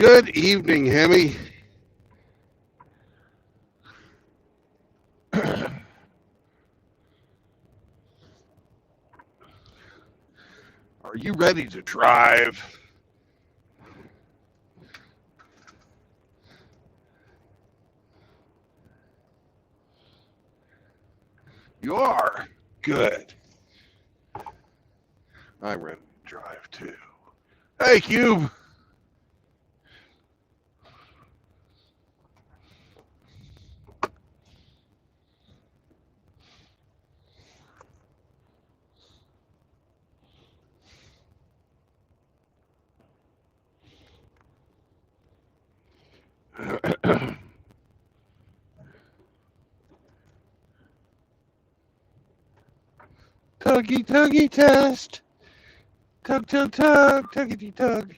Good evening, Hemi. Are you ready to drive? You are? Good. I'm ready to drive too. Hey, Cube. Tuggy, tuggy test. Tug, tug, tug, tuggity tug.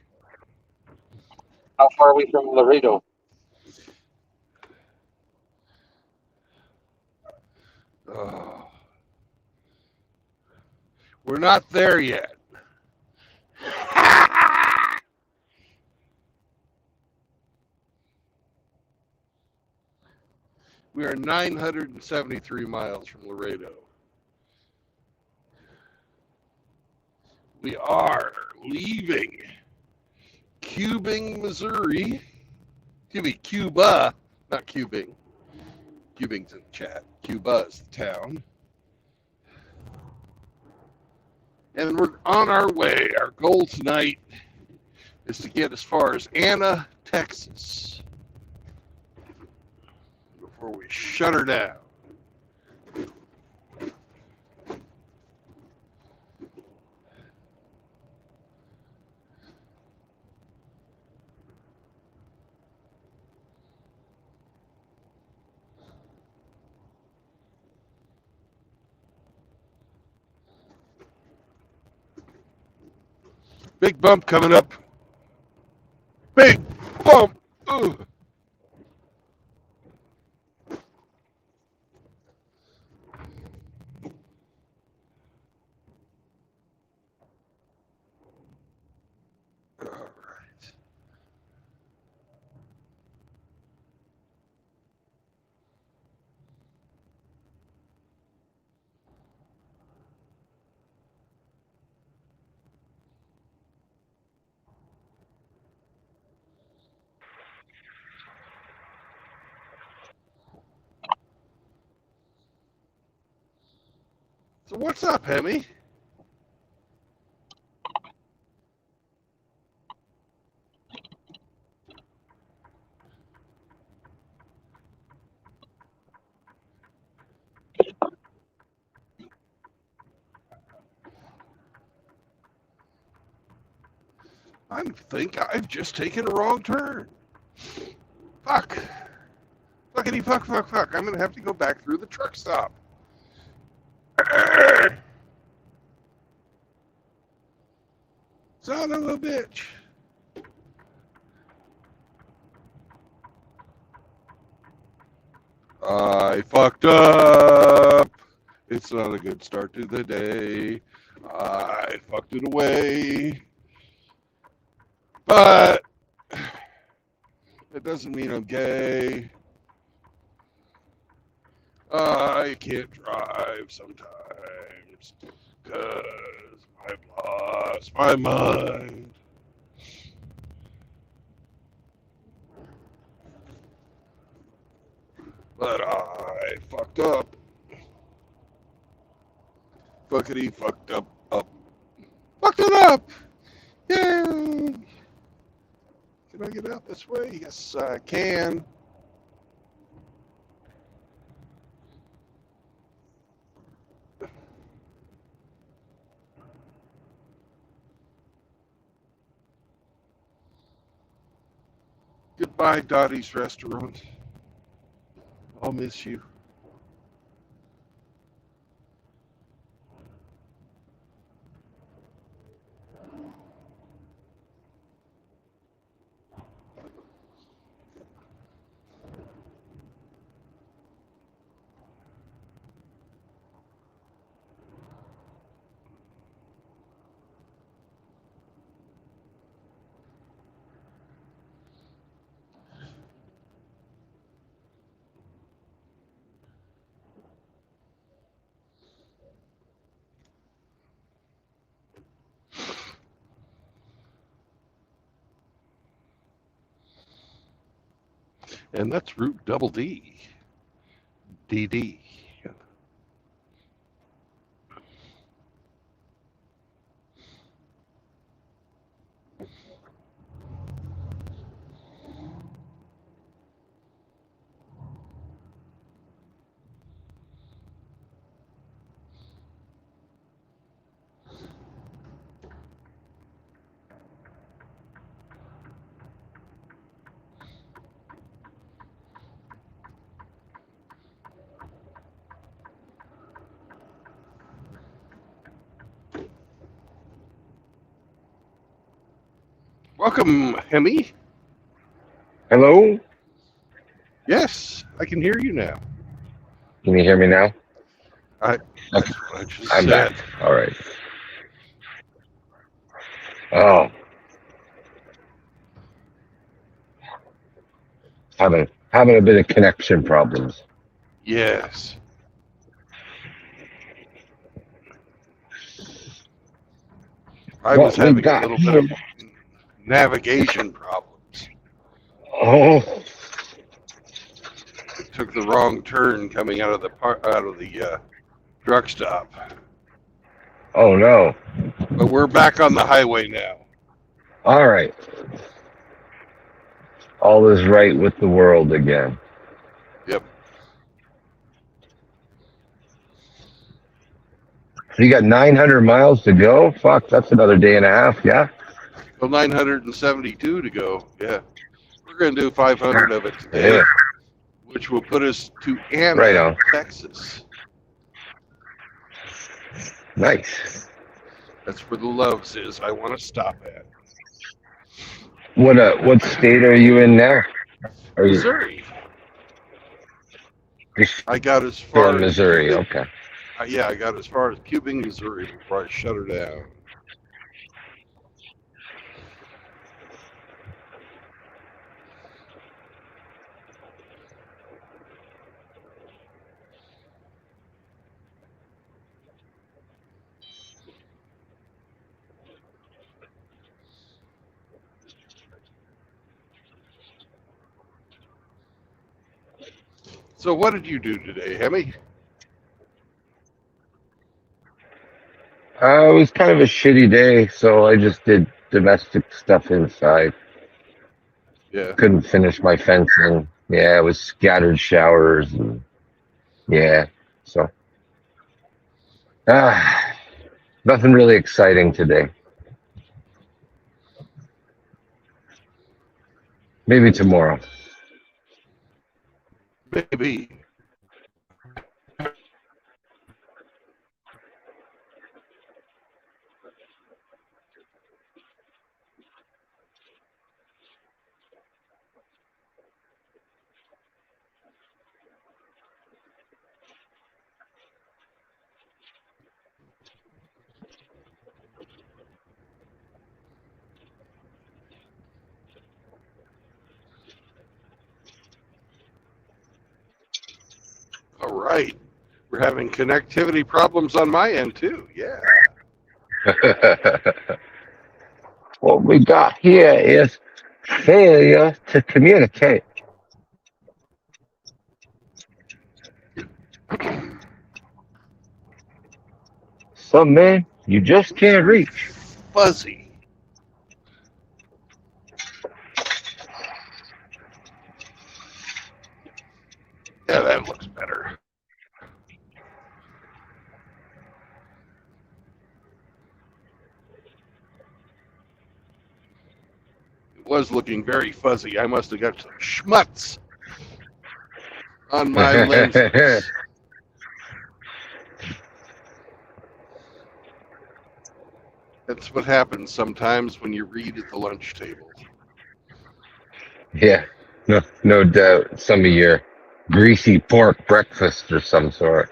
How far are we from Laredo? Oh, we're not there yet. We are 973 miles from Laredo. We are leaving Cubing, Missouri. Excuse me, Cuba, not Cubing. Cubing's in the chat. Cuba's the town. And we're on our way. Our goal tonight is to get as far as Anna, Texas before we shut her down. Big bump coming up. Big bump. Ooh. All right. So what's up, Hemi? I think I've just taken a wrong turn. Fuck. Fuckity fuck fuck fuck. I'm gonna have to go back through the truck stop. Son of a bitch. I fucked up. It's not a good start to the day. I fucked it away. But it doesn't mean I'm gay. I can't drive sometimes because I've lost my mind. But I fucked up. Fuckity fucked up. Fucked it up! Yay! Can I get out this way? Yes, I can. Goodbye, Dottie's restaurant. I'll miss you. And that's root double D. DD. Welcome, Hemi. Hello? Yes, I can hear you now. Can you hear me now? That's what I just I'm said. back. All right. Oh. Having a bit of connection problems. Yes. I was What we having a got little here? bit of navigation problems. Oh, Took the wrong turn coming out of the truck stop. oh no. But we're back on the highway now. All right. All is right with the world again. Yep. So you got 900 miles to go? Fuck, that's another day and a half, yeah? Well, 972 to go. Yeah. We're going to do 500 of it today, Yeah. which will put us to Anna, Right on. Texas. Nice. That's where the Loves is. I want to stop at. What state are you in now? Are you Missouri. you're I got as still far in as Missouri? Cuban, Okay. yeah, I got as far as Cuban, Missouri before I shut her down. So what did you do today, Hemi? It was kind of a shitty day, so I just did domestic stuff inside. Yeah. Couldn't finish my fencing. Yeah, it was scattered showers and yeah. So nothing really exciting today. Maybe tomorrow. Maybe. All right. We're having connectivity problems on my end too. Yeah. What we got here is failure to communicate. Some men you just can't reach. Fuzzy. Yeah, that looks better. It was looking very fuzzy. I must have got some schmutz on my lenses. That's what happens sometimes when you read at the lunch table. Yeah, no doubt. Some of your greasy pork breakfast or some sort.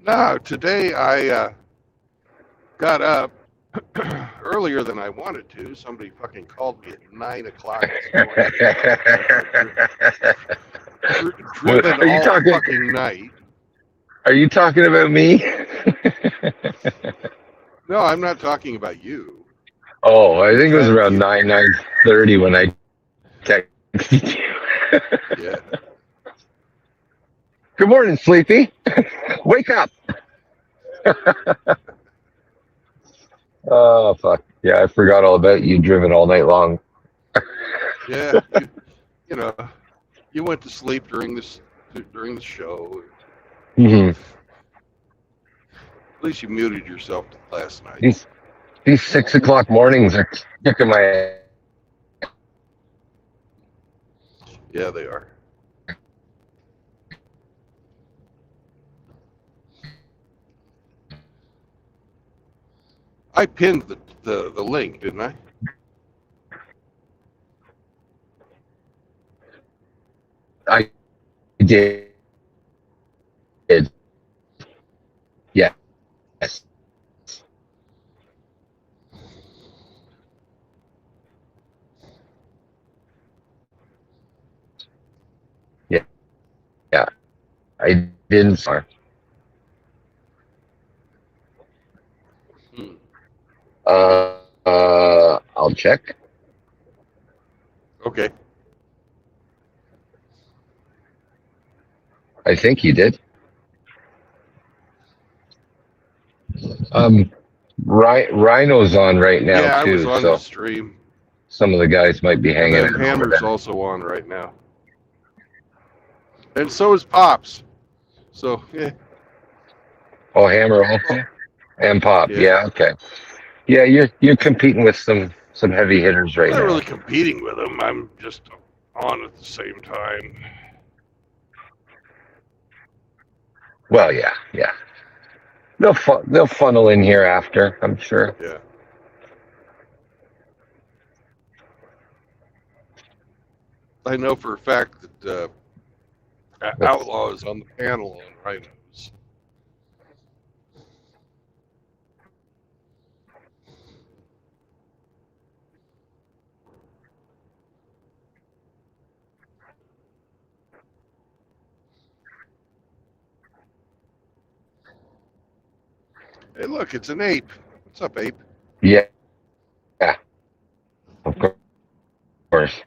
No, today I got up earlier than I wanted to. Somebody fucking called me at 9 o'clock this morning. Driven Are you all talking? fucking night. Are you talking about me? No, I'm not talking about you. Oh, I think it was Thank around you. 9:30 when I texted you. Yeah. Good morning, Sleepy. Wake up. Oh, fuck. Yeah, I forgot all about you driven all night long. Yeah. You know, you went to sleep during the show. Hmm. At least you muted yourself last night. These 6 o'clock mornings are kicking my. Yeah, they are. I pinned the link, didn't I? I did. Yes. Yeah. Yeah. I didn't. Hmm. I'll check. Okay. I think you did. Um, Rhino's on right now Yeah, I was too, on the so stream. some of the guys might be And hanging then out over Hammer's there. also on right now. And so is Pops. So, yeah. Oh, Hammer also and Pop. Yeah. Yeah, okay. Yeah, you're competing with some heavy hitters I'm right not now. really competing with them. I'm just on at the same time. Well, yeah, yeah. They'll funnel in here after, I'm sure. Yeah. I know for a fact that That's Outlaw is on the panel on Rhinos. Hey, look, it's an ape. What's up, ape? yeah, yeah, of course.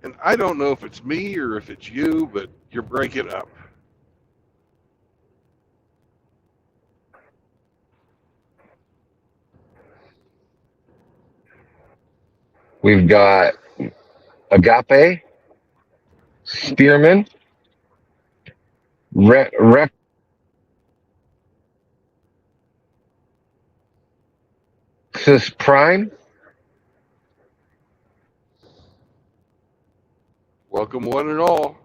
And I don't know if it's me or if it's you, but you're breaking up. We've got Agape, Spearman, Rexus Prime. Welcome, one and all.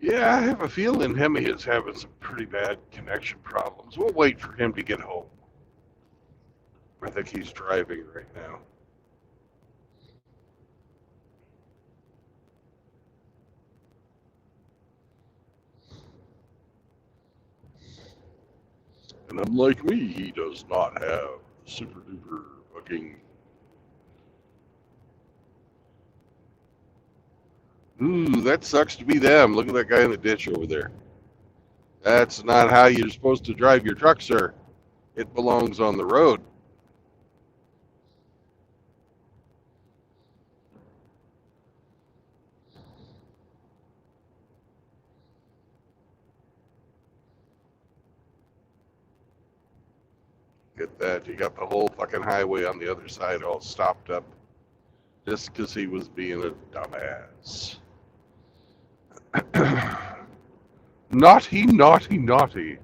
Yeah, I have a feeling Hemi is having some pretty bad connection problems. We'll wait for him to get home. I think he's driving right now. And unlike me, he does not have super duper fucking. Ooh, that sucks to be them. Look at that guy in the ditch over there. That's not how you're supposed to drive your truck, sir. It belongs on the road. Get that. You got the whole fucking highway on the other side all stopped up. just because he was being a dumbass. Naughty, naughty, naughty.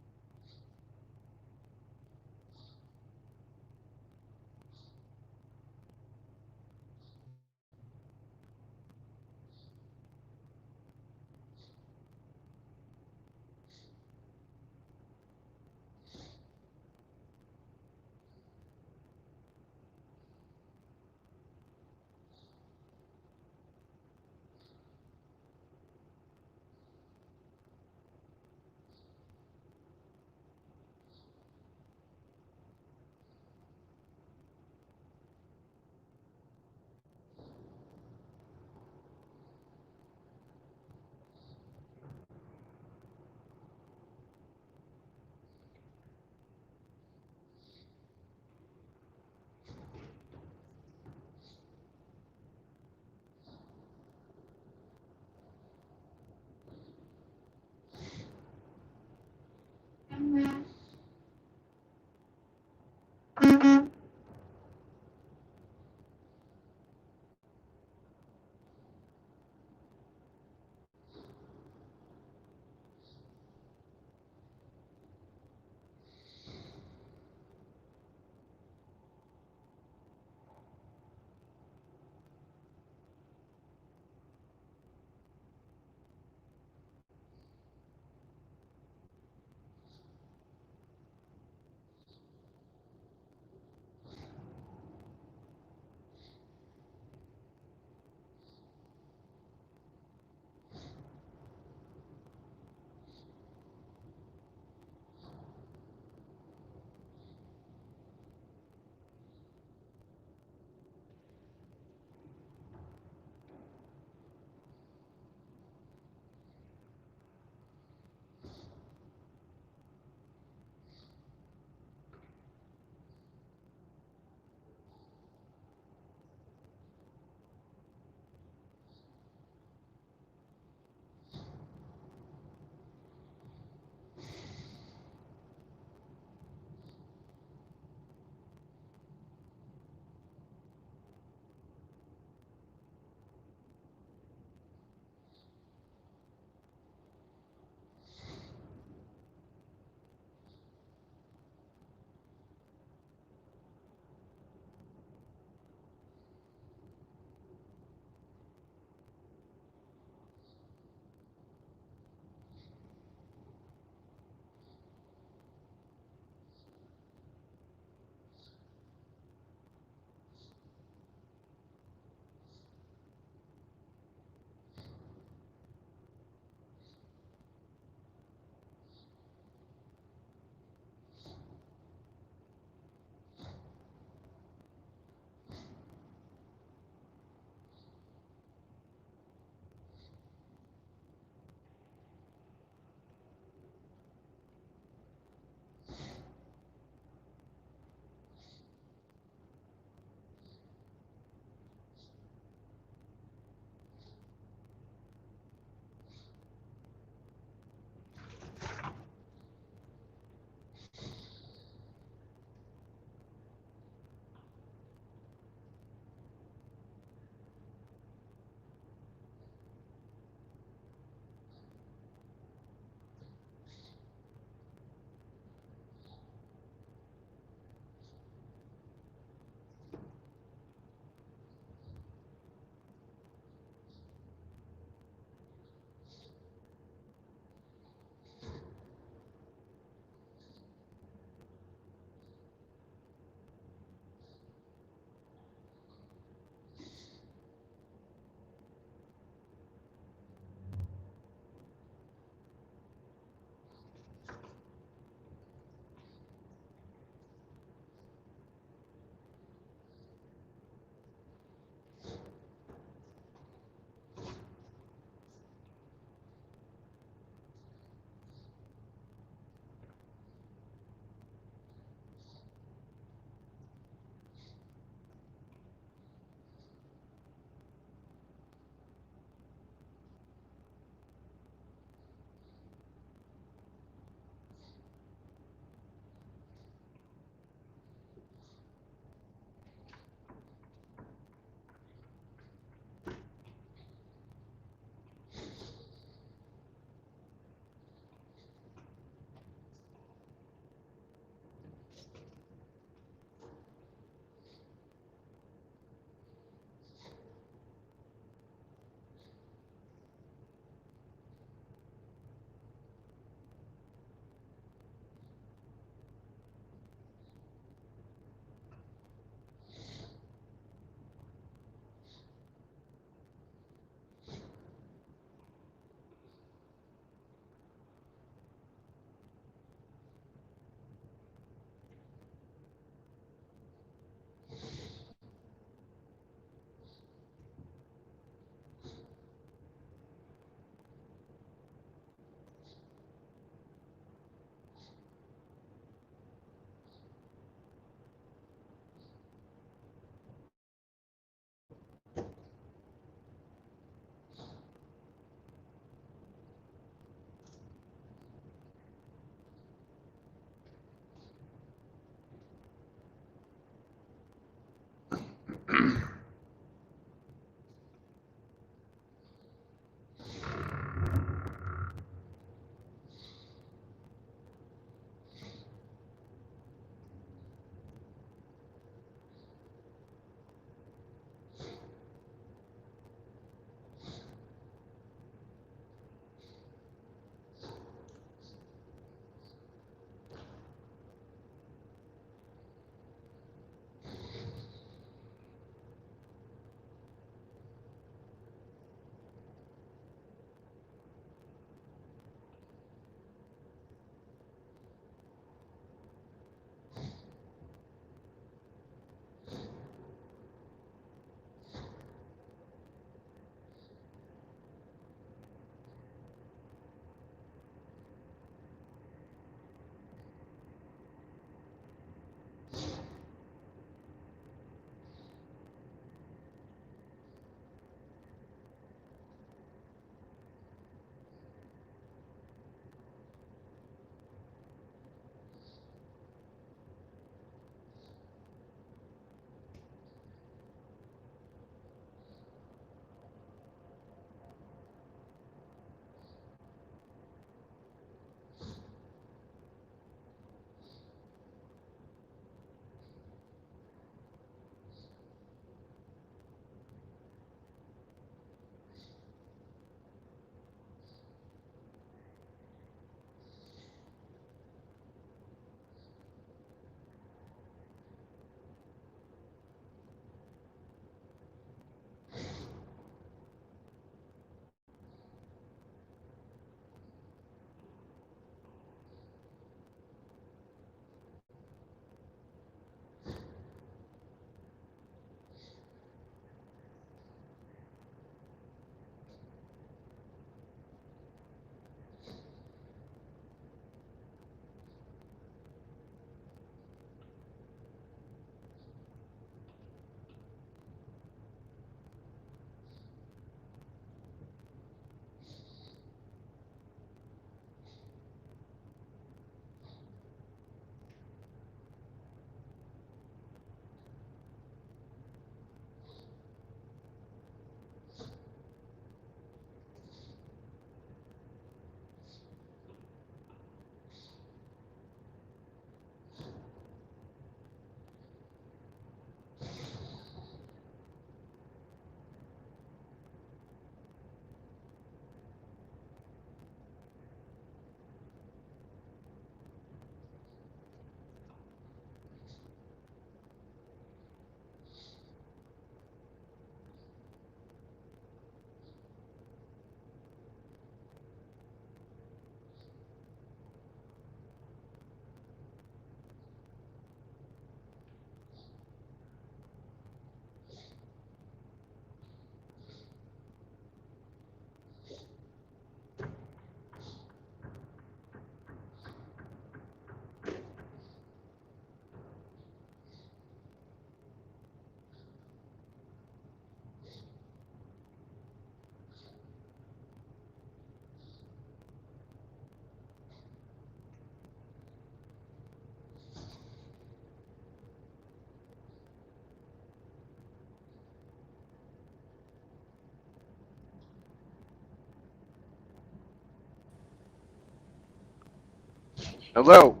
Hello.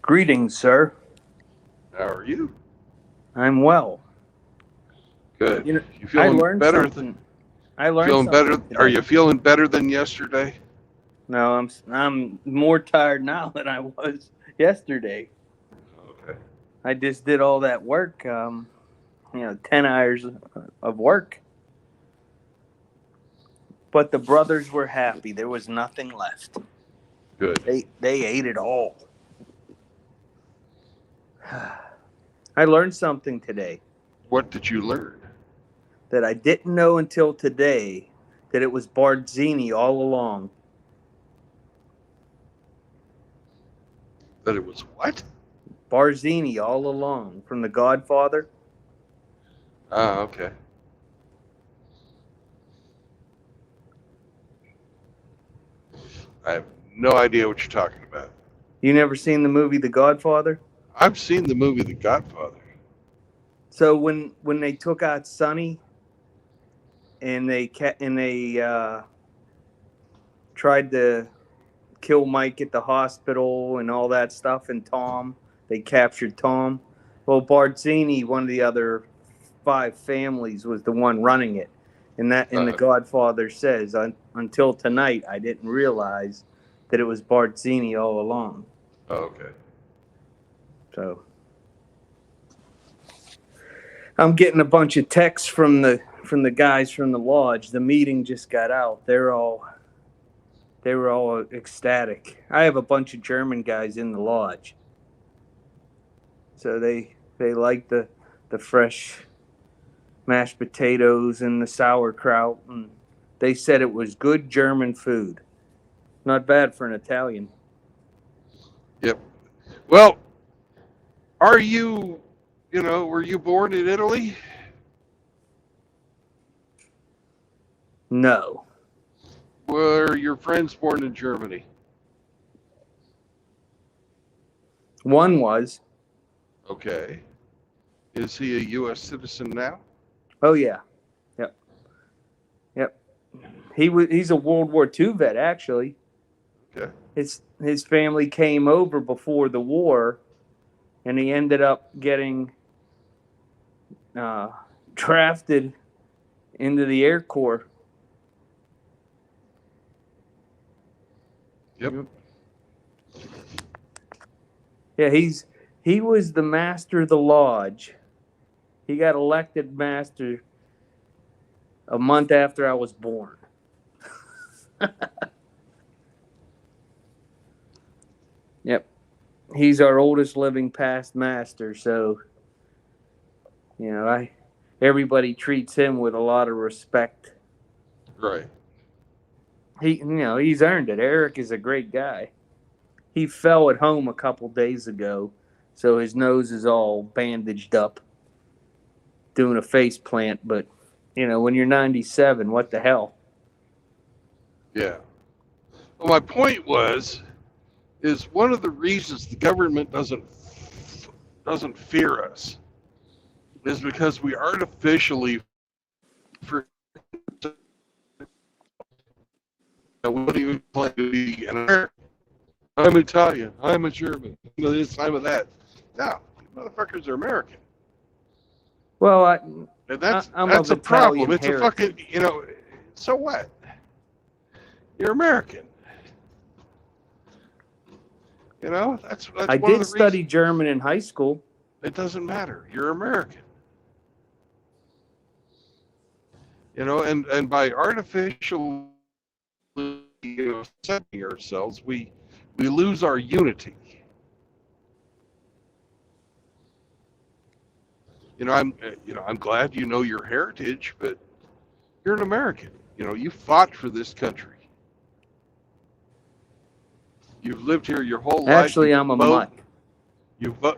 Greetings, sir. How are you? I'm well. Good. You know, You I feeling learned better? something. I learned Feeling better? something Are today. you feeling better than yesterday? No, I'm more tired now than I was yesterday. Okay. I just did all that work. 10 hours of work. But the brothers were happy. There was nothing left. Good. They ate it all. I learned something today What did you learn? that I didn't know until today. That it was Bardzini all along. That it was what? Barzini all along from The Godfather. Ah, okay. I have no idea what you're talking about. You never seen the movie The Godfather? I've seen the movie The Godfather. So when they took out Sonny and they tried to kill Mike at the hospital and all that stuff, and Tom, they captured Tom. Well, Barzini, one of the other five families, was the one running it. And that in The Godfather says, until tonight, I didn't realize that it was Barzini all along. Oh, okay. So I'm getting a bunch of texts from the guys from the lodge. The meeting just got out. They were all ecstatic. I have a bunch of German guys in the lodge, so they like the fresh mashed potatoes and the sauerkraut, and they said it was good German food. Not bad for an Italian. Yep. Well, are you, were you born in Italy? No, Were your friends born in Germany? one was. Okay. Is he a U.S. citizen now? Oh yeah, yep, yep. He's a World War II vet actually. Okay. His family came over before the war, and he ended up getting drafted into the Air Corps. Yep. Yeah, he was the master of the lodge. He got elected master a month after I was born. Yep. He's our oldest living past master, so everybody treats him with a lot of respect. Right. He's earned it. Eric is a great guy. He fell at home a couple days ago, so his nose is all bandaged up, doing a face plant. But when you're 97, what the hell? Yeah. Well, my point is one of the reasons the government doesn't fear us is because we artificially what do you claim to be an American? I'm Italian. I'm a German. This time of that. No, motherfuckers are American. Well, And I'm that's of a problem. Italian It's a fucking so what? You're American. That's I one of did the study reasons. German in high school. It doesn't matter. You're American. And by artificially setting ourselves, we lose our unity. I'm glad you know your heritage, but you're an American. You fought for this country. You've lived here your whole life. Actually, I'm a mutt.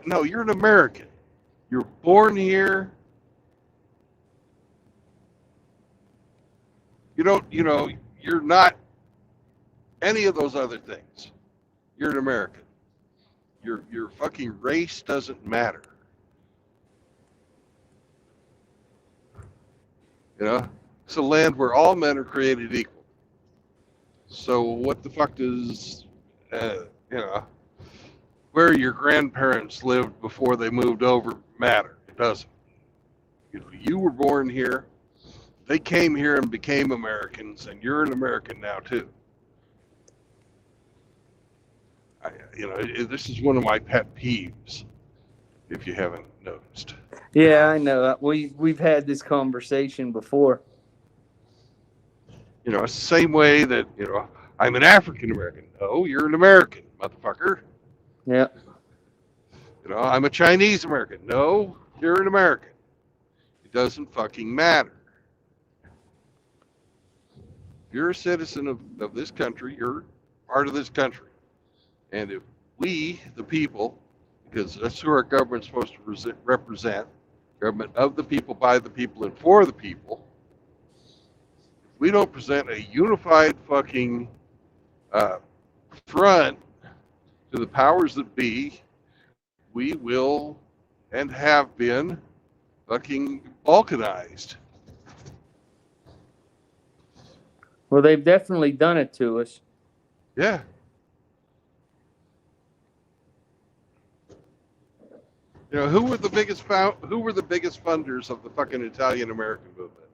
No, you're an American. You're born here. You're not any of those other things. You're an American. Your fucking race doesn't matter. It's a land where all men are created equal. So what the fuck does you know, where your grandparents lived before they moved over matter. It doesn't. You were born here. They came here and became Americans, and you're an American now too. This is one of my pet peeves. If you haven't noticed. Yeah, I know. We've had this conversation before. It's the same way that I'm an African American. No, you're an American, motherfucker. Yeah. I'm a Chinese American. No, you're an American. It doesn't fucking matter. If you're a citizen of this country, you're part of this country. And if we, the people, because that's who our government's supposed to represent, government of the people, by the people, and for the people, if we don't present a unified fucking front to the powers that be, we will and have been fucking balkanized. Well, they've definitely done it to us. Yeah. Who were the biggest funders of the fucking Italian American movement?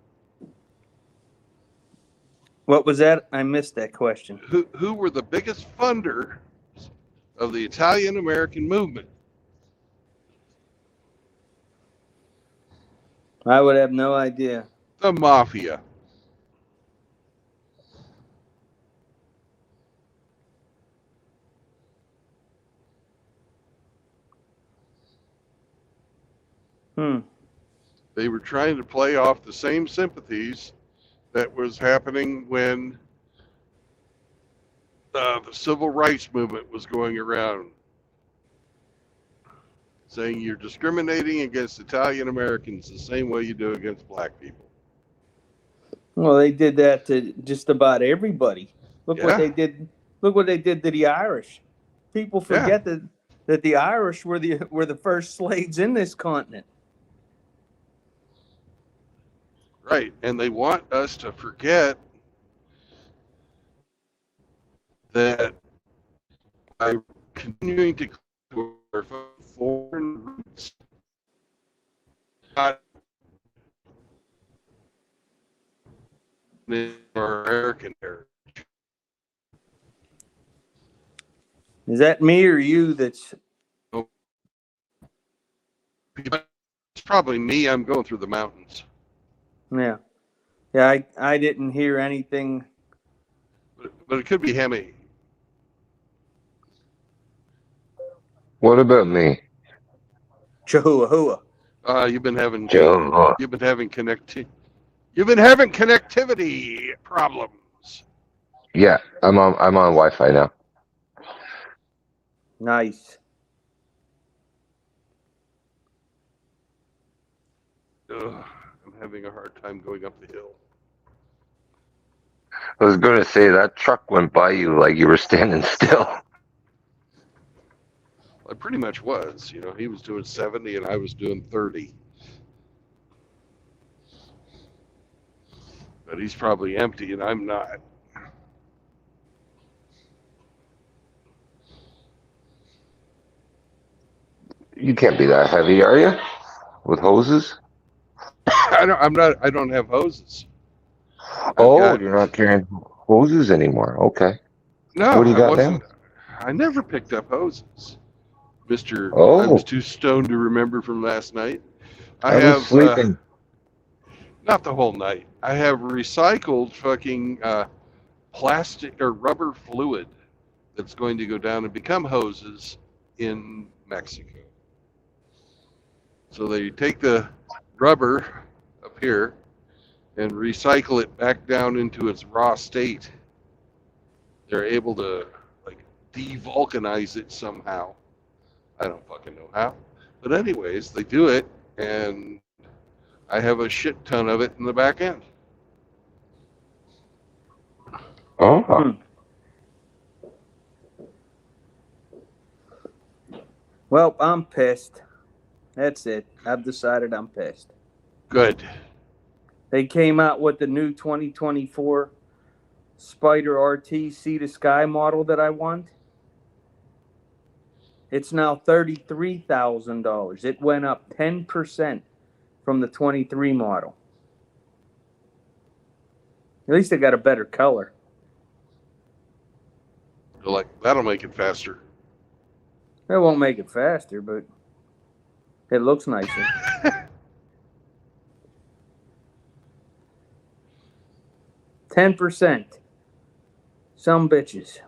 What was that? I missed that question. Who were the biggest funders of the Italian American movement? I would have no idea. The mafia. They were trying to play off the same sympathies that was happening when the civil rights movement was going around, saying you're discriminating against Italian Americans the same way you do against black people. Well, they did that to just about everybody. Look what Yeah. they did. Look what they did to the Irish. People forget that the Irish were the first slaves in this continent. Right, and they want us to forget that by continuing to our foreign roots, not in our American heritage. Is that me or you that's... It's probably me. I'm going through the mountains. Yeah. Yeah, I didn't hear anything. But it could be Hemi. What about me? Chihuahua. You've been having Joe. You've been having connectivity problems. Yeah, I'm on Wi-Fi now. Nice. Ugh, I'm having a hard time going up the hill. I was going to say that truck went by you like you were standing still. I pretty much was. He was doing 70 and I was doing 30. But he's probably empty and I'm not. You can't be that heavy, are you? With hoses? I don't have hoses. You're not carrying hoses anymore. Okay. No, What do you got now? now? I never picked up hoses. I Oh. was too stoned to remember from last night. I was have sleeping. not the whole night. I have recycled fucking plastic or rubber fluid that's going to go down and become hoses in Mexico. So they take the rubber up here and recycle it back down into its raw state. They're able to de-vulcanize it somehow. I don't fucking know how. But anyways, they do it, and I have a shit ton of it in the back end. Oh. Well, I'm pissed. That's it. I've decided I'm pissed. Good. They came out with the new 2024 Spider RT Sea to Sky model that I want. It's now $33,000. It went up 10% from the 23 model. At least it got a better color. They're like, that'll make it faster. It won't make it faster, but it looks nicer. $10. Some bitches.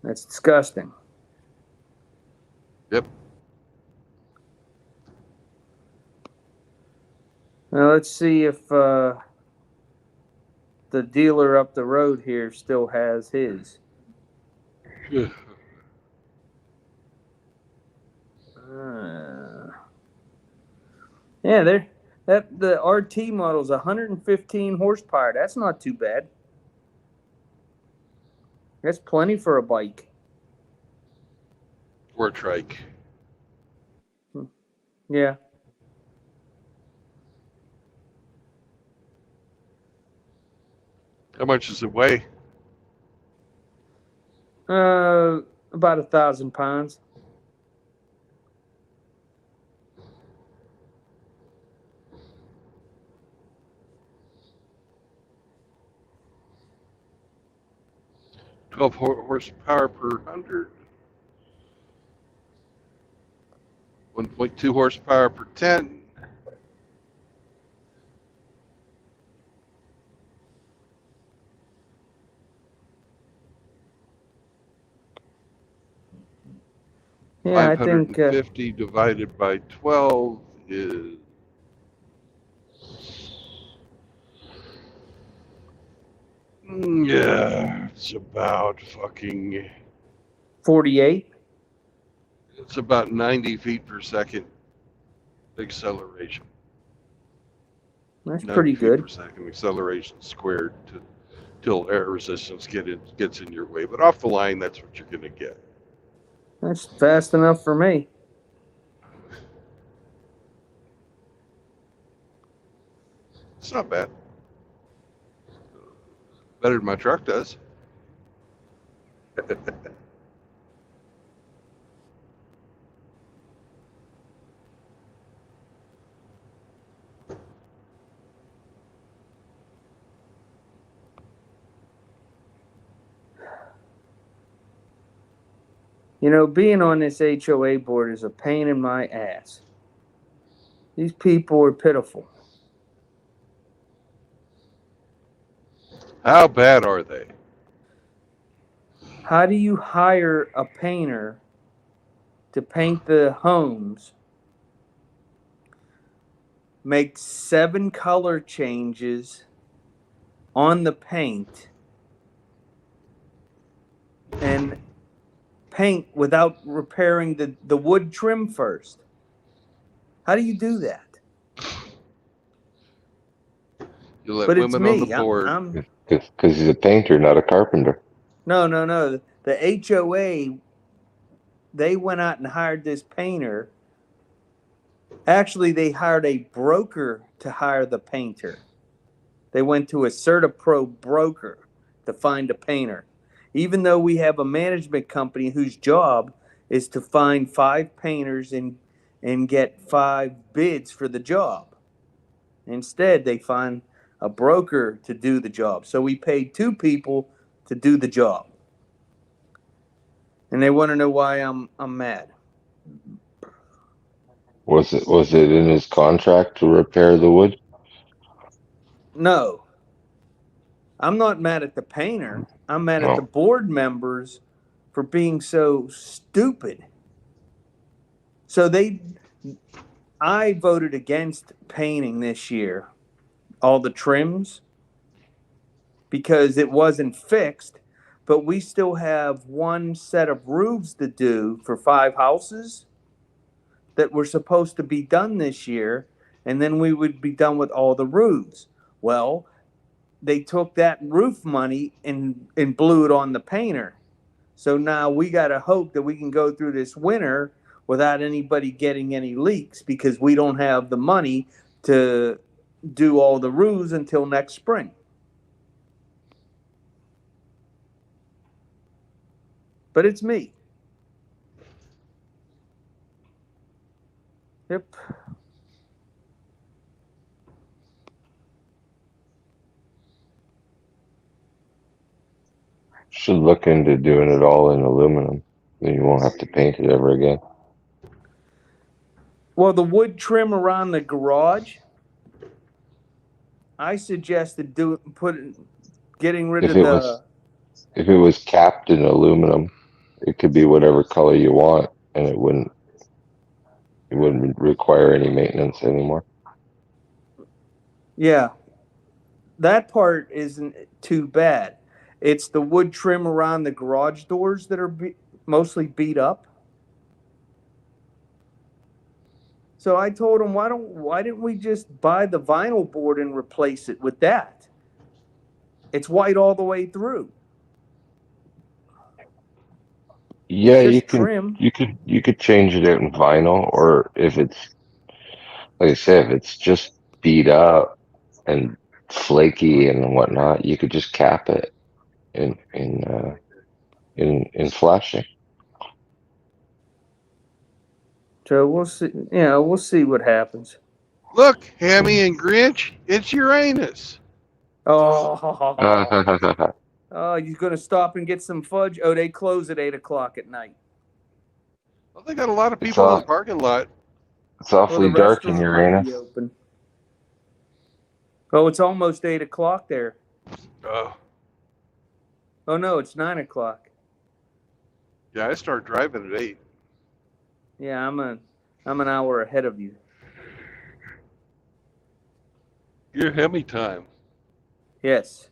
That's disgusting. Yep. Now let's see if the dealer up the road here still has his. Yeah, the RT model is 115 horsepower. That's not too bad. That's plenty for a bike. Or a trike. Yeah. How much does it weigh? About 1,000 pounds. Horsepower per 100. 1.2 horsepower per 10. Yeah, I think 550 divided by 12 is... Yeah, it's about fucking... 48. It's about 90 feet per second acceleration. That's 90 pretty feet good. per second acceleration squared till air resistance gets in your way. But off the line, that's what you're going to get. That's fast enough for me. It's not bad. Better than my truck does. You know, being on this HOA board is a pain in my ass. These people are pitiful. How bad are they? How do you hire a painter to paint the homes, make 7 color changes on the paint, and paint without repairing the wood trim first? How do you do that? You let But it's women on the me. board. Because he's a painter, not a carpenter. No. The HOA, they went out and hired this painter. Actually, they hired a broker to hire the painter. They went to a CertaPro broker to find a painter. Even though we have a management company whose job is to find 5 painters and get 5 bids for the job. Instead, they find a broker to do the job. So we paid 2 people to do the job. And they want to know why I'm mad. Was it in his contract to repair the wood? No. I'm not mad at the painter. I'm mad at No. the board members for being so stupid. So I voted against painting this year, all the trims, because it wasn't fixed, but we still have 1 set of roofs to do for 5 houses that were supposed to be done this year, and then we would be done with all the roofs. Well, they took that roof money and blew it on the painter. So now we got to hope that we can go through this winter without anybody getting any leaks, because we don't have the money to do all the roofs until next spring. but it's me. Yep. Should look into doing it all in aluminum. Then you won't have to paint it ever again. Well, the wood trim around the garage, I suggested getting rid If of it the. was capped in aluminum, it could be whatever color you want, and it wouldn't require any maintenance anymore. Yeah, that part isn't too bad. It's the wood trim around the garage doors that are mostly beat up. So I told him, why didn't we just buy the vinyl board and replace it with that? It's white all the way through. Yeah, It's you just can trim. you could change it out in vinyl, or if it's like I said, if it's just beat up and flaky and whatnot, you could just cap it in flashing. So we'll see. Yeah, we'll see what happens. Look, Hammy and Grinch, it's Uranus. Oh, oh, you gonna stop and get some fudge? Oh, they close at 8:00 at night. Well, they got a lot of It's people in the parking lot. It's Well, the awfully dark in restaurant might be Uranus. open. Oh, it's almost 8:00 there. Oh, Oh no, it's 9:00. yeah, I start driving at 8. Yeah, I'm an hour ahead of you. You're Hemi time. Yes.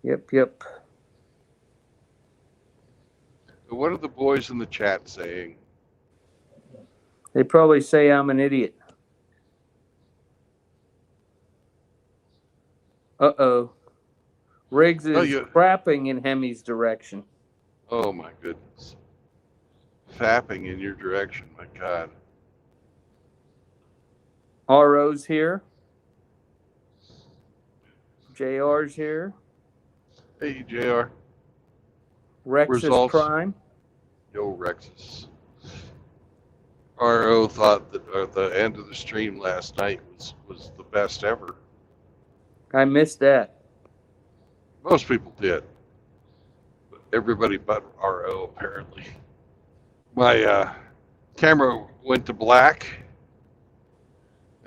Yep. What are the boys in the chat saying? They probably say I'm an idiot. Uh-oh. Riggs is crapping in Hemi's direction. Oh, my goodness. Fapping in your direction, my God. RO's here. JR's here. Hey, JR. Rexus Results. Prime. Yo, Rexus. RO thought that the end of the stream last night was the best ever. I missed that. Most people did. But everybody but RO, apparently. My camera went to black,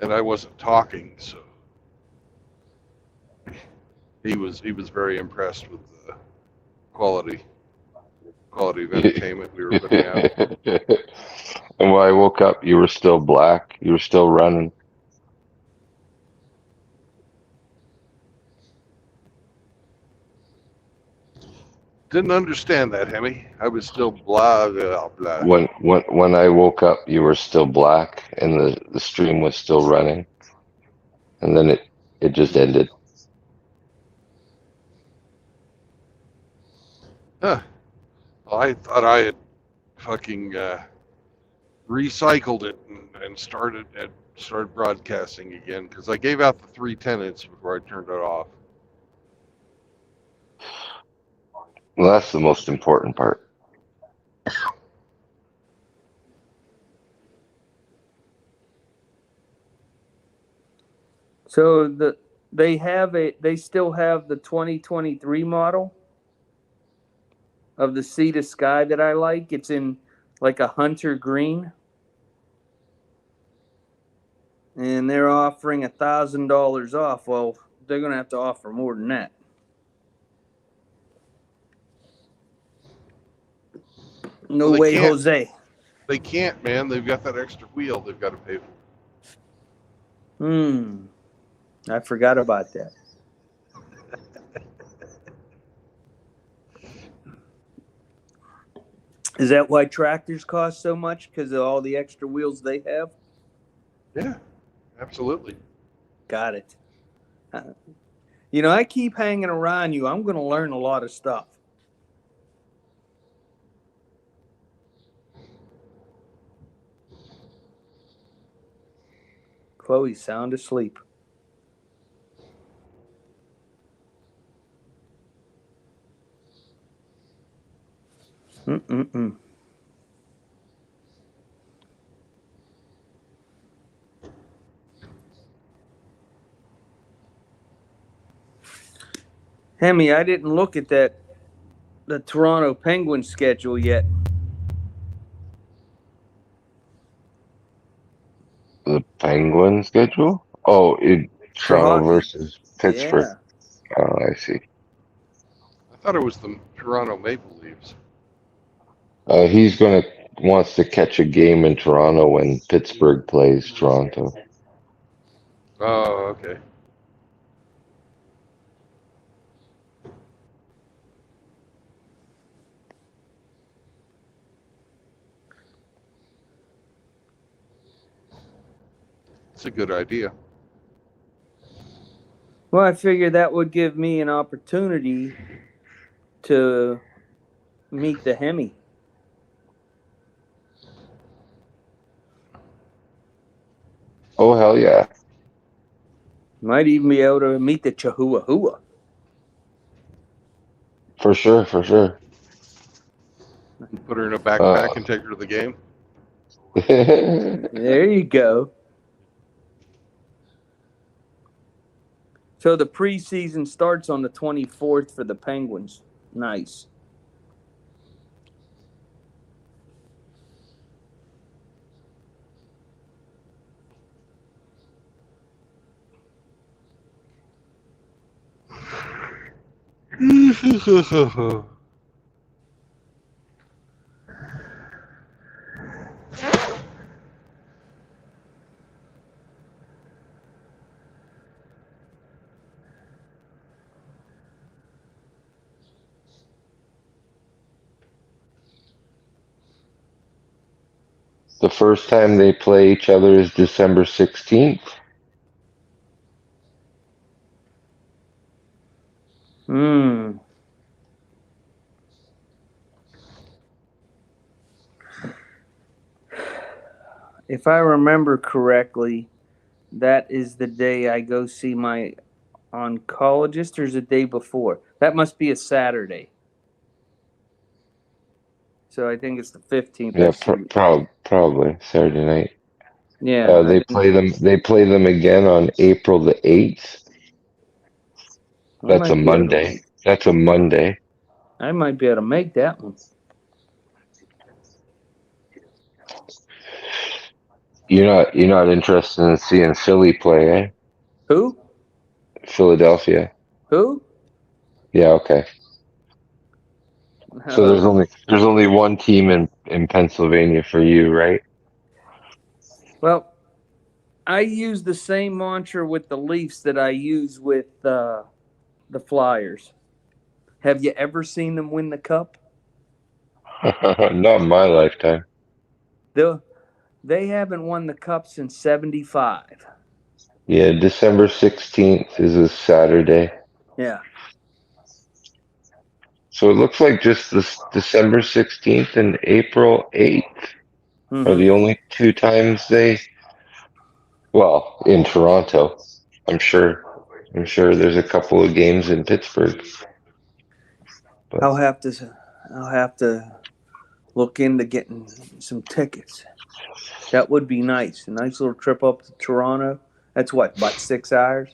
and I wasn't talking, so he was very impressed with the quality of entertainment we were putting out. And when I woke up, you were still black. You were still running. Didn't understand that, Hemi. I was still blah, blah, blah. When I woke up, you were still black, and the stream was still running, and then it just ended. Huh. Well, I thought I had fucking recycled it and started broadcasting again, because I gave out the 3 tenants before I turned it off. Well, that's the most important part. So they still have the 2023 model of the Sea to Sky that I like. It's in like a hunter green. And they're offering $1,000 off. Well, they're gonna have to offer more than that. No Well, way, Jose. They can't, man. They've got that extra wheel they've got to pay for. I forgot about that. Is that why tractors cost so much? Because of all the extra wheels they have? Yeah, absolutely. Got it. I keep hanging around you. I'm going to learn a lot of stuff. Chloe's sound asleep. Mm-mm-mm. Hemi, I didn't look at the Toronto Penguins schedule yet. The Penguin schedule? Oh, For Toronto hockey. versus Pittsburgh. Yeah. Oh, I see. I thought it was the Toronto Maple Leafs. He's wants to catch a game in Toronto when Pittsburgh plays Toronto. Oh, okay. It's a good idea. Well, I figured that would give me an opportunity to meet the Hemi. Oh, hell yeah. Might even be able to meet the Chihuahua. For sure, for sure. Put her in a backpack and take her to the game. There you go. So the preseason starts on the 24th for the Penguins. Nice. The first time they play each other is December 16th. Hmm. If I remember correctly, that is the day I go see my oncologist, or is it the day before? That must be a Saturday. So I think it's the 15th. Yeah, probably Saturday night. Yeah. They play them. They play them again on April the 8th. That's a Monday. That's a Monday. I might be able to make that one. You're not interested in seeing Philly play, eh? Who? Philadelphia. Who? Yeah, okay. So there's only one team in Pennsylvania for you, right? Well, I use the same mantra with the Leafs that I use with the Flyers. Have you ever seen them win the cup? Not in my lifetime. They haven't won the cup since '75. Yeah, December 16th is a Saturday. Yeah. So it looks like just this December 16th and April 8th are the only two times well, in Toronto. I'm sure there's a couple of games in Pittsburgh. But I'll have to look into getting some tickets. That would be nice. A nice little trip up to Toronto. That's what, about 6 hours?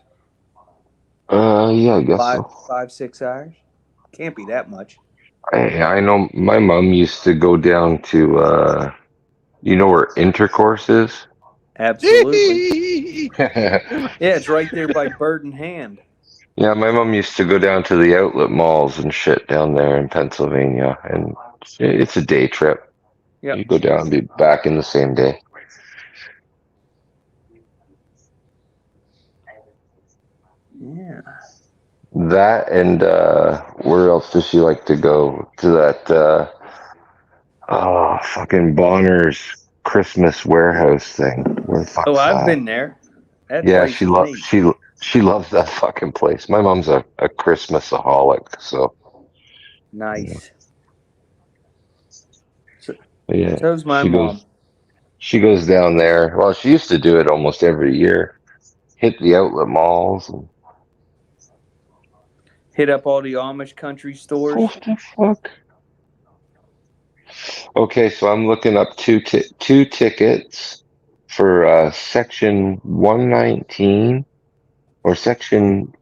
yeah, I guess so. 6 hours? Can't be that much. I know my mom used to go down to you know where Intercourse is? Absolutely. Yeah, it's right there by Bird in Hand. Yeah, my mom used to go down to the outlet malls and shit down there in Pennsylvania, and it's a day trip. Yep. You go down and be back in the same day. Yeah. That and where else does she like to go? To that fucking Bonner's Christmas warehouse thing. Where the fuck's Oh, I've that? been there. That Yeah, place is neat. she loves that fucking place. My mom's a Christmasaholic, so Nice. yeah. So's my She mom. goes She goes down there. Well, she used to do it almost every year. Hit the outlet malls. And, Hit up all the Amish country stores. what the fuck? Okay, so I'm looking up two tickets for section 119 or section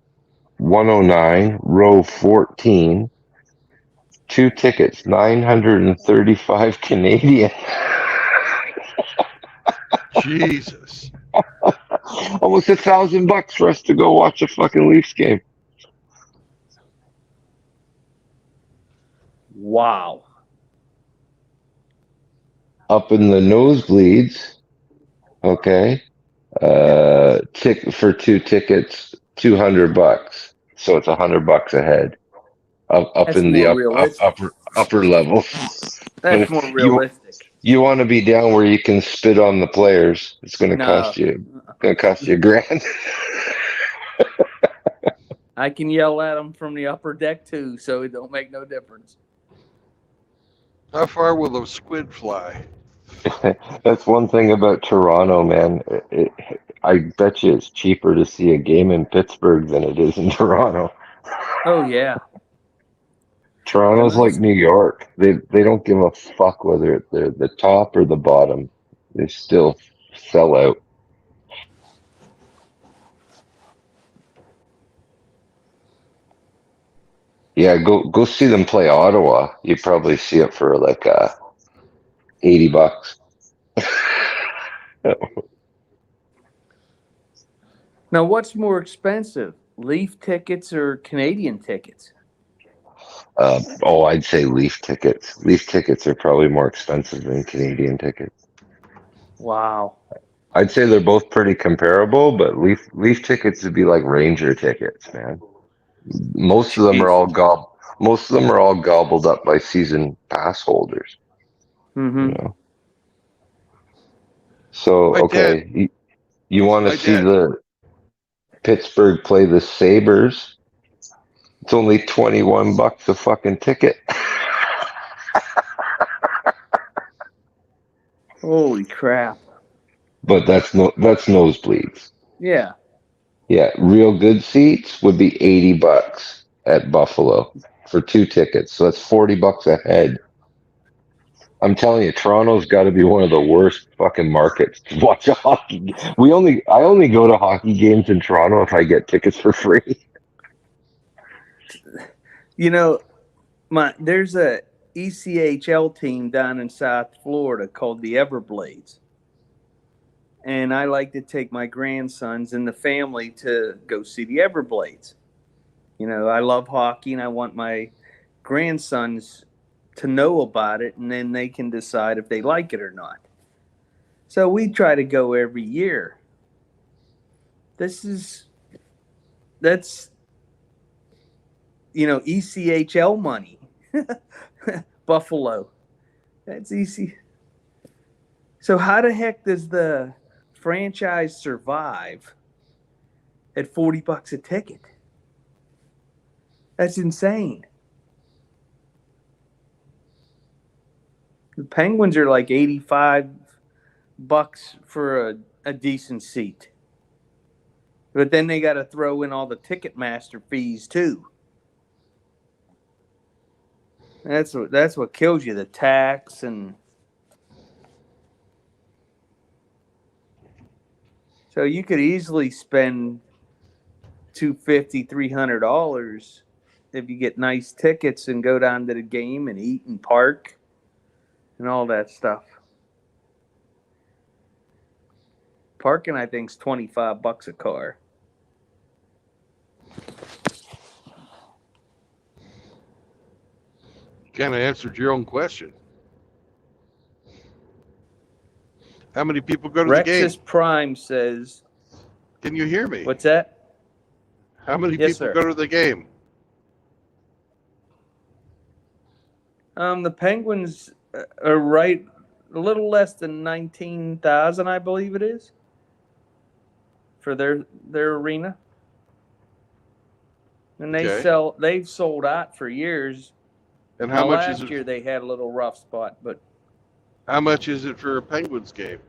109, row 14. Two tickets, 935 Canadian. Jesus. Almost $1,000 for us to go watch a fucking Leafs game. Wow. Up in the nosebleeds, okay. For two tickets, $200. So it's $100 a head. Up That's in the more realistic. upper levels. But That's if more realistic. you want to be down where you can spit on the players, it's going to No. cost you. Going to cost you $1,000. I can yell at them from the upper deck too, so it don't make no difference. How far will the squid fly? That's one thing about Toronto, man. I bet you it's cheaper to see a game in Pittsburgh than it is in Toronto. Oh yeah. Toronto's like New York. They don't give a fuck whether they're the top or the bottom. They still sell out. Yeah, go see them play Ottawa. You probably see it for like $80. Now, what's more expensive, Leaf tickets or Canadian tickets? I'd say Leaf tickets. Leaf tickets are probably more expensive than Canadian tickets. Wow. I'd say they're both pretty comparable, but Leaf tickets would be like Ranger tickets, man. Most of them are all gobbled up by season pass holders. Mm-hmm. You know. So My dad- okay, you want to my see dad- the Pittsburgh play the Sabres? It's only $21 a fucking ticket. Holy crap. But that's nosebleeds. Yeah. Yeah, real good seats would be $80 at Buffalo for two tickets. So that's $40 a head. I'm telling you, Toronto's got to be one of the worst fucking markets to watch a hockey. I only go to hockey games in Toronto if I get tickets for free. You know, there's a ECHL team down in South Florida called the Everblades. And I like to take my grandsons and the family to go see the Everblades. You know, I love hockey and I want my grandsons to know about it, and then they can decide if they like it or not. So we try to go every year. That's ECHL money. Buffalo. That's easy. So how the heck does the franchise survive at $40 a ticket? That's insane. The Penguins are like $85 for a decent seat. But then they got to throw in all the Ticketmaster fees too. That's what kills you, the tax and so you could easily spend $250, $300 if you get nice tickets and go down to the game and eat and park and all that stuff. Parking, I think, is $25 a car. Kind of answered your own question. How many people go to the game? Rexus Prime says, Can you hear me? what's that? How many Yes, people sir. go to the game? The Penguins are right a little less than 19,000, I believe it is, for their arena. And they've sold out for years. And how much is last it? year they had a little rough spot, but How much is it for a Penguins game?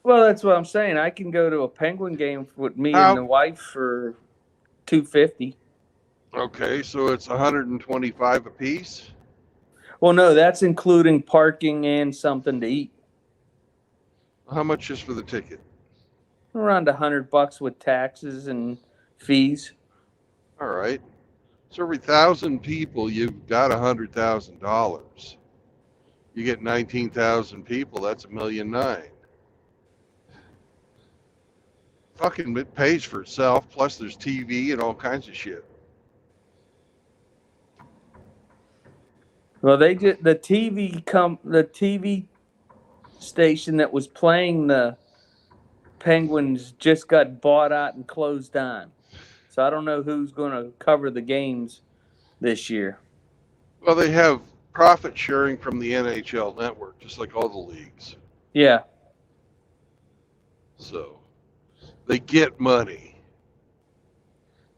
Well, that's what I'm saying. I can go to a Penguin game with me and How? the wife for $250. Okay, so it's 125 a piece. Well, no, that's including parking and something to eat. How much is for the ticket? Around $100 with taxes and fees. All right. So every 1,000 people, you've got $100,000. You get 19,000 people. That's $1.9 million. Fucking it pays for itself. Plus, there's TV and all kinds of shit. Well, they did the TV station that was playing the Penguins just got bought out and closed down. So I don't know who's going to cover the games this year. Well, they have profit sharing from the NHL network, just like all the leagues. Yeah. So they get money.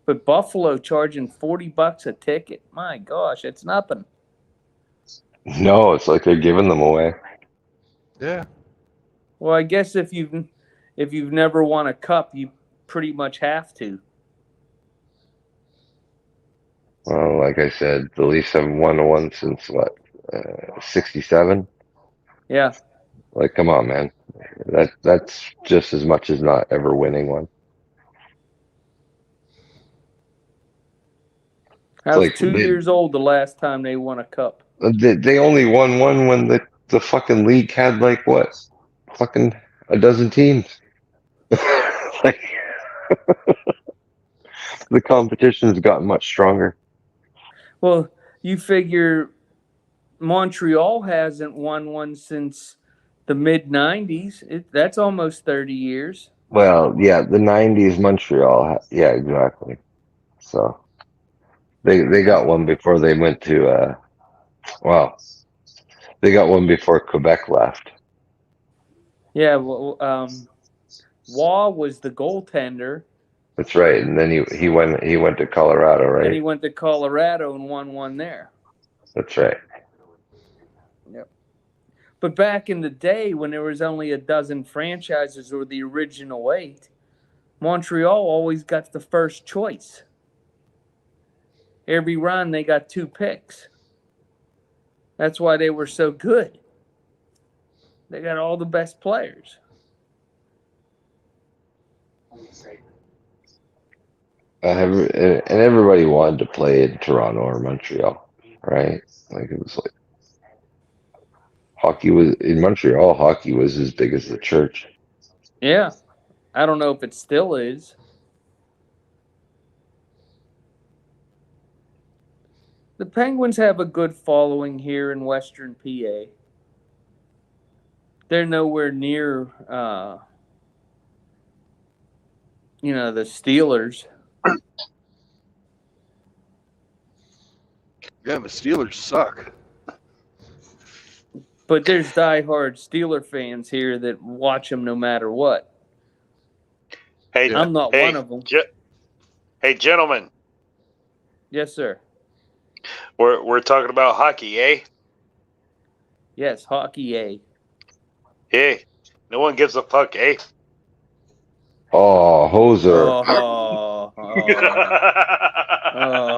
But Buffalo charging $40 a ticket. My gosh, it's nothing. No, it's like they're giving them away. Yeah. Well, I guess if you've never won a cup, you pretty much have to. Well, like I said, the Leafs haven't won one since what, 67? Yeah. Like, come on, man. That's just as much as not ever winning one. I was like 2 years old the last time they won a cup. they only won one when the fucking league had like what, fucking a dozen teams. Like the competition has gotten much stronger. Well, you figure Montreal hasn't won one since the mid 90s. That's almost 30 years. Well, yeah, the '90s Montreal. Yeah, exactly. So they got one before they went to. Well, they got one before Quebec left. Yeah, well, Waugh was the goaltender. That's right, and then he went to Colorado, right? Then he went to Colorado and won one there. That's right. Yep. But back in the day when there was only a dozen franchises or the original 8, Montreal always got the first choice. Every round they got 2 picks. That's why they were so good. They got all the best players. And everybody wanted to play in Toronto or Montreal, right? Like it was like hockey was in Montreal. Hockey was as big as the church. Yeah. I don't know if it still is. The Penguins have a good following here in Western PA. They're nowhere near, the Steelers. Yeah, the Steelers suck. But there's diehard Steeler fans here that watch them no matter what. Hey, I'm not one of them. Hey, gentlemen, Yes, sir. we're talking about hockey, eh? Yes, hockey, eh? Hey, no one gives a fuck, eh? Oh, hoser!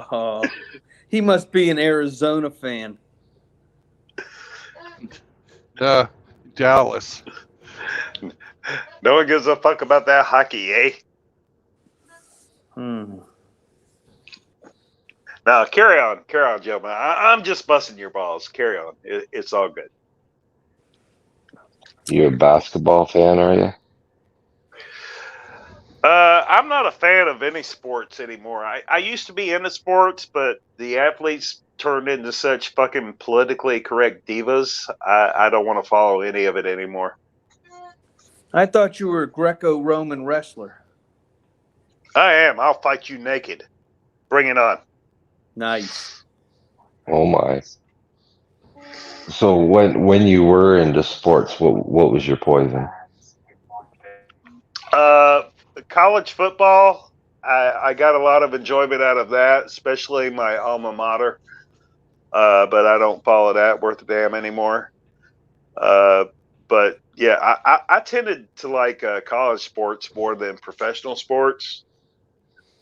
Oh. He must be an Arizona fan. Dallas. No one gives a fuck about that hockey, eh? Now, carry on, gentlemen. I'm just busting your balls. Carry on. It's all good. You a basketball fan, are you? I'm not a fan of any sports anymore. I used to be into sports, but the athletes turned into such fucking politically correct divas. I don't want to follow any of it anymore. I thought you were a Greco-Roman wrestler. I am. I'll fight you naked. Bring it on. Nice. Oh my! So when you were into sports, what was your poison? College football. I got a lot of enjoyment out of that, especially my alma mater. but I don't follow that worth a damn anymore. But yeah, I tended to like college sports more than professional sports.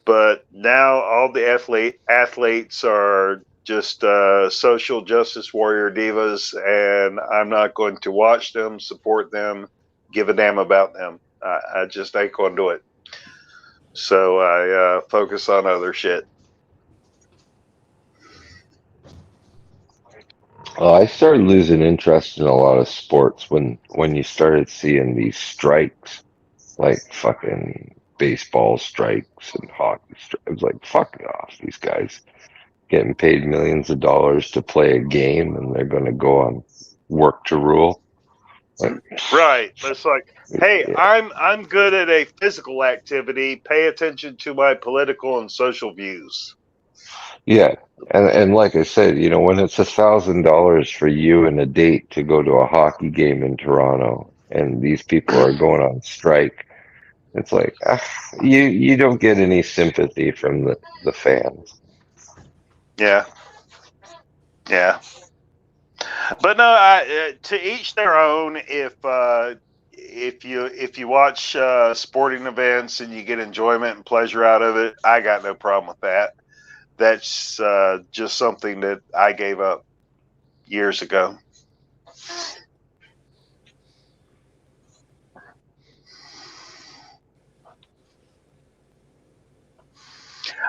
But now all the athletes are just social justice warrior divas, and I'm not going to watch them, support them, give a damn about them. I just ain't going to do it. So I focus on other shit. I started losing interest in a lot of sports when you started seeing these strikes, like fucking baseball strikes and hockey strikes. I was like, fuck off, these guys getting paid millions of dollars to play a game, and they're going to go on work to rule. Like, Right. But it's like, hey, yeah, I'm good at a physical activity. Pay attention to my political and social views. yeah. And like I said, when it's $1,000 for you and a date to go to a hockey game in Toronto, and these people are going on strike, it's like you don't get any sympathy from the fans. Yeah. Yeah. But no, to each their own. If you watch sporting events and you get enjoyment and pleasure out of it, I got no problem with that. That's just something that I gave up years ago.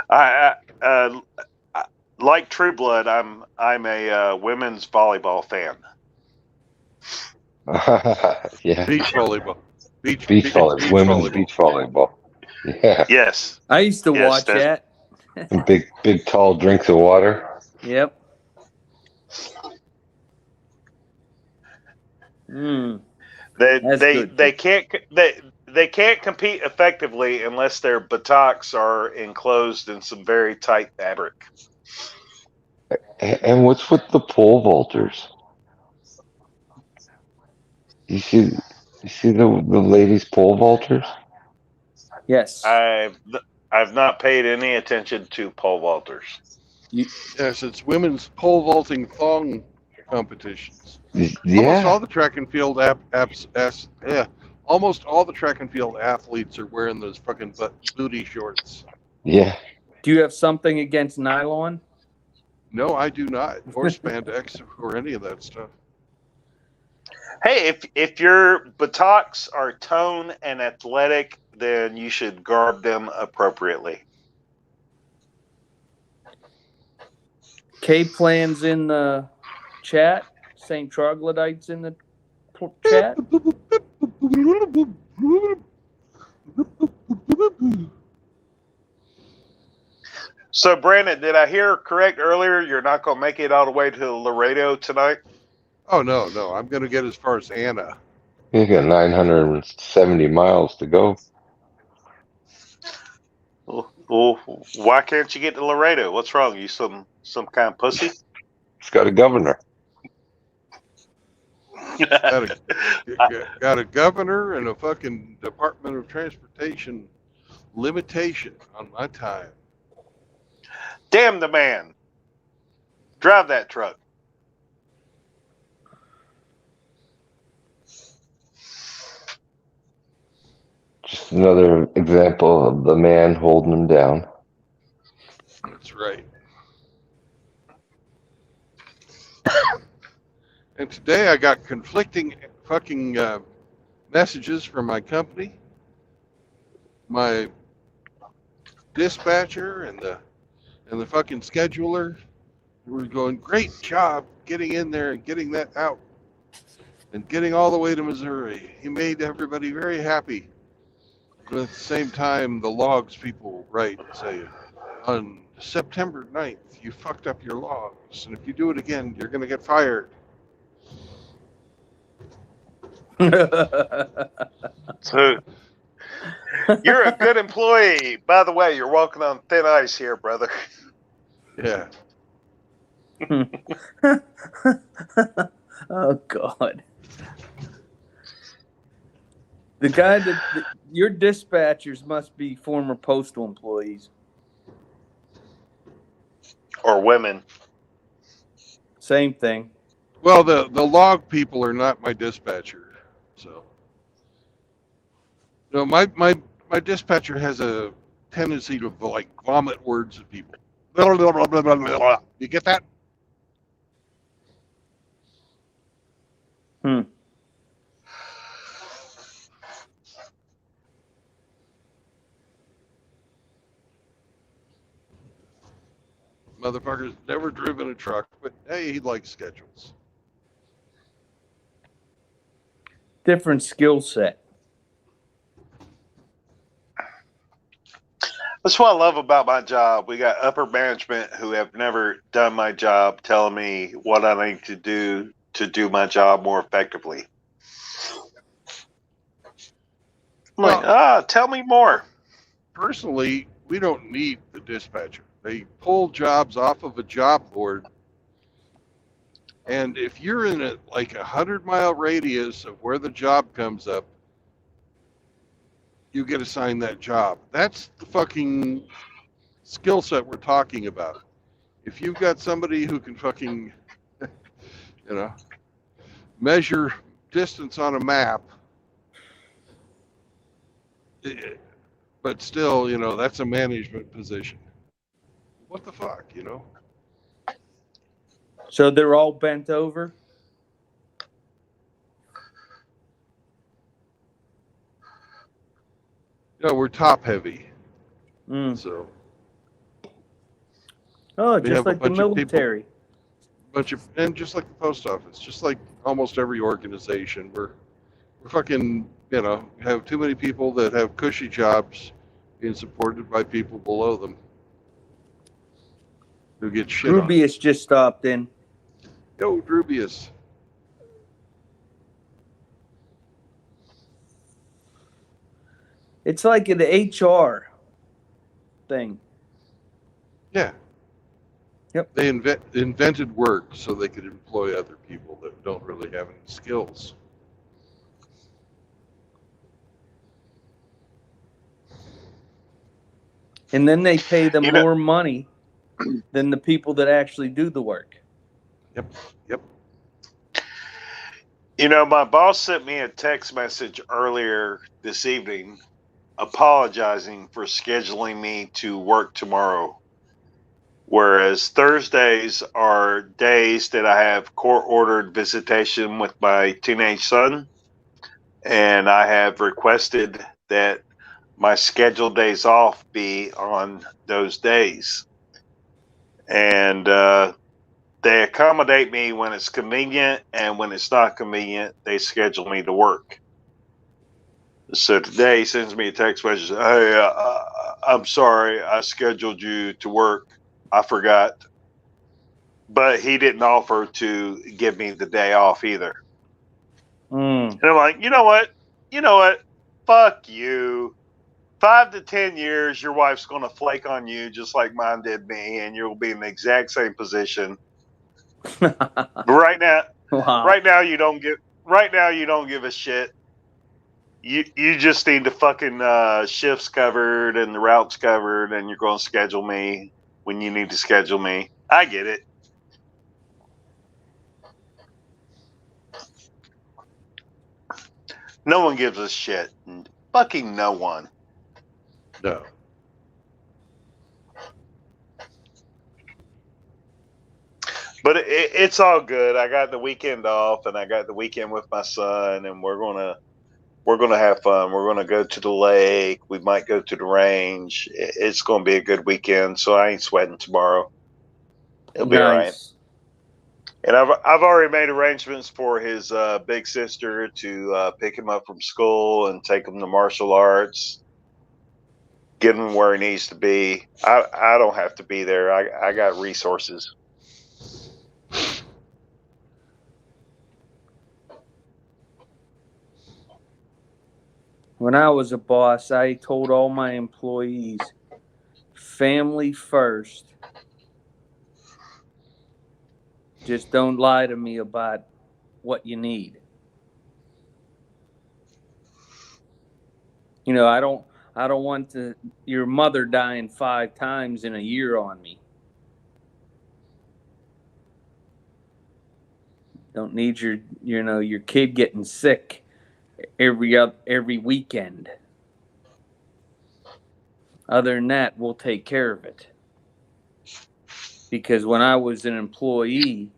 I like True Blood. I'm a women's volleyball fan. Yeah, Beach volleyball. beach volleyball, women's beach volleyball. Yeah, Yes. I used to Yes, watch that's- that. and big tall drinks of water. Yep. Mm, that's good. They can't compete effectively unless their buttocks are enclosed in some very tight fabric. And what's with the pole vaulters? You see, the ladies pole vaulters? Yes. I've not paid any attention to pole vaulters. Yes, it's women's pole vaulting thong competitions. Almost Yeah, all the track and field almost all the track and field athletes are wearing those fucking booty shorts. yeah. Do you have something against nylon? No, I do not, or spandex, or any of that stuff. Hey, if your buttocks are toned and athletic, then you should garb them appropriately. K Plan's in the chat. St. Troglodytes in the chat. So, Brandon, did I hear correct earlier? You're not going to make it all the way to Laredo tonight? Oh no, I'm going to get as far as Anna. You got 970 miles to go. Well, why can't you get to Laredo? What's wrong? You some kind of pussy? It's got a governor. Got a governor and a fucking Department of Transportation limitation on my time. Damn the man. Drive that truck. Just another example of the man holding him down. That's right. And today I got conflicting fucking messages from my company, my dispatcher, and the fucking scheduler. We're going, great job getting in there and getting that out and getting all the way to Missouri. You made everybody very happy. But at the same time, the logs people write and say, on September 9th, you fucked up your logs, and if you do it again, you're going to get fired. So, you're a good employee. By the way, you're walking on thin ice here, brother. Yeah. Oh God. The guy your dispatchers must be former postal employees. Or women. Same thing. Well, the log people are not my dispatcher, so no, my dispatcher has a tendency to like vomit words at people. Blah, blah, blah, blah, blah, blah, blah. You get that? Hmm. Motherfucker's never driven a truck, but hey, he likes schedules. Different skill set. That's what I love about my job. We got upper management who have never done my job telling me what I need to do my job more effectively. I'm like, tell me more. Personally, we don't need the dispatcher. They pull jobs off of a job board, and if you're in a 100-mile radius of where the job comes up, you get assigned that job. That's the fucking skill set we're talking about. If you've got somebody who can fucking, measure distance on a map, but still, that's a management position. What the fuck, So they're all bent over? We're top heavy. Mm. So. Oh, We just have a like the bunch of people- military. And just like the post office, just like almost every organization, we're fucking, have too many people that have cushy jobs being supported by people below them who get shit on. Rubius just stopped in. Yo, Drubius. It's like an HR thing. Yeah. Yep. They invented work so they could employ other people that don't really have any skills. And then they pay them more money than the people that actually do the work. Yep. My boss sent me a text message earlier this evening apologizing for scheduling me to work tomorrow. Whereas Thursdays are days that I have court-ordered visitation with my teenage son, and I have requested that my scheduled days off be on those days. And they accommodate me when it's convenient, and when it's not convenient, they schedule me to work. So today he sends me a text message, hey, I'm sorry, I scheduled you to work. I forgot. But he didn't offer to give me the day off either. Mm. And I'm like, you know what? Fuck you. 5 to 10 years, your wife's going to flake on you just like mine did me, and you'll be in the exact same position. But right now you don't give a shit. You just need the fucking shifts covered and the routes covered, and you're going to schedule me when you need to schedule me. I get it. No one gives a shit. Fucking no one. No. But it's all good. I got the weekend off, and I got the weekend with my son, and we're gonna have fun. We're gonna go to the lake. We might go to the range. It's gonna be a good weekend. So I ain't sweating tomorrow. It'll be all right. And I've already made arrangements for his big sister to pick him up from school and take him to martial arts, get him where he needs to be. I don't have to be there. I got resources. When I was a boss, I told all my employees, family first. Just don't lie to me about what you need. I don't want your mother dying 5 times in a year on me. Don't need your kid getting sick every weekend. Other than that, we'll take care of it. Because when I was an employee,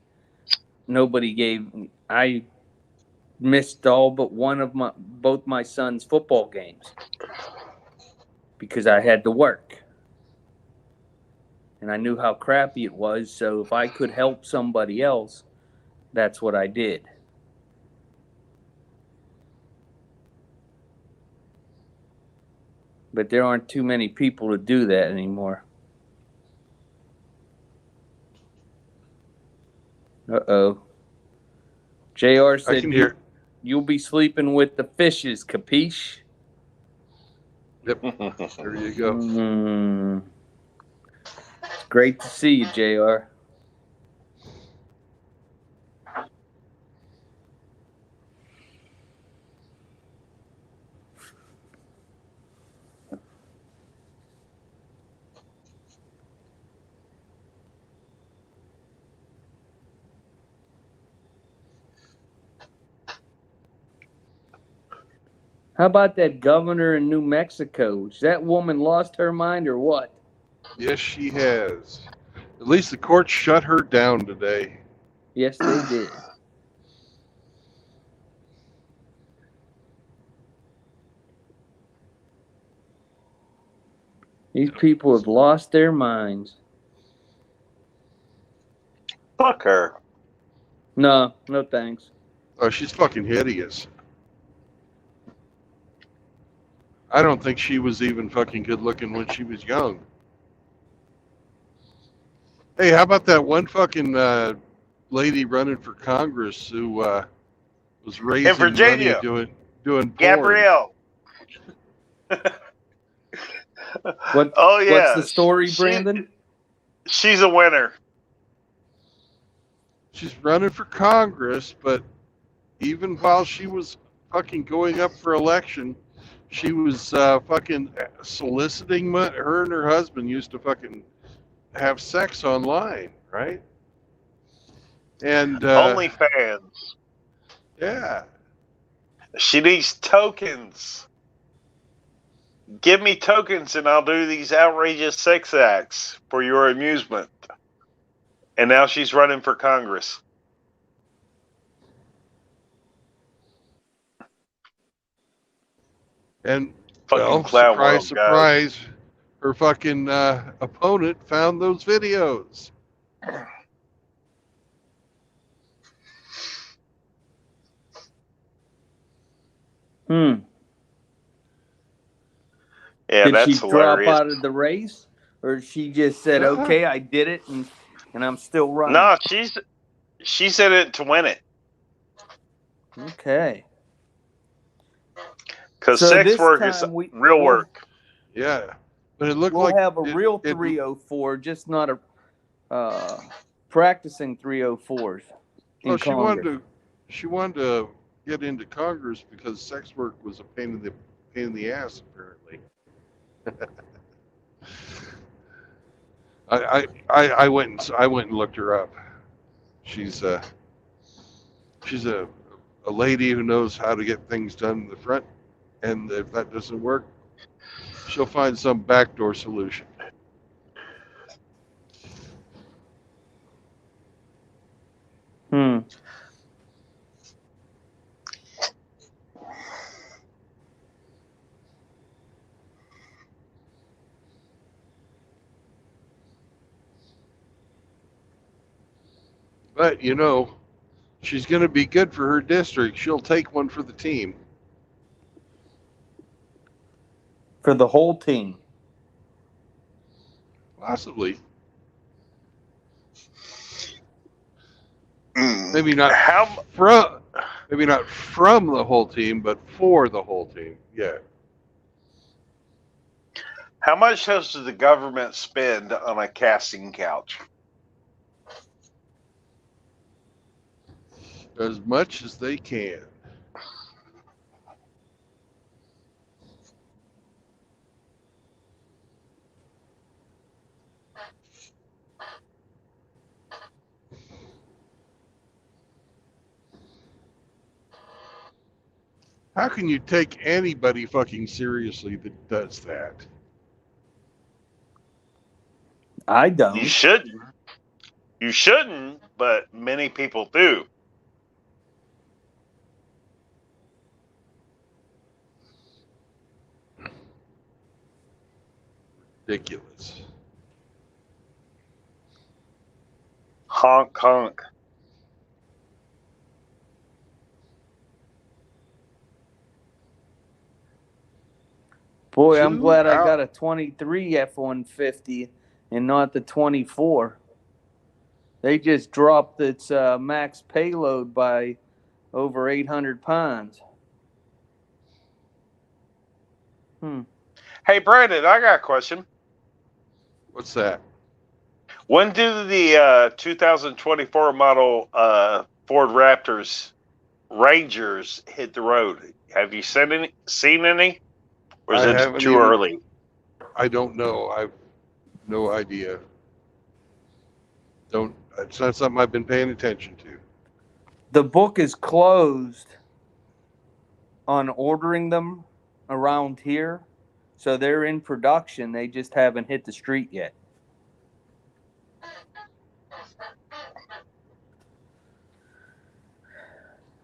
I missed all but both my son's football games because I had to work. And I knew how crappy it was, so if I could help somebody else, that's what I did. But there aren't too many people to do that anymore. Uh-oh. JR I said can hear. you'll be sleeping with the fishes, capiche? Yep. There you go. It's great to see you, JR. How about that governor in New Mexico? Has that woman lost her mind or what? Yes, she has. At least the court shut her down today. Yes, they did. These people have lost their minds. Fuck her. No thanks. Oh, she's fucking hideous. I don't think she was even fucking good looking when she was young. Hey, how about that one fucking lady running for Congress who was raising In Virginia, money doing porn? Gabrielle. Oh yeah. What's the story, Brandon? She's a winner. She's running for Congress, but even while she was fucking going up for election, she was fucking soliciting money. Her and her husband used to fucking have sex online, right? And OnlyFans. yeah, She needs tokens. Give me tokens and I'll do these outrageous sex acts for your amusement. And now she's running for Congress. and Fucking well, clown surprise, world, guys. surprise, her fucking opponent found those videos. Yeah, Did that's she hilarious. drop out of the race, or she just said, "Okay, I did it, and I'm still running"? No, she's in it to win it. Okay. Because So sex this work is time real work. Yeah, but it looked We'll like have a real 304, just not a practicing 304s in well, Congress. she wanted to get into Congress because sex work was a pain in the ass, apparently. I went and looked her up. She's a lady who knows how to get things done in the front, and if that doesn't work, she'll find some backdoor solution. But you know, she's going to be good for her district. She'll take one for the team. For the whole team. Possibly. Maybe not from the whole team, but for the whole team. Yeah. How much does the government spend on a casting couch? As much as they can. How can you take anybody fucking seriously that does that? I You don't. shouldn't. You shouldn't, but many people do. Ridiculous. Honk, honk. Boy, I'm 2 glad I hours. got a 23 F-150 and not the 24. They just dropped its max payload by over 800 pounds. Hey, Brandon, I got a question. What's that? When do the 2024 model Ford Raptors Rangers hit the road? Have you seen any? Or is I it haven't too even. early? I don't know. I've no idea. Don't. It's not something I've been paying attention to. The book is closed on ordering them around here, so they're in production. They just haven't hit the street yet.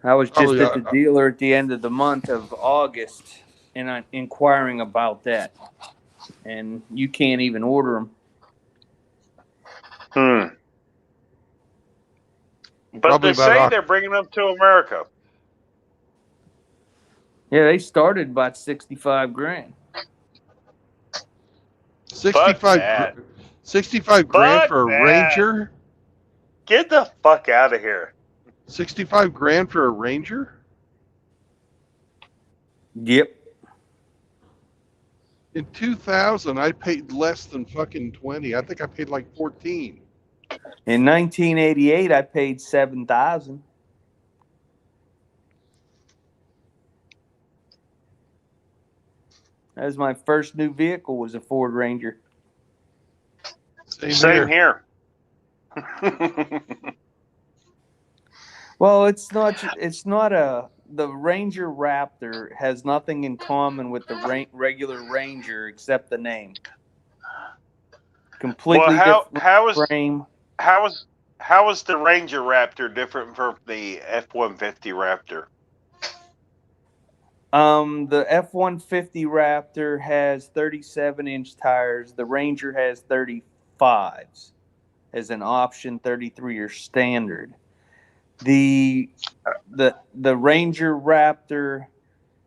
I was just Probably. at the dealer at the end of the month of August, and I'm inquiring about that. And you can't even order them. But Probably they about say they're bringing them to America. Yeah, they started about 65 grand. 65. 65 grand Fuck for a that. Ranger. Get the fuck out of here. 65 grand for a Ranger. Yep. In 2000, I paid less than fucking 20. I think I paid like 14. In 1988, I paid 7,000. That was my first new vehicle. Was a Ford Ranger. Same here. Well, it's not the Ranger Raptor has nothing in common with the regular Ranger except the name. Completely different frame. How is the Ranger Raptor different from the F-150 Raptor? The F-150 Raptor has 37-inch tires. The Ranger has 35s as an option, 33 or standard. The Ranger Raptor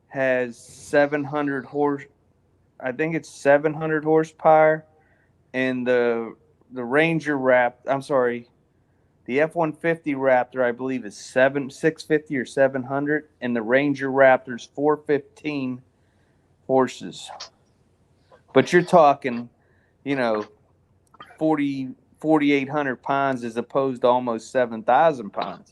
has 700 horse. I think it's 700 horsepower, and the Ranger Raptor. I'm sorry, the F-150 Raptor, I believe, is 650 or 700, and the Ranger Raptor's 415 horses. But you're talking, 4,800 pounds as opposed to almost 7,000 pounds.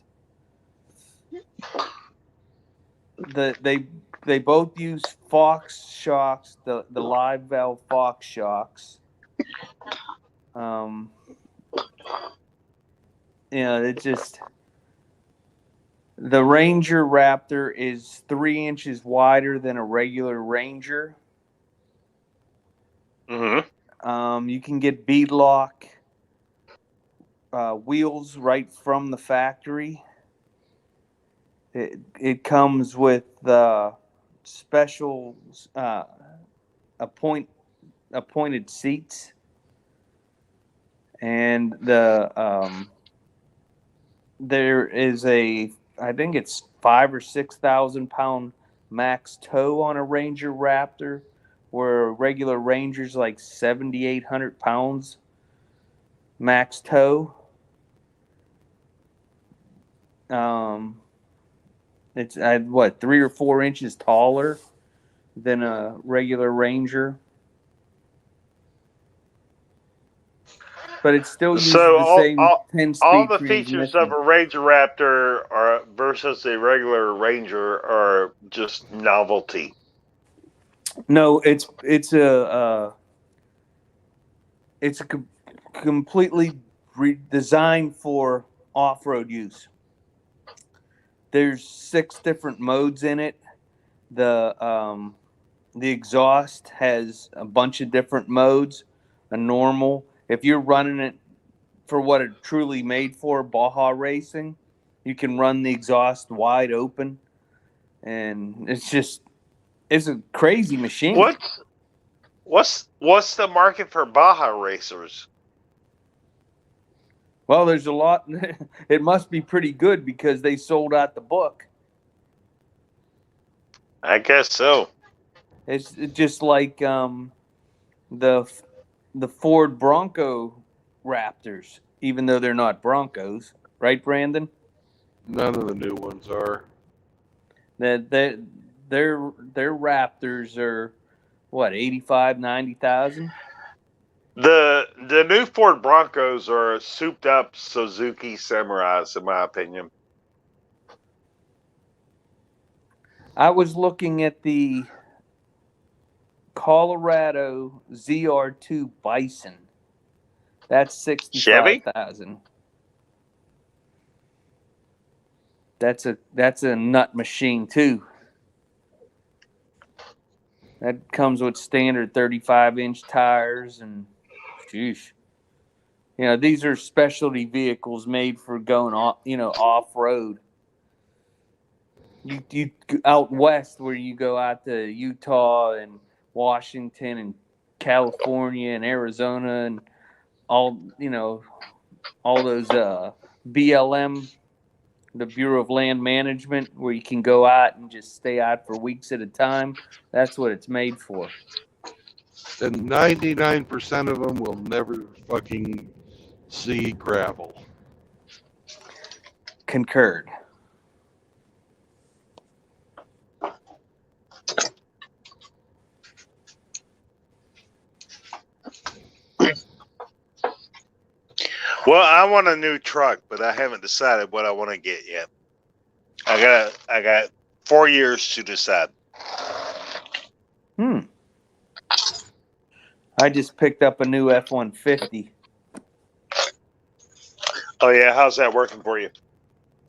They both use Fox shocks, the live valve Fox shocks. It's just the Ranger Raptor is 3 inches wider than a regular Ranger. Mm-hmm. You can get beadlock wheels right from the factory. It comes with special appointed seats, and there is I think it's 5,000 or 6,000 pound max tow on a Ranger Raptor, where a regular Ranger's like 7,800 pounds max tow. It's 3 or 4 inches taller than a regular Ranger, but it still uses the same 10-speed all the transmission. features of a Ranger Raptor are versus a regular Ranger are just novelty. No, it's completely designed for off-road use. There's 6 different modes in it. The exhaust has a bunch of different modes. A normal, if you're running it for what it's truly made for, Baja racing, you can run the exhaust wide open, and it's a crazy machine. What's the market for Baja racers? Well, there's a lot. It must be pretty good because they sold out the book. I guess so. It's just like the Ford Bronco Raptors, even though they're not Broncos, right, Brandon? None of the new ones are. That their Raptors are what 85, 90,000. The new Ford Broncos are souped up Suzuki Samurais, in my opinion. I was looking at the Colorado ZR2 Bison. That's 65,000. That's a nut machine too. That comes with standard 35-inch tires and, sheesh. You know, these are specialty vehicles made for going off road. You out west where you go out to Utah and Washington and California and Arizona and all those BLM, the Bureau of Land Management, where you can go out and just stay out for weeks at a time. That's what it's made for. And 99% of them will never fucking see gravel. Concurred. Well, I want a new truck, but I haven't decided what I want to get yet. I got 4 years to decide. I just picked up a new F-150. Oh yeah, how's that working for you?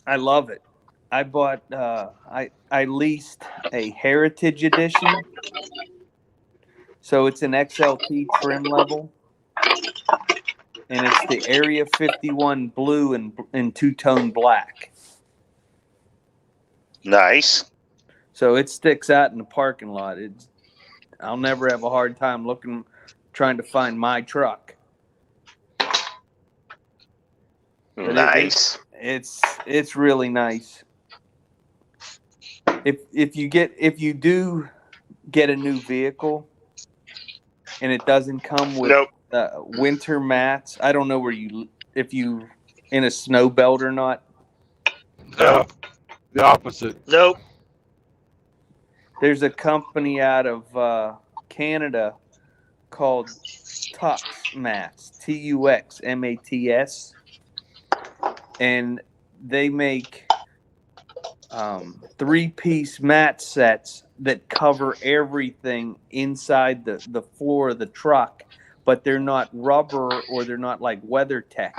I love it. I bought I leased a Heritage Edition. So it's an XLT trim level. And it's the Area 51 blue and two-tone black. Nice. So it sticks out in the parking lot. I'll never have a hard time trying to find my truck. But nice. It's really nice. If you do get a new vehicle and it doesn't come with winter mats, I don't know if you in a snow belt or not. No, the opposite. Nope. There's a company out of Canada called Tux Mats, TUXMATS, and they make 3-piece mat sets that cover everything inside the floor of the truck, but they're not rubber or they're not like WeatherTech.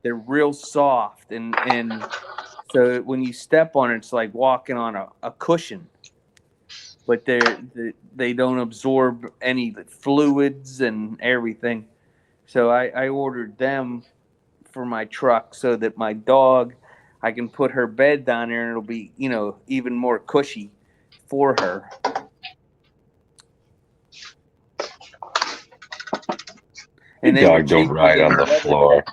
They're real soft, and so when you step on it, it's like walking on a cushion. But they don't absorb any fluids and everything. So I ordered them for my truck so that my dog, I can put her bed down there and it'll be, even more cushy for her. And your dog don't ride on the floor.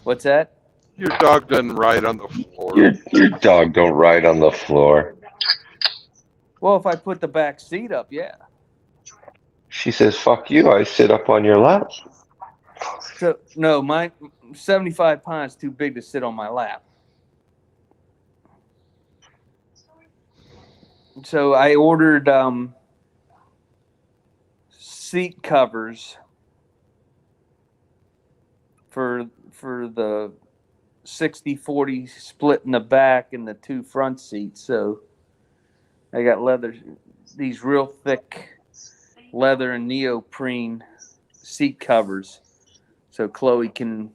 What's that? Your dog doesn't ride on the floor. Your dog don't ride on the floor. Well, if I put the back seat up, yeah. She says, "Fuck you, I sit up on your lap." So, no, my 75 pounds too big to sit on my lap. So I ordered seat covers for the 60-40 split in the back and the 2 front seats. So I got these real thick leather and neoprene seat covers, so Chloe can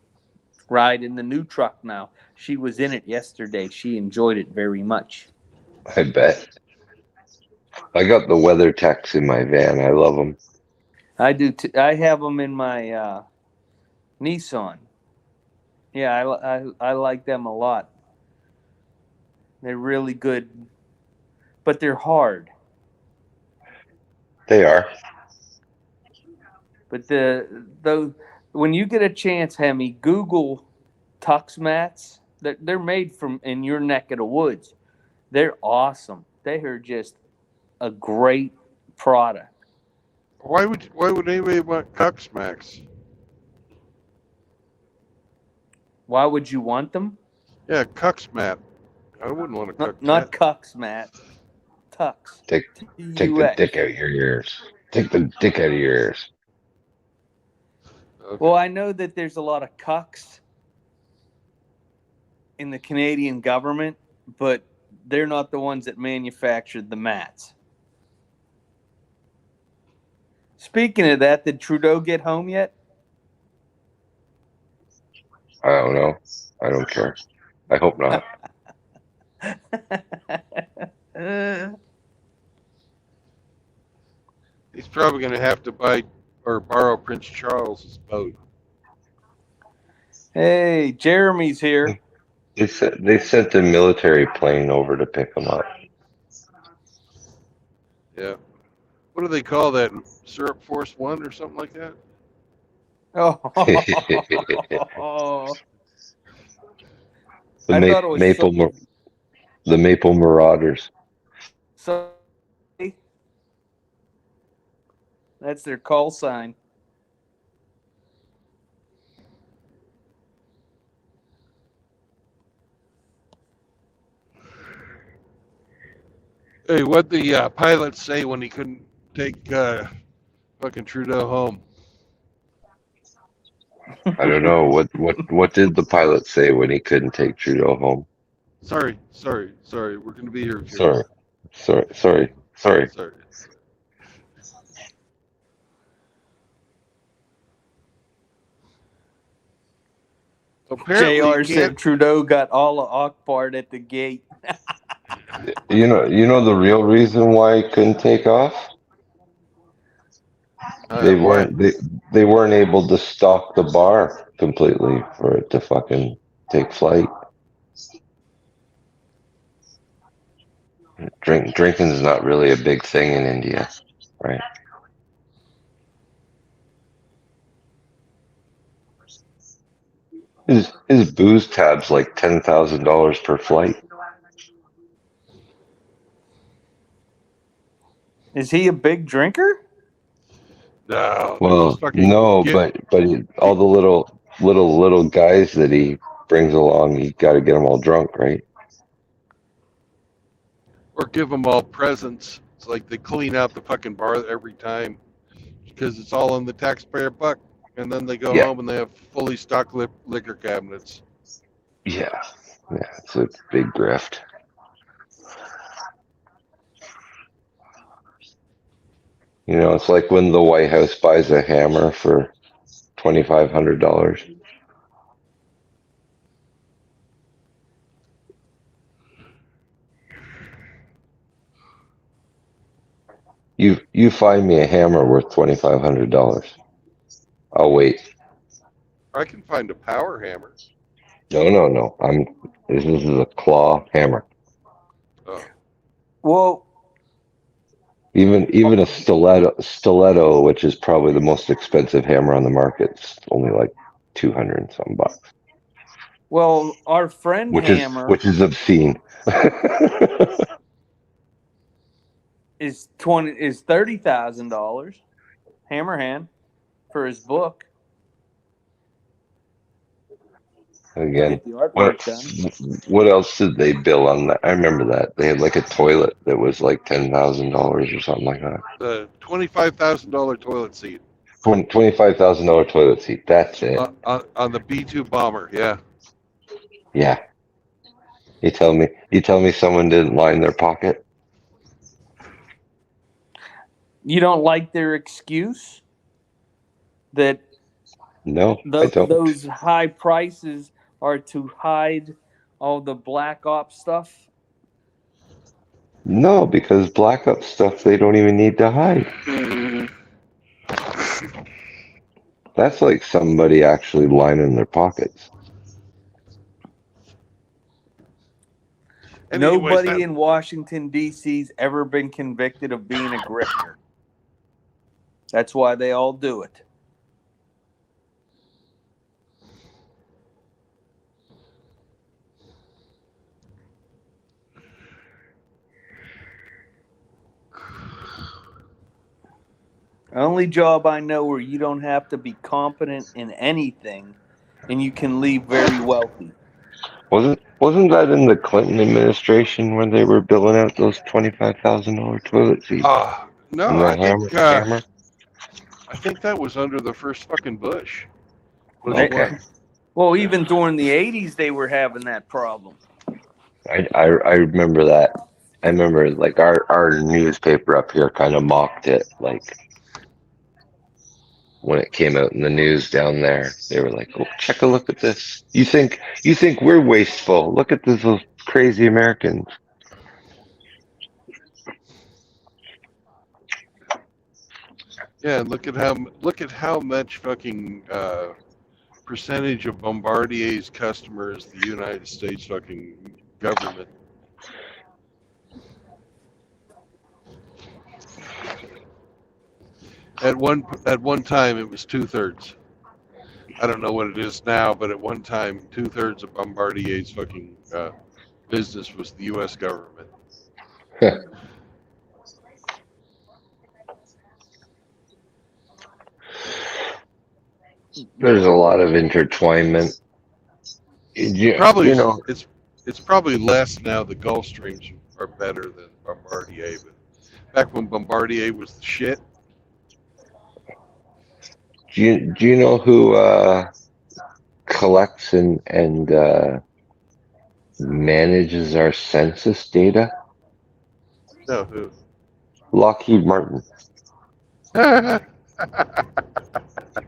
ride in the new truck now. She was in it yesterday. She enjoyed it very much. I bet. I got the weather techs in my van. I love them. I do. I have them in my Nissan. Yeah, I like them a lot. They're really good, but they're hard. They are. But those when you get a chance, Hemi, Google Tux mats. They're made from in your neck of the woods. They're awesome. They are just a great product. Why would anybody want Cucks Max? Why would you want them? Yeah, Cucks mat. I wouldn't want a Cucks Not mat. Cucks, Matt. Tux. Take the dick out of your ears. Take the dick out of your ears. Okay. Well, I know that there's a lot of cucks in the Canadian government, but they're not the ones that manufactured the mats. Speaking of that, did Trudeau get home yet? I don't know. I don't care. I hope not. He's probably going to have to buy or borrow Prince Charles's boat. Hey, Jeremy's here. They sent a military plane over to pick him up. Yeah. What do they call that? Syrup Force One or something like that? Oh, The I thought it was the Maple Marauders. so. That's their call sign. Hey, what'd the pilot say when he couldn't take fucking Trudeau home? I don't know what did the pilot say when he couldn't take Trudeau home? Sorry. We're going to be here. Sorry. Sorry. Apparently, JR said Trudeau got all of Ockpart at the gate. You know the real reason why he couldn't take off? They weren't able to stock the bar completely for it to fucking take flight. Drinking is not really a big thing in India, right? His booze tab's like $10,000 per flight. Is he a big drinker? No. Well, no, but all the little guys that he brings along, you got to get them all drunk, right? Or give them all presents. It's like they clean out the fucking bar every time because it's all in the taxpayer buck. And then they go home and they have fully stocked liquor cabinets. Yeah, it's a big grift. You know, it's like when the White House buys a hammer for $2,500. You find me a hammer worth $2,500. I'll wait. I can find a power hammer. No. This is a claw hammer. Oh. Well, Even a stiletto, which is probably the most expensive hammer on the market, is only like 200 and some bucks. Well, our friend which Hammer is obscene. is $30,000. Hammerhand for his book. Again, Get the artwork done. what else did they bill on that? I remember that they had like a toilet that was like $10,000 or something like that. The $25,000 toilet seat. $25,000 toilet seat. That's it. On the B-2 bomber. Yeah. Yeah. You tell me someone didn't line their pocket? You don't like their excuse that No, I don't. those high prices are to hide all the black ops stuff? No, because black ops stuff they don't even need to hide. That's like somebody actually lining their pockets. Anyways, Nobody in Washington, D.C.'s ever been convicted of being a grifter. That's why they all do it. Only job I know where you don't have to be competent in anything and you can leave very wealthy. Wasn't that in the Clinton administration when they were billing out those $25,000 toilet seats no, and the hammer? I think that was under the first fucking Bush. Was Okay, Well, even during the 80s, they were having that problem. I remember that. I remember like our newspaper up here kind of mocked it, like when it came out in the news down there. They were like, "Oh, check a look at this. You think we're wasteful? Look at this, those crazy Americans." Yeah, look at how much fucking percentage of Bombardier's customers the United States fucking government. At one time, it was 2/3. I don't know what it is now, but at one time, 2/3 of Bombardier's fucking business was the U.S. government. There's a lot of intertwinement. Probably You know, it's probably less now. The Gulfstreams are better than Bombardier, but back when Bombardier was the shit. do you know who collects and manages our census data? No, who? Lockheed Martin.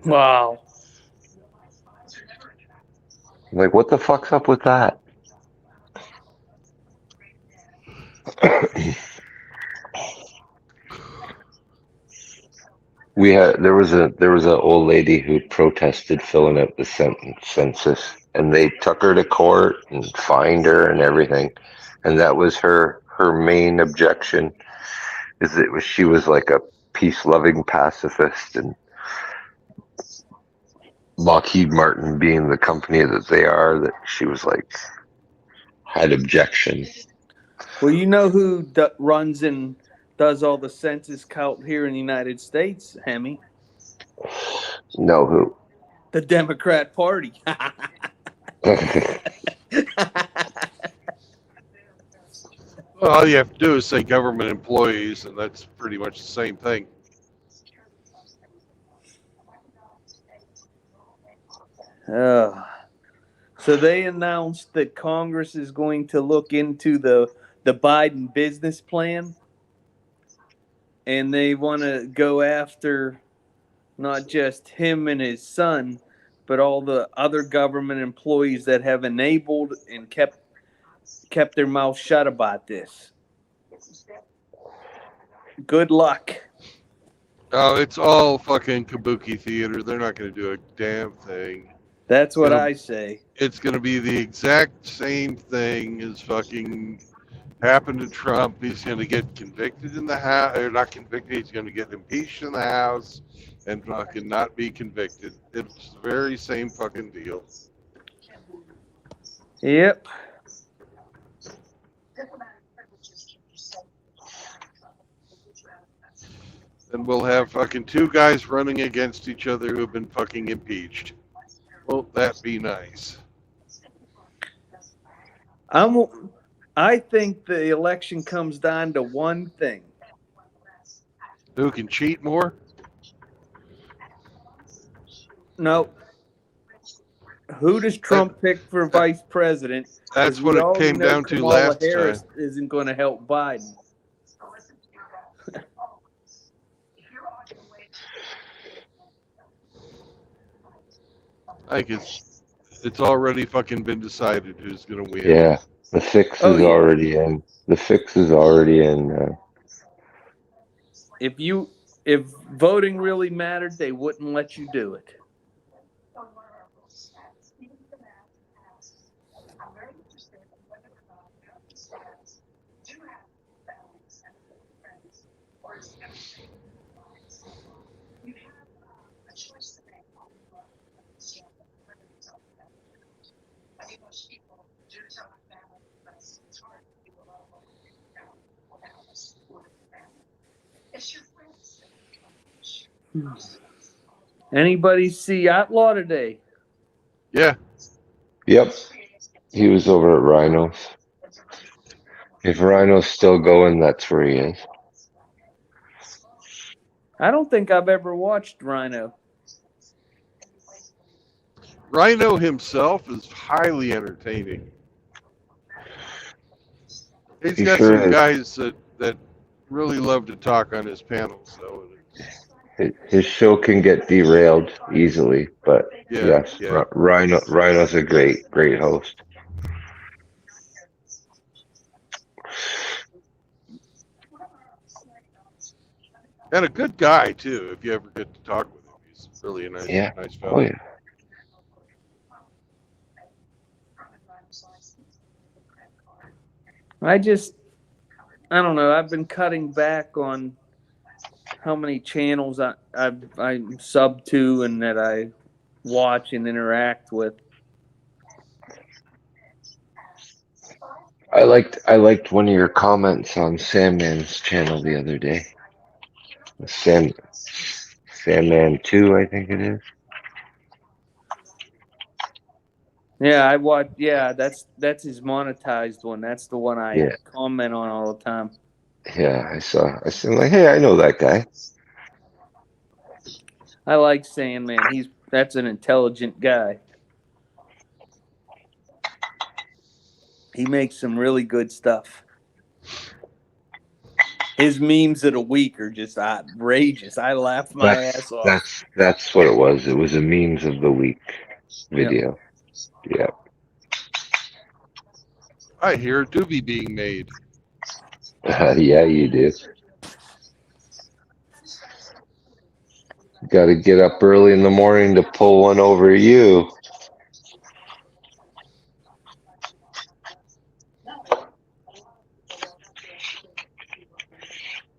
Wow. Like, what the fuck's up with that? There was a old lady who protested filling out the census, and they took her to court and fined her and everything, and that was her main objection, is she was like a peace loving pacifist, and Lockheed Martin being the company that they are, that she was like had objection. Well, you know who runs and does all the census count here in the United States, Hemi? No, who? The Democrat Party. Well, all you have to do is say government employees, and that's pretty much the same thing. So they announced that Congress is going to look into the Biden business plan, and they want to go after not just him and his son, but all the other government employees that have enabled and kept their mouth shut about this. Good luck. Oh, it's all fucking kabuki theater. They're not going to do a damn thing. That's what I say. It's going to be the exact same thing as fucking happened to Trump. He's going to get convicted in the House, or not convicted. He's going to get impeached in the House and fucking not be convicted. It's the very same fucking deal. Yep. And we'll have fucking two guys running against each other who have been fucking impeached. Won't that be nice? I think the election comes down to one thing. Who can cheat more? No. Who does Trump pick for vice president? That's what it came down to Kamala last Harris time. isn't going to help Biden. I think it's already fucking been decided who's going to win. Yeah, The fix Oh, is yeah. already in. The fix is already in. If voting really mattered, they wouldn't let you do it. Anybody see Outlaw today? Yeah. Yep. He was over at Rhinos. If Rhino's still going, that's where he is. I don't think I've ever watched Rhino. Rhino himself is highly entertaining. He's He got sure some is. guys that really love to talk on his panels, though. His show can get derailed easily, but Yeah, yes, yeah. Rhino's a great host. And a good guy, too, if you ever get to talk with him. He's really a nice Yeah. fellow. Oh yeah. I don't know. I've been cutting back on how many channels I'm sub to and that I watch and interact with. I liked one of your comments on Sandman's channel the other day. Sandman 2, I think it is. Yeah, I watch. Yeah, that's his monetized one. That's the one I Yeah. comment on all the time. Yeah, I said like, hey, I know that guy. I like Sandman. That's an intelligent guy. He makes some really good stuff. His memes of the week are just outrageous. I laugh my ass off. That's what it was. It was a memes of the week video. Yeah. I hear a doobie being made. Yeah, you do. Got to get up early in the morning to pull one over you.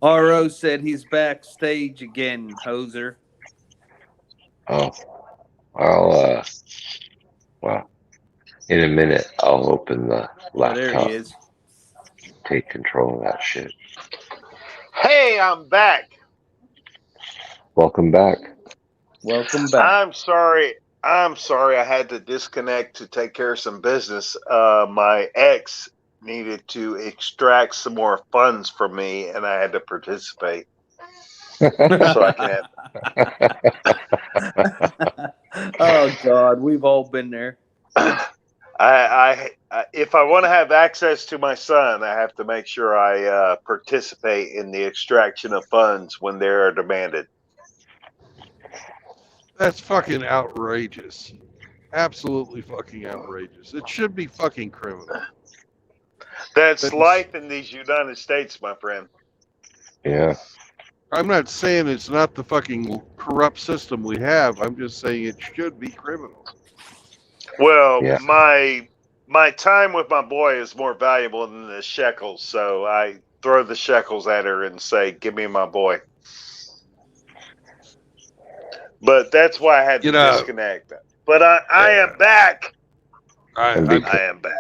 RO said he's backstage again, hoser. Oh, I'll well, in a minute I'll open the Oh, there he laptop, is. take control of that shit. Hey, I'm back. Welcome back. Welcome back. I'm sorry. I had to disconnect to take care of some business. My ex needed to extract some more funds from me, and I had to participate. So I can Oh God, we've all been there. if I want to have access to my son, I have to make sure I participate in the extraction of funds when they are demanded. That's fucking outrageous. Absolutely fucking outrageous. It should be fucking criminal. That's life in these United States, my friend. Yeah. I'm not saying it's not the fucking corrupt system we have. I'm just saying it should be criminal. Well, Yeah. my time with my boy is more valuable than the shekels, so I throw the shekels at her and say, "Give me my boy." But that's why I had to disconnect. But I am back. I am back.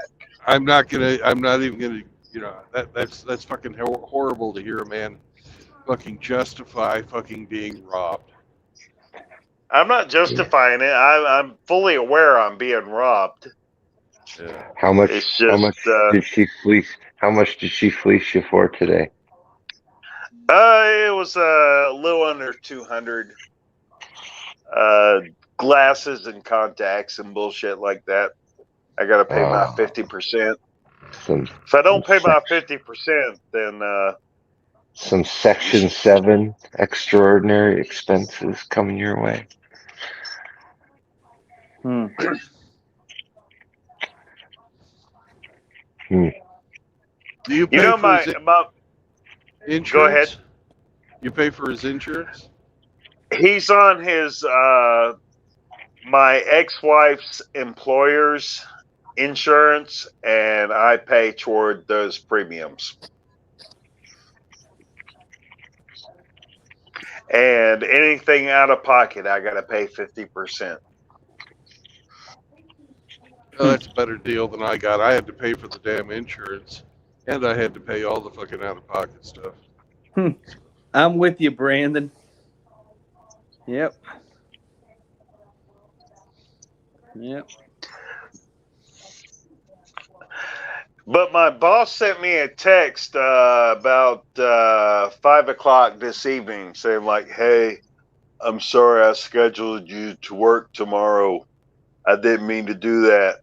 I'm not even gonna. That's fucking horrible to hear a man fucking justify fucking being robbed. I'm not justifying it. I'm fully aware I'm being robbed. Yeah. How much did she fleece? How much did she fleece you for today? It was a little under 200. Glasses and contacts and bullshit like that. I gotta pay my 50%. If I don't pay my 50%, then some Section 7 extraordinary expenses coming your way. Hmm. Do you You pay know, for his insurance? Go ahead. You pay for his insurance? He's on his my ex-wife's employer's insurance, and I pay toward those premiums. And anything out of pocket, I got to pay 50%. Oh, that's a better deal than I got. I had to pay for the damn insurance, and I had to pay all the fucking out-of-pocket stuff. I'm with you, Brandon. Yep. Yep. But my boss sent me a text about 5 o'clock this evening saying, like, hey, I'm sorry I scheduled you to work tomorrow. I didn't mean to do that.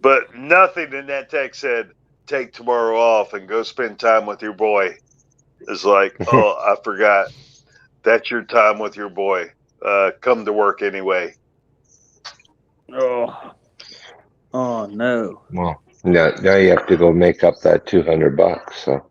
But nothing in that text said, take tomorrow off and go spend time with your boy. It's like, oh, I forgot. That's your time with your boy. Come to work anyway. Oh. Oh no. Well, now you have to go make up that $200. So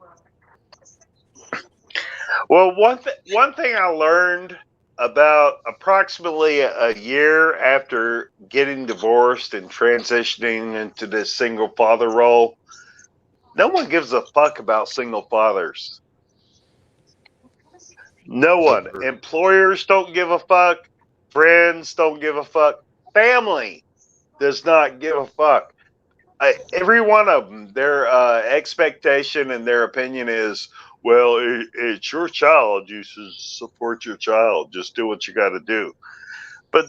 Well, one thing I learned about approximately a year after getting divorced and transitioning into this single father role, no one gives a fuck about single fathers. No one. Never. Employers don't give a fuck. Friends don't give a fuck. Family does not give a fuck. Every one of them, their expectation and their opinion is, well, it's your child. You should support your child. Just do what you got to do. But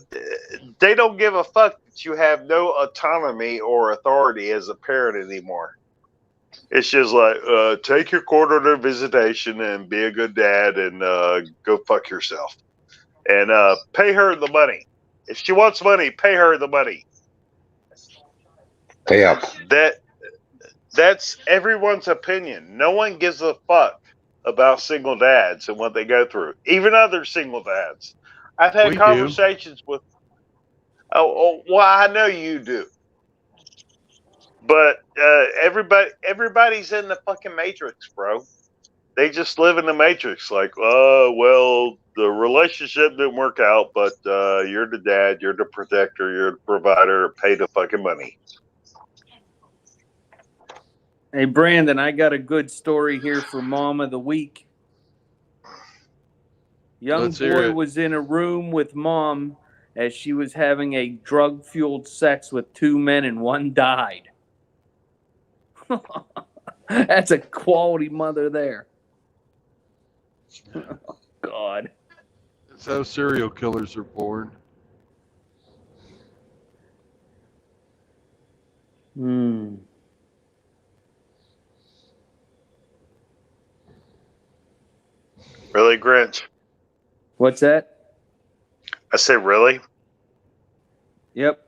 they don't give a fuck that you have no autonomy or authority as a parent anymore. It's just like, take your quarterly visitation and be a good dad and go fuck yourself. And pay her the money. If she wants money, pay her the money. pay up. That's everyone's opinion. No one gives a fuck about single dads and what they go through. Even other single dads. I've had We do. conversations with. Well, I know you do. But everybody's in the fucking matrix, bro. They just live in the matrix. Like, well, the relationship didn't work out, but you're the dad, you're the protector, you're the provider. Pay the fucking money. Hey, Brandon, I got a good story here for Mom of the Week. Young Let's hear boy it. was in a room with Mom as she was having a drug-fueled sex with two men and one died. That's a quality mother there. Oh, God. That's how serial killers are born. Hmm. Really, Grinch? What's that? I say, really? Yep.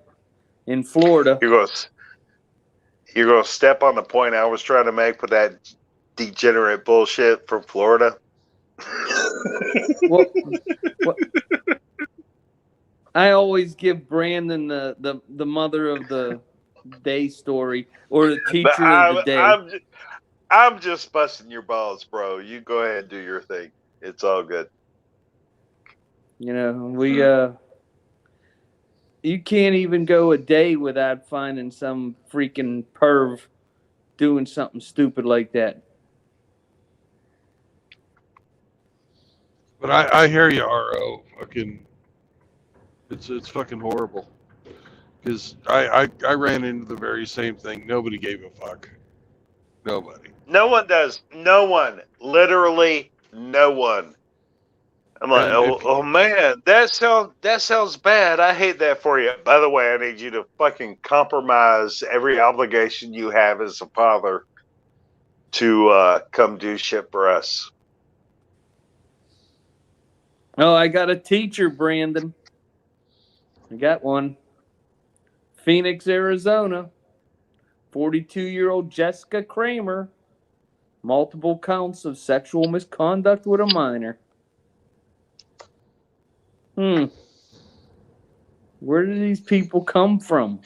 In Florida. You're gonna step on the point I was trying to make with that degenerate bullshit from Florida? Well, I always give Brandon the mother of the day story or the teacher of the day. I'm just busting your balls, bro. You go ahead and do your thing. It's all good. You know, you can't even go a day without finding some freaking perv doing something stupid like that. But I hear you, RO. Fucking, it's fucking horrible. Because I ran into the very same thing. Nobody gave a fuck. Nobody. No one does. No one. Literally no one. I'm like, And if oh man, that sounds bad. I hate that for you. By the way, I need you to fucking compromise every obligation you have as a father to come do shit for us. Oh, I got a teacher, Brandon. I got one. Phoenix, Arizona. 42-year-old Jessica Kramer. Multiple counts of sexual misconduct with a minor. Where do these people come from?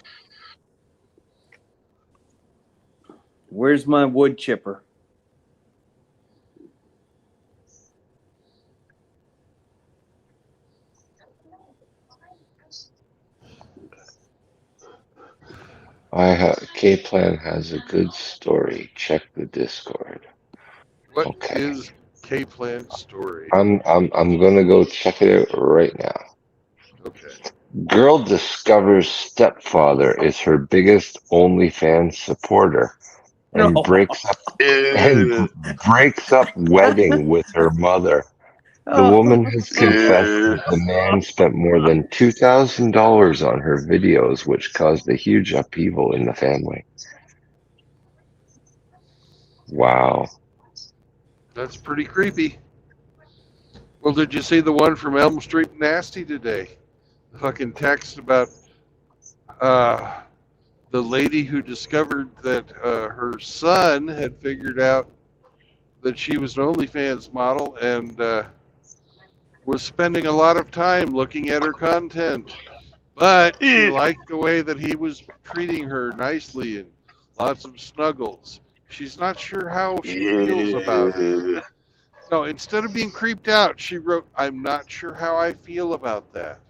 Where's my wood chipper? K-Plan has a good story. Check the Discord. What Okay. is K-Plan's story? I'm gonna go check it out right now. Okay. Girl discovers stepfather is her biggest OnlyFans supporter and No. breaks up Ew. wedding with her mother. The woman has confessed that the man spent more than $2,000 on her videos, which caused a huge upheaval in the family. Wow. That's pretty creepy. Well, did you see the one from Elm Street Nasty today? The fucking text about the lady who discovered that her son had figured out that she was an OnlyFans model and was spending a lot of time looking at her content. But she liked the way that he was treating her nicely and lots of snuggles. She's not sure how she feels about it. Ew. No, instead of being creeped out, she wrote, "I'm not sure how I feel about that."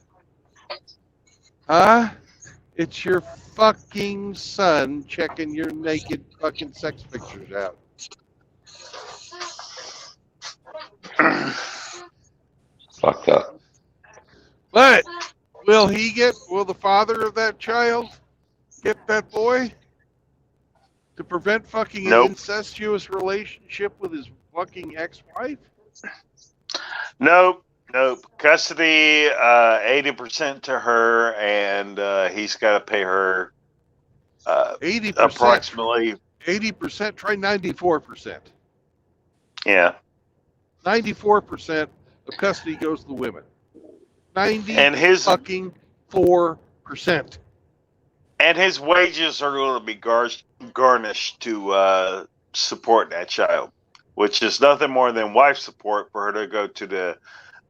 Huh? It's your fucking son checking your naked fucking sex pictures out. Fucked up. But will the father of that child get that boy to prevent fucking an Nope. incestuous relationship with his fucking ex-wife? Nope. Custody, 80% to her, and he's got to pay her 80%. approximately. 80%. Try 94%. Yeah. 94% of custody goes to the women. 90 And his fucking 4%. and his wages are going to be garnished to support that child, which is nothing more than wife support for her to go to the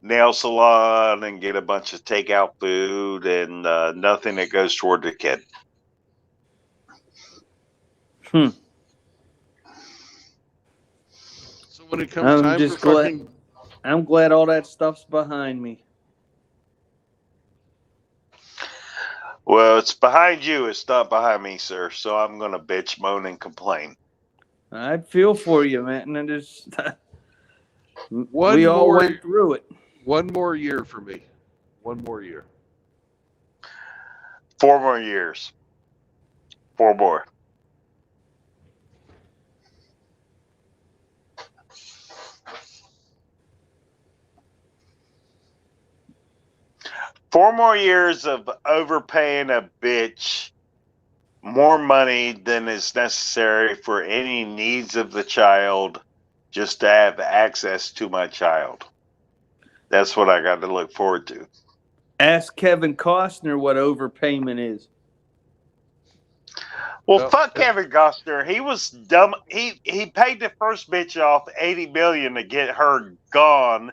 nail salon and get a bunch of takeout food and nothing that goes toward the kid. So when it comes time for fucking... I'm glad all that stuff's behind me. Well, it's behind you. It's not behind me, sir. So I'm going to bitch, moan, and complain. I feel for you, man. And it's, One we all more- went through it. One more year for me. One more year. 4 more years. 4 more. Four more years of overpaying a bitch more money than is necessary for any needs of the child just to have access to my child. That's what I got to look forward to. Ask Kevin Costner what overpayment is. Well, Well, fuck Kevin Costner. He was dumb. He paid the first bitch off $80 million to get her gone,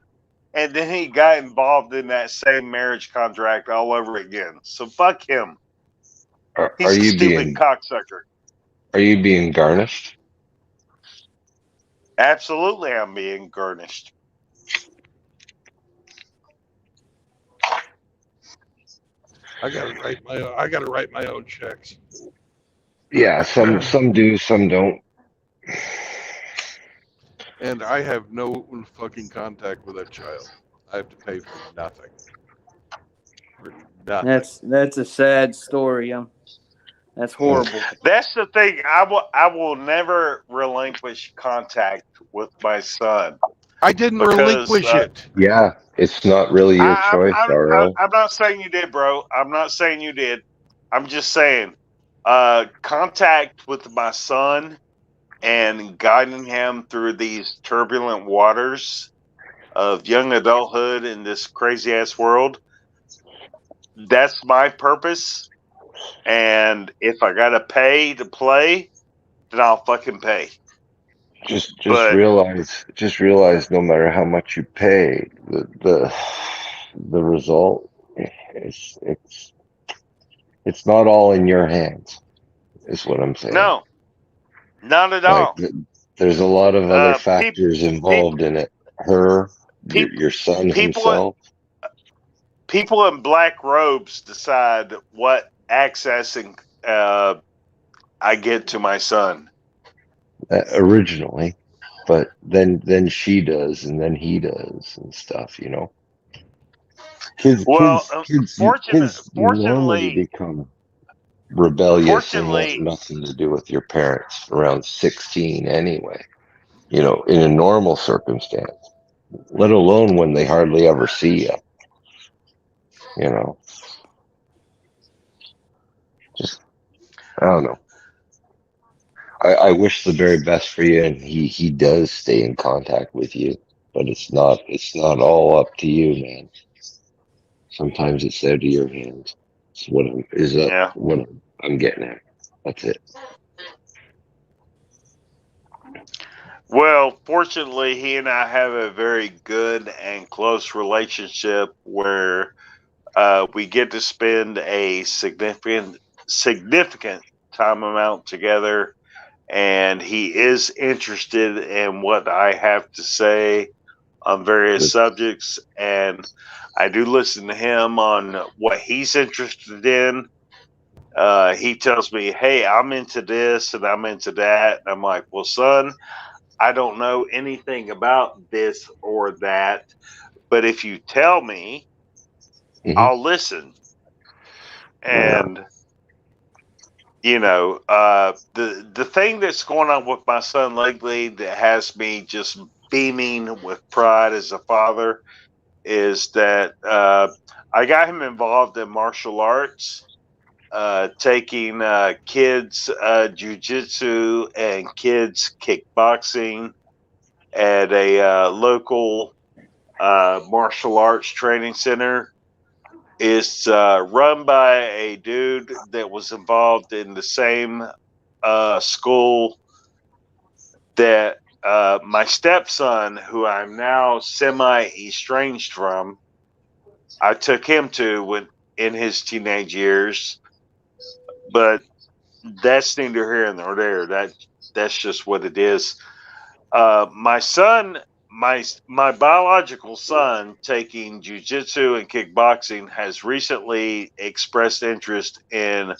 and then he got involved in that same marriage contract all over again. So fuck him. He's a stupid cocksucker. Are you being garnished? Absolutely, I'm being garnished. I gotta write my own checks. Yeah, some do, some don't. And I have no fucking contact with that child. I have to pay for nothing. For nothing. That's a sad story. That's horrible. That's the thing. I will never relinquish contact with my son. I didn't Because, relinquish it. Yeah, it's not really your choice, RL. I'm not saying you did, bro. I'm not saying you did. I'm just saying contact with my son and guiding him through these turbulent waters of young adulthood in this crazy ass world. That's my purpose. And if I gotta pay to play, then I'll fucking pay. Just But- realize no matter how much you pay, the result it's not all in your hands, is what I'm saying. No, Not at Like, all. there's a lot of other People, factors involved in it. Her, people, your son people, himself. people in black robes decide what access and I get to my son. Originally, but then she does, and then he does, and stuff. Kids, Well, kids, kids, kids normally fortunately, become rebellious and want fortunately, nothing to do with your parents around 16 anyway. In a normal circumstance, let alone when they hardly ever see you. You know, just I don't know. I wish the very best for you, and he does stay in contact with you, but it's not all up to you, man. Sometimes it's out of your hands. It's what I'm, is that yeah. what I'm getting at? That's it. Well, fortunately, he and I have a very good and close relationship where we get to spend a significant time amount together, and he is interested in what I have to say on various Good. subjects, and I do listen to him on what he's interested in. He tells me, "Hey, I'm into this and I'm into that." And I'm like, "Well, son, I don't know anything about this or that, but if you tell me, Hmm. I'll listen." Yeah. And the thing that's going on with my son lately that has me just beaming with pride as a father is that I got him involved in martial arts, taking kids jujitsu and kids kickboxing at a local martial arts training center. It's run by a dude that was involved in the same school that my stepson, who I'm now semi estranged from, I took him to when in his teenage years. But that's neither here nor there. That's just what it is. My son, my biological son, taking jujitsu and kickboxing, has recently expressed interest in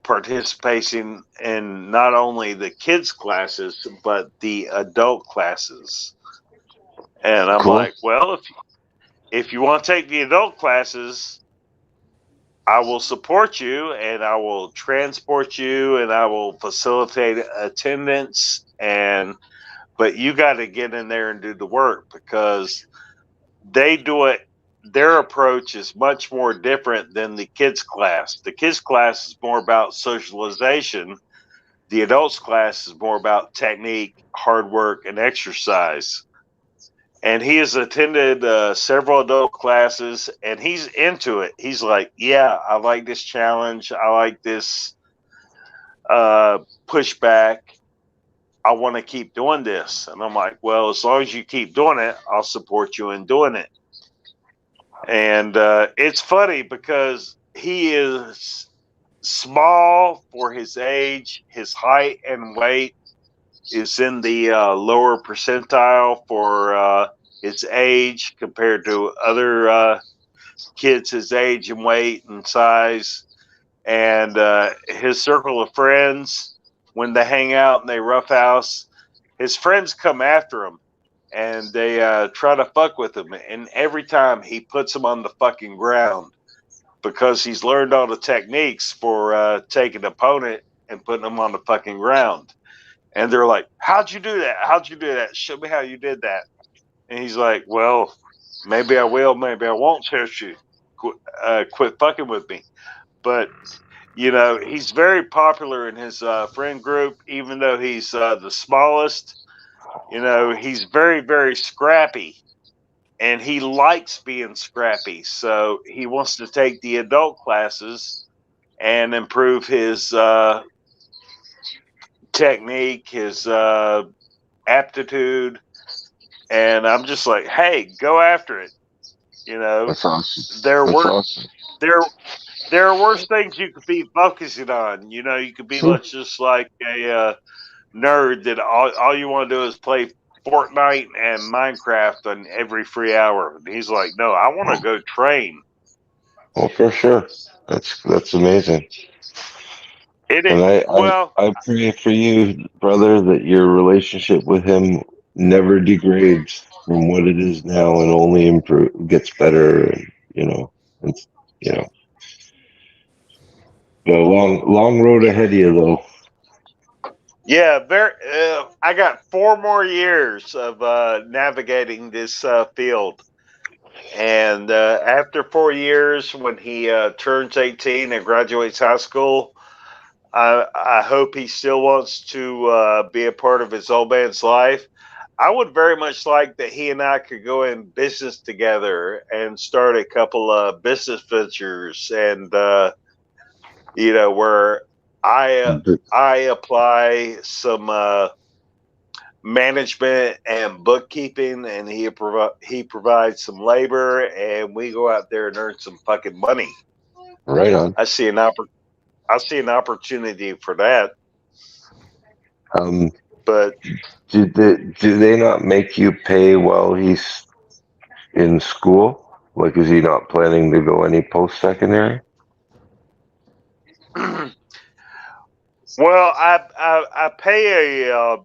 participating in not only the kids classes but the adult classes. And I'm Cool. like, well, if you want to take the adult classes, I will support you and I will transport you and I will facilitate attendance, and but you got to get in there and do the work because they do it. Their approach is much more different than the kids class. The kids class is more about socialization. The adults class is more about technique, hard work, and exercise. And he has attended several adult classes and he's into it. He's like, yeah, I like this challenge. I like this pushback. I want to keep doing this. And I'm like, well, as long as you keep doing it, I'll support you in doing it. And it's funny because he is small for his age. His height and weight is in the lower percentile for his age compared to other kids his age and weight and size. And his circle of friends, when they hang out and they roughhouse, his friends come after him and they try to fuck with him. And every time he puts them on the fucking ground because he's learned all the techniques for taking an opponent and putting them on the fucking ground. And they're like, "How'd you do that? How'd you do that? Show me how you did that." And he's like, "Well, maybe I will, maybe I won't hurt you. Quit fucking with me." But he's very popular in his friend group, even though he's the smallest. He's very, very scrappy, and he likes being scrappy. So he wants to take the adult classes and improve his technique, his aptitude. And I'm just like, hey, go after it. That's awesome. There That's were awesome. there there are worse things you could be focusing on. You could be Sure. just like a nerd that all you want to do is play Fortnite and Minecraft on every free hour. And he's like, no, I want to go train. Well, for sure. That's amazing. It And well, I pray for you, brother, that your relationship with him never degrades from what it is now and only gets better. And, it's, you know, a long road ahead of you, though. yeah, very. I got 4 more years of navigating this field. And after 4 years, when he turns 18 and graduates high school, I hope he still wants to be a part of his old man's life. I would very much like that he and I could go in business together and start a couple of business ventures, and where I apply some management and bookkeeping, and he provides some labor, and we go out there and earn some fucking money. Right on. I see an opportunity for that. But do they not make you pay while he's in school? Like, is he not planning to go any post-secondary? well, I pay a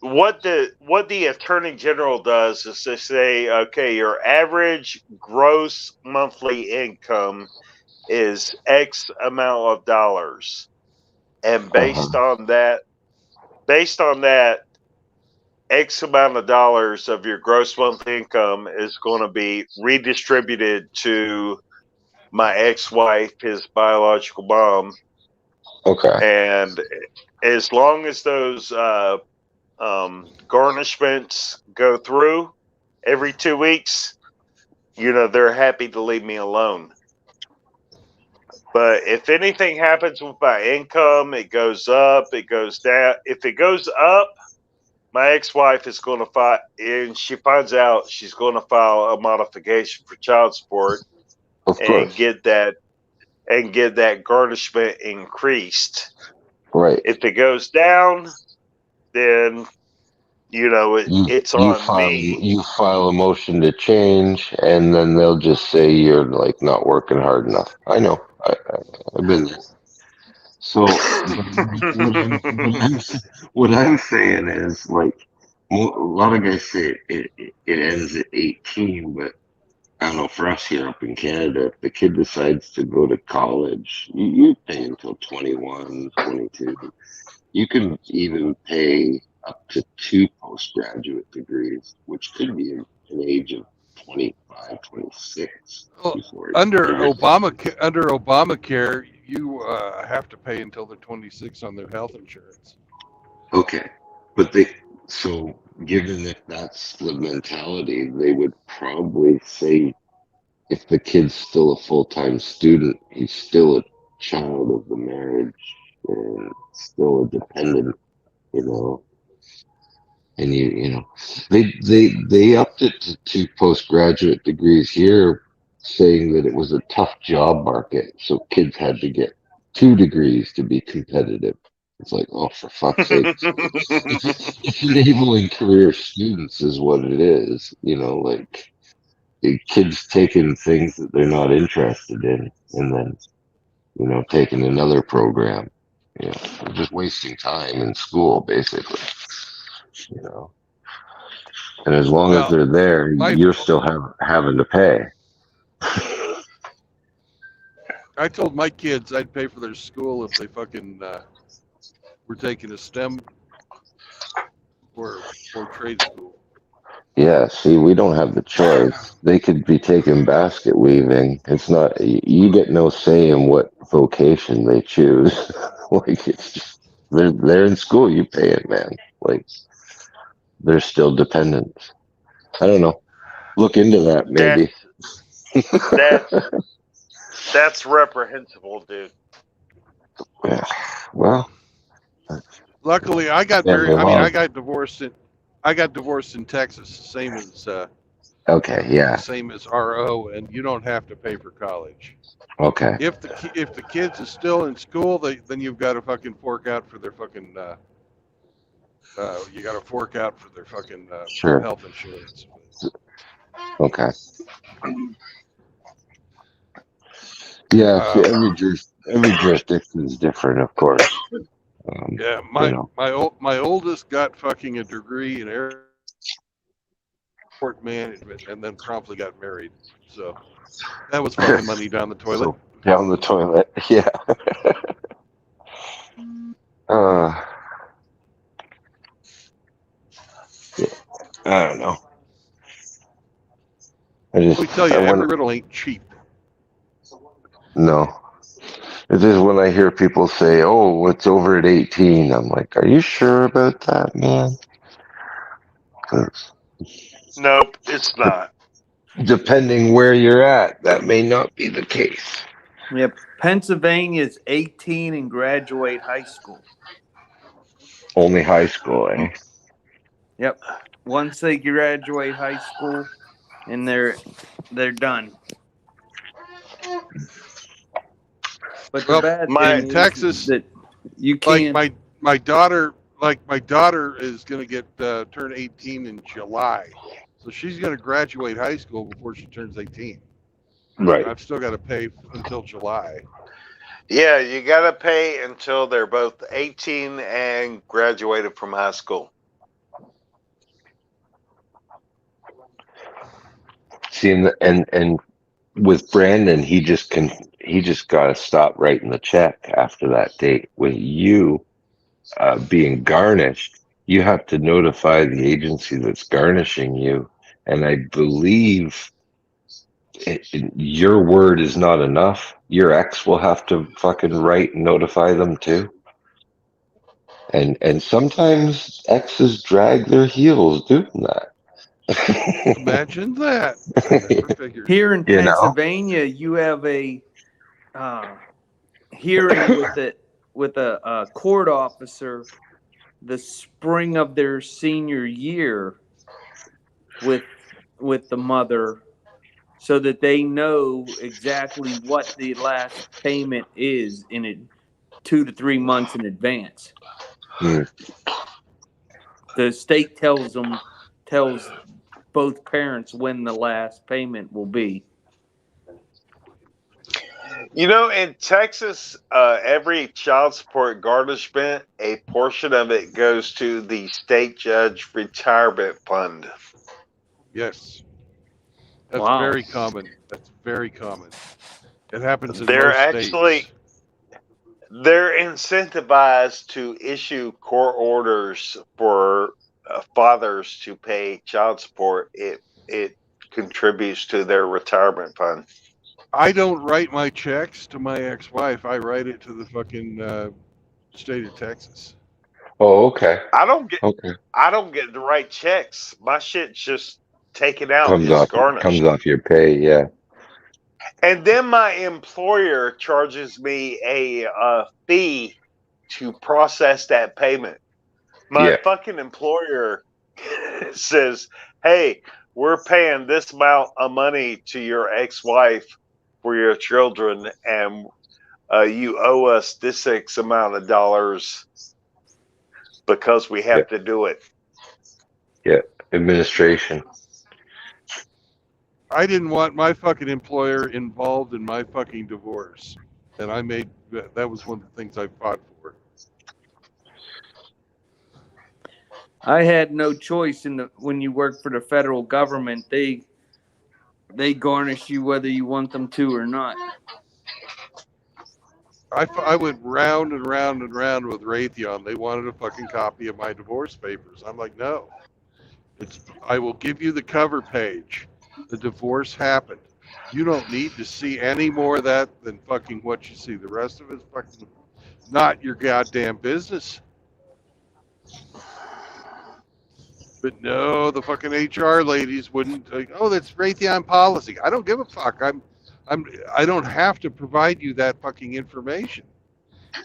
what the attorney general does is to say, okay, your average gross monthly income is X amount of dollars, and based on that, X amount of dollars of your gross monthly income is going to be redistributed to my ex-wife, his biological mom. Okay. And as long as those garnishments go through every 2 weeks, they're happy to leave me alone. But if anything happens with my income, it goes up, it goes down. If it goes up, my ex-wife is going to file, and she finds out, she's going to file a modification for child support, Of course. and get that garnishment increased. Right. If it goes down, then it's on me. You file a motion to change, and then they'll just say you're like not working hard enough. I know. I've been there. So what I'm saying is, like, a lot of guys say it ends at 18, but I don't know, for us here up in Canada, if the kid decides to go to college, you pay until 21, 22. You can even pay up to 2 postgraduate degrees, which could be an age of 25, 26. Well, under Obamacare, you have to pay until they're 26 on their health insurance. Okay, but so given that that's the mentality, they would probably say if the kid's still a full-time student, he's still a child of the marriage and still a dependent, and they upped it to 2 postgraduate degrees here, saying that it was a tough job market, so kids had to get 2 degrees to be competitive. It's like, oh, for fuck's sake. It's enabling career students is what it is, like kids taking things that they're not interested in and then, taking another program. Just wasting time in school, basically. And as long as they're there, you're still having to pay. I told my kids I'd pay for their school if they fucking were taking a STEM or trade school. Yeah, see, we don't have the choice. They could be taking basket weaving. It's not, you get no say in what vocation they choose. Like, it's just, they're in school, you pay it, man. Like, they're still dependent. I don't know. Look into that, maybe. That's reprehensible, dude. Yeah. Well, luckily, I got married. I mean, I got divorced in Texas, same as Okay, yeah. same as RO, and you don't have to pay for college. Okay. If the kids is still in school, then you've got to fucking fork out for their fucking you got to fork out for their fucking Sure. health insurance. Okay. Yeah, see, every jurisdiction is different, of course. Yeah, you know. my oldest got fucking a degree in airport management and then promptly got married. So that was fucking money down the toilet. So, down the toilet, yeah. Yeah, I don't know. Let me tell you, every riddle ain't cheap. No. It is when I hear people say, "Oh, it's over at 18." I'm like, "Are you sure about that, man?" 'Cause Nope, it's not. depending where you're at, that may not be the case. Yep. Pennsylvania is 18 and graduate high school. Only high school, eh? Yep. Once they graduate high school, and they're done. But the bad thing in is Texas, that you can't. Like my daughter is going to get turn 18 in July, so she's going to graduate high school before she turns 18. Right. I've still got to pay until July. Yeah, you got to pay until they're both 18 and graduated from high school. See, and with Brandon, he just got to stop writing the check after that date. With you being garnished, you have to notify the agency that's garnishing you, and I believe your word is not enough. Your ex will have to fucking write and notify them too. And sometimes exes drag their heels doing that. Imagine that. I never figured. Here in You know? Pennsylvania, you have a hearing with a court officer the spring of their senior year with the mother, so that they know exactly what the last payment is in it 2 to 3 months in advance. The state tells both parents when the last payment will be. You know, in Texas, every child support garnishment, a portion of it goes to the state judge retirement fund. Yes. That's Wow. very common. That's very common. It happens in They're most actually states. they're incentivized to issue court orders for fathers to pay child support. It contributes to their retirement fund. I don't write my checks to my ex-wife. I write it to the fucking state of Texas. Oh, okay. I don't get the right checks. My shit's just taken out. Comes off your pay, yeah. And then my employer charges me a fee to process that payment. My fucking employer says, "Hey, we're paying this amount of money to your ex-wife for your children, and you owe us this X amount of dollars because we have to do it." Yeah, administration. I didn't want my fucking employer involved in my fucking divorce, and that was one of the things I fought for. I had no choice when you work for the federal government. They garnish you whether you want them to or not. I went round and round and round with Raytheon. They wanted a fucking copy of my divorce papers. I'm like, no. I will give you the cover page. The divorce happened. You don't need to see any more of that than fucking what you see. The rest of it's fucking not your goddamn business. But no, the fucking HR ladies wouldn't. Oh, that's Raytheon policy. I don't give a fuck. I don't have to provide you that fucking information,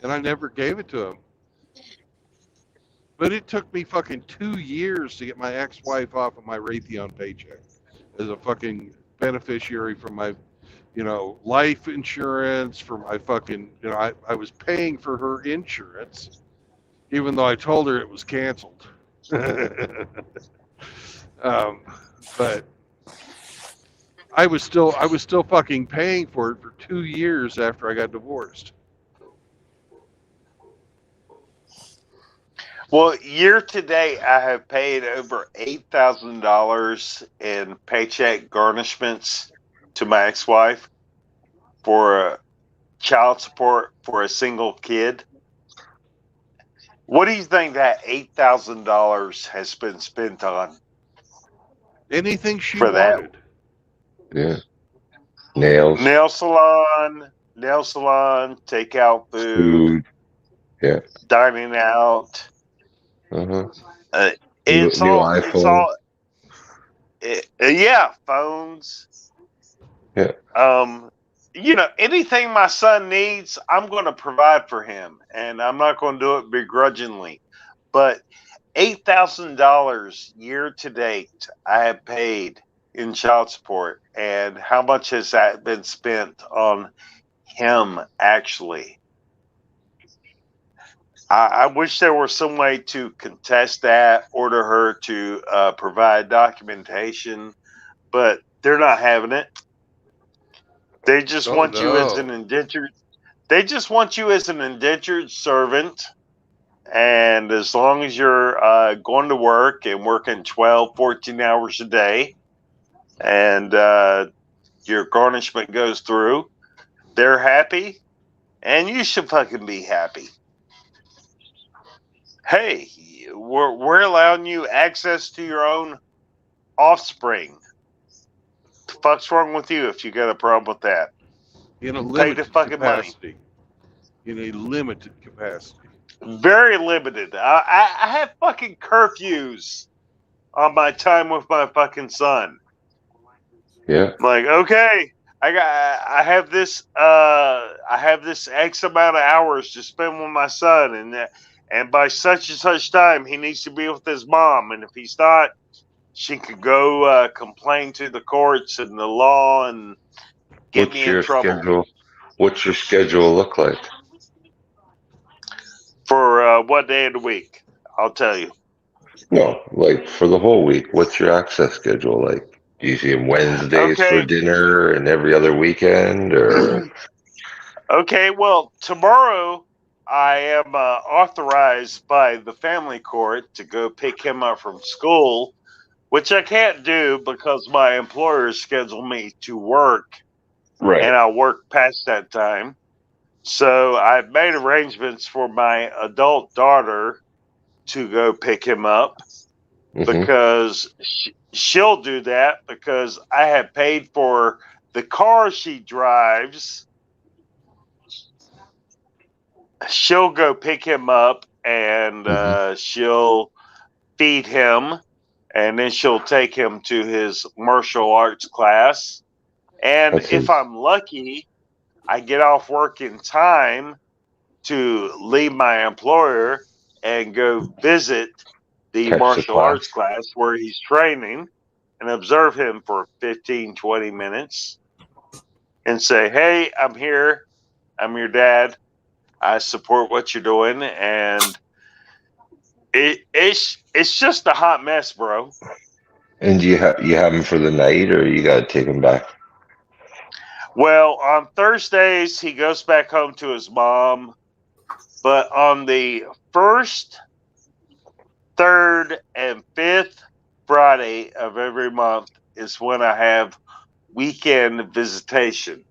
and I never gave it to them. But it took me fucking 2 years to get my ex-wife off of my Raytheon paycheck. as a fucking beneficiary from my, life insurance, for my fucking, I was paying for her insurance, even though I told her it was canceled. But I was still fucking paying for it for 2 years after I got divorced. Well, year to date, I have paid over $8,000 in paycheck garnishments to my ex-wife for child support for a single kid. What do you think that $8,000 has been spent on Anything she for that? wanted. Yeah. Nails, Nail salon, takeout food, yeah. dining out. Uh-huh. It's New all, iPhone. yeah, phones. Yeah. Anything my son needs, I'm going to provide for him, and I'm not going to do it begrudgingly. But $8,000 year to date, I have paid in child support, and how much has that been spent on him? Actually, I wish there was some way to contest that, order her to provide documentation, but they're not having it. They just Oh want you as an no. indentured. They just want you as an indentured servant, and as long as you're going to work and working 12, 14 hours a day, and your garnishment goes through, they're happy, and you should fucking be happy. Hey, we're allowing you access to your own offspring. The fuck's wrong with you if you got a problem with that? In a Pay the limited fucking money. capacity. In a limited capacity. Very limited. I have fucking curfews on my time with my fucking son. Yeah. I'm like, okay, I have this X amount of hours to spend with my son, and by such and such time he needs to be with his mom, and if he's not, she could go complain to the courts and the law and get What's me in your trouble. schedule? What's your schedule look like? For what day of the week? I'll tell you. No, like for the whole week. What's your access schedule like? Do you see him Wednesdays for Okay. dinner and every other weekend, or? Okay, well, tomorrow I am authorized by the family court to go pick him up from school, which I can't do because my employers schedule me to work, Right. and I'll work past that time. So I've made arrangements for my adult daughter to go pick him up because she'll do that because I have paid for the car she drives. She'll go pick him up and she'll feed him, and then she'll take him to his martial arts class. And if I'm lucky, I get off work in time to leave my employer and go visit the Catch the martial class. arts class where he's training and observe him for 15, 20 minutes and say, hey, I'm here. I'm your dad. I support what you're doing. And it's just a hot mess, bro. And you have him for the night, or you got to take him back? Well, on Thursdays, he goes back home to his mom. But on the first, third, and fifth Friday of every month is when I have weekend visitation.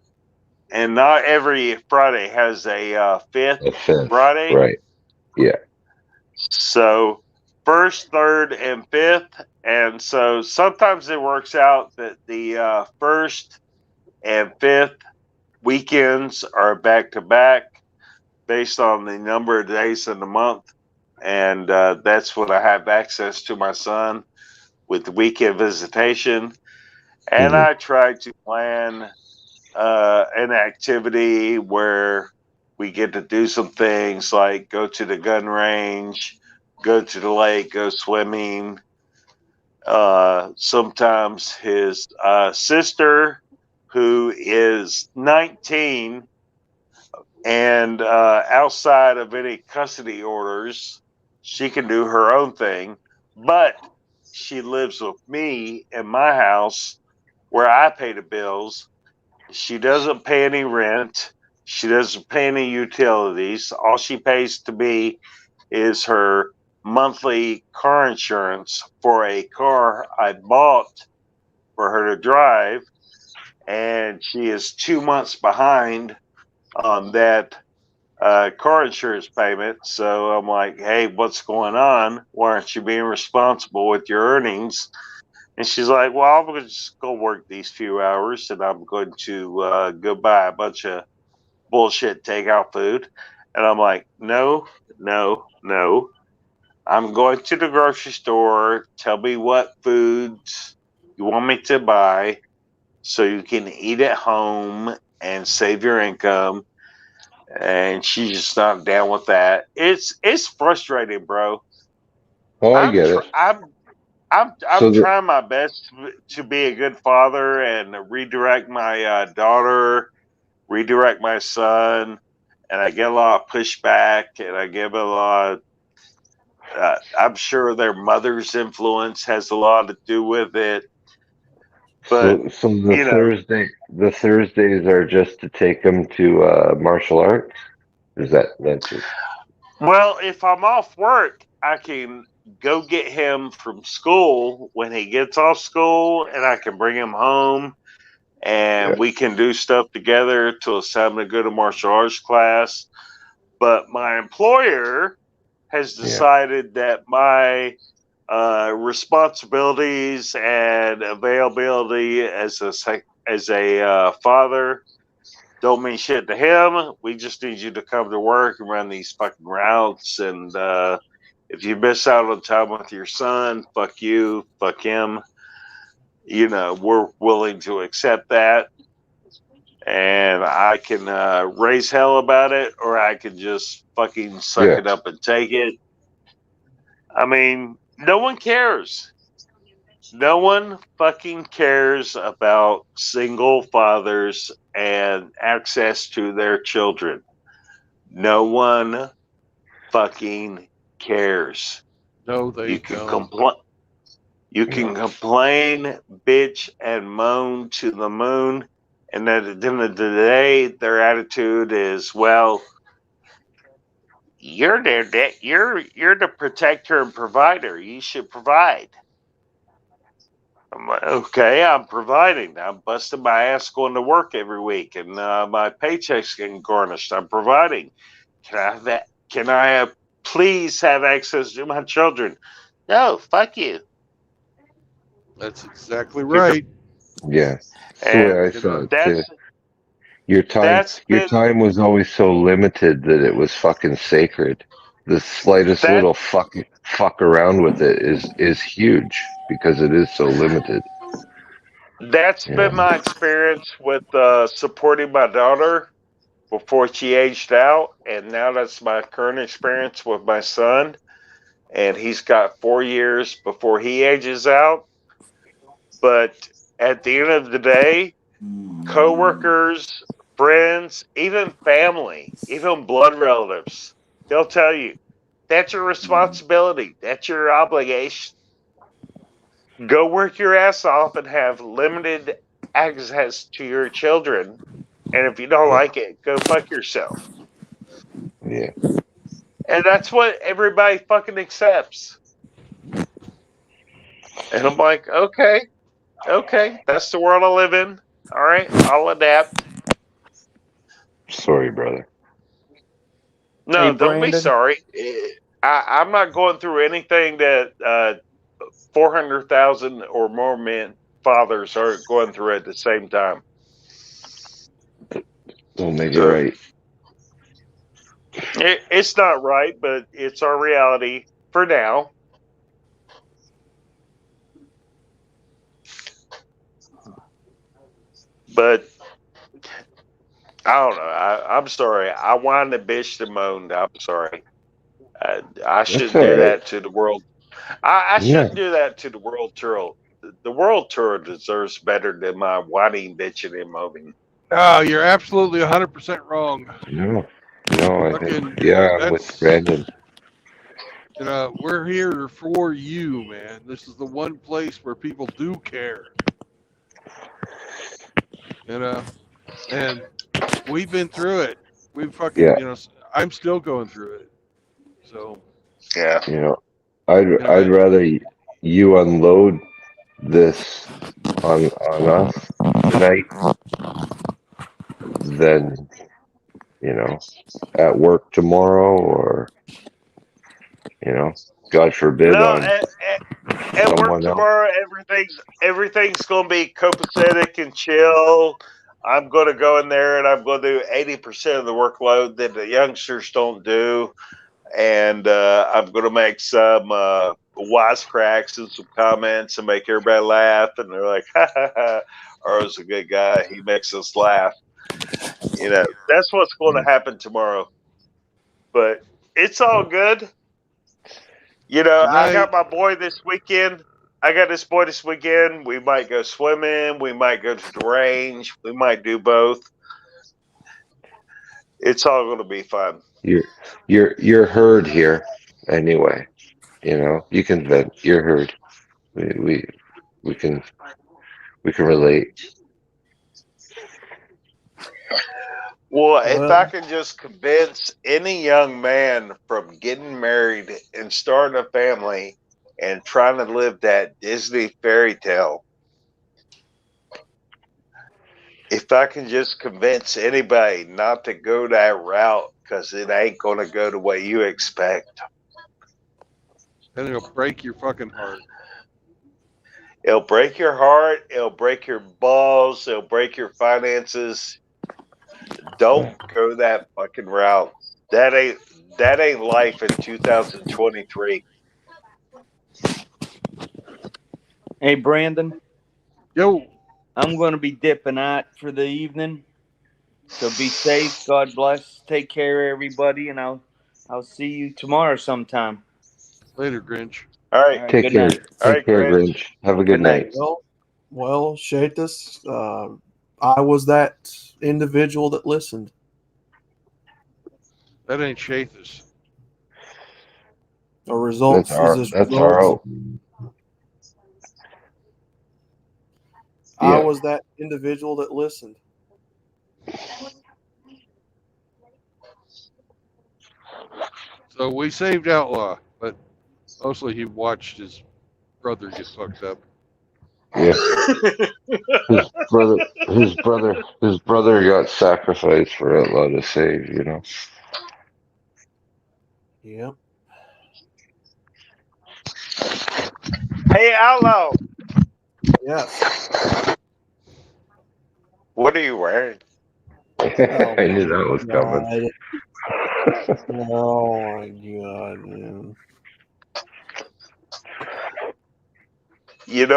And not every Friday has a fifth A fifth, Friday. right? Yeah. So first, third, and fifth. And so sometimes it works out that the first and fifth weekends are back to back based on the number of days in the month. And that's when I have access to my son with the weekend visitation. And I try to plan an activity where we get to do some things like go to the gun range, go to the lake, go swimming, Sometimes his sister, who is 19 and outside of any custody orders, she can do her own thing, but she lives with me in my house where I pay the bills. She doesn't pay any rent. She doesn't pay any utilities. All she pays to me is her monthly car insurance for a car I bought for her to drive. And she is 2 months behind on that car insurance payment. So I'm like, hey, what's going on? Why aren't you being responsible with your earnings? And she's like, well, I'm going to just go work these few hours and I'm going to go buy a bunch of bullshit takeout food. And I'm like, no, no, no. I'm going to the grocery store. Tell me what foods you want me to buy so you can eat at home and save your income. And she's just not down with that. It's frustrating, bro. Oh, I I'm get tr- it. I'm So the trying my best to be a good father and redirect my daughter, redirect my son, and I get a lot of pushback, and I give a lot. I'm sure their mother's influence has a lot to do with it, but so the you know, Thursdays are just to take them to martial arts. Is that's it? well, if I'm off work, I can go get him from school when he gets off school, and I can bring him home, Yeah, and we can do stuff together till it's time to go to martial arts class. But my employer has yeah, decided that my responsibilities and availability as a father don't mean shit to him. We just need you to come to work and run these fucking routes. And if you miss out on time with your son, fuck you, fuck him. You know, we're willing to accept that. And I can raise hell about it, or I can just fucking suck yeah. it up and take it. I mean, no one cares. No one fucking cares about single fathers and access to their children. No one fucking cares. No, they You can don't. complain. You No. can complain, bitch, and moan to the moon, and at the end of the day, their attitude is, "Well, you're there. You're the protector and provider. You should provide." I'm like, okay, I'm providing. I'm busting my ass going to work every week, and my paycheck's getting garnished. I'm providing. Can I have that? Can I have, please have access to my children? No, fuck you. That's exactly You're right. Yeah. It's the way and I You saw know, it too. that's Your time, that's your been time was always so limited that it was fucking sacred. The slightest that little fuck around with it is huge because it is so limited. that's You been know. my experience with supporting my daughter before she aged out, and now that's my current experience with my son. And he's got 4 years before he ages out. But at the end of the day, coworkers, friends, even family, even blood relatives, they'll tell you that's your responsibility. That's your obligation. Go work your ass off and have limited access to your children. And if you don't Yeah. like it, go fuck yourself. Yeah. And that's what everybody fucking accepts. And I'm like, okay, okay, that's the world I live in. All right, I'll adapt. Sorry, brother. Hey, No, don't be Brandon. sorry. I'm not going through anything that 400,000 or more men fathers are going through at the same time. Don't make it So right. it's not right, but it's our reality for now. But I don't know. I'm sorry. I whined and bitched and moaned. I'm sorry. I That's shouldn't all do right. that to the world. I Yeah. shouldn't do that to the world tour. The world tour deserves better than my whining, bitching, and moaning. Oh, you're absolutely 100% wrong. No. No, I think, Fucking, yeah, I'm with that's, Brandon. we're here for you, man. This is the one place where people do care. And we've been through it. We've fucking, Yeah. I'm still going through it. So, Yeah. You know, I'd you know, I'd it, rather you unload this on us tonight than, you know, at work tomorrow or, you know, God forbid No, on at work someone else. tomorrow, everything's going to be copacetic and chill. I'm going to go in there and I'm going to do 80% of the workload that the youngsters don't do, and I'm going to make some wisecracks and some comments and make everybody laugh. And they're like, "Ha ha ha!" Earl's a good guy. He makes us laugh. That's what's going to happen tomorrow. But it's all good. I tonight, got my boy this weekend. I got this boy this weekend. We might go swimming. We might go to the range. We might do both. It's all going to be fun. You're you're heard here anyway. You know, you can vent. You're heard. We we can we can relate. Well, if I Well, can just convince any young man from getting married and starting a family and trying to live that Disney fairy tale, if I can just convince anybody not to go that route because it ain't going to go the way you expect, and it'll break your fucking heart. it'll break your heart, it'll break your balls, it'll break your finances. Don't go that fucking route. That ain't that ain't life in 2023. Hey, Brandon, Yo, I'm going to be dipping out for the evening. So be safe. God bless. Take care, everybody, and I'll see you tomorrow sometime. later, Grinch. All right, All right. Take Good care. night. all Take right, care, Grinch. Grinch. Have a Good good night. night. well, Shatus, I was that individual that listened. That ain't Shathus. Or results? Is this That's our results? hope. I Yeah. was that individual that listened. So we saved Outlaw, but mostly he watched his brother get fucked up. Yeah. His brother got sacrificed for Outlaw to save, you know. Yep. Hey, Outlaw, Yes. what are you wearing? Oh I knew my that was coming. god. Oh my god, man.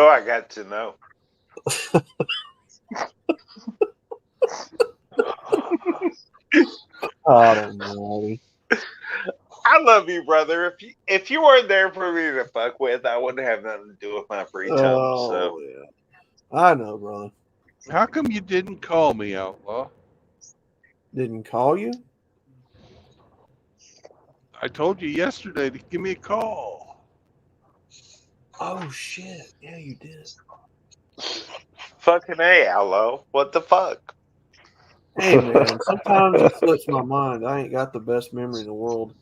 I got to know. I don't know. I love you, brother. If you weren't there for me to fuck with, I wouldn't have nothing to do with my free time. So Oh yeah. I know, brother. How come you didn't call me, Outlaw? Didn't call you? I told you yesterday to give me a call. Oh shit. Yeah, you did. fucking hey, Outlaw, what the fuck? Hey man, sometimes it slips my mind. I ain't got the best memory in the world.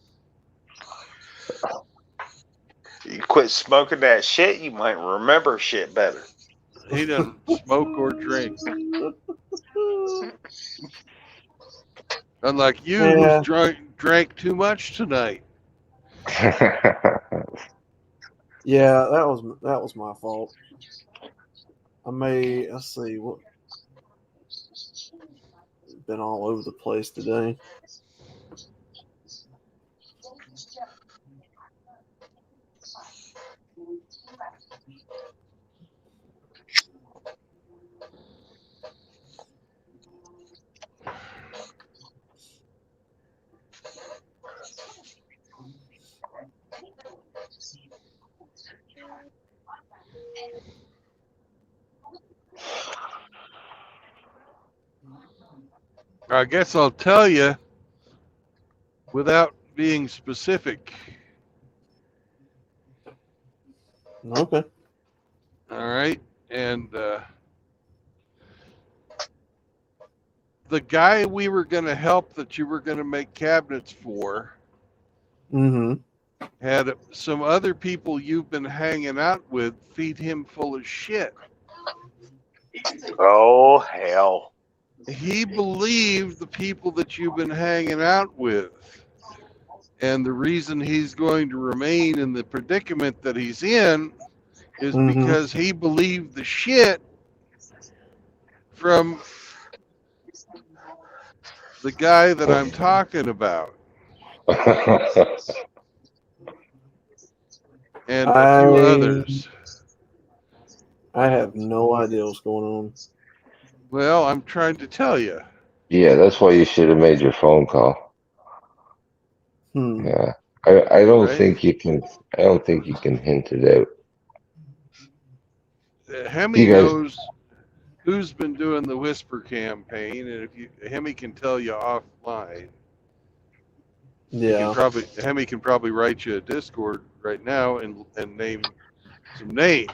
You quit smoking that shit, you might remember shit better. He doesn't smoke or drink. Unlike you, who's Yeah, drank too much tonight. yeah, that was my fault. Let's see what been all over the place today. I guess I'll tell you without being specific. Okay. All right. And the guy we were going to help that you were going to make cabinets for Mm-hmm. had some other people you've been hanging out with feed him full of shit. Oh, hell. He believed the people that you've been hanging out with. And the reason he's going to remain in the predicament that he's in is Mm-hmm. because he believed the shit from the guy that I'm talking about and a few others. I have no idea what's going on. Well, I'm trying to tell you. Yeah, that's why you should have made your phone call. Hmm. Yeah. I don't Right? think you can I don't think you can hint it out. Hemi You guys knows who's been doing the whisper campaign, and if you Hemi can tell you offline. Yeah. Hemi can probably write you a Discord right now and name some names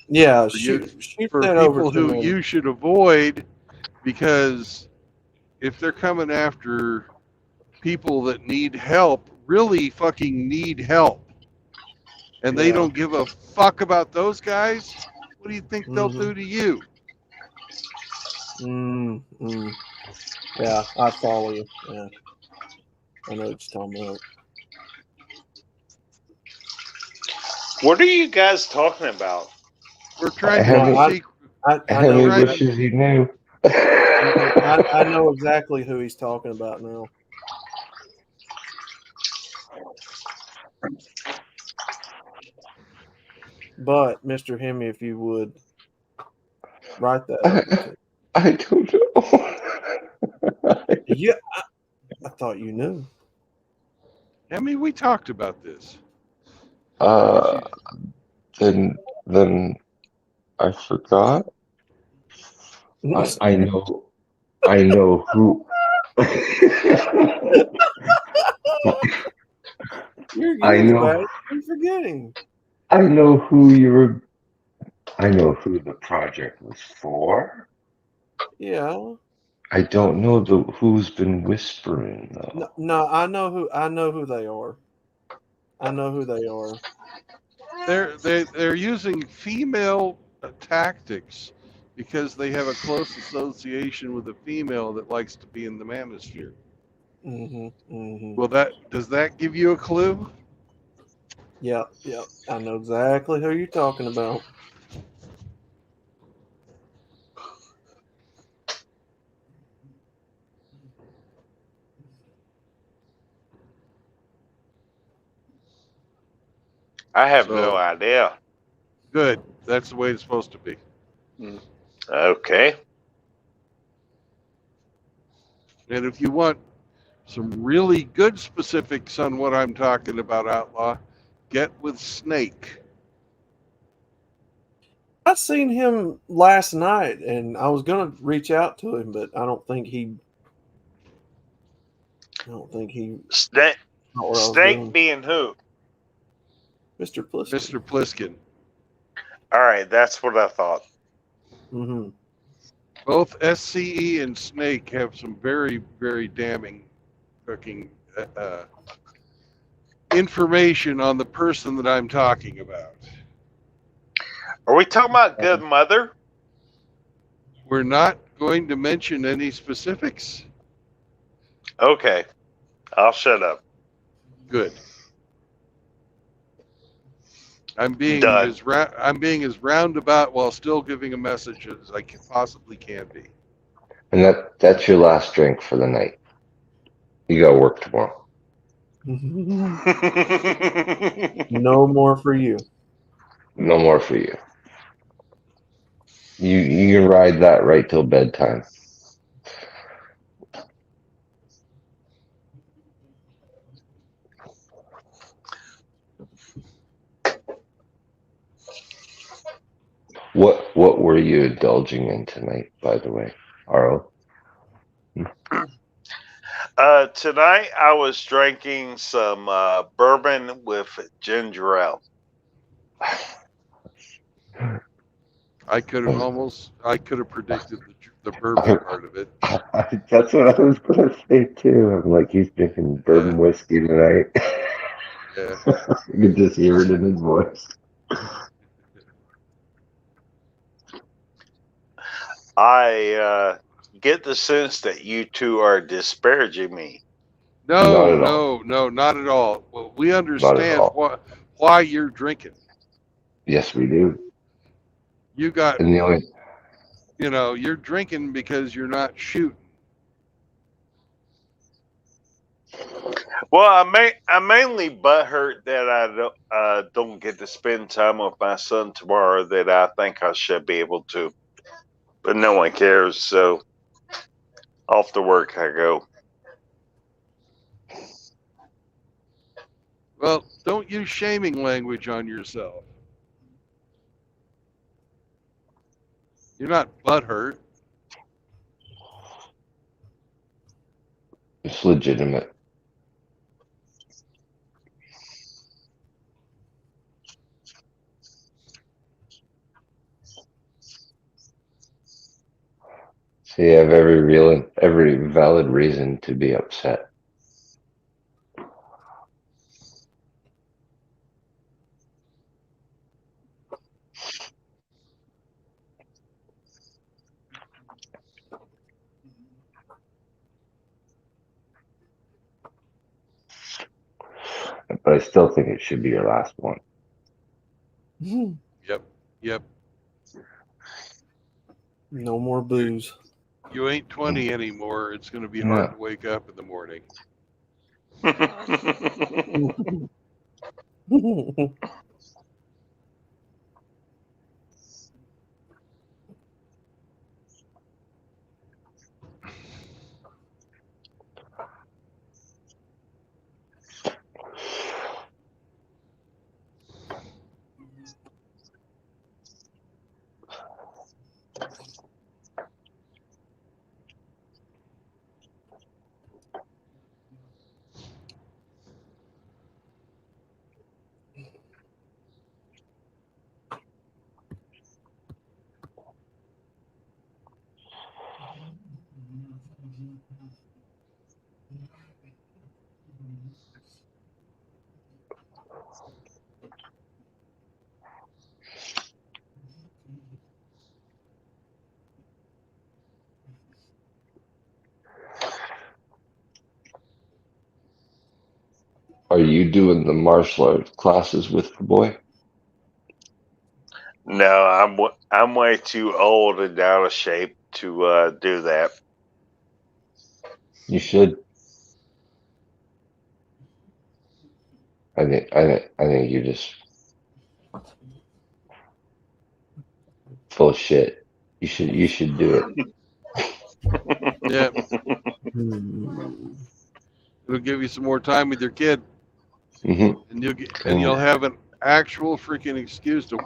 Yeah. for you Shoot for that over people to who me. you should avoid, because if they're coming after people that need help, really fucking need help, and they Yeah. don't give a fuck about those guys, what do you think they'll Mm-hmm. do to you? Mm-hmm. Yeah, I follow you. Yeah. I know what you're talking about. What are you guys talking about? We're trying to Hemi do No, secret. I Hemi know trying- wishes he knew. I know exactly who he's talking about now. But Mr. Hemi, if you would write that over to I don't know. yeah, I thought you knew. Hemi, we talked about this. Uh, then I forgot. I know who. You're I good know about it. You're forgetting. I know who you were. I know who the project was for. Yeah. I don't know who's been whispering though. No, I know who they are. I know who they are. They're using female tactics because they have a close association with a female that likes to be in the manosphere. Mm-hmm. Mm-hmm. Well, does that give you a clue? Yep. I know exactly who you're talking about. I have So- no idea. Good. That's the way it's supposed to be. Okay. And if you want some really good specifics on what I'm talking about, Outlaw, get with Snake. I seen him last night, and I was gonna reach out to him, but I don't think he. Snake, Not where I was Snake going. being who? Mr. Pliskin. Mr. Pliskin. All right, that's what I thought. Mm-hmm. Both SCE and Snake have some very, very damning fucking information on the person that I'm talking about. Are we talking about Good Mother? We're not going to mention any specifics. Okay, I'll shut up. Good. I'm being Done. as roundabout while still giving a message as I possibly can be. And that's your last drink for the night. You got work tomorrow. No more for you. No more for you. You can ride that right till bedtime. What were you indulging in tonight, by the way, Arlo? Tonight I was drinking some bourbon with ginger ale. I could have predicted the bourbon part of it. That's what I was gonna say too. I'm like, he's drinking bourbon whiskey tonight. Yeah. You can just hear it in his voice. I get the sense that you two are disparaging me. No, Not at all. no, not at all. Well, we Not at understand all. why you're drinking. Yes, we do. You got, And the only you're drinking because you're not shooting. Well, I'm mainly butthurt that I don't get to spend time with my son tomorrow that I think I should be able to, but no one cares. So off to work I go. Well, don't use shaming language on yourself. You're not butthurt. it's legitimate. So you have every valid reason to be upset. But I still think it should be your last one. Yep. No more booze. You ain't 20 anymore. It's going to be hard to wake up in the morning. Are you doing the martial arts classes with the boy? No, I'm way too old and out of shape to do that. You should. I think you're just full of shit. You should do it. Yeah. It'll give you some more time with your kid, Mm-hmm. and you'll have an actual freaking excuse to.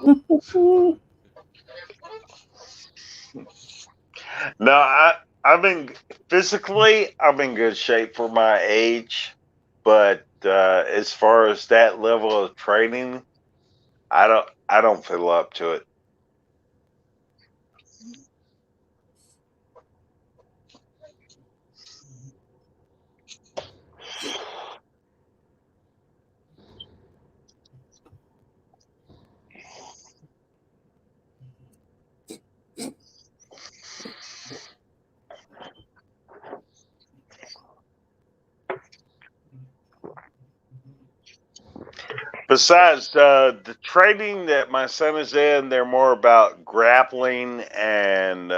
No, I'm in good shape for my age, but as far as that level of training, I don't feel up to it. Besides, the training that my son is in, they're more about grappling and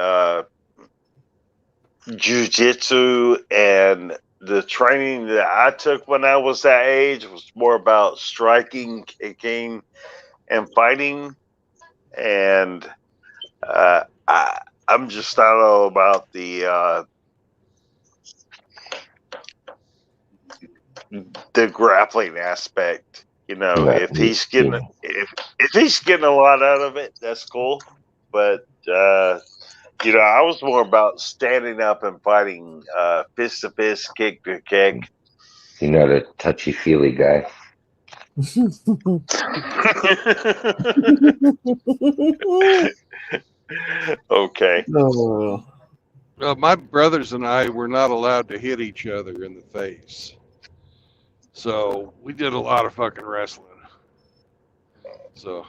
jujitsu, and the training that I took when I was that age was more about striking, kicking, and fighting. And I'm just not all about the grappling aspect. You know, if he's getting a lot out of it, that's cool. but I was more about standing up and fighting fist to fist, kick to kick. You're not a touchy-feely guy. Okay. No. My brothers and I were not allowed to hit each other in the face. So we did a lot of fucking wrestling. So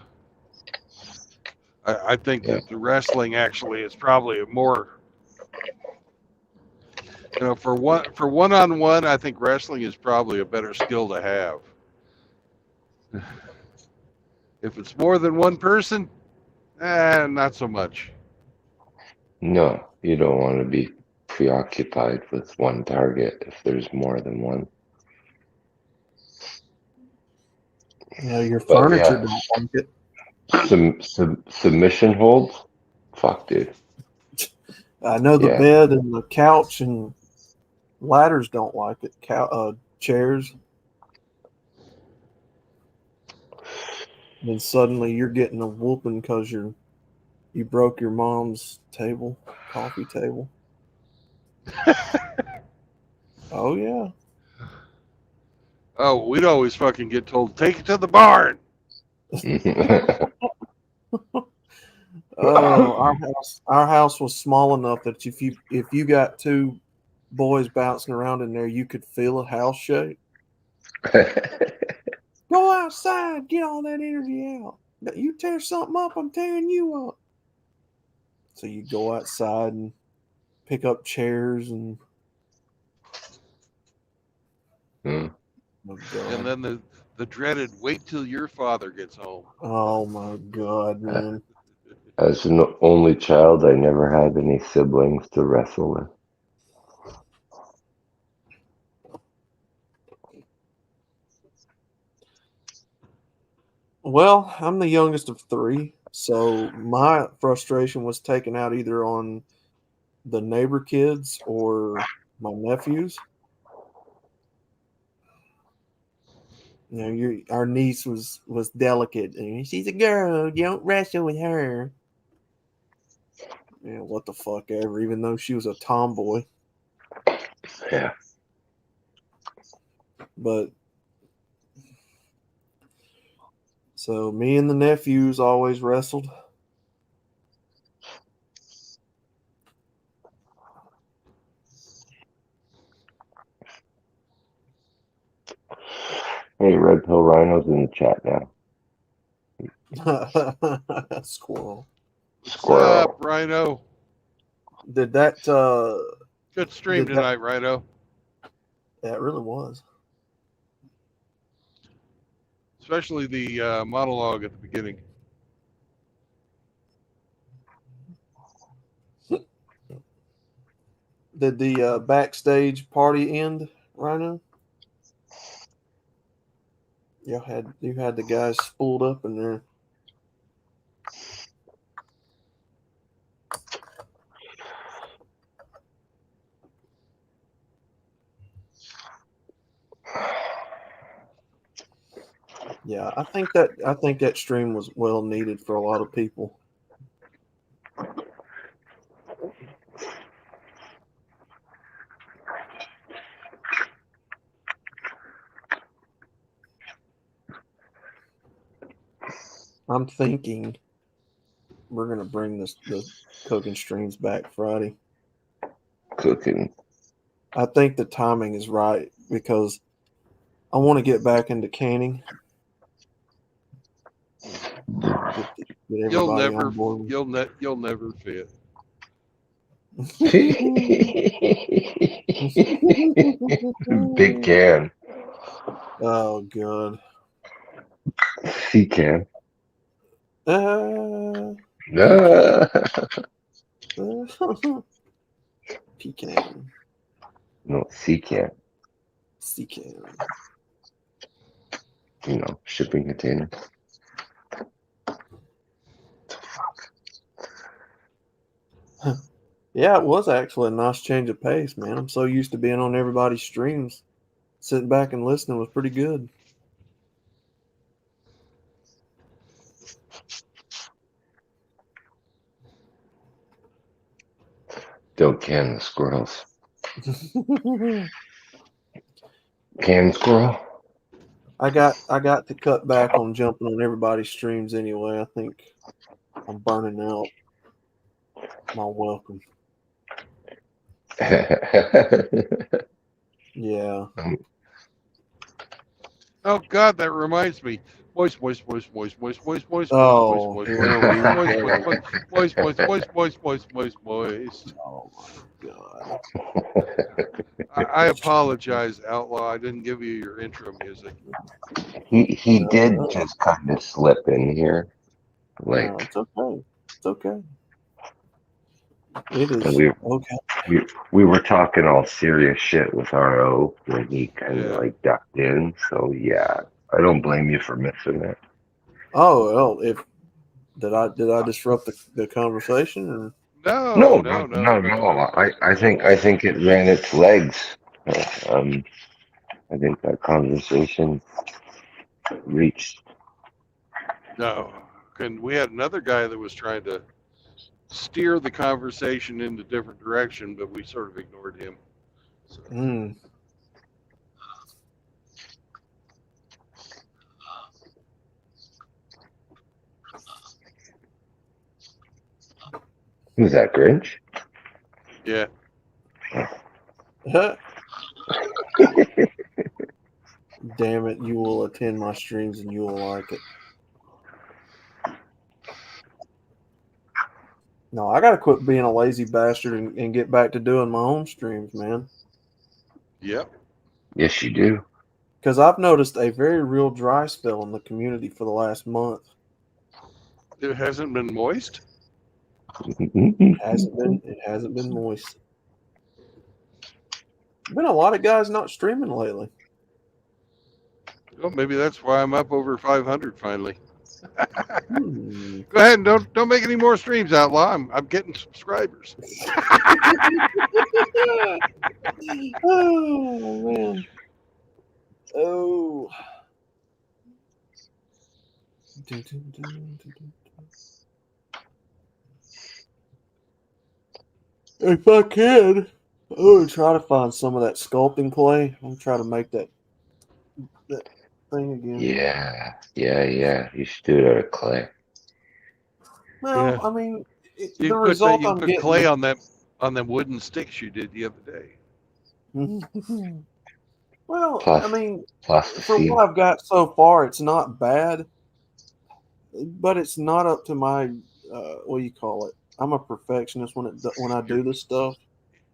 I think Yeah. that the wrestling actually is probably a more, for one-on-one, I think wrestling is probably a better skill to have. If it's more than one person, not so much. No, you don't want to be preoccupied with one target if there's more than one. Your But furniture yeah, don't like it. submission holds. Fuck, dude. I know the Yeah. bed and the couch and ladders don't like it. Chairs. Then suddenly you're getting a whooping because you broke your mom's coffee table. Oh yeah. Oh, we'd always fucking get told, take it to the barn. Oh, our house was small enough that if you got two boys bouncing around in there, you could feel a house shake. Go outside, get all that energy out. You tear something up, I'm tearing you up. So you go outside and pick up chairs and Mm. oh God. And then the dreaded wait till your father gets home. Oh my God, man. As an only child, I never had any siblings to wrestle with. Well, I'm the youngest of three, so my frustration was taken out either on the neighbor kids or my nephews. Our niece was delicate, and she's a girl. You don't wrestle with her. Yeah, what the fuck ever. Even though she was a tomboy, Yeah. but so me and the nephews always wrestled. Hey, Red Pill Rhino's in the chat now. Squirrel. What's Squirrel. up, Rhino? Did that? Good stream Did that? tonight, Rhino. Yeah, it really was. Especially the monologue at the beginning. Did the backstage party end, Rhino? You had the guys spooled up in there. Yeah, I think that stream was well needed for a lot of people. I'm thinking we're gonna bring the cooking streams back Friday. Cooking. I think the timing is right because I want to get back into canning. Get everybody on board. You'll never fit. Big can. Oh god. Sea can. Pecan. No, sea can. Pecan. Shipping container. Yeah, it was actually a nice change of pace, man. I'm so used to being on everybody's streams. Sitting back and listening was pretty good. Don't can the squirrels. Can squirrel? I got to cut back on jumping on everybody's streams anyway. I think I'm burning out my welcome. Yeah. Oh God, that reminds me. Moist, moist, moist, moist, moist, moist, moist, Oh, moist, here moist, we moist, go. moist, moist, moist, moist, moist, moist, moist, moist. Oh my God. I apologize, Outlaw. I didn't give you your intro music. he did just kind of slip in here. No, Like it's okay. It's okay. It is we okay. we were talking all serious shit with RO when he kind of Yeah. like ducked in. So yeah, I don't blame you for missing it. Oh well, if did I disrupt the conversation? Or? No, No, no, no, no, no, no, no. no, no. I think it ran its legs. I think that conversation reached. No. And we had another guy that was trying to steer the conversation in a different direction, but we sort of ignored him. So, Who's that, Grinch? yeah. Damn it! You will attend my streams and you will like it. No, I gotta quit being a lazy bastard and get back to doing my own streams, man. Yep. Yes, you do. Because I've noticed a very real dry spell in the community for the last month. It hasn't been moist? It hasn't been moist. Been a lot of guys not streaming lately. Well, maybe that's why I'm up over 500 finally. Hmm. Go ahead and don't make any more streams, Outlaw. I'm getting subscribers. Oh man. Oh. If I can, I would try to find some of that sculpting clay. I'm trying to make that thing again. Yeah. You should do it out of clay. Well, Yeah. I mean, You the can result you I'm can put getting. clay on them wooden sticks you did the other day. Well, Plus- I mean, for Plasticine. what I've got so far, it's not bad, but it's not up to my what do you call it? I'm a perfectionist when I do this stuff.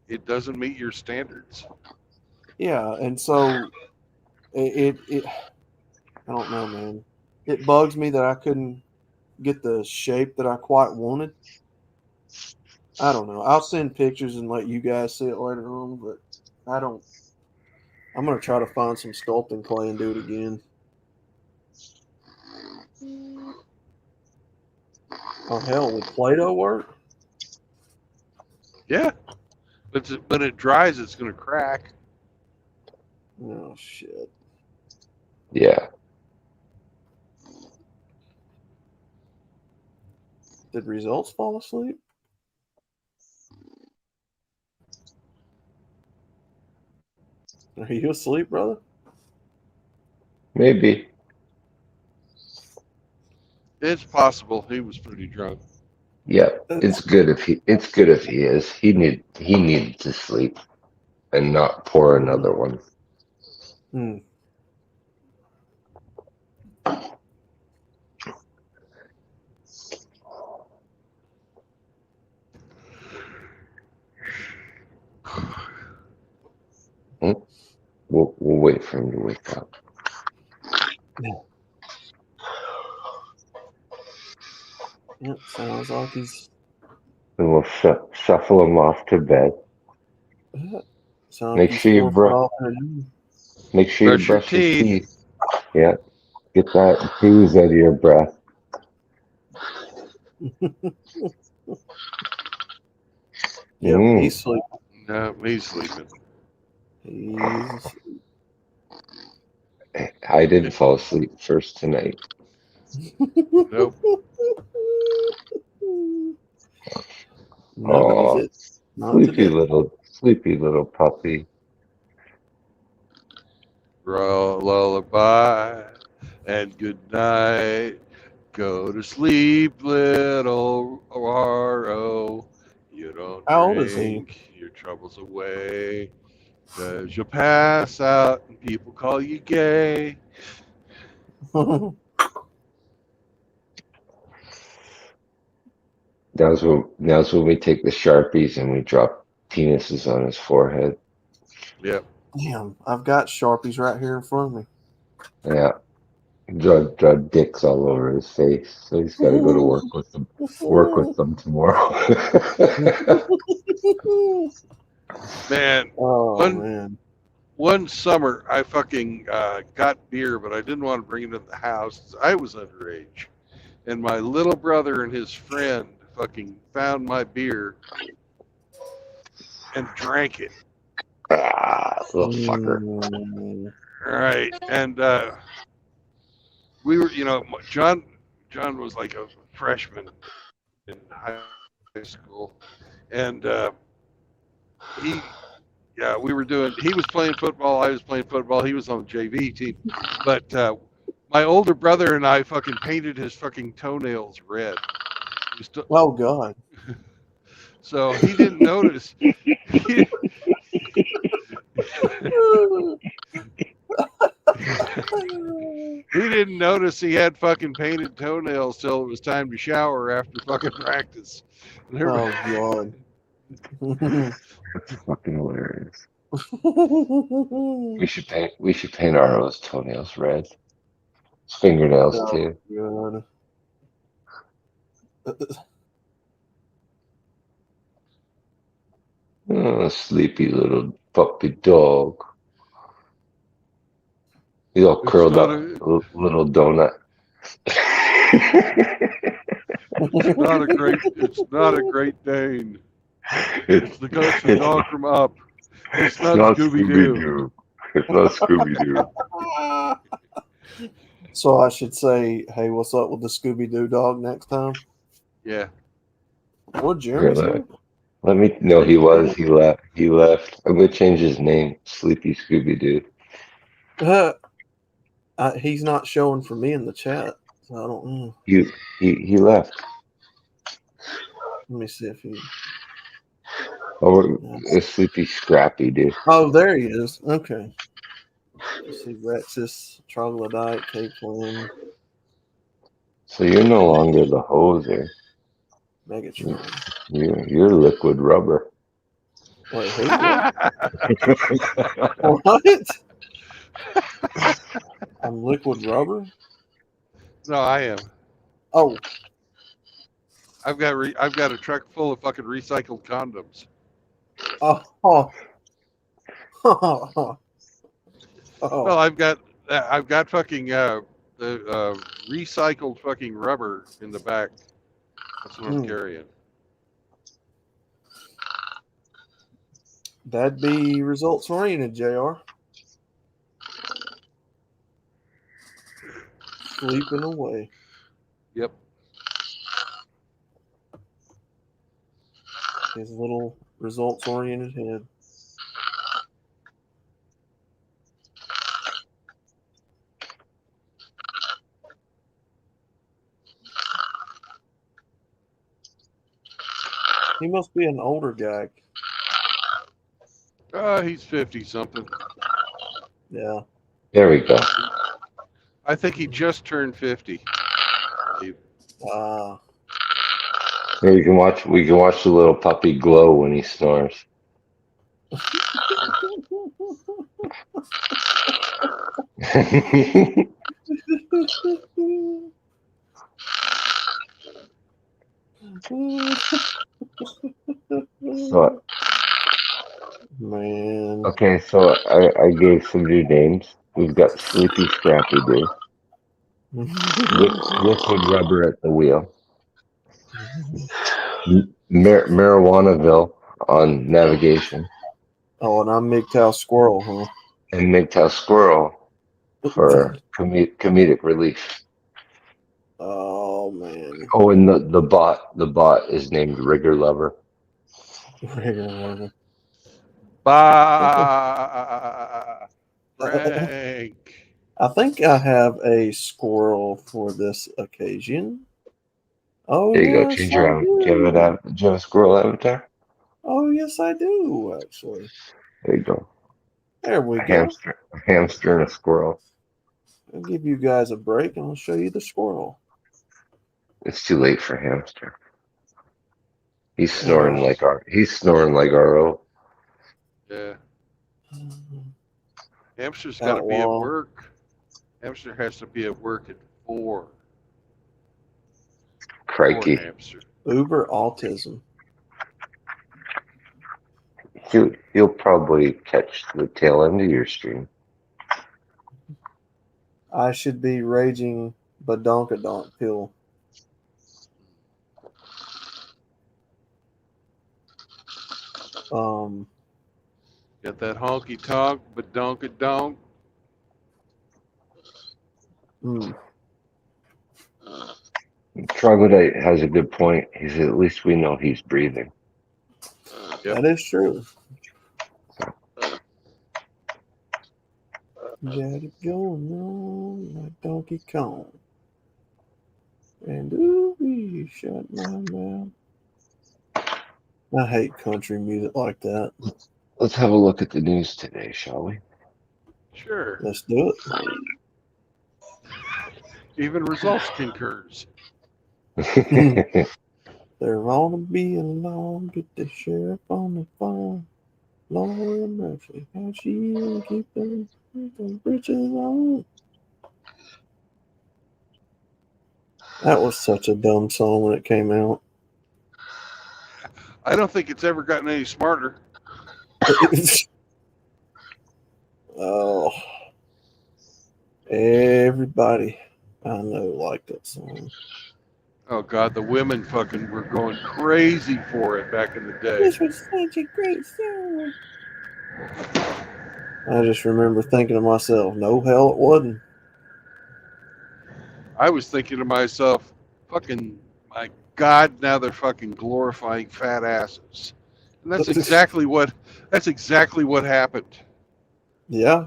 It doesn't meet your standards. Yeah, and so it I don't know, man. It bugs me that I couldn't get the shape that I quite wanted. I don't know. I'll send pictures and let you guys see it later on, but I don't. I'm gonna try to find some sculpting clay and do it again. Oh hell, would Play-Doh work? Yeah. But when it dries, it's going to crack. Oh shit. Yeah. Did results fall asleep? Are you asleep, brother? Maybe. It's possible he was pretty drunk. Yeah. It's good if he is. He needed to sleep and not pour another one. Hmm. We'll wait for him to wake up. Yep, sounds like he's. And we'll shuffle him off to bed. Sounds Make like sure he's you Make sure you brush your teeth. Yeah. Get that booze out of your breath. Yep, he's sleeping. No, he's sleeping. He's asleep. I didn't fall asleep first tonight. Nope. No, he's Not today. Sleepy little puppy. Lullaby and good night. Go to sleep, little Waro. You don't How old is he? drink your troubles away. 'Cause you'll pass out and people call you gay. Now's when we take the Sharpies and we drop penises on his forehead. Yep. Damn, I've got Sharpies right here in front of me. Yeah. Draw dicks all over his face. So he's got to go to work with them. Work with them tomorrow. Man, Oh man. one summer I fucking got beer, but I didn't want to bring it in the house. I was underage. And my little brother and his friend fucking found my beer and drank it. Little fucker. All right. And we were, John was like a freshman in high school. And he was playing football. I was playing football. He was on the JV team. But my older brother and I fucking painted his fucking toenails red. Oh God. So he didn't notice. He didn't notice he had fucking painted toenails till it was time to shower after fucking practice. Oh God. That's fucking hilarious. We should paint Arlo's toenails red. His fingernails too. God. Oh, sleepy little puppy dog. He's all curled up, little donut. It's not a great Dane. It's the ghostly dog from Up. It's not Scooby-Doo. It's not Scooby-Doo. So I should say, hey, what's up with the Scooby-Doo dog next time? Yeah. What, Jeremy? Really? Let me. No, he was. He left. I'm gonna change his name. Sleepy Scooby-Doo. He's not showing for me in the chat, so I don't know. He left. Let me see if he. Oh, it's Sleepy Scrappy, dude. Oh, there he is. Okay. Let's see, Rexus, Troglodyte, K-Plan, So you're no longer the hoser. Megatron. You're liquid rubber. Wait, who? What? I'm liquid rubber? No, I am. Oh. I've got a truck full of fucking recycled condoms. Oh. Oh. Well, I've got fucking the recycled fucking rubber in the back. That's what I'm carrying. That'd be results oriented, JR. Sleeping away. Yep. His little results oriented head. He must be an older guy. He's 50 something. Yeah. There we go. I think he just turned 50. Here we can watch the little puppy glow when he snores. So, man. Okay, so I gave some new names. We've got Sleepy Scrappy Doo, Liquid Rubber at the Wheel, Marijuanaville on navigation, Oh, and I'm MGTOW Squirrel, huh? and MGTOW Squirrel for comedic relief. Oh man. Oh, and the bot is named Rigger Lover. Regular Rover. Frank. I think I have a squirrel for this occasion. Oh, There you go. yes, Change I your avatar. Do you have a squirrel avatar? Oh, yes, I do, actually. There you go. There we A go. hamster and a squirrel. I'll give you guys a break and I'll show you the squirrel. It's too late for hamster. He's snoring like Ro. Yeah. Hamster's That got to be at wall. work. Hamster has to be at work at 4. Crikey. Poor hamster. Uber autism. He'll probably catch the tail end of your stream. I should be raging badonkadonk pill. Got that honky tonk, but donk. Troglodyte has a good point. He said, at least we know he's breathing. Yep. That is true. Got it going on like Donkey Kong. And ooh, you shut my mouth. I hate country music like that. Let's have a look at the news today, shall we? Sure. Let's do it. Even results concurs. There ought to be a law. Get the sheriff on the phone. Lord mercy, how she keep them britches on. That was such a dumb song when it came out. I don't think it's ever gotten any smarter. Oh, everybody I know liked that song. Oh God, the women fucking were going crazy for it back in the day. This was such a great song. I just remember thinking to myself, no, hell, it wasn't. I was thinking to myself, fucking, my God, now they're fucking glorifying fat asses. And that's exactly what happened. Yeah.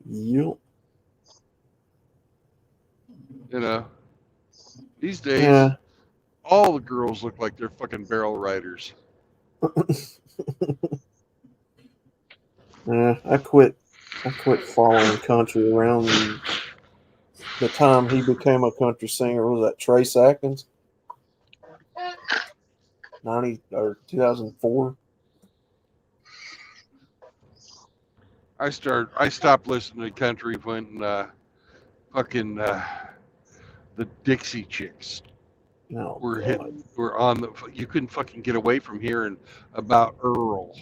Yep. You know, these days, Yeah. all the girls look like they're fucking barrel riders. I quit following country around the time he became a country singer. Was that Trace Atkins? 2004. I stopped listening to country when fucking the Dixie Chicks No, were on the. You couldn't fucking get away from hearing about Earl.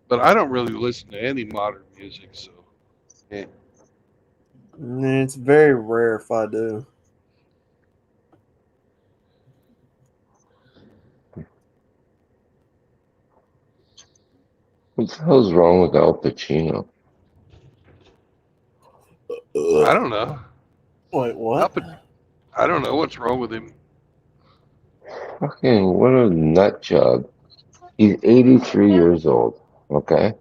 But I don't really listen to any modern music, so. Yeah. It's very rare if I do. What the hell's wrong with Al Pacino? I don't know. Wait, what? I don't know what's wrong with him. Fucking what a nut job. He's 83 years old. Okay.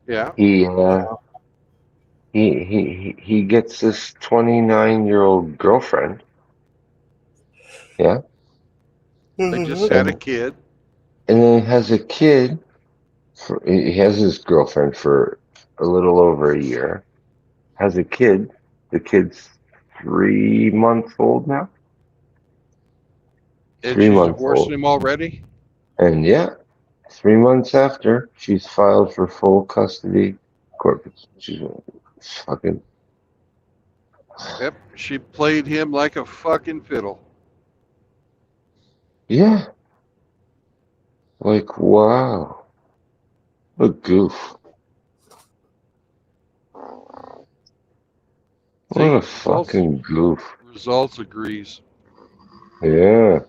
Yeah. He gets this 29-year-old girlfriend. Yeah. They just had a kid. And then has a kid. He has his girlfriend for a little over a year. Has a kid. The kid's 3 months old now. And 3 she's months divorcing old. him already? And yeah, 3 months after, she's filed for full custody. She's fucking. Yep. She played him like a fucking fiddle. Yeah. Like, wow. What a goof. What a fucking goof. Results agrees. Yeah.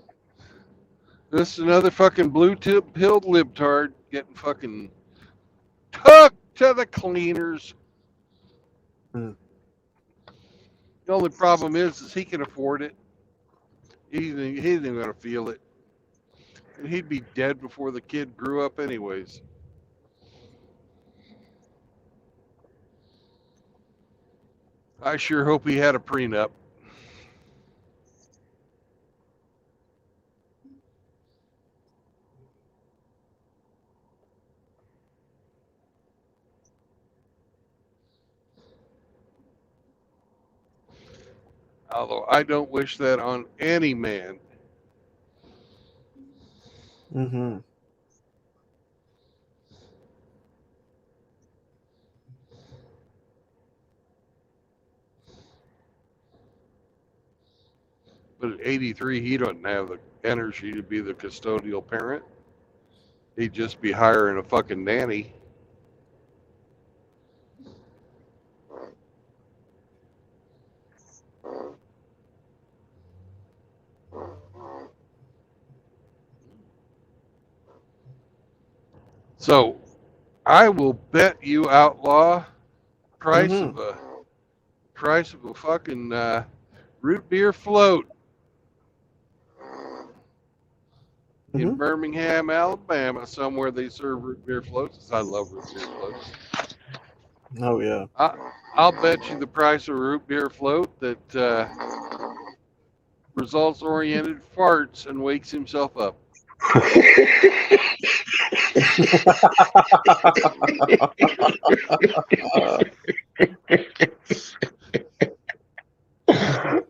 This is another fucking blue-pilled libtard getting fucking tucked to the cleaners. The only problem is he can afford it. He ain't going to feel it. And he'd be dead before the kid grew up anyways. I sure hope he had a prenup. Although I don't wish that on any man. Mm-hmm. But at 83, he doesn't have the energy to be the custodial parent. He'd just be hiring a fucking nanny. So I will bet you, outlaw, price Mm-hmm. of a fucking root beer float in Mm-hmm. Birmingham, Alabama, somewhere they serve root beer floats. I love root beer floats. Oh yeah. I'll bet you the price of a root beer float that results-oriented farts and wakes himself up.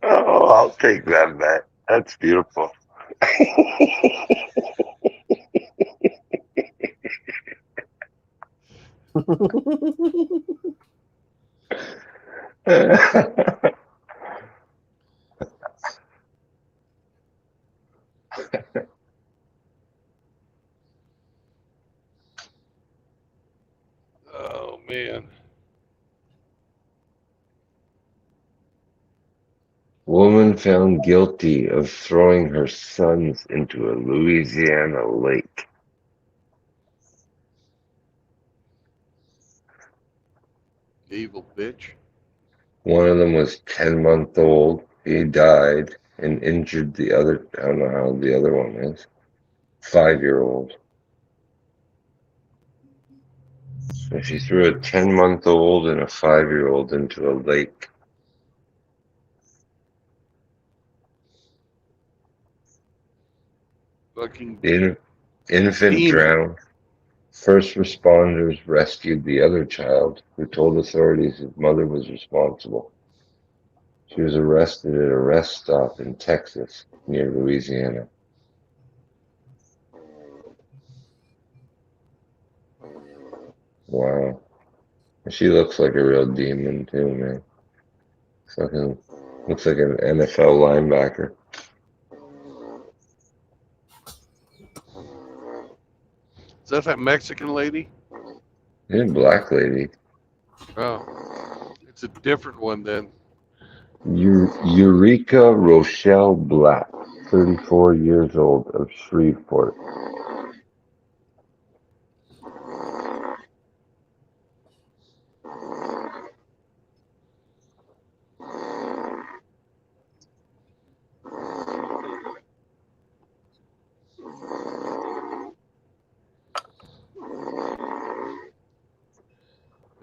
Oh, I'll take that bet. That's beautiful. Oh man. Woman found guilty of throwing her sons into a Louisiana lake. Evil bitch. One of them was 10-month old. He died and injured the other. I don't know how old the other one is. 5-year-old. So she threw a 10-month-old and a 5-year-old into a lake. Fucking The infant demon. drowned. First responders rescued the other child, who told authorities his mother was responsible. She was arrested at a rest stop in Texas, near Louisiana. Wow. She looks like a real demon, too, man. Fucking looks like an NFL linebacker. Is that Mexican lady? Yeah, black lady. Oh, it's a different one then. Eureka Rochelle Black, 34 years old, of Shreveport.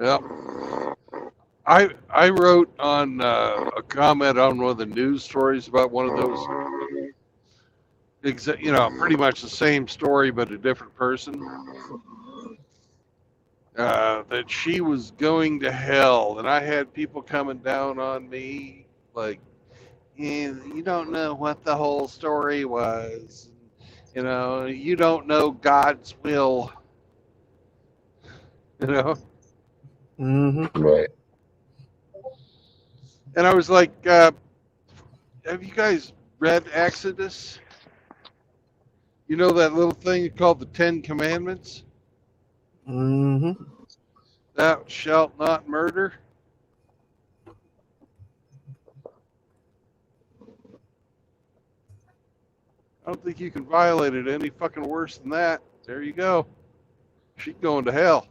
Yep. I wrote on a comment on one of the news stories about one of those, pretty much the same story but a different person. That she was going to hell, and I had people coming down on me like, you don't know what the whole story was. You don't know God's will. You know, Mm-hmm. Right. and I was like, have you guys read Exodus? You know that little thing called the Ten Commandments? Mm-hmm. Thou shalt not murder. I don't think you can violate it any fucking worse than that. There you go. She's going to hell.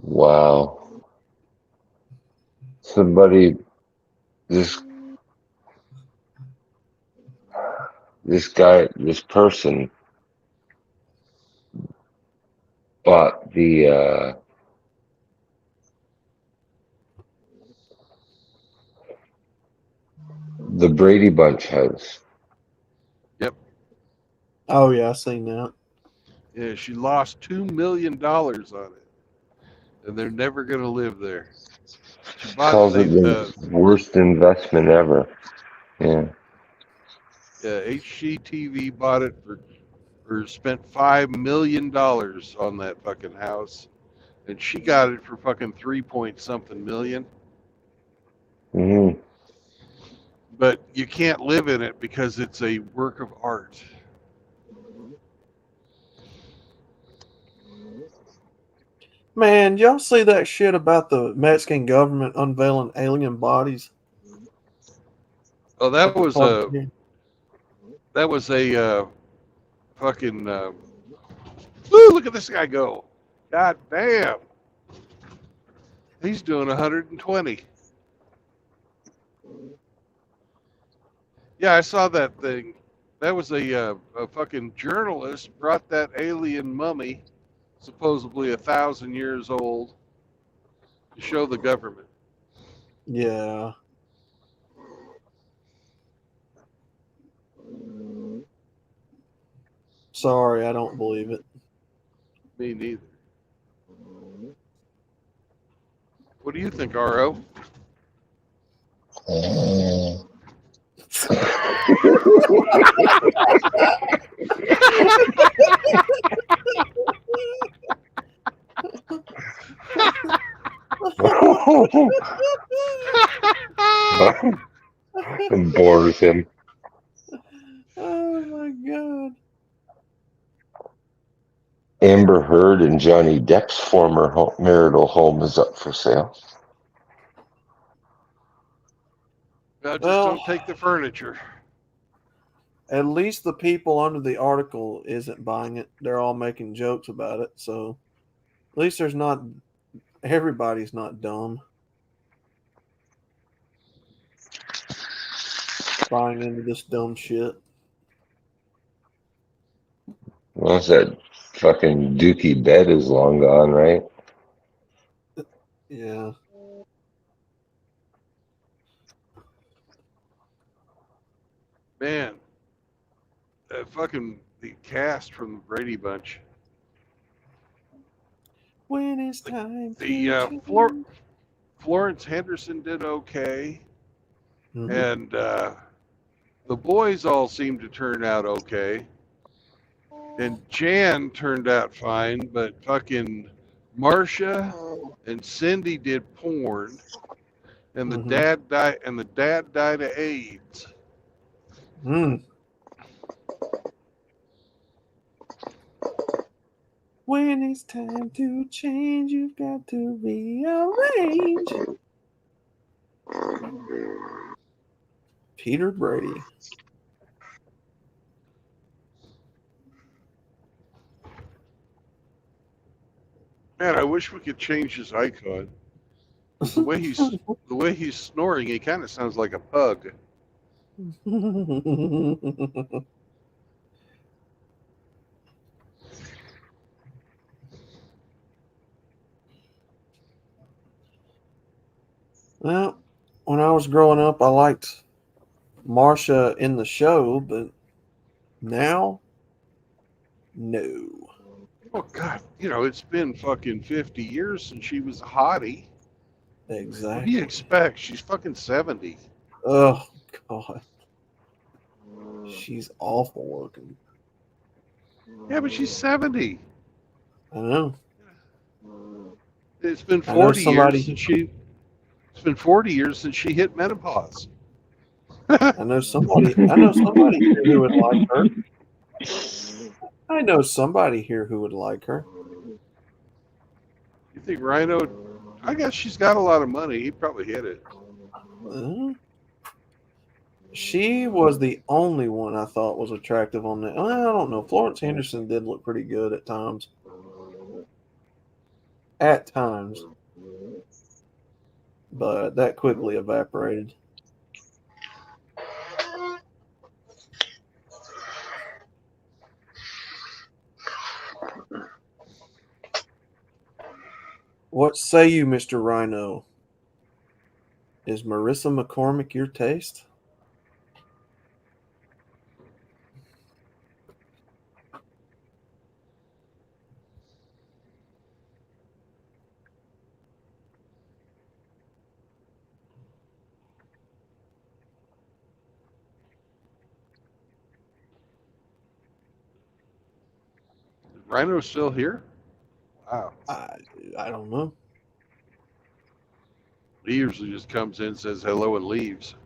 Wow. Somebody, this this person bought the Brady Bunch house. Yep. Oh yeah, I seen that. Yeah, she lost $2 million on it, and they're never going to live there. She bought Calls it the worst investment ever. Yeah. HGTV bought it or spent $5 million on that fucking house, and she got it for fucking 3 point something million. Mm-hmm. But you can't live in it because it's a work of art. Man, y'all see that shit about the Mexican government unveiling alien bodies? Oh, that was a fucking. Woo, look at this guy go! God damn, he's doing 120. Yeah, I saw that thing. That was a fucking journalist brought that alien mummy, supposedly 1,000 years old, to show the government. Yeah. Sorry, I don't believe it. Me neither. What do you think, RO? And bores him. Oh my god. Amber Heard and Johnny Depp's former marital home is up for sale. Well, just Well, don't take the furniture. at least the people under the article isn't buying it. They're all making jokes about it. So at least there's not everybody's not dumb buying into this dumb shit. Well, that fucking dookie bed is long gone, right? Yeah. Man, fucking the cast from the Brady Bunch. When it's time The to change. Florence Henderson did okay, Mhm. and the boys all seemed to turn out okay, and Jan turned out fine, but fucking Marcia and Cindy did porn, and the Mhm. dad died, and the dad died of AIDS. Mm. When it's time to change, you've got to rearrange. Peter Brady. Man, I wish we could change his icon. 'Cause the way he's snoring, he kind of sounds like a pug. Well, when I was growing up, I liked Marsha in the show, but now, no. Oh God, it's been fucking 50 years since she was a hottie. What do you Exactly. expect? She's fucking 70. Oh, God. She's awful looking. Yeah, but she's 70. I know. It's been I know 40 years somebody. since she. It's been 40 years since she hit menopause. I know somebody. I know somebody here who would like her. I know somebody here who would like her. You think Rhino? I guess she's got a lot of money. He'd probably hit it. She was the only one I thought was attractive on that. Well, I don't know. Florence Henderson did look pretty good at times. at times, but that quickly evaporated. What say you, Mr. Rhino? Is Marissa McCormick your taste? Rhino's still here? Wow. I don't know. He usually just comes in, says hello, and leaves.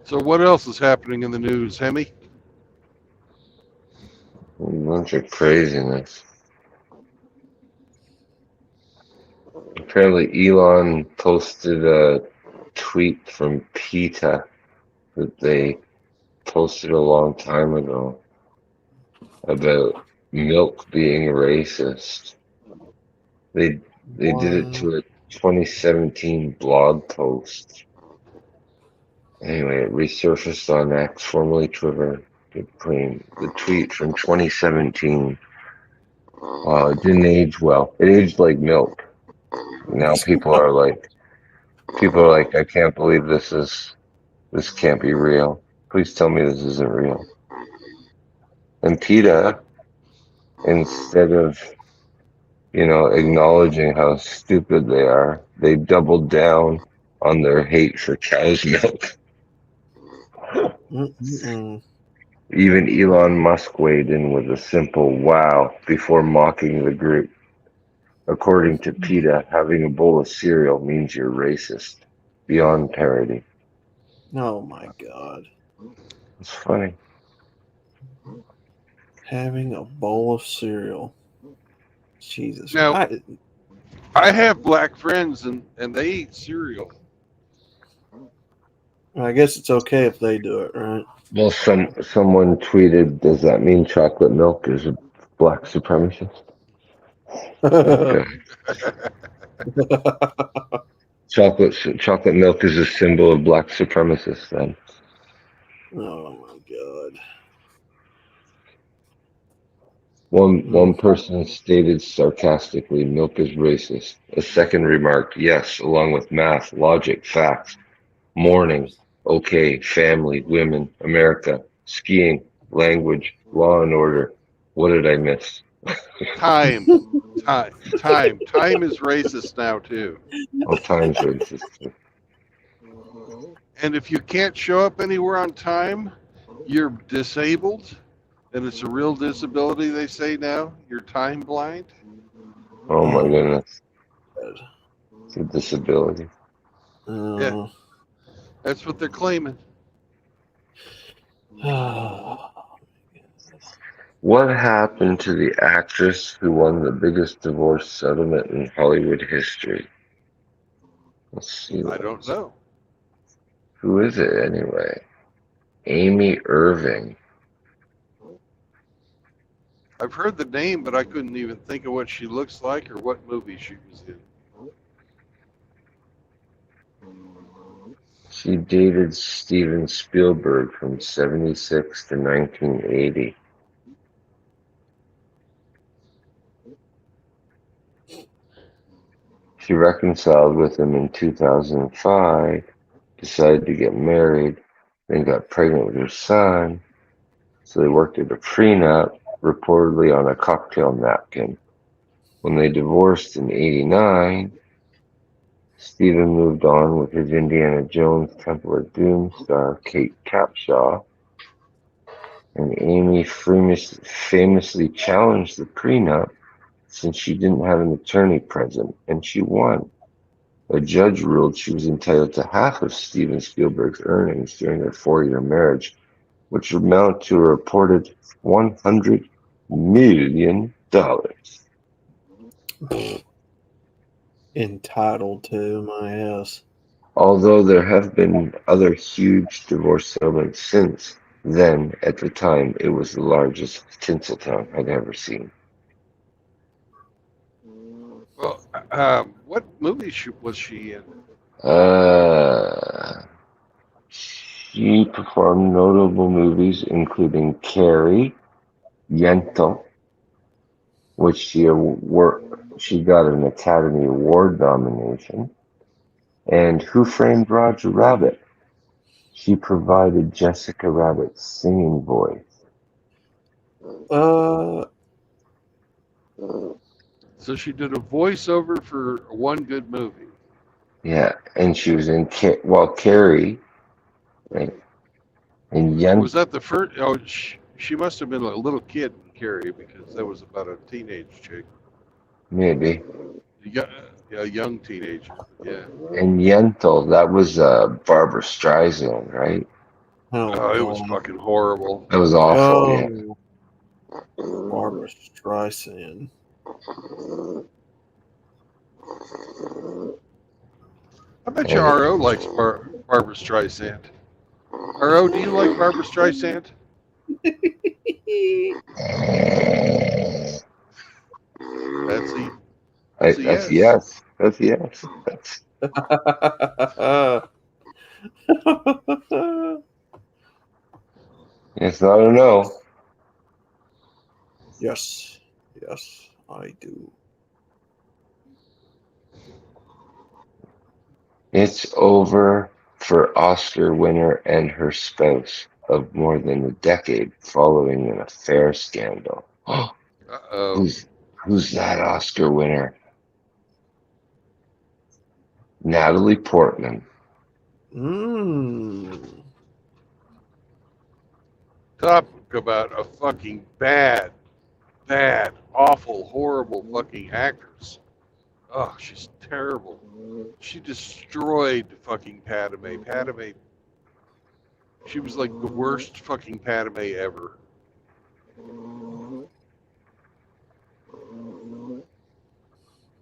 So what else is happening in the news, Hemi? A bunch of craziness. Apparently, Elon posted a tweet from PETA that they posted a long time ago about milk being racist. They did it to a 2017 blog post. Anyway, it resurfaced on X, formerly Twitter. The tweet from 2017. It didn't age well. It aged like milk. Now people are like, I can't believe this can't be real. Please tell me this isn't real. And PETA, instead of, acknowledging how stupid they are, they doubled down on their hate for cow's milk. Even Elon Musk weighed in with a simple wow before mocking the group. According to PETA, having a bowl of cereal means you're racist. Beyond parody. Oh my God. It's funny. Having a bowl of cereal. Jesus. Now, I have black friends and they eat cereal. I guess it's okay if they do it, right? Well, someone tweeted, does that mean chocolate milk is a black supremacist? Chocolate milk is a symbol of black supremacists then. Oh my God. One person stated sarcastically, milk is racist. A second remarked, yes, along with math, logic, facts, mourning, okay, family, women, America, skiing, language, law and order. What did I miss? Time is racist now too. Oh, time's racist too. And if you can't show up anywhere on time, you're disabled. And it's a real disability, they say now. You're time blind. Oh my goodness. It's a disability. Yeah. That's what they're claiming. What happened to the actress who won the biggest divorce settlement in Hollywood history? Let's see. I don't know. Who is it anyway? Amy Irving. I've heard the name, but I couldn't even think of what she looks like or what movie she was in. She dated Steven Spielberg from 1976 to 1980. She reconciled with him in 2005, decided to get married, then got pregnant with her son, so they worked at a prenup, reportedly on a cocktail napkin. When they divorced in '89, Stephen moved on with his Indiana Jones Temple of Doom star Kate Capshaw, and Amy famously challenged the prenup since she didn't have an attorney present, and she won. A judge ruled she was entitled to half of Steven Spielberg's earnings during their 4-year marriage, which would amount to a reported $100 million. Entitled to my ass. Although there have been other huge divorce settlements since then, at the time it was the largest Tinseltown I'd ever seen. Well, what movie was she in? She performed notable movies including Carrie, Yentl, which she got an Academy Award nomination, and Who Framed Roger Rabbit. She provided Jessica Rabbit's singing voice. So she did a voiceover for one good movie. Yeah, and she was in Carrie, right? And Was that the first? Oh, she must have been a little kid in Carrie because that was about a teenage chick. maybe. A young teenager. Yeah. And Yentl, that was Barbara Streisand, right? Oh, it was fucking horrible. That was awful. Yeah. Barbara Streisand. I bet you RO likes Barbara Streisand. RO, do you like Barbara Streisand? That's yes. That's yes. That's it's not a no. Yes, I do. It's over for Oscar winner and her spouse of more than a decade following an affair scandal. Uh-oh. Who's that Oscar winner? Natalie Portman. Talk about a fucking bad, awful, horrible fucking actress. Oh, she's terrible. She destroyed fucking Padme. She was like the worst fucking Padme ever.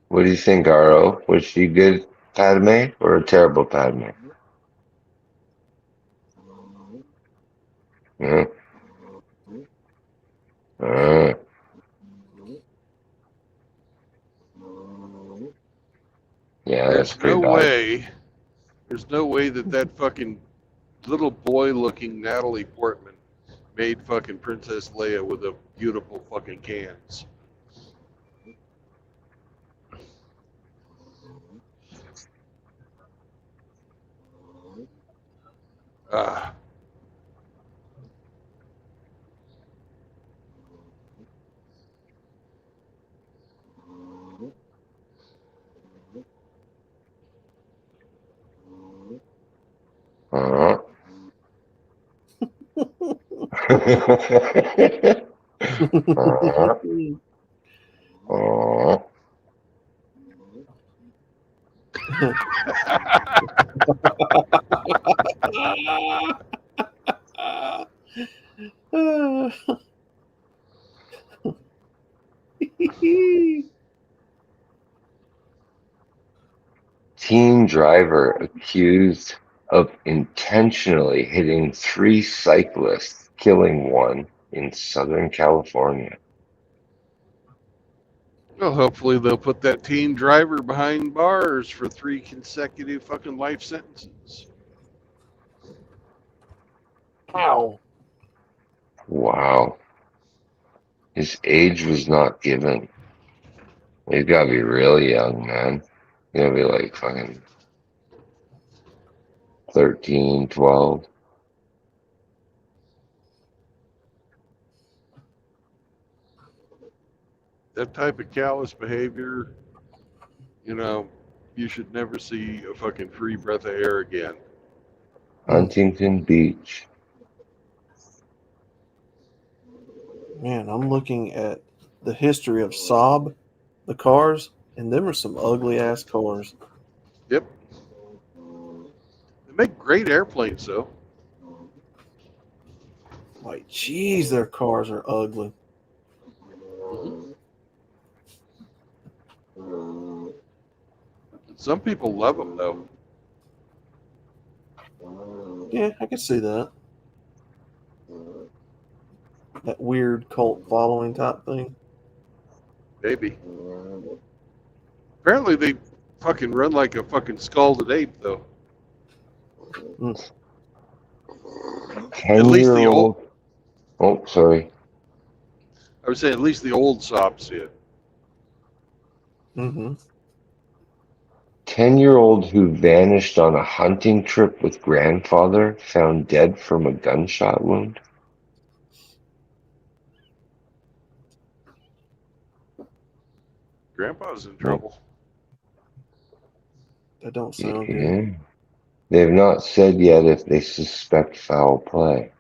What do you think, RO? Was she good Padme or a terrible Padme? Yeah. Yeah, that's pretty bad. There's no way that fucking little boy-looking Natalie Portman made fucking Princess Leia with a beautiful fucking cans. Teen driver accused of intentionally hitting 3 cyclists, killing one in Southern California. Well, hopefully they'll put that teen driver behind bars for 3 consecutive fucking life sentences. Wow. Wow. His age was not given. He's gotta be really young, man. He's gotta be like fucking 13, 12. that type of callous behavior, you know, you should never see a fucking free breath of air again. Huntington Beach. Man, I'm looking at the history of Saab, the cars, and them are some ugly ass cars. Yep. They make great airplanes, though. Like, geez, their cars are ugly. Some people love them, though. Yeah, I can see that. That weird cult following type thing. Maybe. Apparently, they fucking run like a fucking scalded ape, though. 10-year-old. Oh, sorry. I would say at least the old Saabs did. Mm-hmm. 10-year-old who vanished on a hunting trip with grandfather found dead from a gunshot wound. Grandpa's in trouble. That don't sound good. Yeah. They've not said yet if they suspect foul play.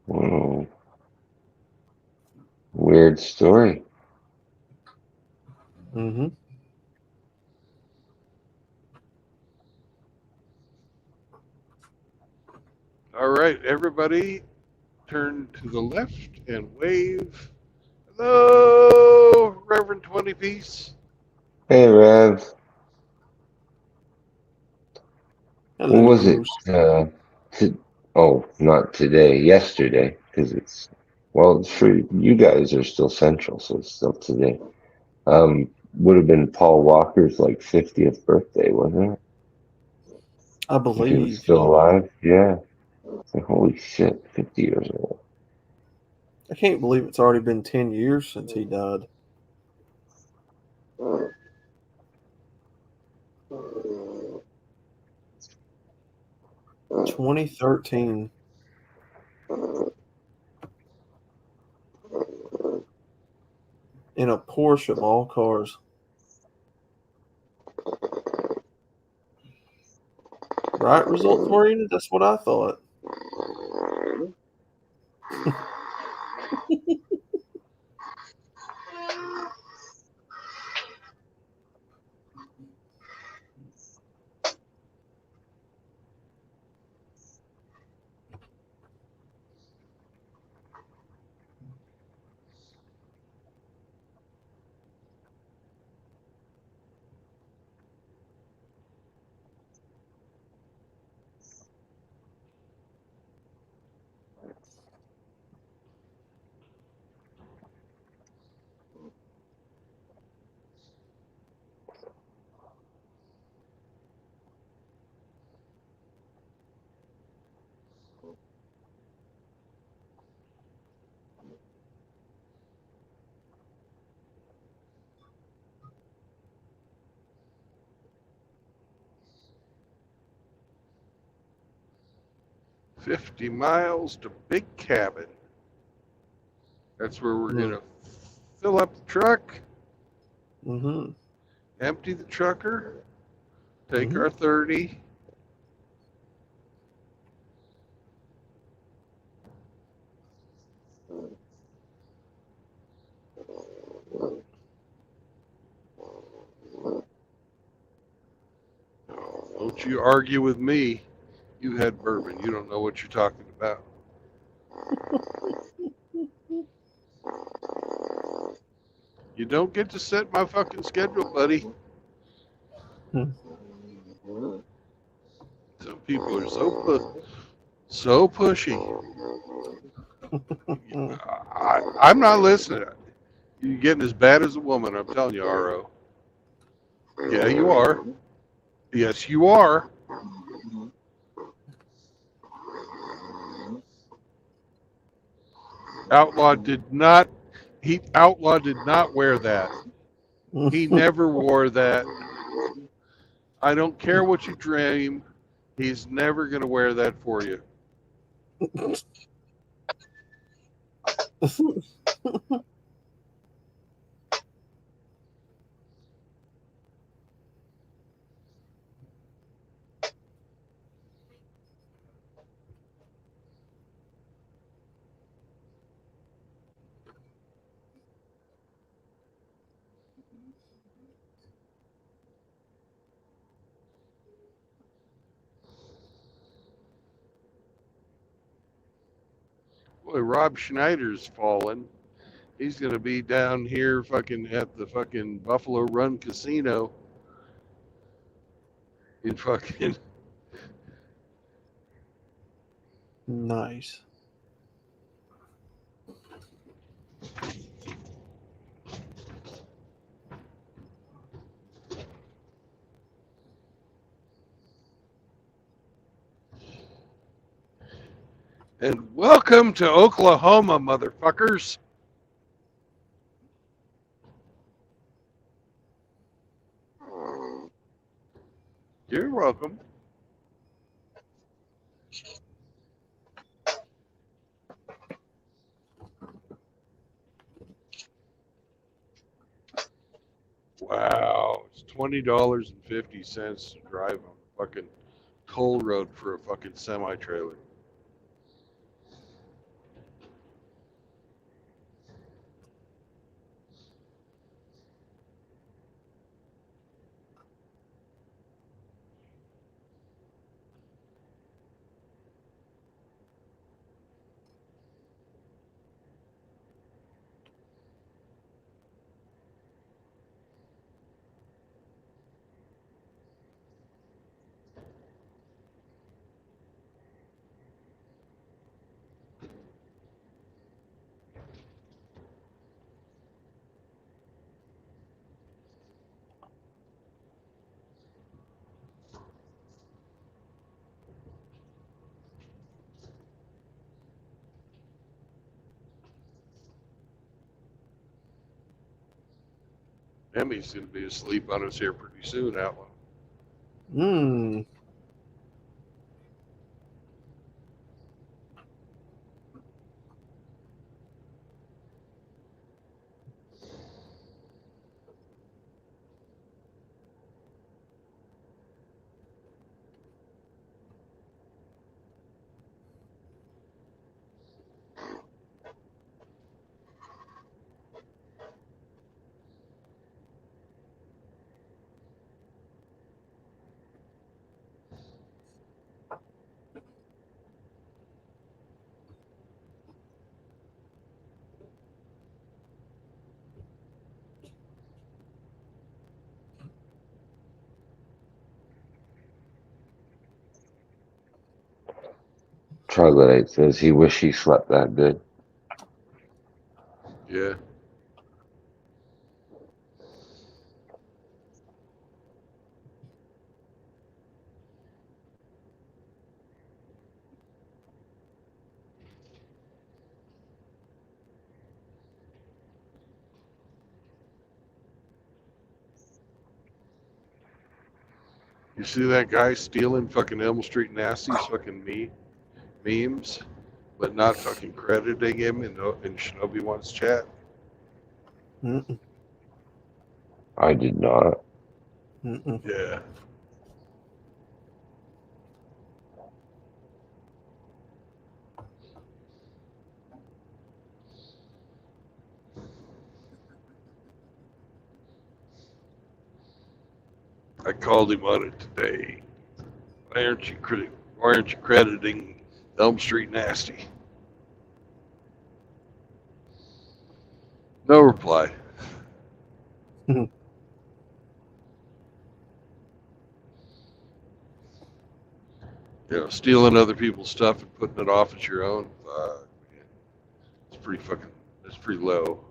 Whoa. Weird story. Mm-hmm. All right, everybody, turn to the left and wave. Hello, Reverend 20 Piece. Hey, Rev. Hello. What was it? Not today. Yesterday, because it's for you guys are still central, so it's still today. Would have been Paul Walker's 50th birthday, wasn't it? I If he was believe. still alive, yeah. It's like, holy shit, 50 years old. I can't believe it's already been 10 years since he died. "2013. In a Porsche of all cars. Right result for you? That's what I thought. "50 miles to Big Cabin." That's where we're going to fill up the truck, Mm-hmm. empty the trucker, take Mhm. our 30. Don't you argue with me. You had bourbon. You don't know what you're talking about. You don't get to set my fucking schedule, buddy. Some people are so pushy. I'm not listening. You're getting as bad as a woman, I'm telling you, RO. Yeah, you are. Yes, you are. Outlaw did not wear that. He never wore that. I don't care what you dream. He's never going to wear that for you. Boy, Rob Schneider's fallen. He's gonna be down here fucking at the fucking Buffalo Run Casino in fucking Nice. and welcome to Oklahoma, motherfuckers. You're welcome. Wow, it's $20.50 to drive on a fucking toll road for a fucking semi trailer. Emmy's gonna be asleep on us here pretty soon, Outlaw. Mm. Troglodyte says he wish he slept that good. Yeah. You see that guy stealing fucking Elm Street Nasty's fucking memes, but not fucking crediting him in Shinobi One's chat? Mm-mm. I did not. Mm-mm. Yeah. I called him on it today. Why aren't you crediting Elm Street Nasty? No reply. You know, stealing other people's stuff and putting it off as your own. It's pretty fucking. It's pretty low.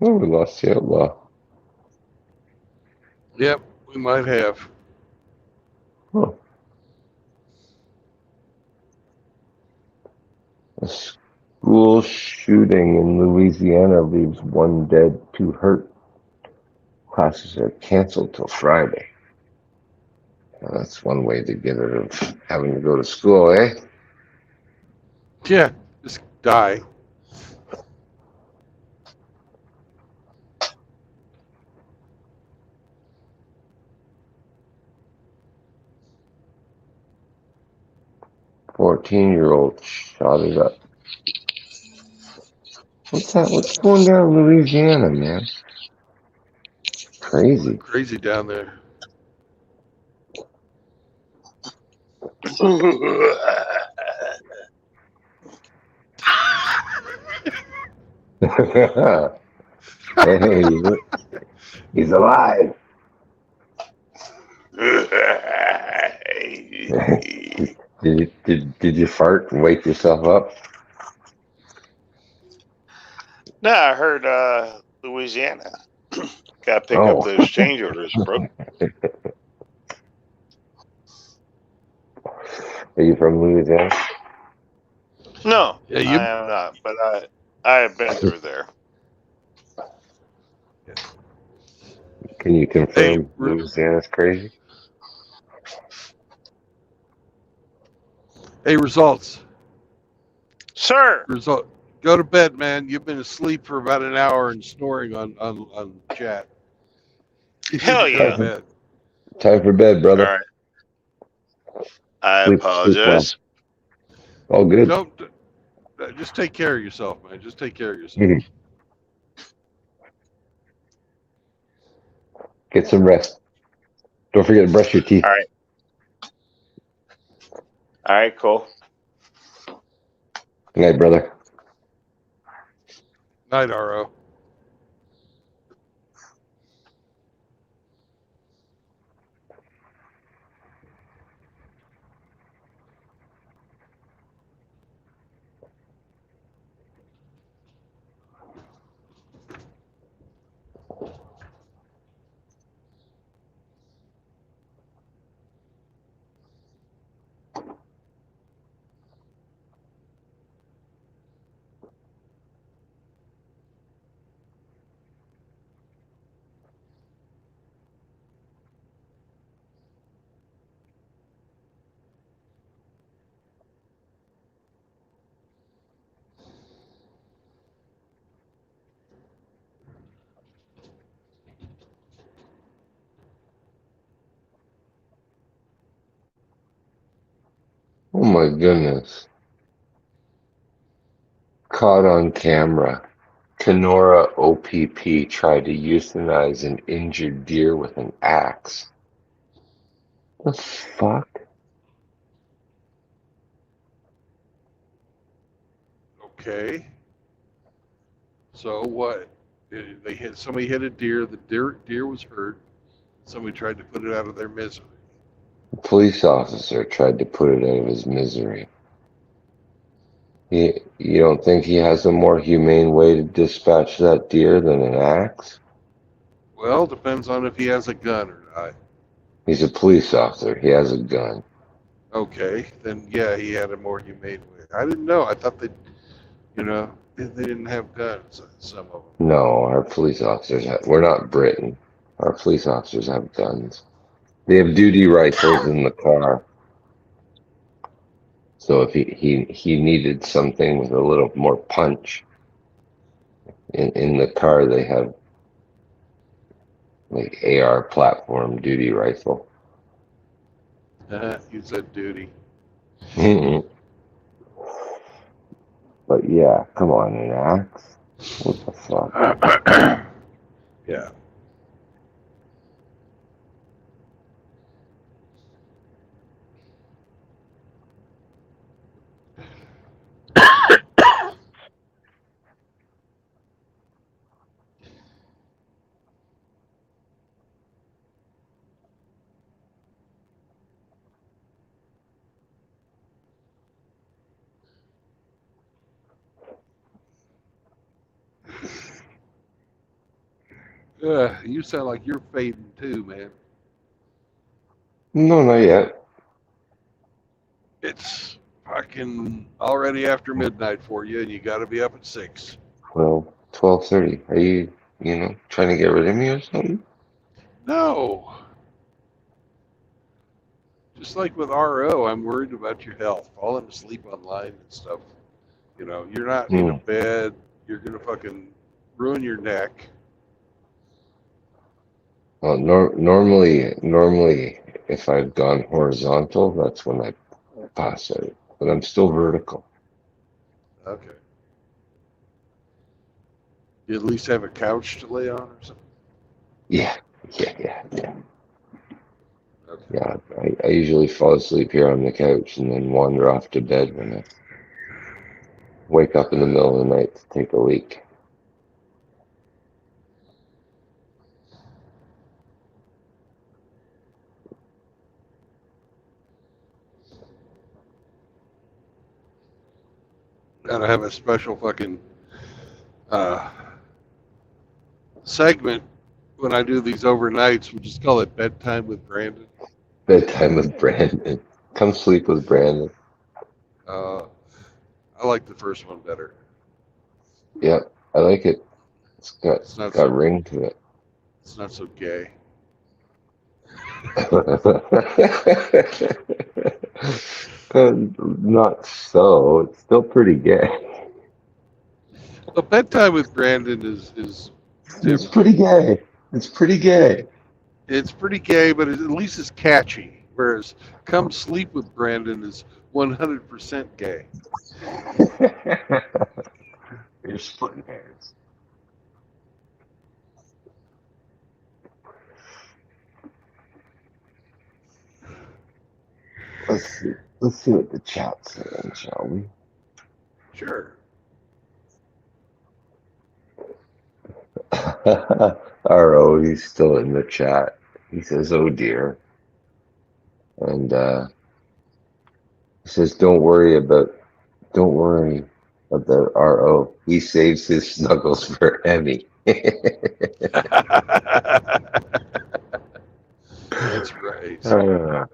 Oh, we lost the outlaw. Yep, we might have. Huh. A school shooting in Louisiana leaves 1 dead, 2 hurt. Classes are canceled till Friday. Well, that's one way to get rid of having to go to school, eh? Yeah, just die. "14-year-old shot it up." What's that? What's going down in Louisiana, man? Crazy. Crazy down there. Hey, he's alive. Did you fart and wake yourself up? No, I heard Louisiana. Got to pick up Oh, those change orders, bro. are you from Louisiana? No, Yeah, I am not, but I have been through there. Can you Hey, confirm Louisiana's crazy? hey, results. Sir, Result. Go to bed, man. You've been asleep for about an hour and snoring on chat. You need hell to go to yeah. bed. Time for bed, All brother. right. I Sleep well. apologize. All good. Don't just take care of yourself, man. Just take care of yourself. Mhm. Get some rest. Don't forget to brush your teeth. All right. All right, cool. Good night, brother. Night, RO. Oh my goodness. Caught on camera. Kenora OPP tried to euthanize an injured deer with an axe. The fuck? Okay. So what? They hit somebody hit a deer. The deer was hurt. Somebody tried to put it out of their misery. A police officer tried to put it out of his misery. You don't think he has a more humane way to dispatch that deer than an axe? Well, depends on if he has a gun or not. He's a police officer. He has a gun. Okay, then yeah, he had a more humane way. I didn't know. I thought they didn't have guns. Some of them. No, our police officers we're not Britain. Our police officers have guns. They have duty rifles in the car. So if he needed something with a little more punch in the car, they have like AR platform duty rifle. You said duty. But yeah, come on, an axe? What the fuck? Yeah. You sound like you're fading too, man. No, not yet. It's fucking already after midnight for you, and you got to be up at 6. Well, 12:30. Are you, trying to get rid of me or something? No. Just like with RO, I'm worried about your health, falling asleep online and stuff. You're not in a Hmm. bed. You're gonna fucking ruin your neck. Well, normally, if I've gone horizontal, that's when I pass out. But I'm still vertical. Okay. You at least have a couch to lay on or something. Yeah, yeah. Okay. Yeah, I usually fall asleep here on the couch and then wander off to bed when I wake up in the middle of the night to take a leak. Gotta have a special fucking uh, segment when I do these overnights. We just call it bedtime with Brandon. Bedtime with Brandon. Come sleep with Brandon. Uh, I like the first one better. Yep, I like it. It's got It's not got so. ring to it. It's not so gay. Not so. It's still pretty gay. But bedtime with Brandon is It's different. pretty gay. It's pretty gay. It's pretty gay, but at least it's catchy. Whereas Come Sleep with Brandon is 100% gay. You're splitting hairs. Let's see. Let's see what the chat's saying, shall we? Sure. RO, he's still in the chat. He says, "Oh dear," and he says, don't worry about RO. He saves his snuggles for Emmy." That's right.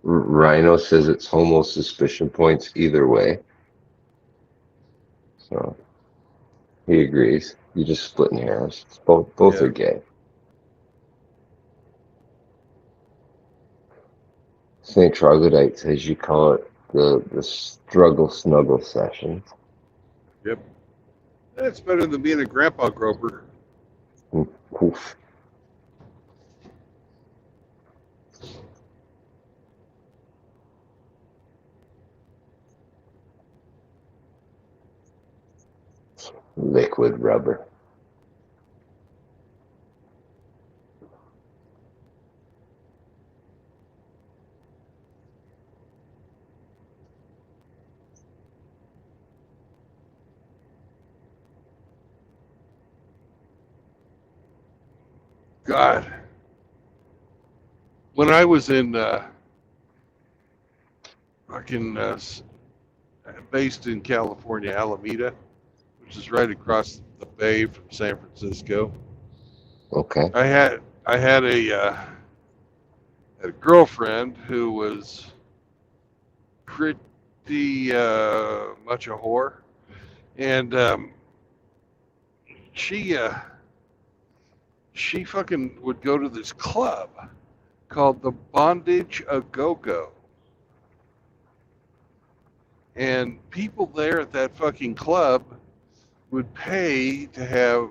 Rhino says it's homo suspicion points either way. So he agrees. You're just splitting hairs. Both Yeah. are gay. St. Troglodyte says you call it the struggle snuggle session. Yep. That's better than being a grandpa groper. Oof. Liquid rubber. God. When I was in fucking based in California, Alameda, which is right across the bay from San Francisco, Okay. I had a girlfriend who was pretty much a whore, and she fucking would go to this club called the Bondage A Go Go, and people there at that fucking club would pay to have.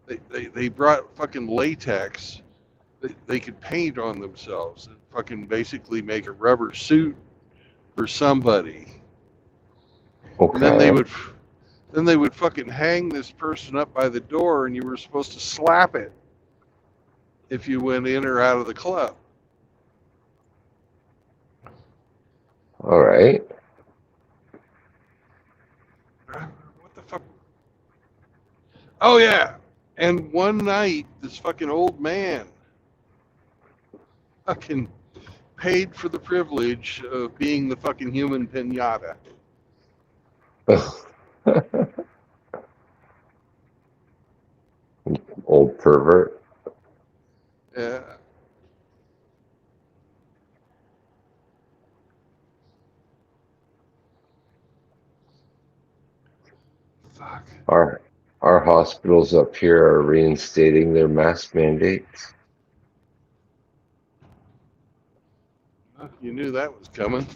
They brought fucking latex. They could paint on themselves and fucking basically make a rubber suit for somebody. And Okay. then they would fucking hang this person up by the door, and you were supposed to slap it if you went in or out of the club. All right. What the fuck? Oh yeah. And one night, this fucking old man fucking paid for the privilege of being the fucking human pinata. Old pervert. Yeah. Fuck. Our hospitals up here are reinstating their mask mandates. You knew that was coming.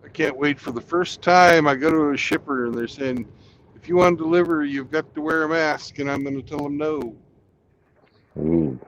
I can't wait for the first time I go to a shipper and they're saying, if you want to deliver, you've got to wear a mask, and I'm going to tell them no. Ooh.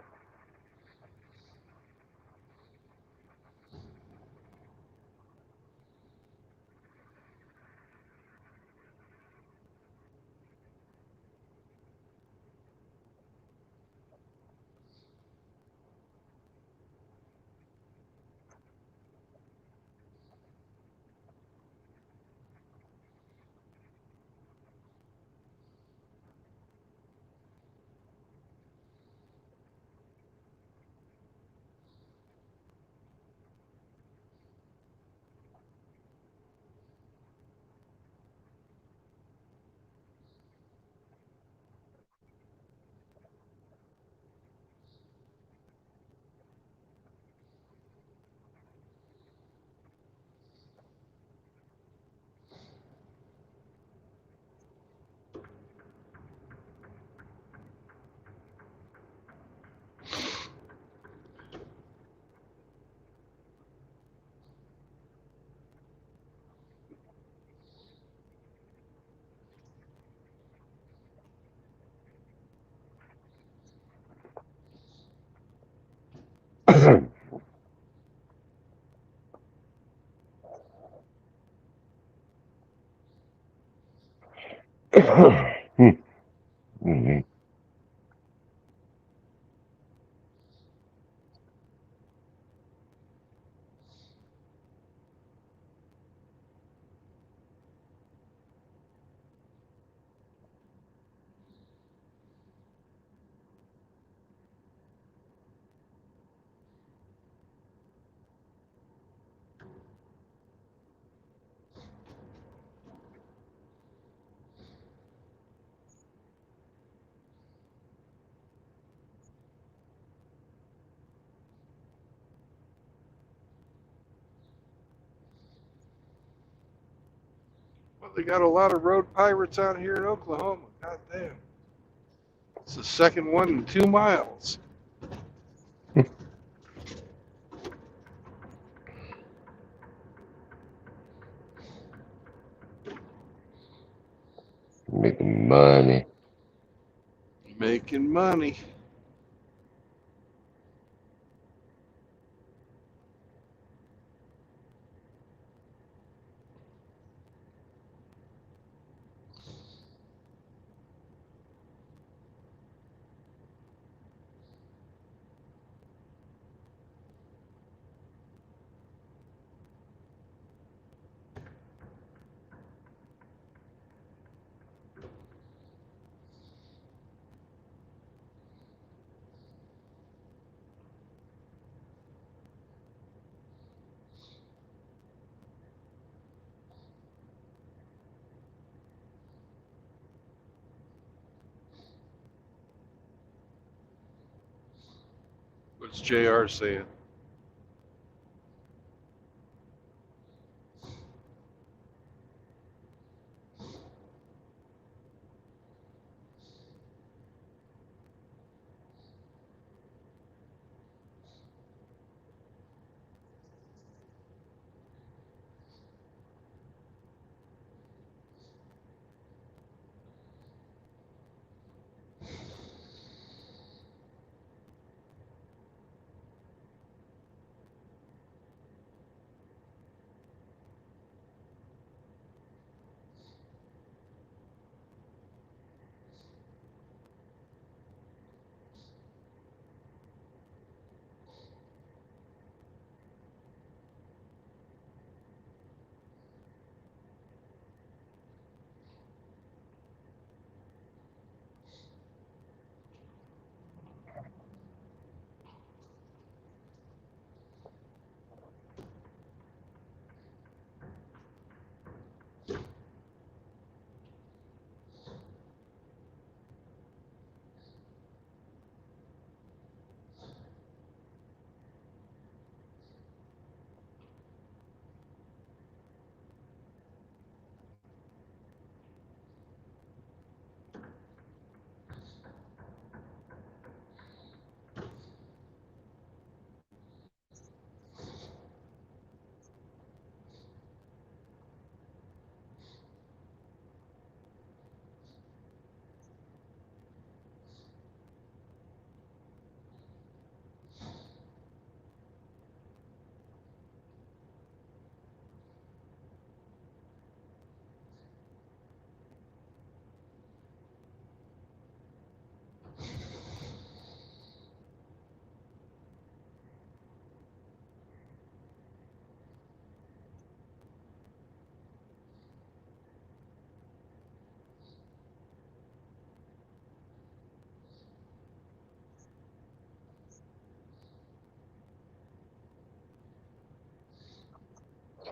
Mhm. Well, they got a lot of road pirates out here in Oklahoma. God damn. It's the second one in 2 miles. Making money. Making money. What's JR saying?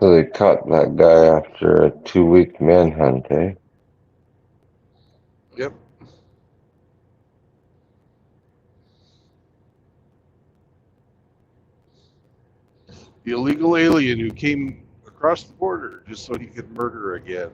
So they caught that guy after a 2-week manhunt, eh? Yep. The illegal alien who came across the border just so he could murder again.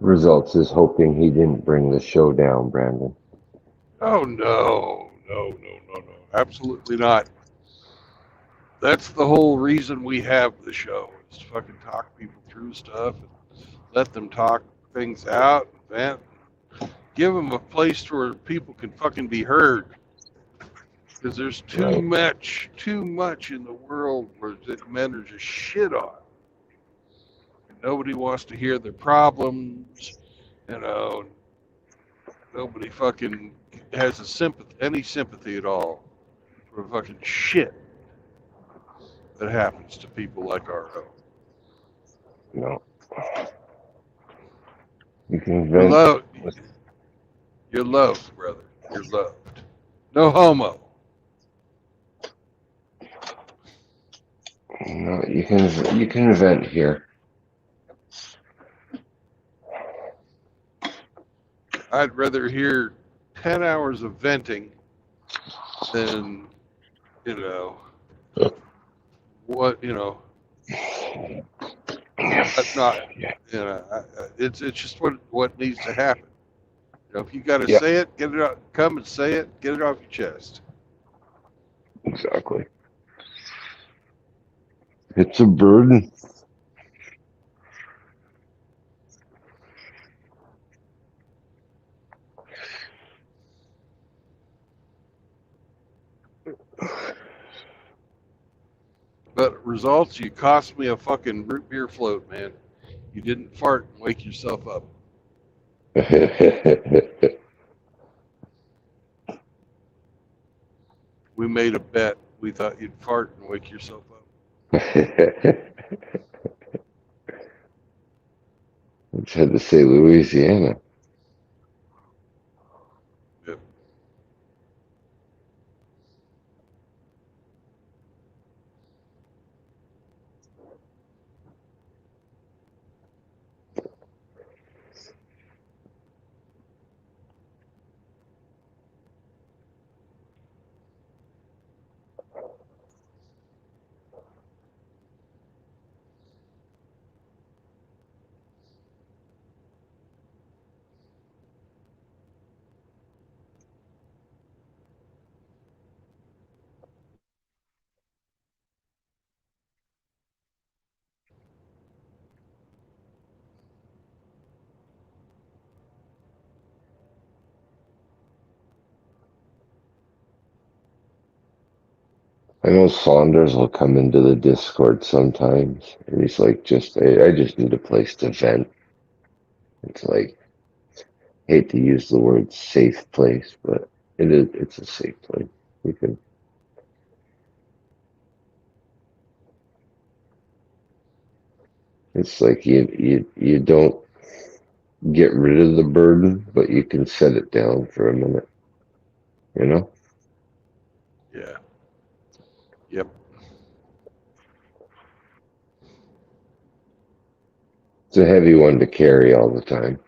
Results is hoping he didn't bring the show down, Brandon. Oh no. Absolutely not. That's the whole reason we have the show, is to fucking talk people through stuff and let them talk things out and vent. Give them a place where people can fucking be heard. Because there's too much in the world where men are just shit on. Nobody wants to hear their problems. You know, nobody fucking has any sympathy at all for fucking shit that happens to people like our own. No. You can You're vent. loved. You're loved, brother. You're loved. No homo. No, you can vent here. I'd rather hear 10 hours of venting than, you know, what, you know, not, you know, it's just what needs to happen. You know, if you got to Yeah. say it, get it out, come and say it, get it off your chest. Exactly. It's a burden. But results, you cost me a fucking root beer float, man. You didn't fart and wake yourself up. We made a bet. We thought you'd fart and wake yourself up. It's had to say Louisiana. Yep. I know Saunders will come into the Discord sometimes, and he's like, I just need a place to vent. It's like, hate to use the word safe place, but it's a safe place. You can, it's like you don't get rid of the burden, but you can set it down for a minute, you know? Yeah. Yep. It's a heavy one to carry all the time.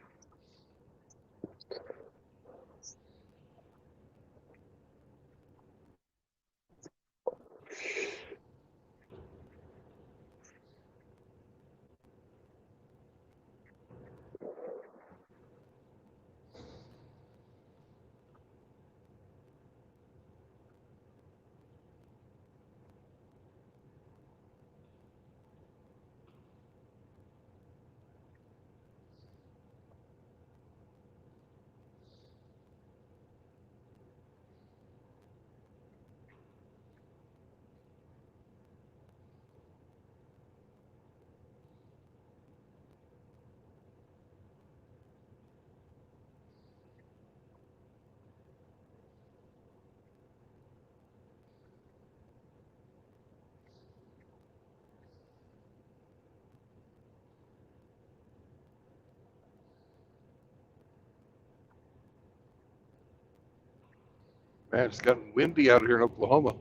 Man, it's gotten windy out here in Oklahoma.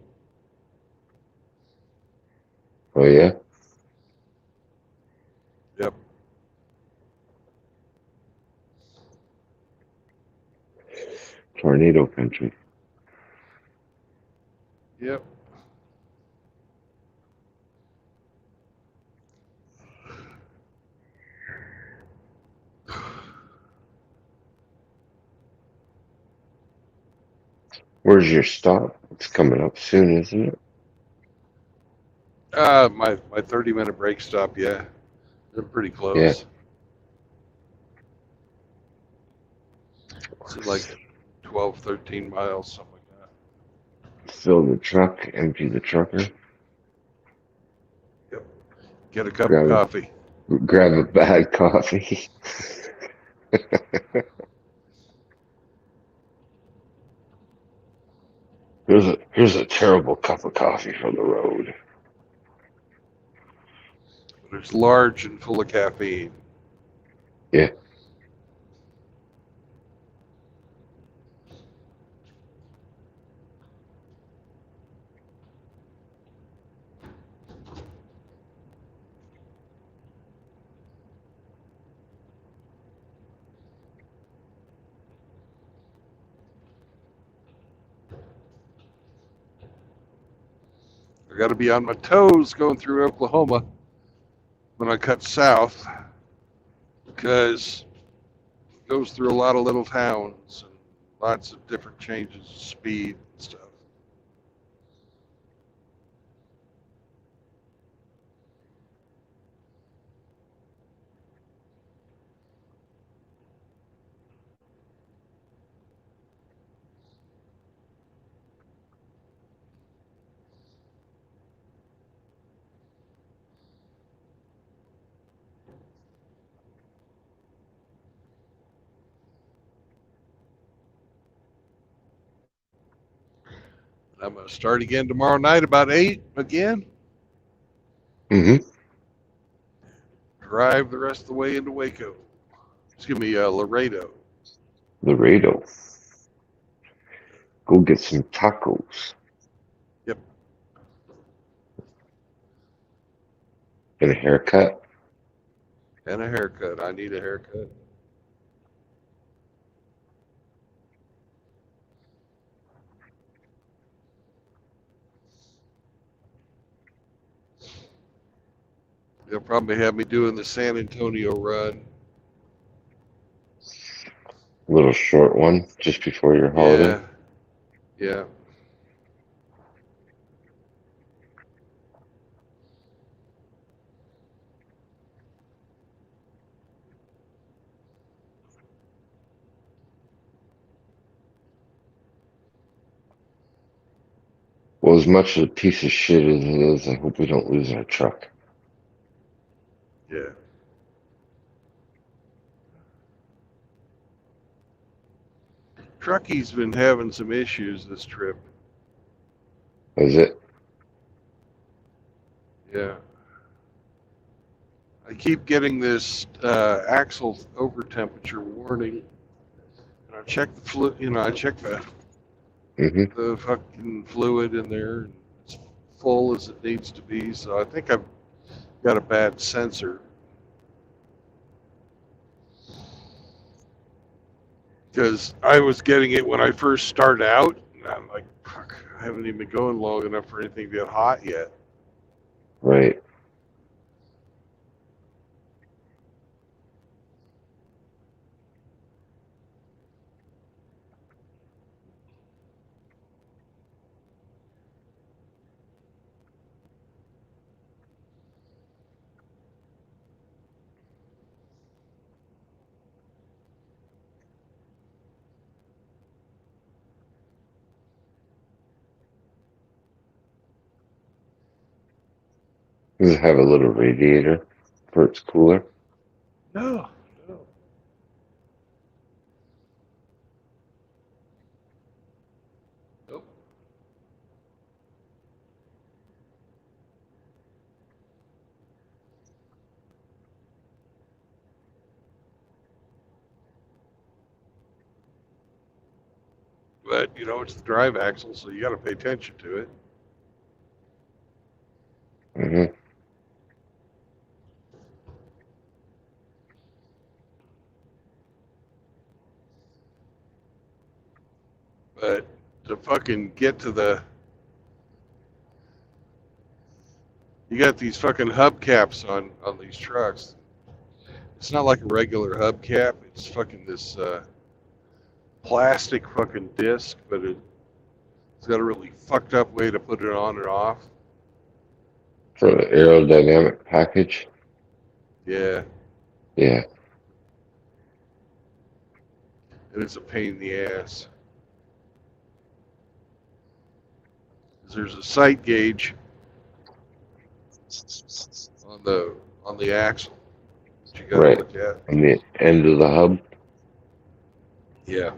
Oh yeah? Yep. Tornado country. Yep. Where's your stop? It's coming up soon, isn't it? My 30-minute break stop, yeah. They're pretty Yeah. close. It's like 12, 13 miles, something like that. Fill the truck, empty the trucker, Yep. Get a cup of coffee. grab a bad coffee. Here's a terrible cup of coffee from the road. But it's large and full of caffeine. Yeah. I got to be on my toes going through Oklahoma when I cut south because it goes through a lot of little towns and lots of different changes of speed and stuff. I'm going to start again tomorrow night about 8 again. Mm-hmm. Drive the rest of the way into Waco. Excuse me, Laredo. Laredo. Go get some tacos. Yep. Get a haircut. And a haircut. I need a haircut. They'll probably have me doing the San Antonio run. A little short one just before your holiday. Yeah. Well, as much of a piece of shit as it is, I hope we don't lose our truck. Yeah. Truckie's been having some issues this trip. Is it? Yeah. I keep getting this axle over temperature warning. And I check the I check Mm-hmm. the fucking fluid in there. And it's full as it needs to be. So I think I've got a bad sensor. Because I was getting it when I first started out. And I'm like, fuck, I haven't even been going long enough for anything to get hot yet. Right. Does it have a little radiator for its cooler? No. Nope. But, it's the drive axle, so you got to pay attention to it. Mm-hmm. But to fucking get to you got these fucking hubcaps on these trucks. It's not like a regular hubcap. It's fucking this plastic fucking disc, but it's got a really fucked up way to put it on and off. For the aerodynamic package? Yeah, Yeah. and it's a pain in the ass. 'Cause there's a sight gauge on the axle that you got to Right. look at. On the end of the hub? Yeah.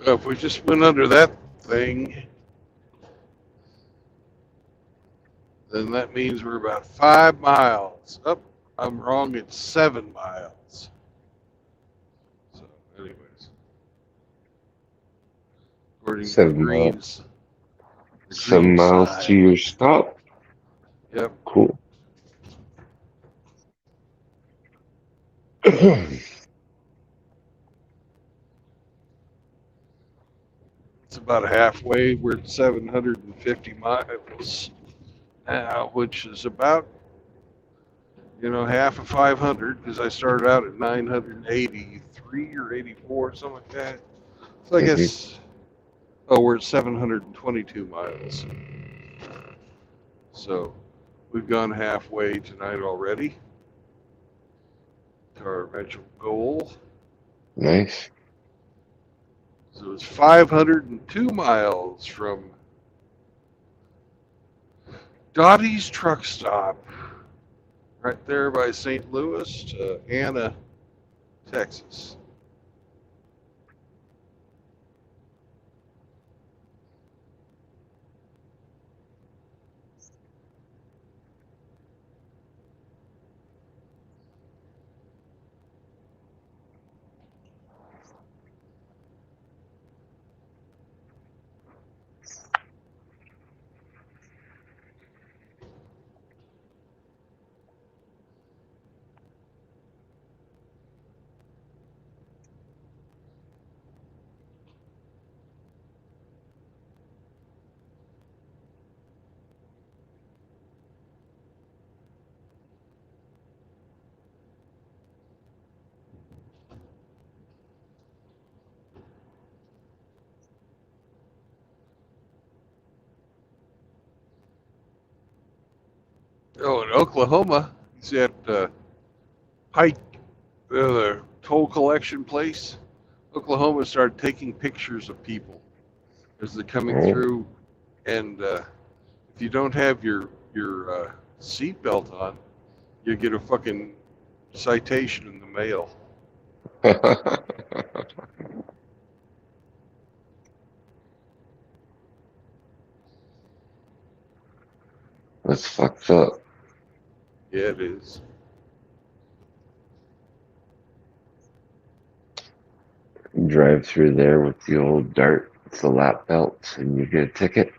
If we just went under that thing, then that means we're about 5 miles. Oh, I'm wrong. It's 7 miles. So, anyways, according to the 7 miles. the 7 miles to sign. your stop. Yep. Cool. It's about halfway. We're at 750 miles now, which is about, half of 500 because I started out at 983 or 84, something like that. So I Mhm. guess, we're at 722 miles. So we've gone halfway tonight already to our eventual goal. Nice. So it's 502 miles from Dottie's truck stop right there by St. Louis to Anna, Texas. Oh, in Oklahoma, he's at Pike, the toll collection place. Oklahoma started taking pictures of people as they're coming Oh. through, and if you don't have your seatbelt on, you get a fucking citation in the mail. That's fucked up. Yeah, it is. Drive through there with the old dart, with the lap belt, and you get a ticket.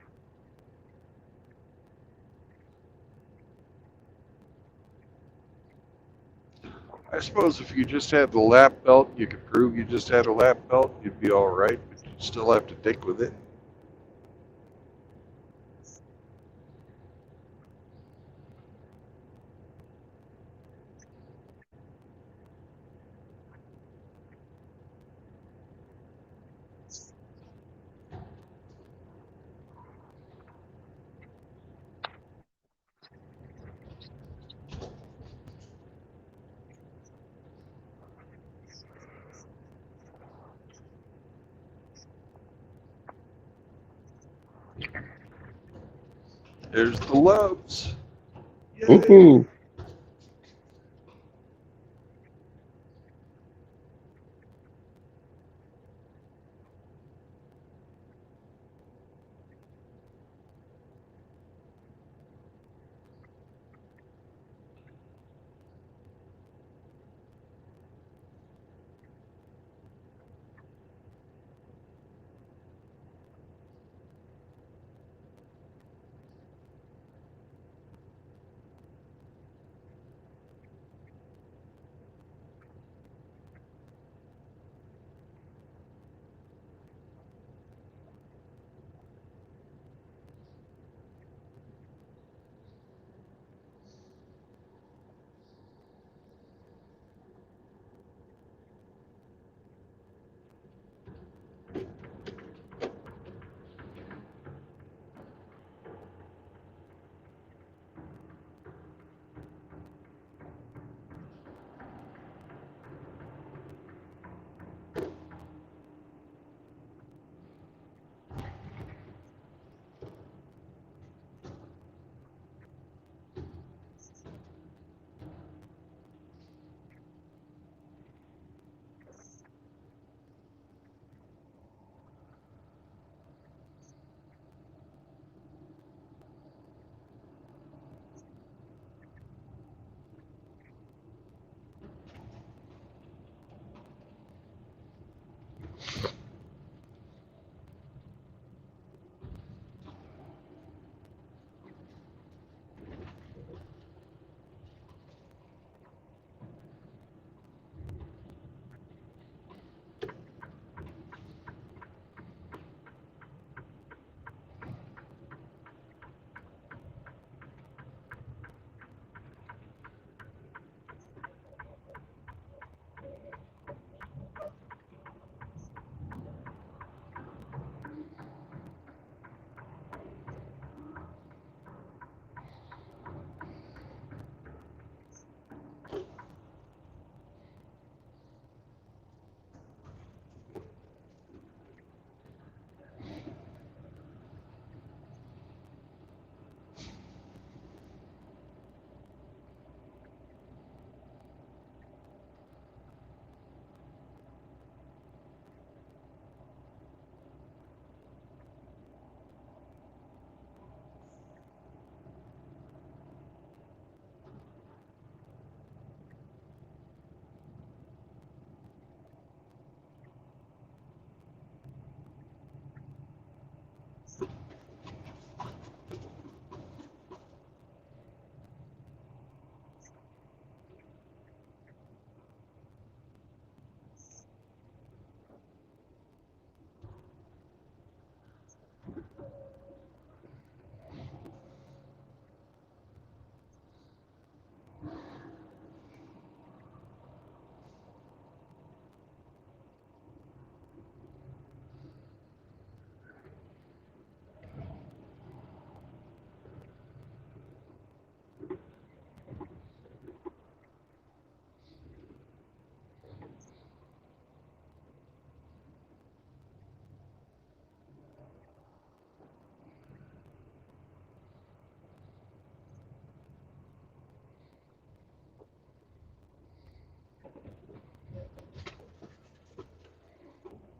I suppose if you just had the lap belt, you could prove you just had a lap belt, you'd be all right, but you'd still have to dick with it. There's the loves. Yay! Woohoo!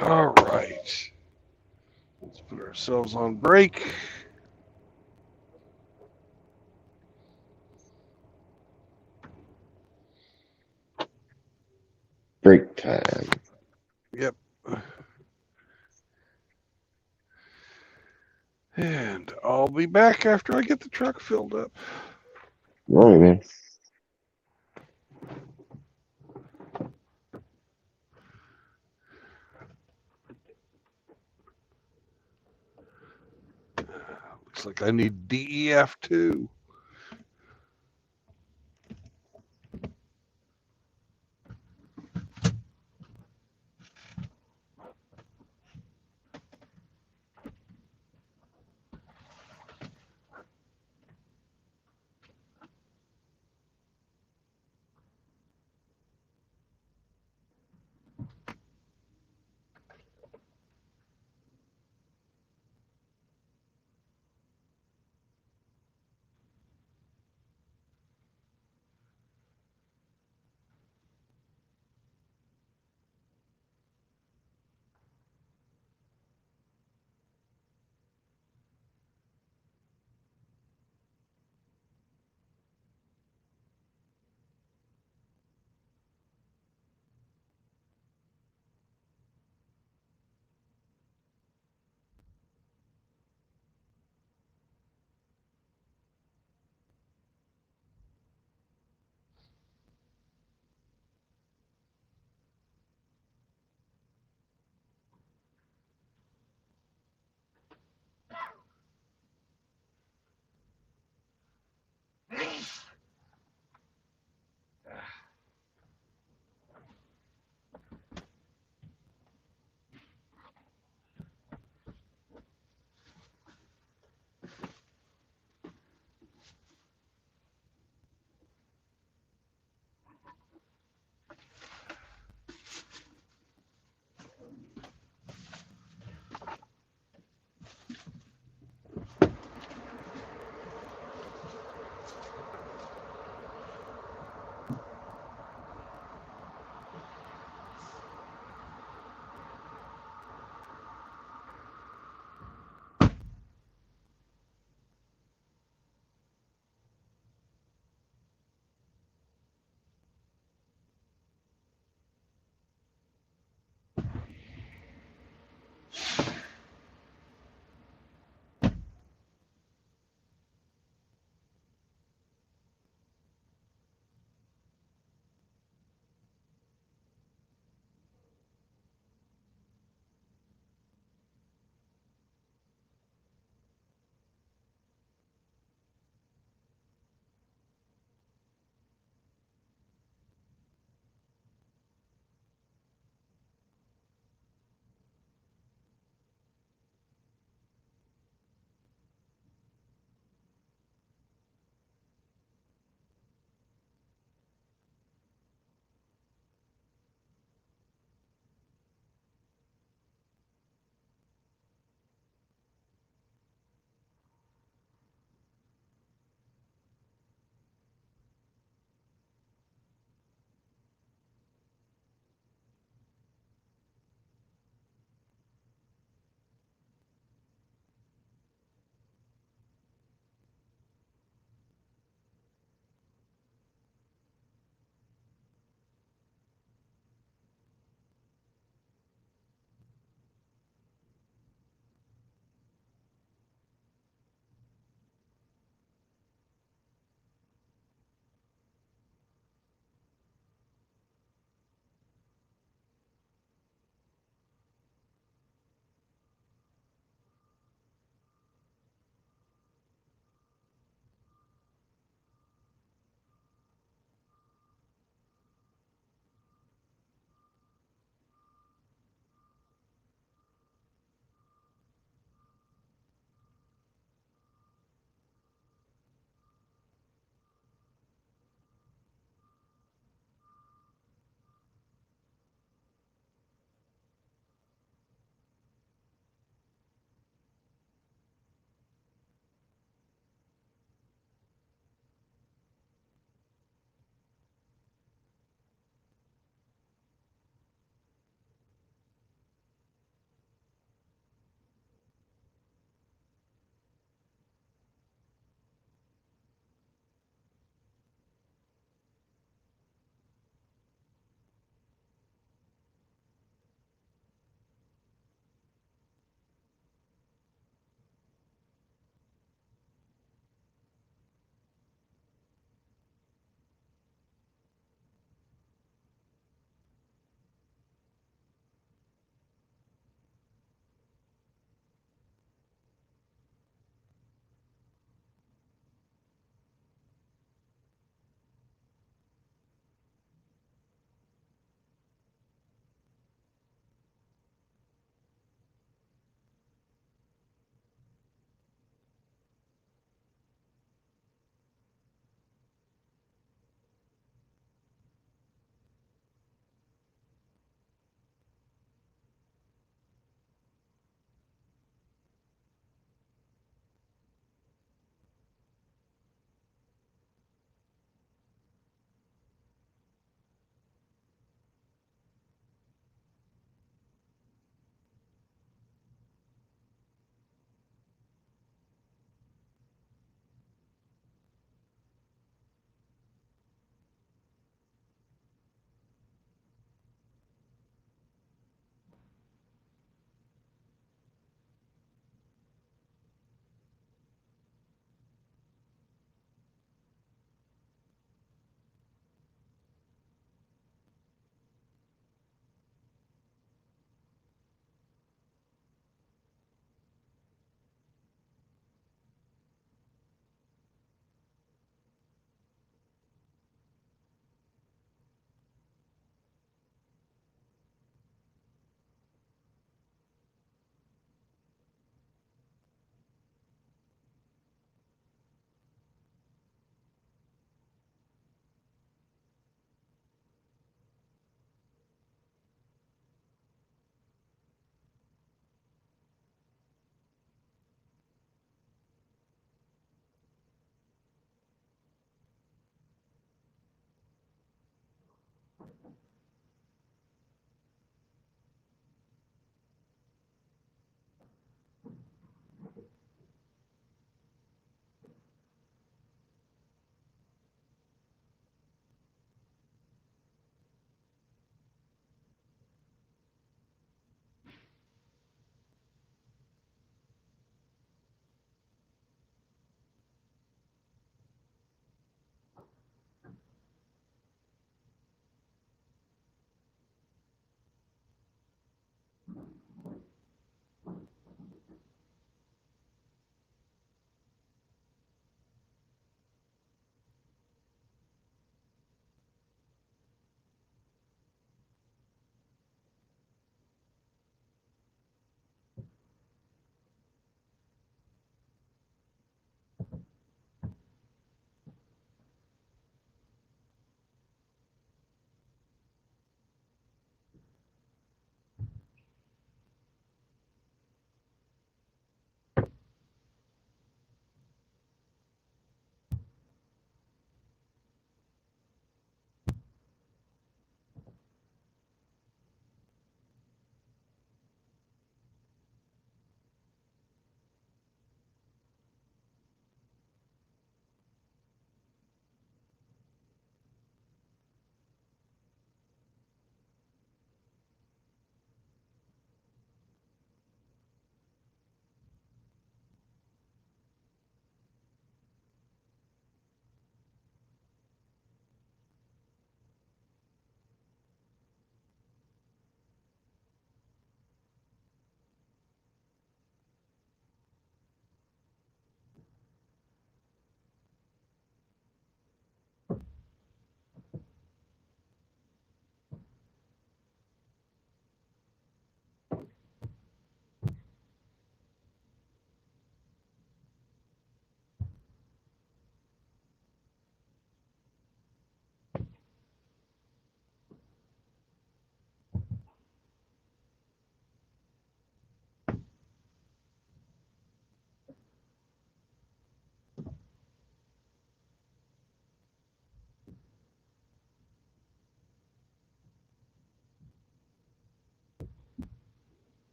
All right. Let's put ourselves on break. Break time. Yep. And I'll be back after I get the truck filled up. All right, man. Looks like I need DEF too.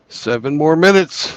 7 more minutes.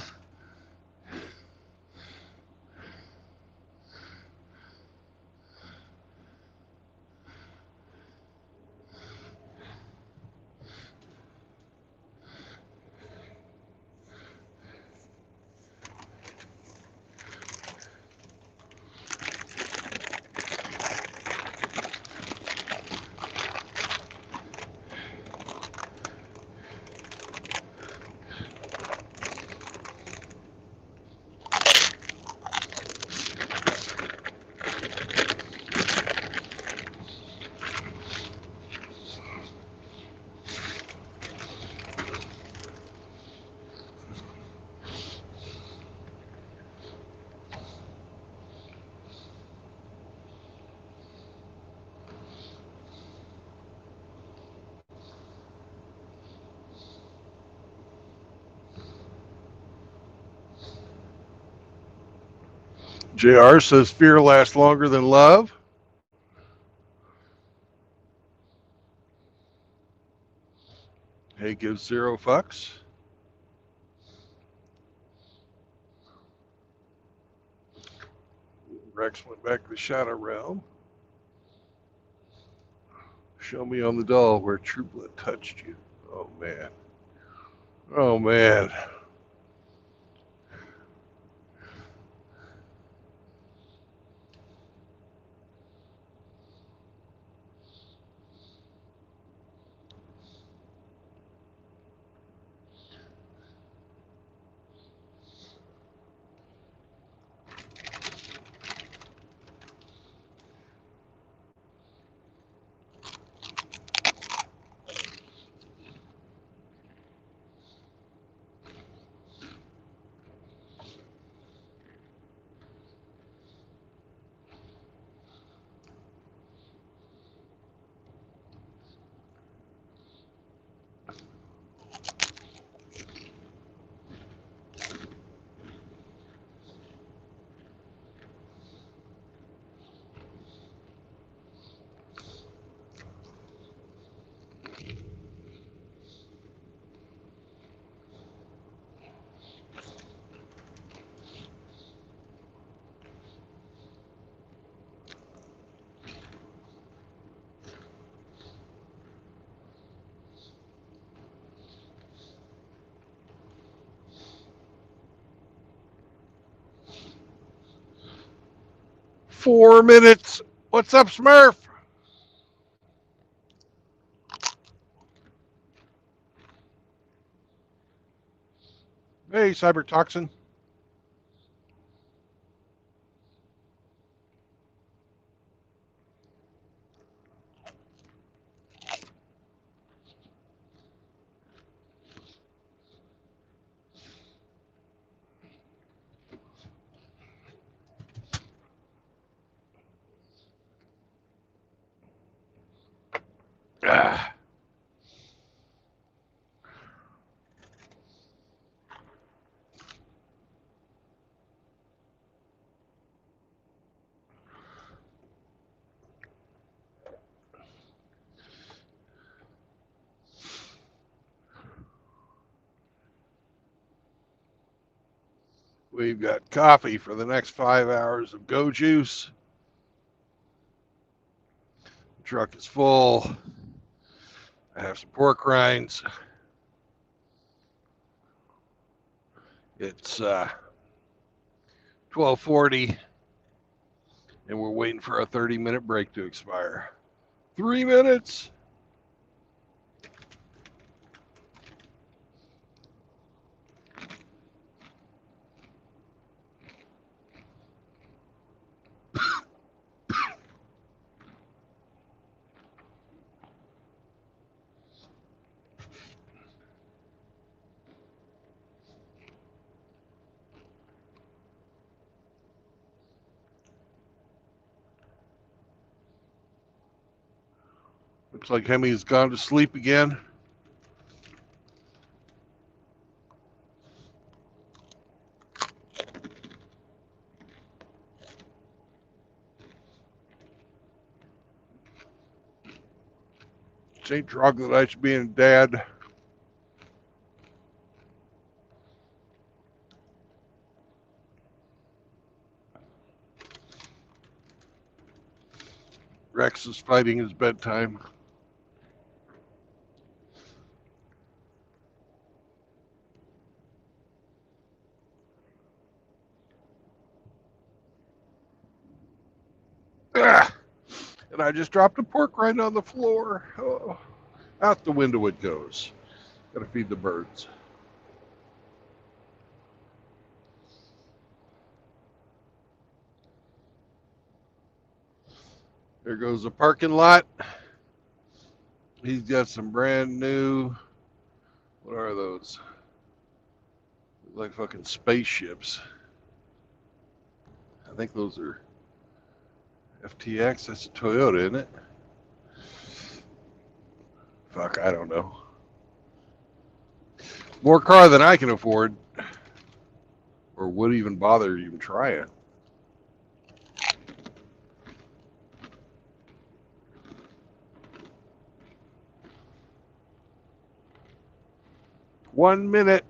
JR says fear lasts longer than love. Hey gives 0 fucks. Rex went back to the shadow realm. Show me on the doll where True Blood touched you. Oh man. Oh man. Four minutes. What's up, Smurf? Hey, Cybertoxin. Ah. We've got coffee for the next 5 hours of Go Juice. The truck is full. I have some pork rinds. It's 12:40, and we're waiting for a 30-minute break to expire. 3 minutes. Looks like Hemi's gone to sleep again. St. Troglodytes being dad. Rex is fighting his bedtime. Ah! And I just dropped a pork rind on the floor. Oh, out the window it goes. Gotta feed the birds. There goes the parking lot. He's got some brand new, what are those? Like fucking spaceships. I think those are FTX. That's a Toyota, isn't it? Fuck, I don't know. More car than I can afford, or would even bother even trying. One minute.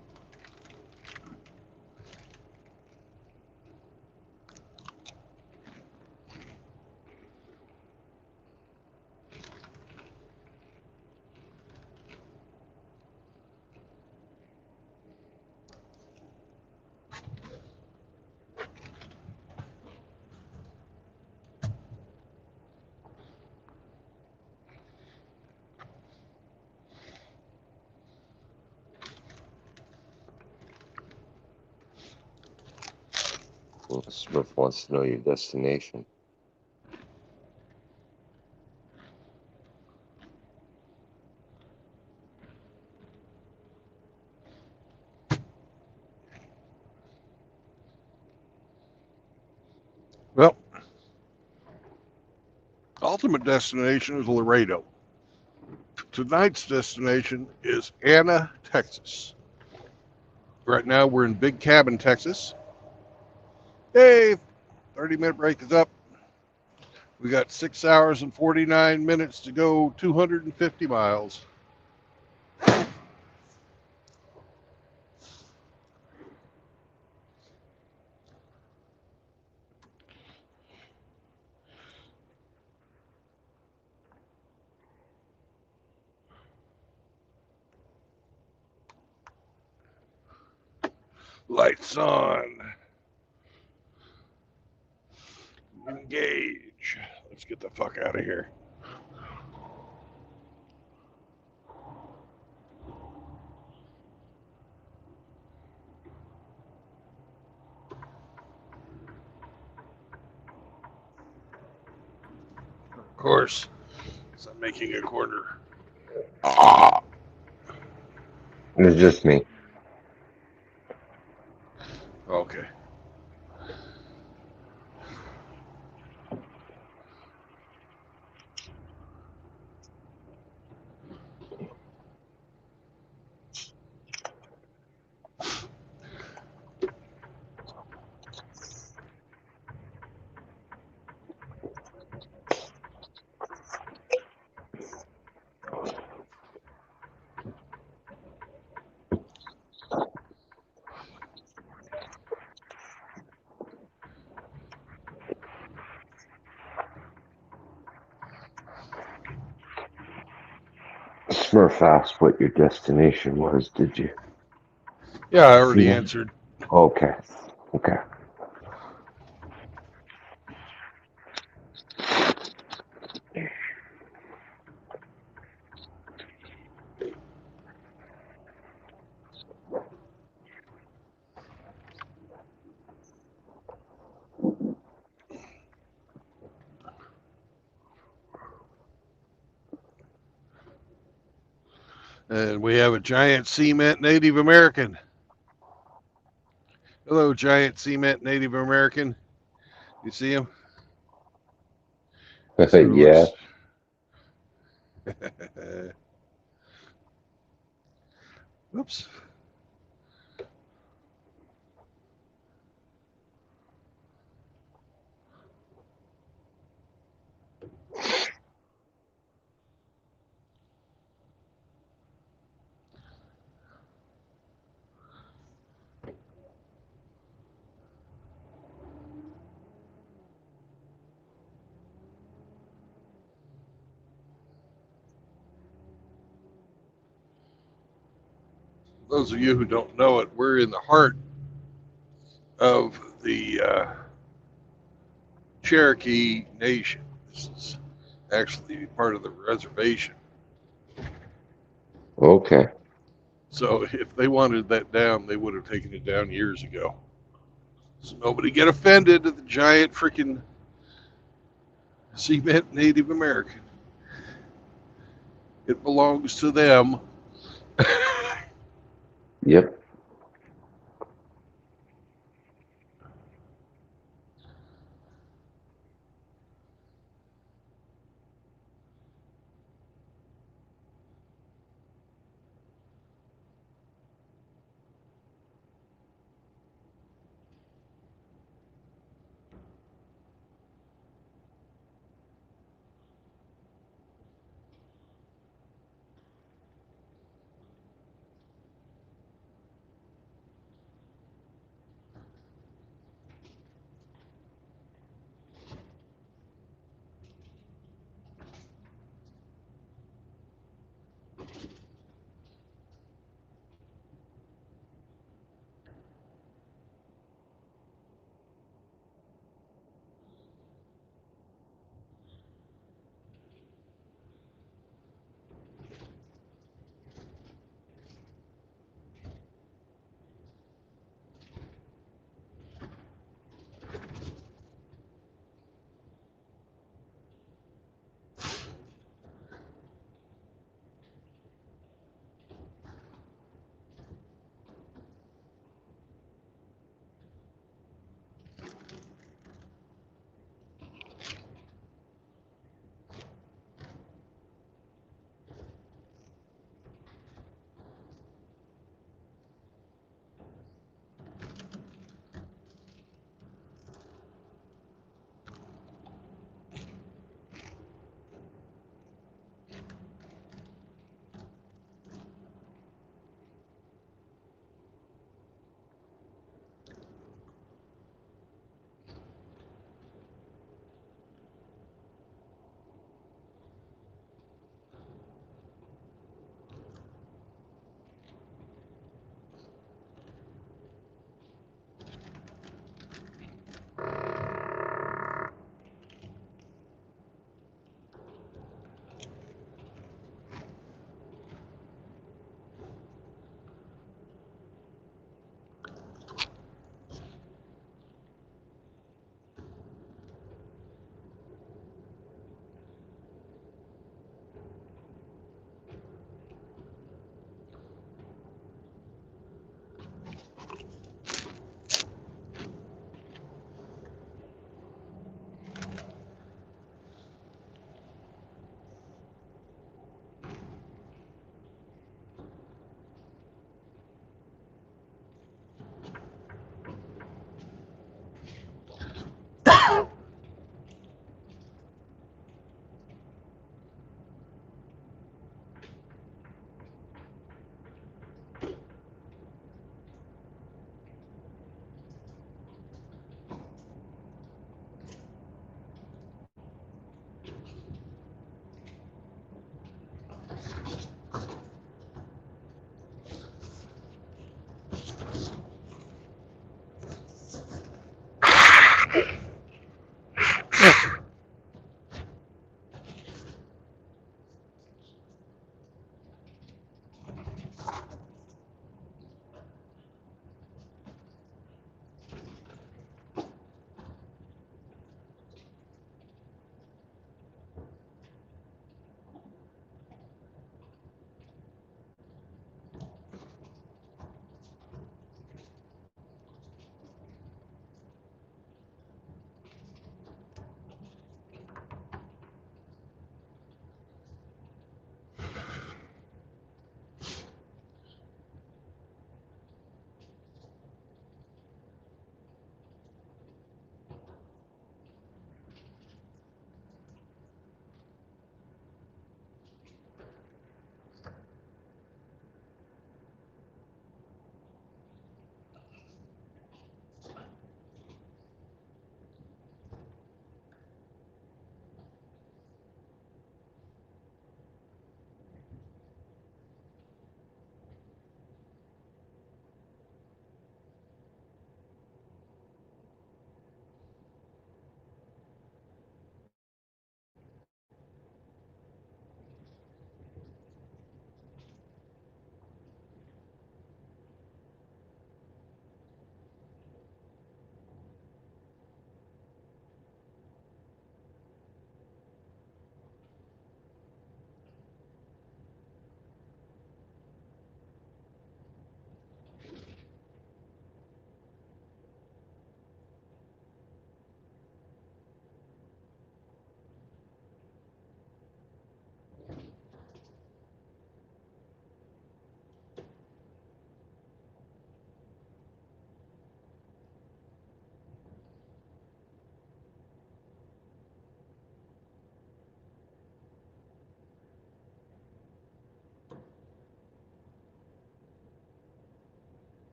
Well, Smith wants to know your destination. Well, ultimate destination is Laredo. Tonight's destination is Anna, Texas. Right now we're in Big Cabin, Texas. Hey, 30-minute break is up. We got 6 hours and 49 minutes to go, 250 miles. Lights on. Engage. Let's get the fuck out of here. Of course, as I'm making a corner. Ah, It's just me. okay. Smurf asked what your destination was, did you? Yeah, I already See? answered. Okay. Okay. And we have a giant cement Native American. Hello, giant cement Native American. You see him? Sort of Yeah. looks. Oops. those of you who don't know it, we're in the heart of the Cherokee Nation. This is actually part of the reservation. Okay. So if they wanted that down, they would have taken it down years ago. So nobody get offended at the giant freaking cement Native American. It belongs to them. Yep.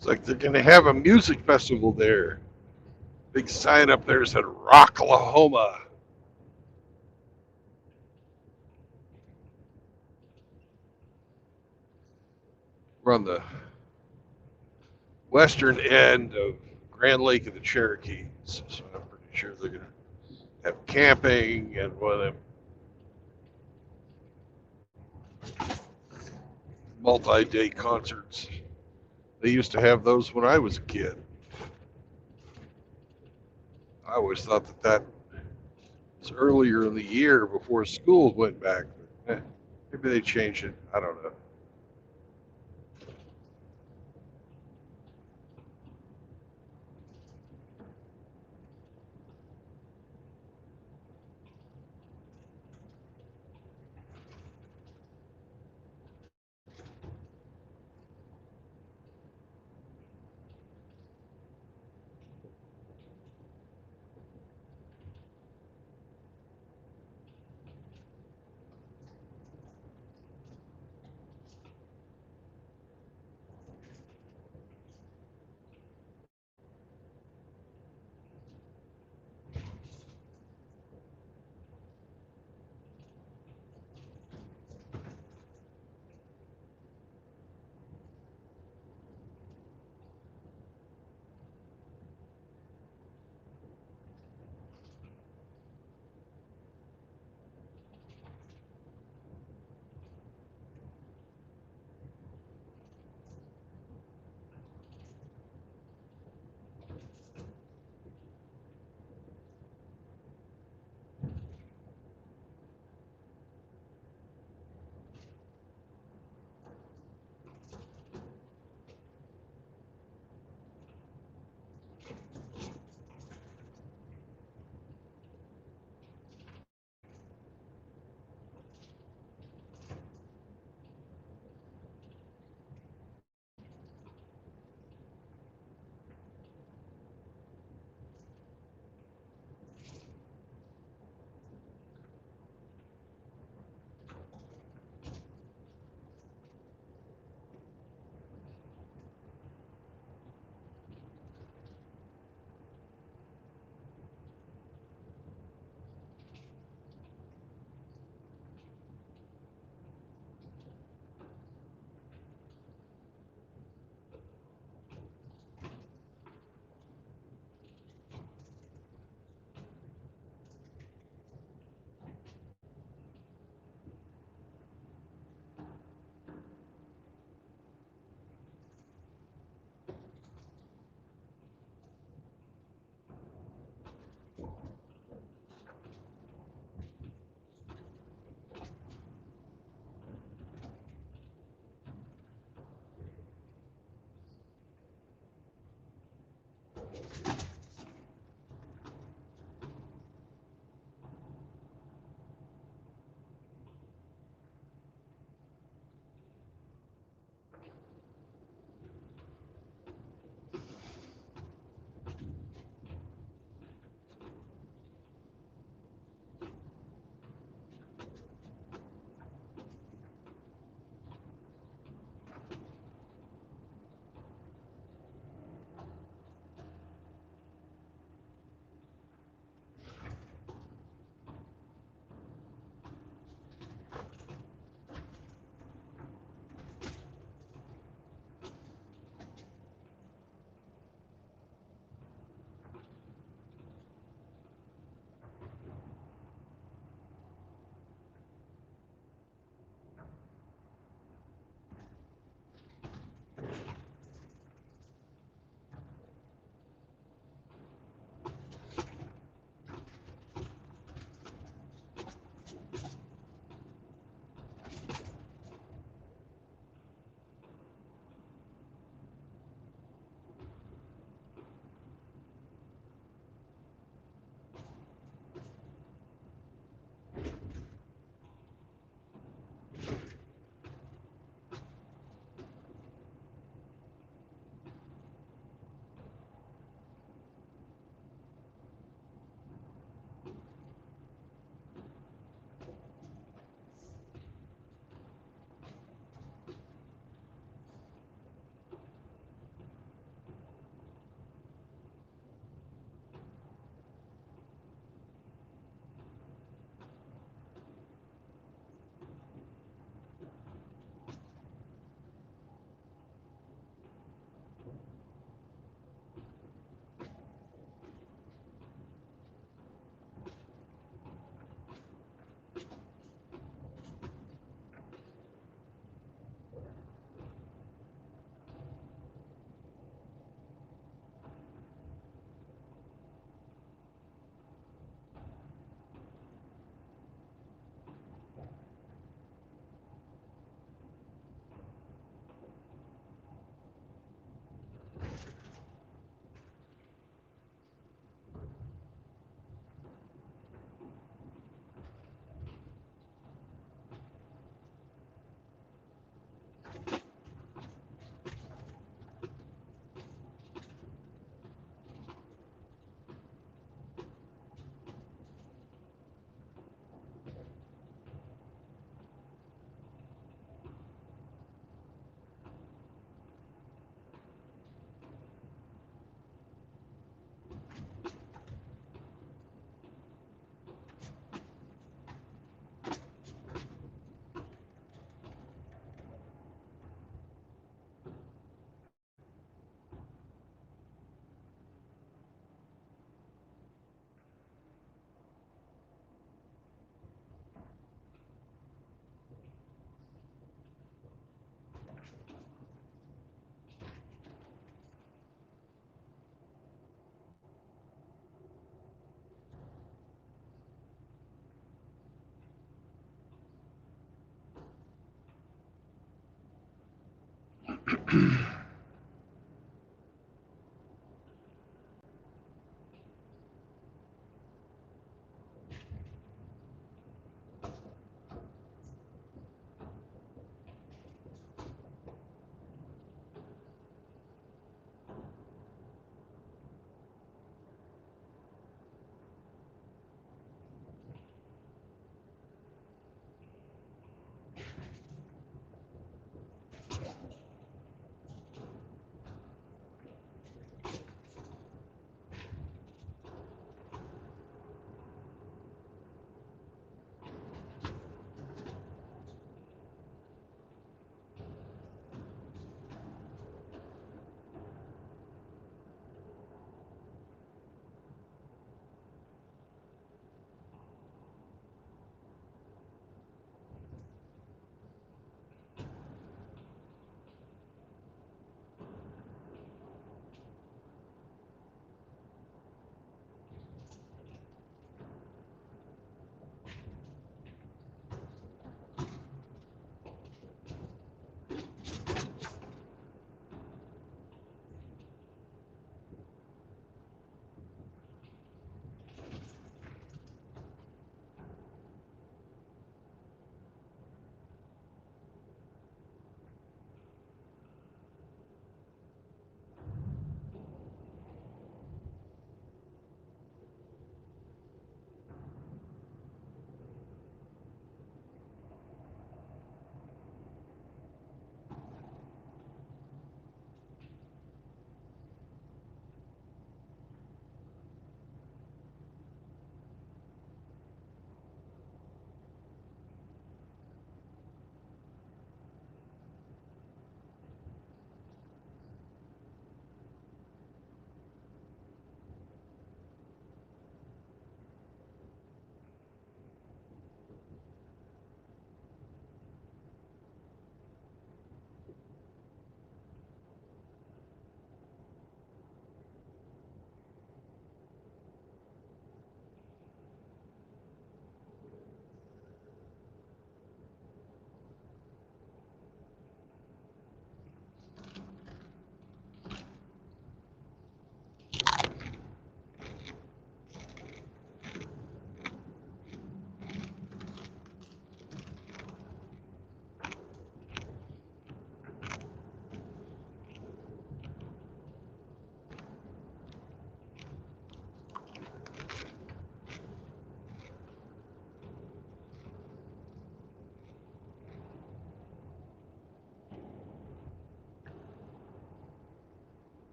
It's like they're going to have a music festival there. Big sign up there said Rocklahoma. We're on the western end of Grand Lake of the Cherokees, so I'm pretty sure they're going to have camping and one of them multi-day concerts. They used to have those when I was a kid. I always thought that was earlier in the year before school went back. Maybe they changed it. I don't know.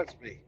That's me.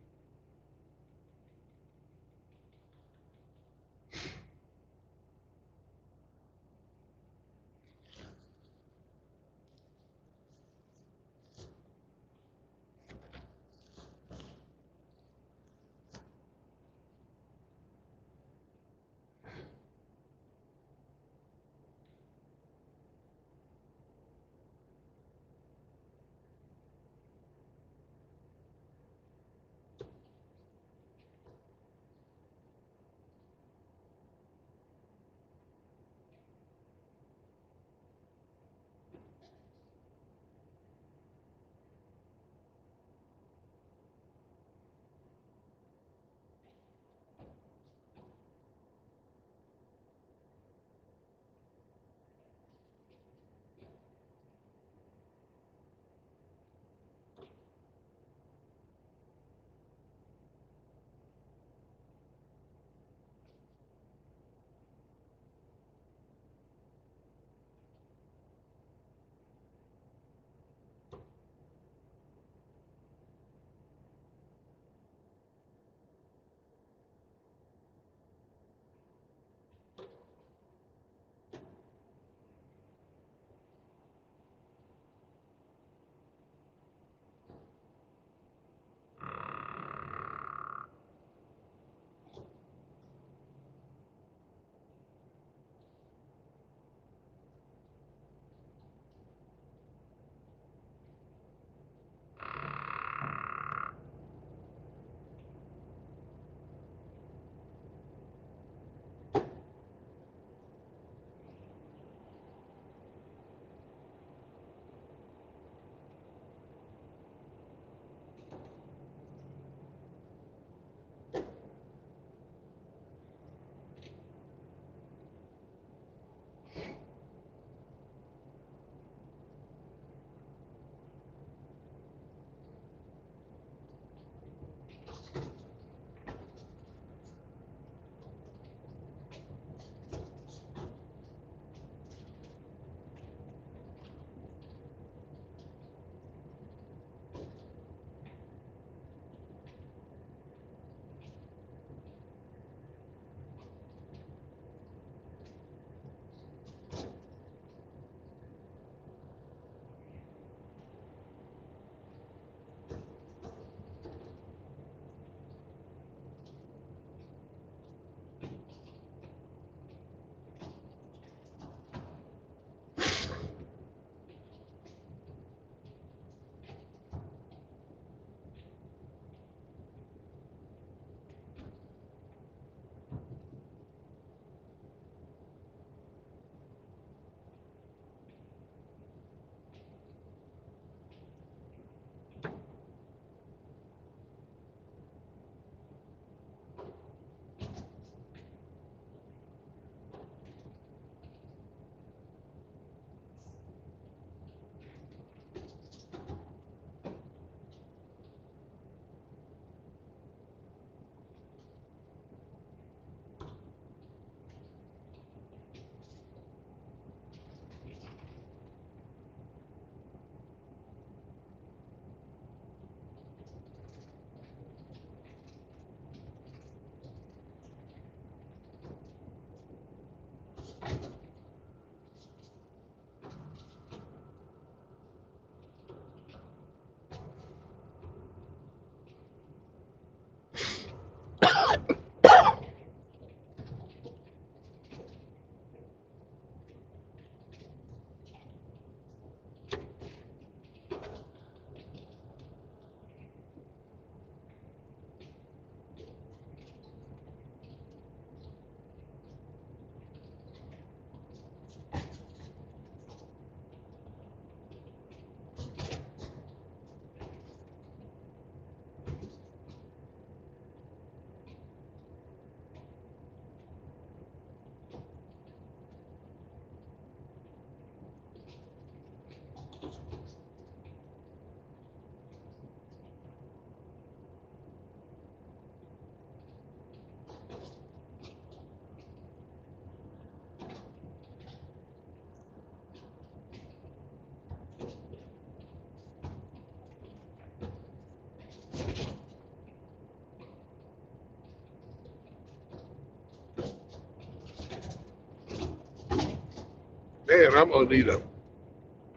Man, I'm gonna need a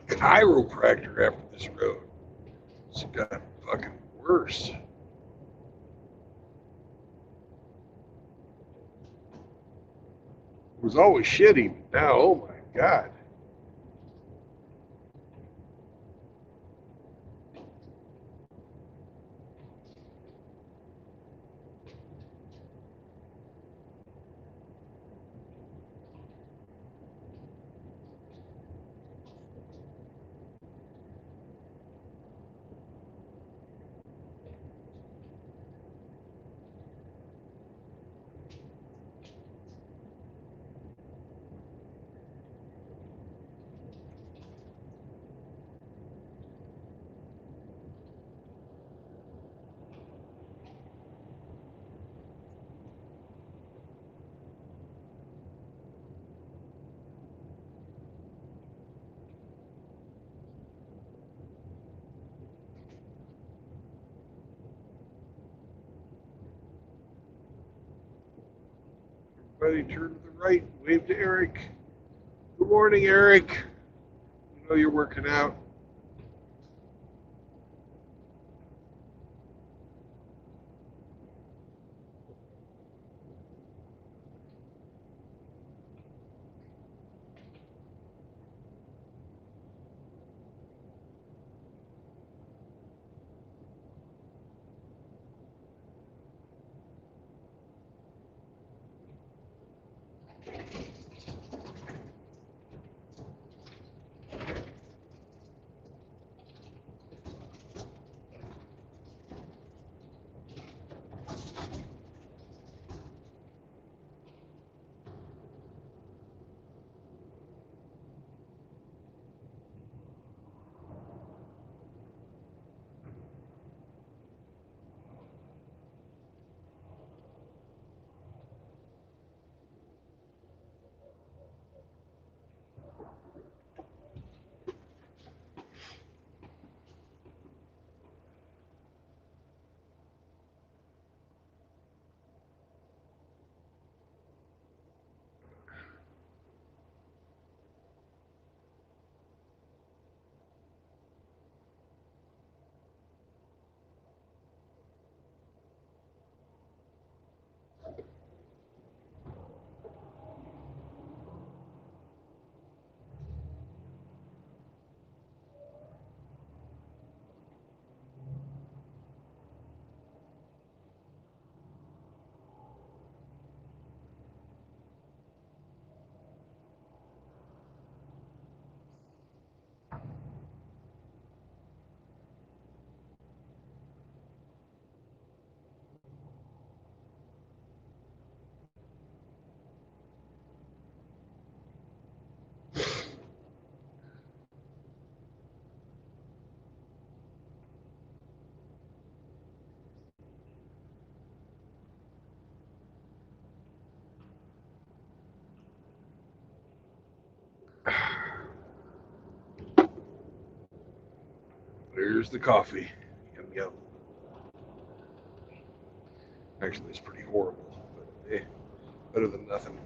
chiropractor after this road. It's got fucking worse. It was always shitty, but now, oh my god. Everybody turn to the right. Wave to Eric. Good morning, Eric. You know you're working out. There's the coffee. Yum, yum. Actually, it's pretty horrible, but better than nothing.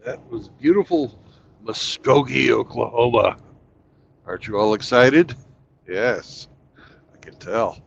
That was beautiful Muskogee, Oklahoma. Aren't you all excited? Yes, I can tell.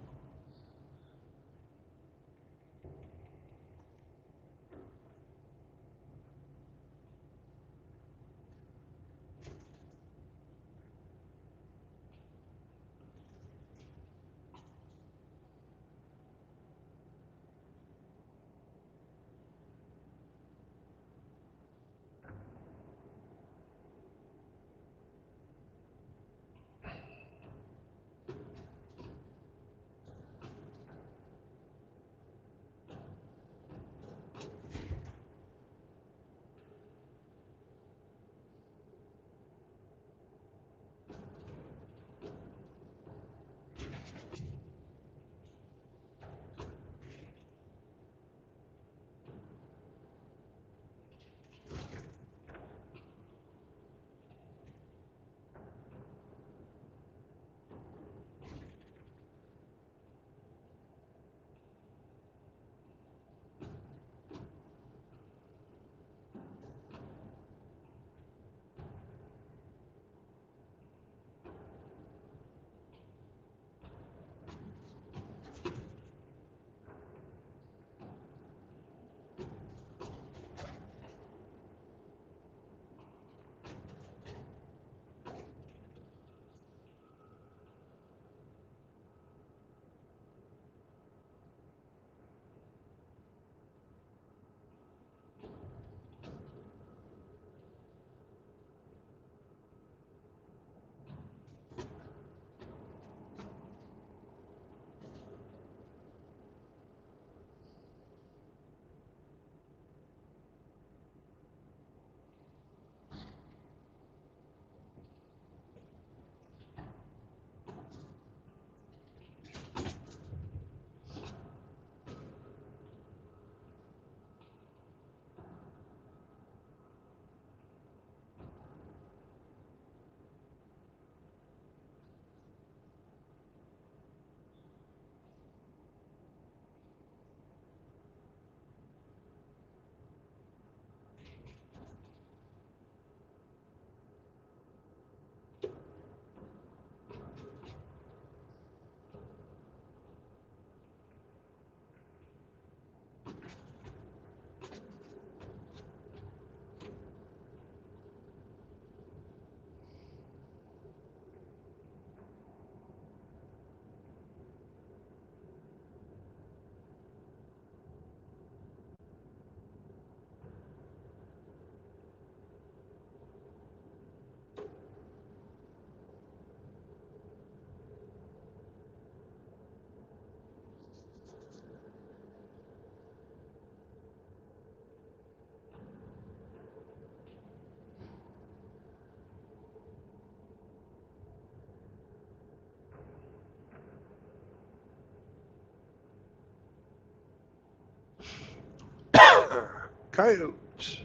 Coyotes.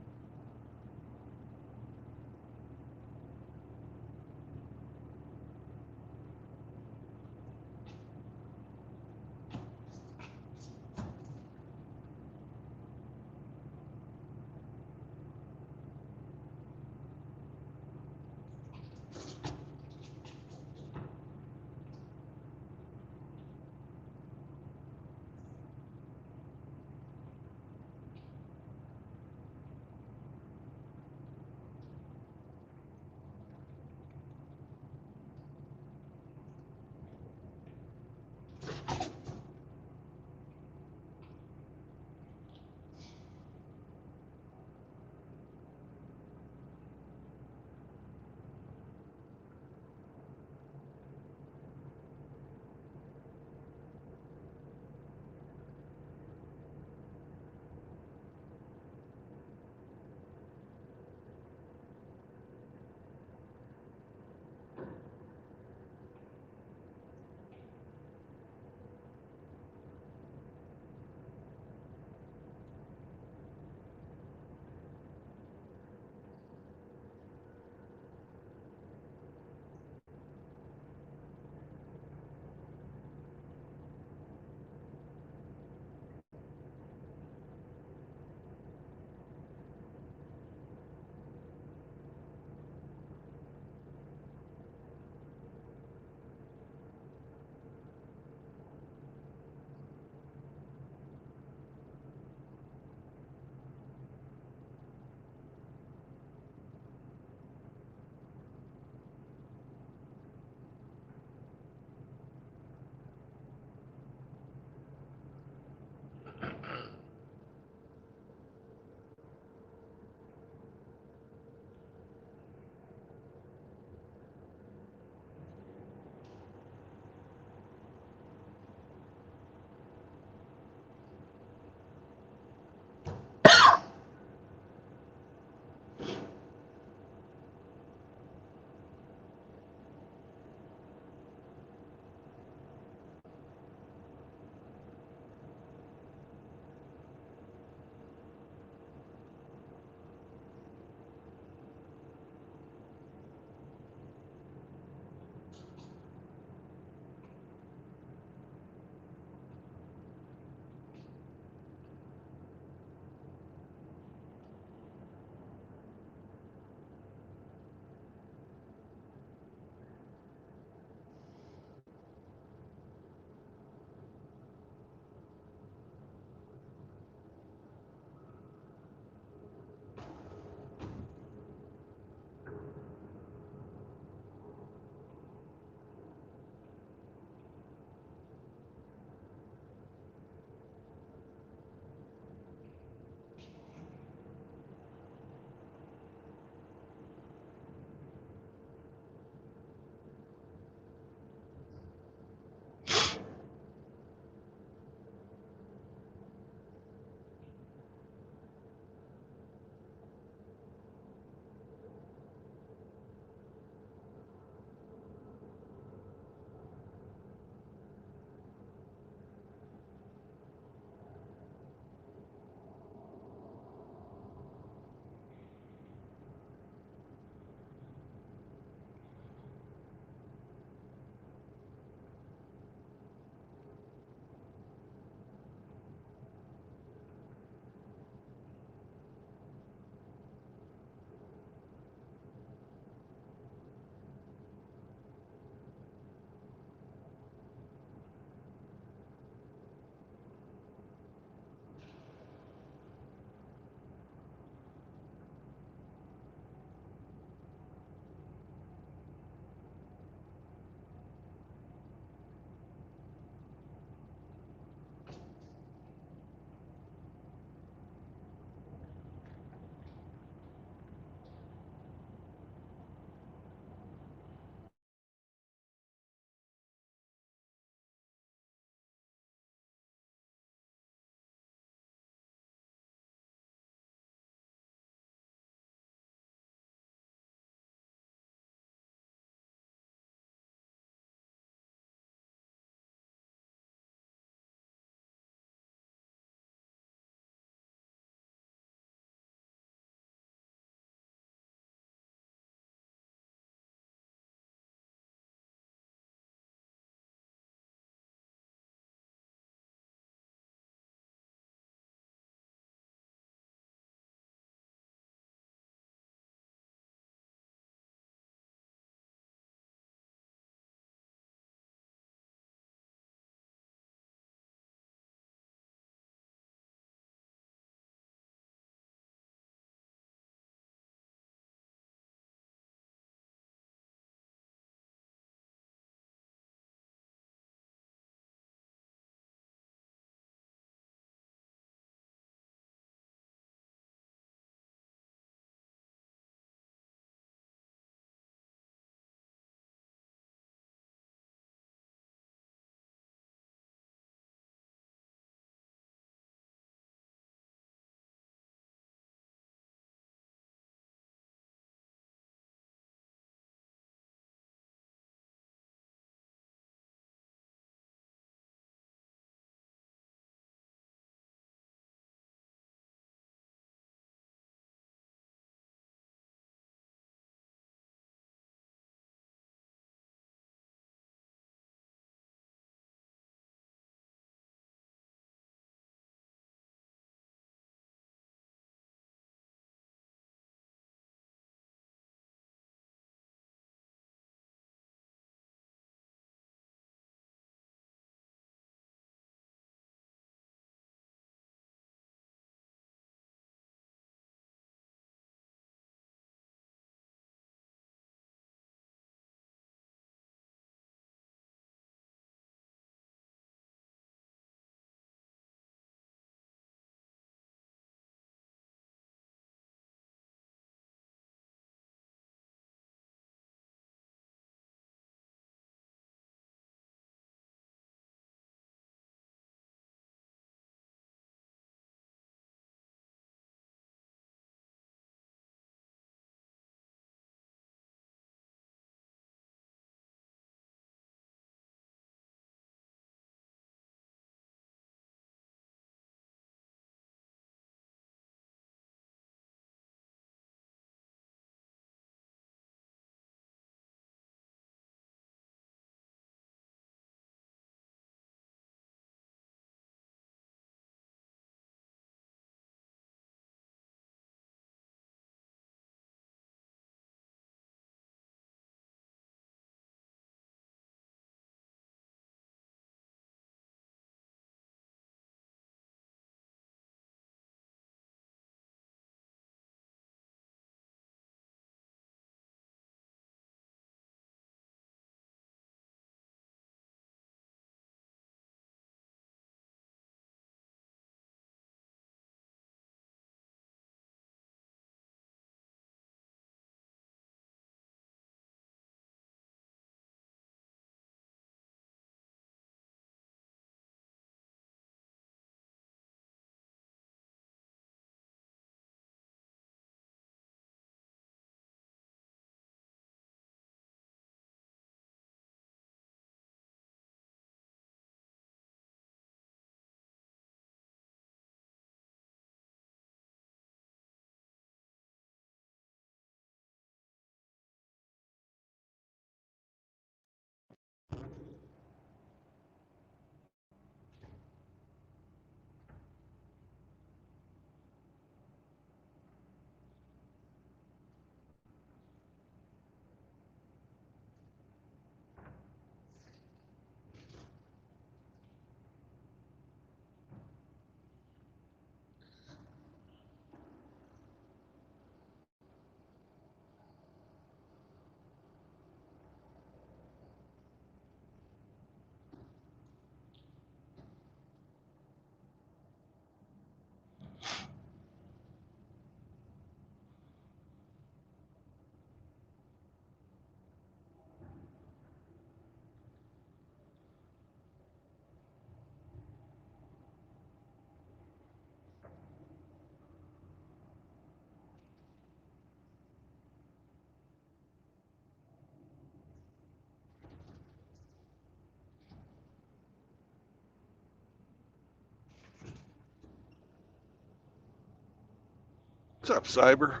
What's up, Cyber?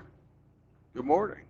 Good morning.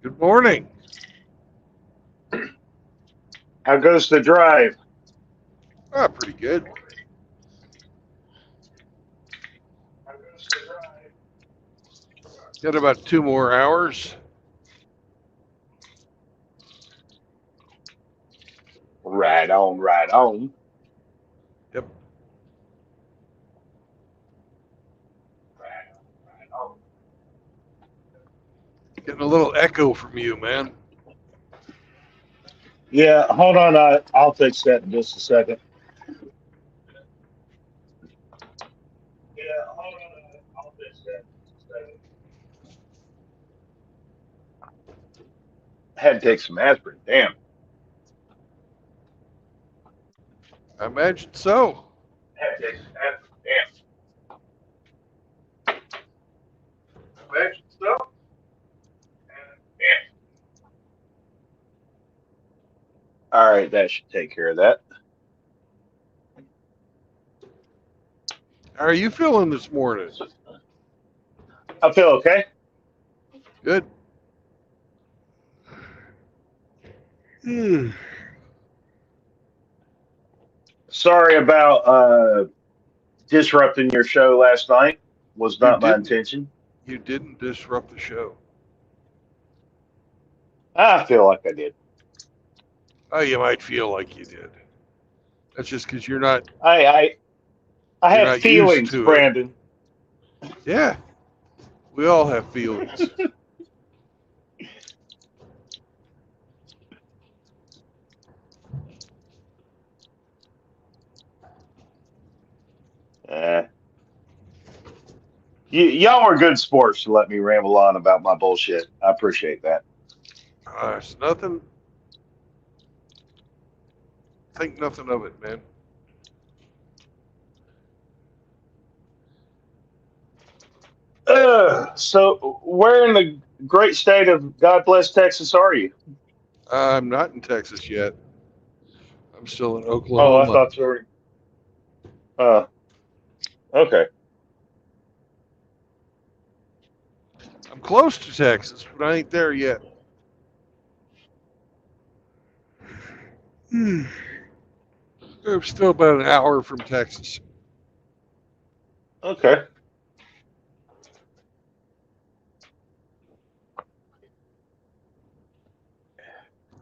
Good morning. How goes the drive? Ah, pretty good. Got about 2 more hours. Right on, right on. Yep. Getting a little echo from you, man. Yeah, hold on. I'll fix that in just a second. Yeah, hold on. I'll fix that in just a second. I had to take some aspirin. Damn. I imagine so. I had to take some aspirin. Damn. Imagine so. Damn. All right, that should take care of that. How are you feeling this morning? I feel okay. Good. Hmm. Sorry about disrupting your show last night. Was You not my didn't. intention. You didn't disrupt the show. I feel like I did. Oh, you might feel like you did. That's just because you're not I you're have not used feelings, to it. Brandon. Yeah, we all have feelings. Uh, y'all are good sports to let me ramble on about my bullshit. I appreciate that. It's nothing. Think nothing of it, man. So, where in the great state of God bless Texas are you? I'm not in Texas yet. I'm still in Oh, I Oklahoma. thought you were. Uh, okay. I'm close to Texas, but I ain't there yet. I'm still about an hour from Texas. Okay.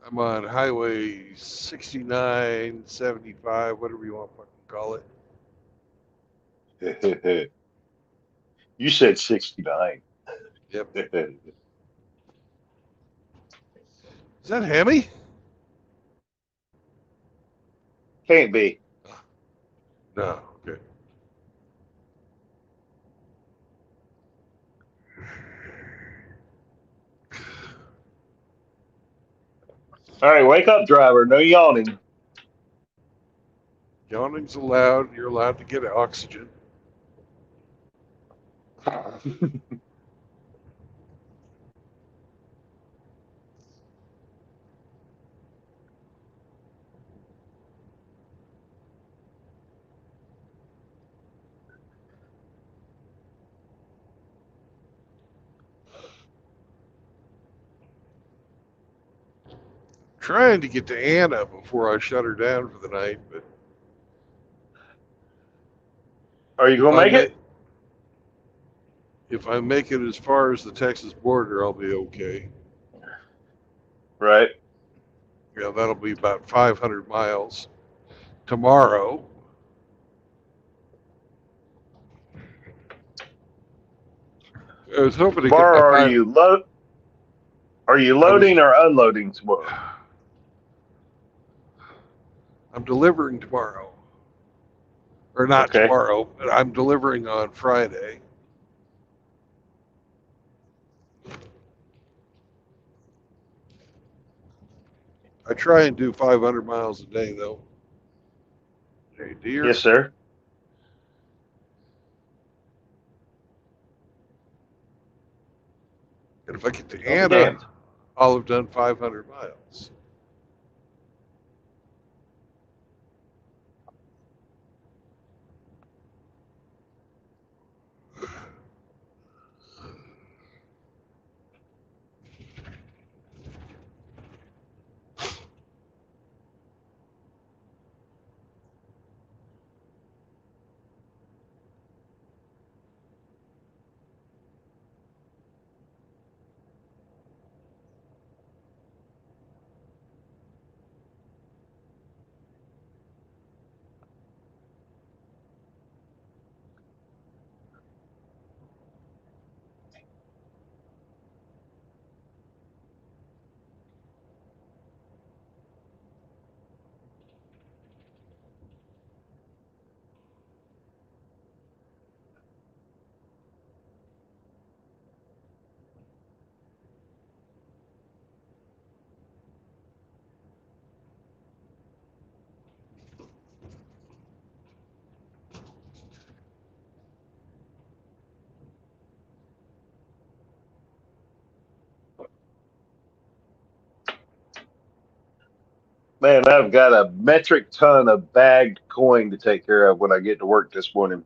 I'm on Highway 69, 75, whatever you want to fucking call it. You said 69. Yep. Is that Hemi? Can't be. No. Okay. All right, wake up, driver. No yawning. Yawning's allowed. You're allowed to get oxygen. Trying to get to Anna before I shut her down for the night, but Are you if gonna I make make it? if I make it as far as the Texas border, I'll be okay. Right. Yeah, that'll be about 500 miles tomorrow. I was hoping to get Tomorrow, my are five. you Are you I was. loading or unloading tomorrow? I'm delivering tomorrow, or not Okay. tomorrow, but I'm delivering on Friday. I try and do 500 miles a day, though. Hey, dear. Yes, sir. And if I get to I'll be Anna, damned. I'll have done 500 miles. Man, I've got a metric ton of bagged coin to take care of when I get to work this morning.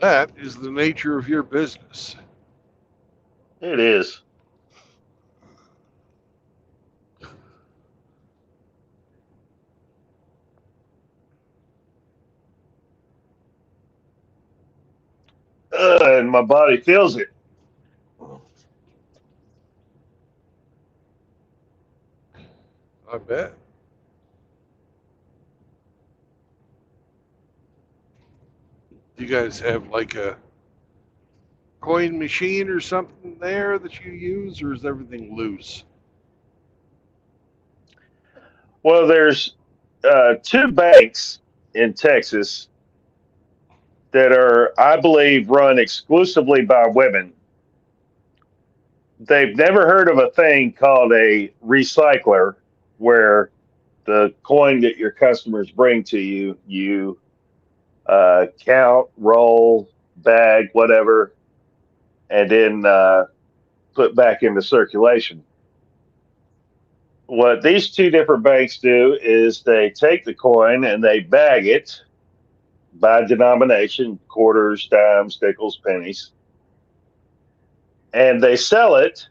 That is the nature of your business. It is. And my body feels it. I bet. You guys have like a coin machine or something there that you use, or is everything loose? Well, there's two banks in Texas that are, I believe, run exclusively by women. They've never heard of a thing called a recycler, where the coin that your customers bring to you, you count, roll, bag, whatever, and then put back into circulation. What these two different banks do is they take the coin and they bag it by denomination, quarters, dimes, nickels, pennies, and they sell it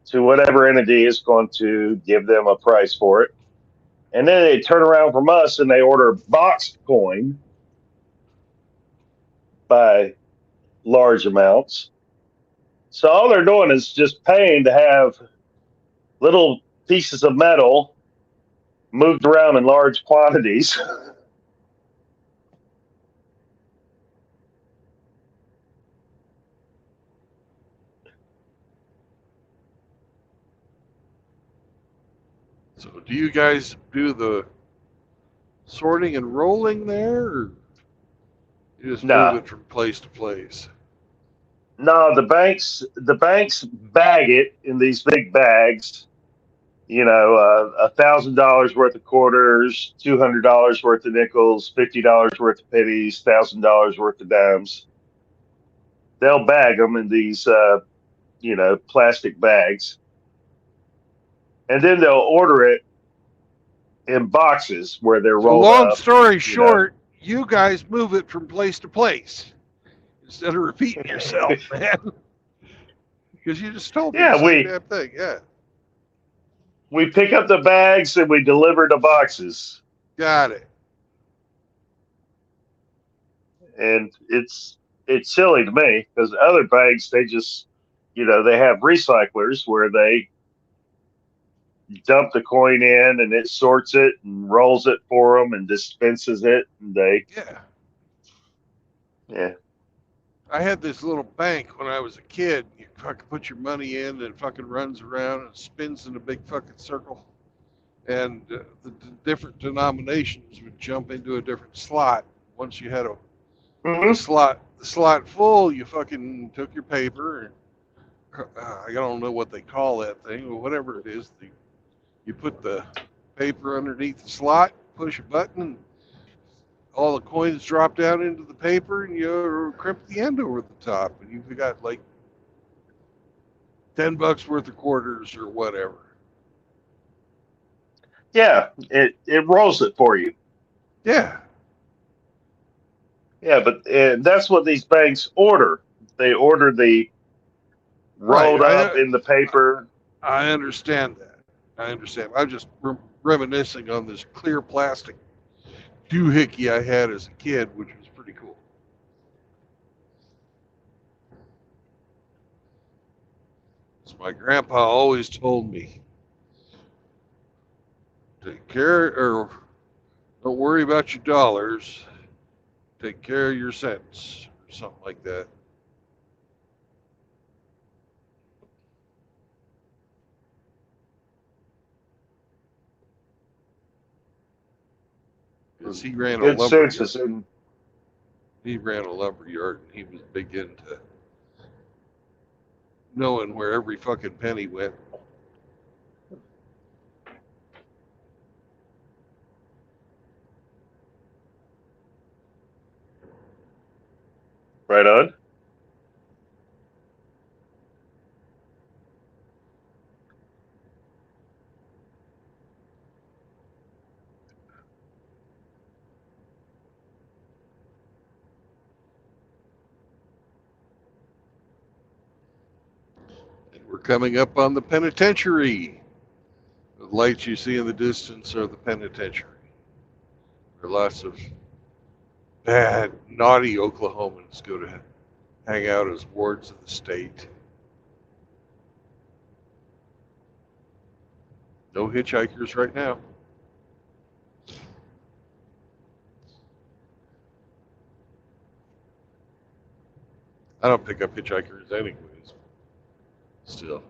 to whatever entity is going to give them a price for it. And then they turn around from us and they order boxed coin by large amounts. So all they're doing is just paying to have little pieces of metal moved around in large quantities. So, do you guys do the sorting and rolling there, or you just move No, it from place to place? no, the banks bag it in these big bags. You know, $1,000 worth of quarters, $200 worth of nickels, $50 worth of pennies, $1,000 worth of dimes. They'll bag them in these, plastic bags, and then they'll order it in boxes where they're So, rolled long up. story You know, short, you guys move it from place to place instead of repeating yourself, man. Because you just told me the yeah, same we damn thing. Yeah, we pick up the bags and we deliver the boxes, got it. and it's silly to me because other banks they just, they have recyclers where they dump the coin in and it sorts it and rolls it for them and dispenses it, and they, Yeah. yeah. I had this little bank when I was a kid. You fucking put your money in and it fucking runs around and spins in a big fucking circle. And the different denominations would jump into a different slot. Once you had Hmm. the slot full, you fucking took your paper. And, I don't know what they call that thing, but whatever it is, you put the paper underneath the slot, push a button, and all the coins drop down into the paper, and you crimp the end over the top, and you've got like $10 worth of quarters or whatever. Yeah, it rolls it for you. Yeah, Yeah, but that's what these banks order. They order the right. rolled up in the paper. I understand that. I understand. I'm just reminiscing on this clear plastic doohickey I had as a kid, which was pretty cool. So my grandpa always told me, take care, or don't worry about your dollars, take care of your cents, or something like that. Because Good sense is in. he ran a lumber yard, and he was big into knowing where every fucking penny went. Right on. We're coming up on the penitentiary. The lights you see in the distance are the penitentiary. There are lots of bad, naughty Oklahomans go to hang out as wards of the state. No hitchhikers right now. I don't pick up hitchhikers anyways. Still.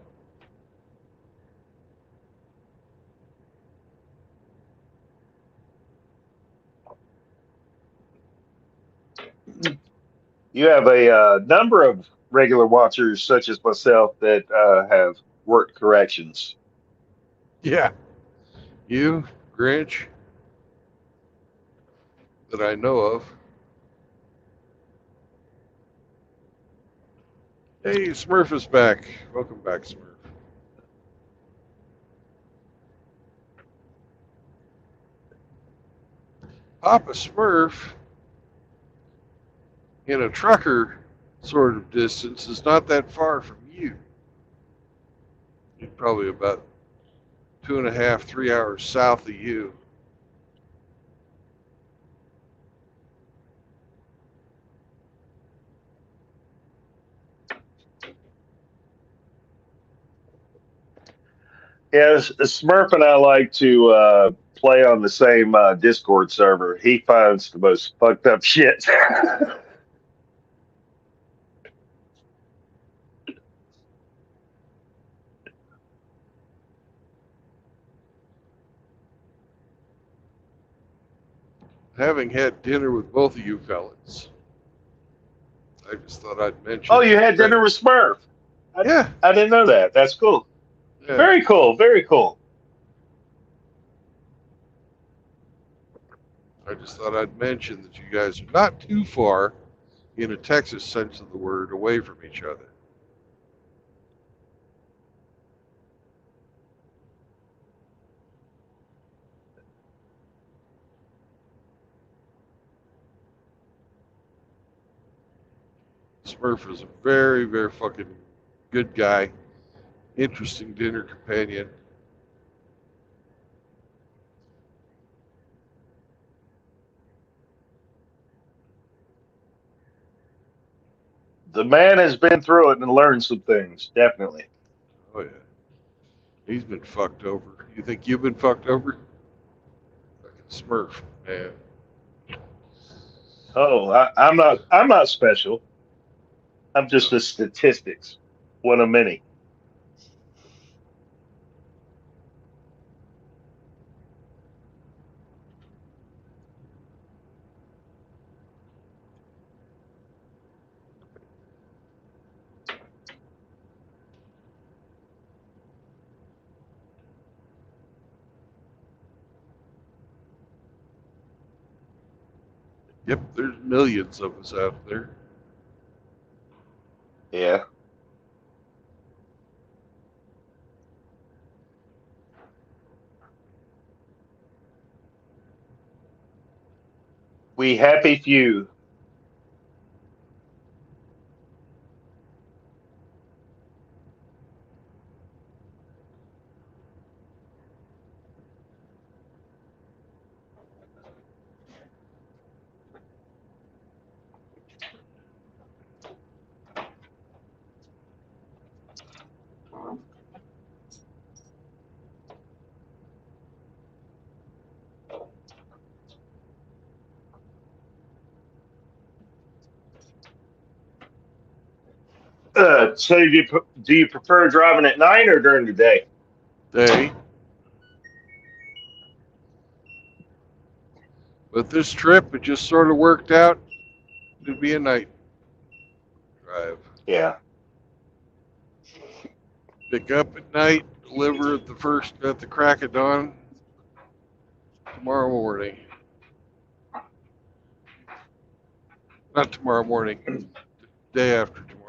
You have a number of regular watchers, such as myself, that have worked corrections. Yeah. You, Grinch, that I know of. Hey, Smurf is back. Welcome back, Smurf. Papa Smurf, in a trucker sort of distance, is not that far from you. He's probably about 2.5, 3 hours south of you. Yeah, Smurf and I like to play on the same Discord server. He finds the most fucked up shit. Having had dinner with both of you fellas, I just thought I'd mention. Oh, you had dinner with Smurf? Yeah. I didn't know that. That's cool. Yeah. Very cool. Very cool. I just thought I'd mention that you guys are not too far, in a Texas sense of the word, away from each other. Smurf is a very, very fucking good guy, interesting dinner companion. The man has been through it and learned some things, definitely. Oh yeah, he's been fucked over. You think you've been fucked over? Fucking Smurf, man. Oh, I'm not special. I'm just a statistics, one of many. Yep, there's millions of us out there. Yeah. We happy few. So do you prefer driving at night or during the day? Day. But this trip, it just sort of worked out to be a night drive. Yeah. Pick up at night, deliver at the crack of dawn tomorrow morning. Not tomorrow morning, the day after tomorrow morning.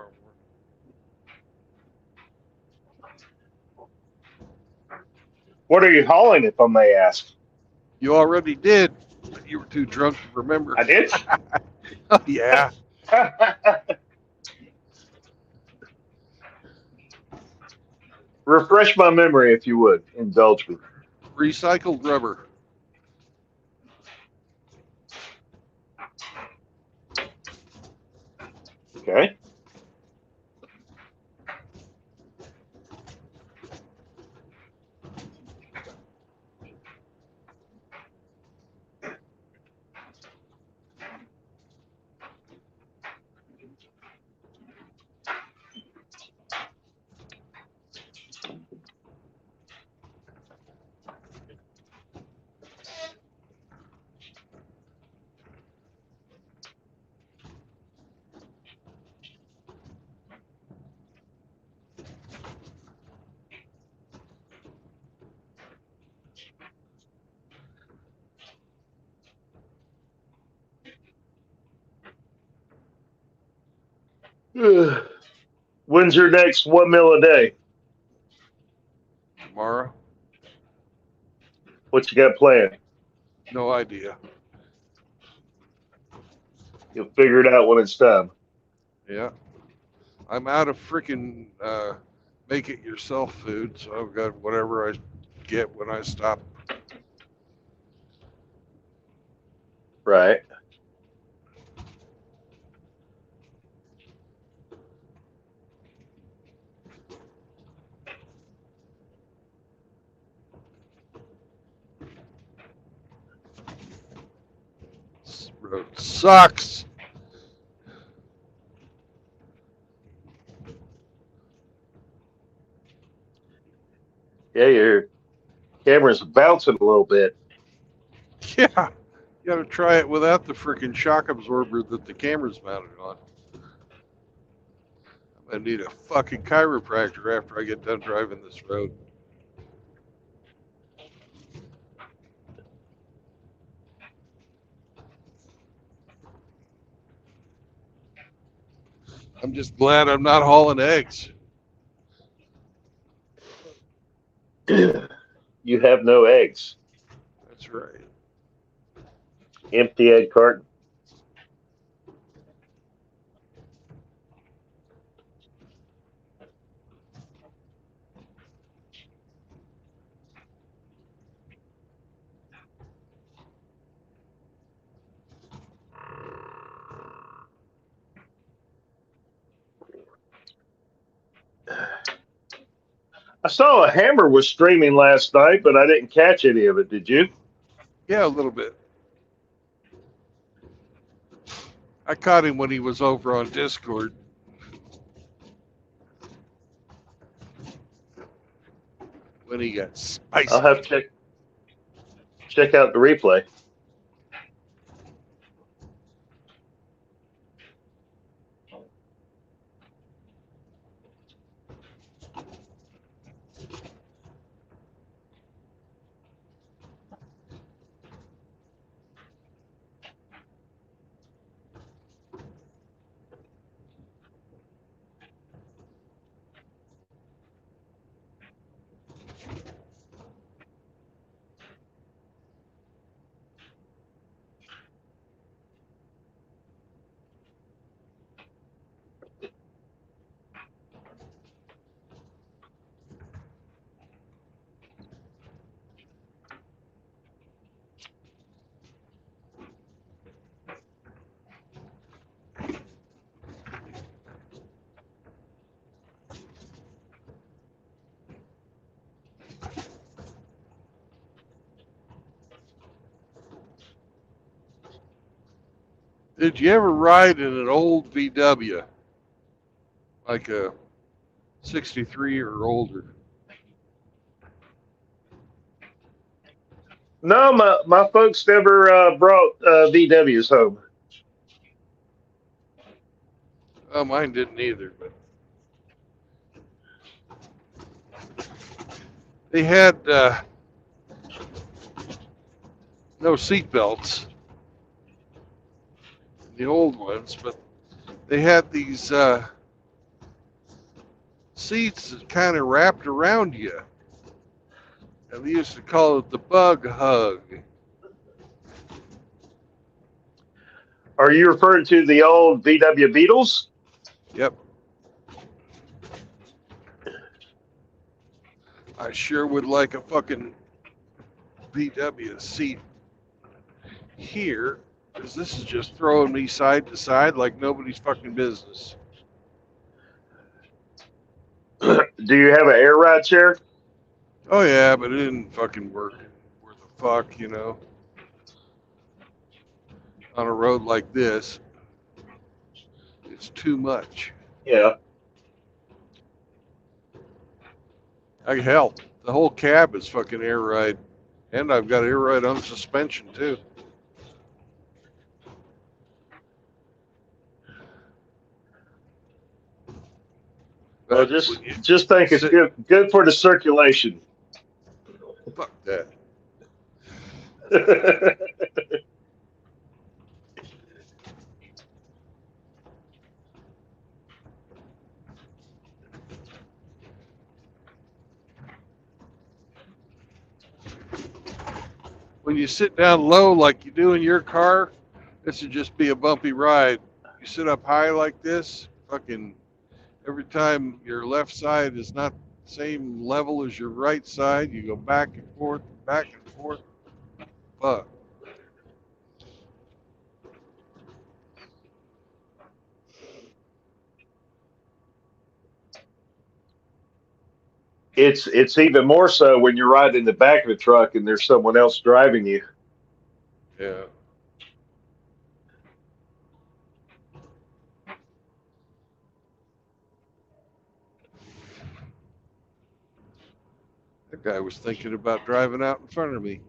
What are you hauling, if I may ask? You already did, but you were too drunk to remember. I did? Oh, yeah. Refresh my memory, if you would. Indulge me. Recycled rubber. Okay. When's your next 1 meal a day? Tomorrow? What you got planned? No idea. You'll figure it out when it's time. Yeah. I'm out of freaking make it yourself food, so I've got whatever I get when I stop. Right. This road sucks. Yeah, your camera's bouncing a little bit. Yeah. You gotta try it without the freaking shock absorber that the camera's mounted on. I need a fucking chiropractor after I get done driving this road. I'm just glad I'm not hauling eggs. You have no eggs. That's right. Empty egg carton. I saw a hammer was streaming last night, but I didn't catch any of it. Did you? Yeah, a little bit. I caught him when he was over on Discord. When he got spicy. I'll have to check out the replay. Did you ever ride in an old VW? Like a 63 or older? No, my folks never brought VWs home. Oh, mine didn't either, but they had no seat belts, the old ones, but they had these seats that kind of wrapped around you. And they used to call it the bug hug. Are you referring to the old VW Beetles? Yep. I sure would like a fucking VW seat here, because this is just throwing me side to side like nobody's fucking business. Do you have an air ride chair? Oh yeah, but it didn't fucking work worth a fuck, you know. On a road like this, it's too much. Yeah. Like hell, the whole cab is fucking air ride, and I've got air ride on suspension too. Well, But when you just think it's sit, good for the circulation. fuck that. When you sit down low like you do in your car, this would just be a bumpy ride. You sit up high like this, fucking every time your left side is not the same level as your right side, you go back and forth, back and forth. Fuck. It's even more so when you're riding in the back of the truck and there's someone else driving you. Yeah. That guy was thinking about driving out in front of me.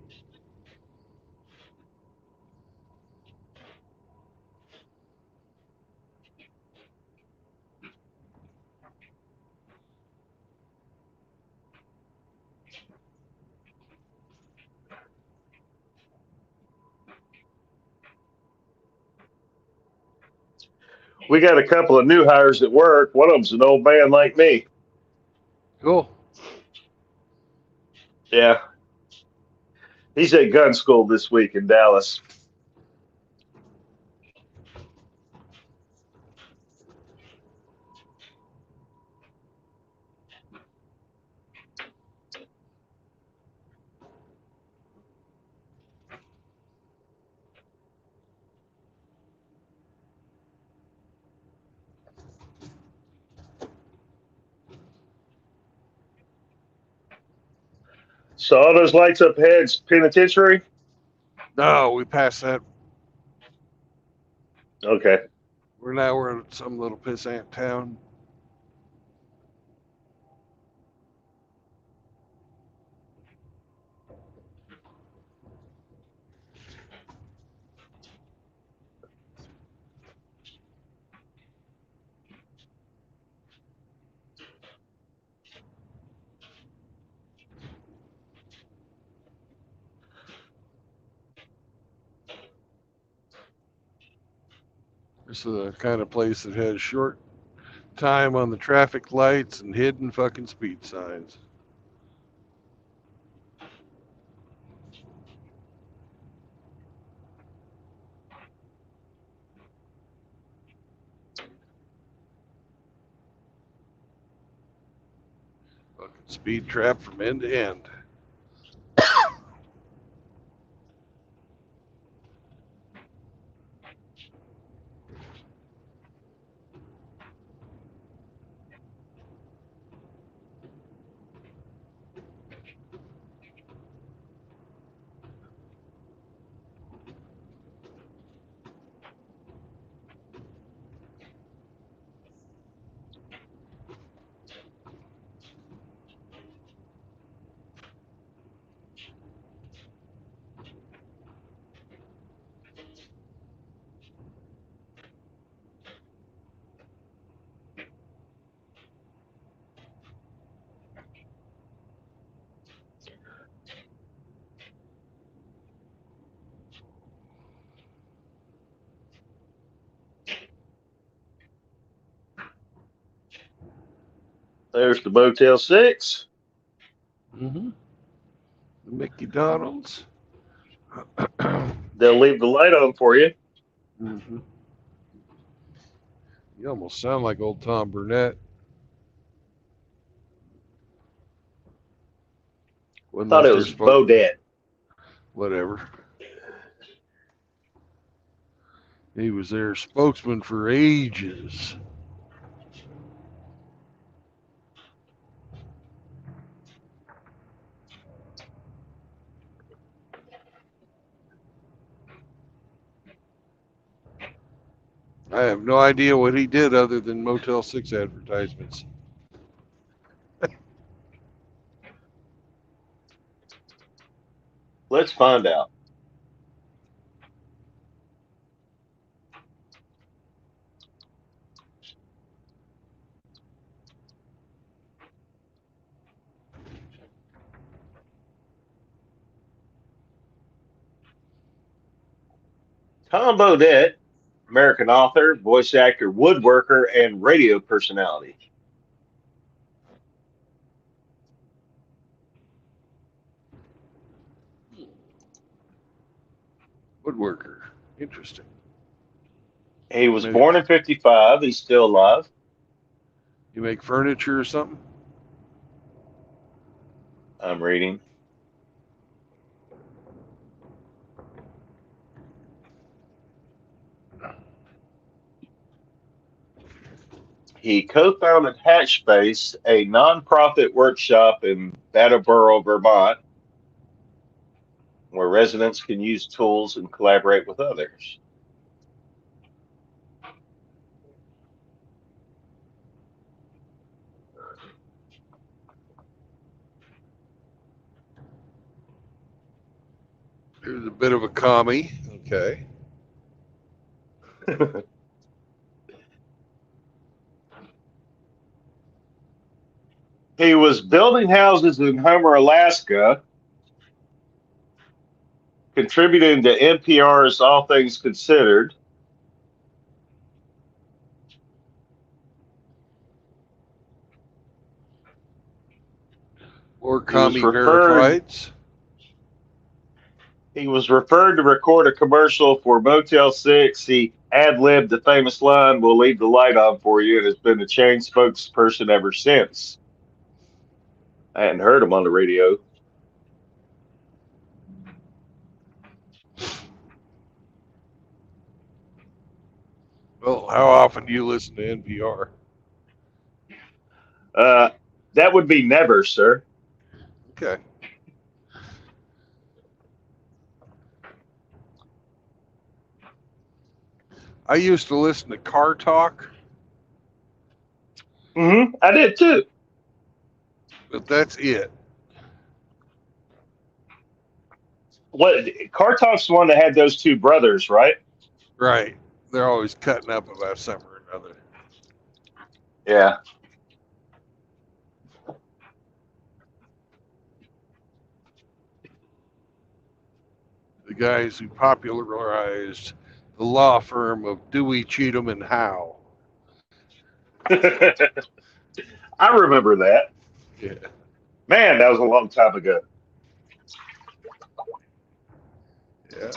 We got a couple of new hires at work. One of them's an old man like me. Cool. Yeah. He's at gun school this week in Dallas. So all those lights up ahead's penitentiary? No, we passed that. Okay. We're at some little pissant town. This is the kind of place that has short time on the traffic lights and hidden fucking speed signs. Fucking speed trap from end to end. There's the Motel 6. Mm-hmm. The Mickey Donald's. They'll leave the light on for you. Mm-hmm. You almost sound like old Tom Burnett. Wasn't Thought that it their was Bodette. Whatever. He was their spokesman for ages. I have no idea what he did other than Motel 6 advertisements. Let's find out. Tom Bodette, American author, voice actor, woodworker, and radio personality. Woodworker. Interesting. He was Maybe born in 55. He's still alive. you make furniture or something? I'm reading. He co-founded Hatchspace, a nonprofit workshop in Brattleboro, Vermont, where residents can use tools and collaborate with others. There's a bit of a commie. Okay. He was building houses in Homer, Alaska, contributing to NPR's All Things Considered. Or He was commie referred verifieds. he was referred to record a commercial for Motel 6. He ad-libbed the famous line, "We'll leave the light on for you," and has been the chain spokesperson ever since. I hadn't heard him on the radio. Well, how often do you listen to NPR? That would be never, sir. Okay. I used to listen to Car Talk, I did too. but that's it. What Car Talk's the one that had those two brothers, right? Right. They're always cutting up about something or another. Yeah. The guys who popularized the law firm of Dewey, Cheatham, and Howe. I remember that. Yeah. Man, that was a long time ago. Yeah.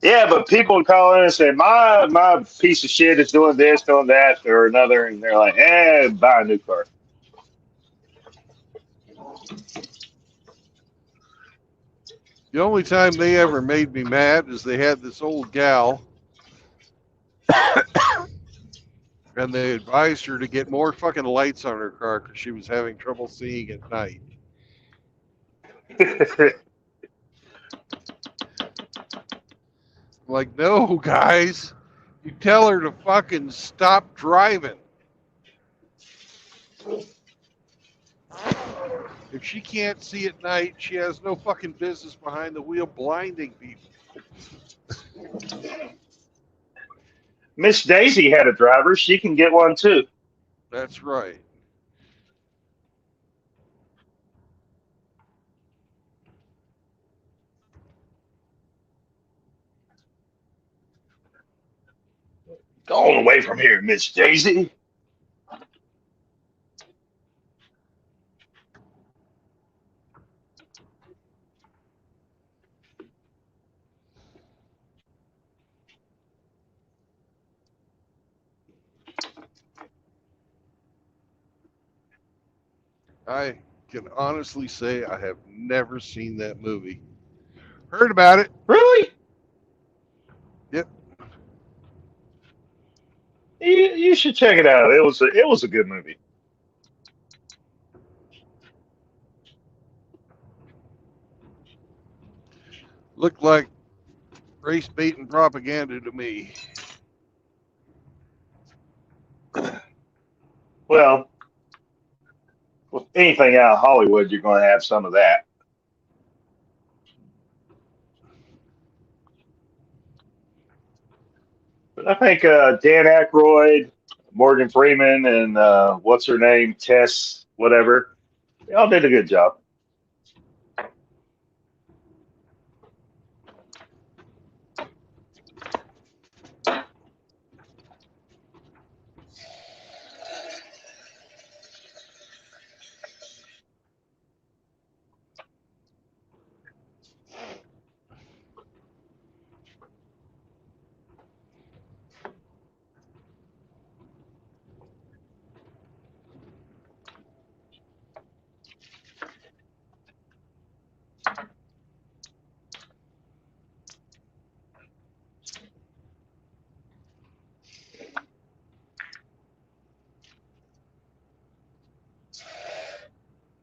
Yeah, but people would call in and say, my piece of shit is doing this, doing that, or another, and they're like, buy a new car. The only time they ever made me mad is they had this old gal and they advised her to get more fucking lights on her car because she was having trouble seeing at night. I'm like, no, guys. You tell her to fucking stop driving. If she can't see at night, she has no fucking business behind the wheel blinding people. Miss Daisy had a driver. She can get one too. That's right. Go on away from here, Miss Daisy. I can honestly say I have never seen that movie. Heard about it. Really? Yep. You should check it out. It was a good movie. Looked like race bait and propaganda to me. Well, with anything out of Hollywood, you're going to have some of that. But I think Dan Aykroyd, Morgan Freeman, and what's her name, Tess, whatever, they all did a good job.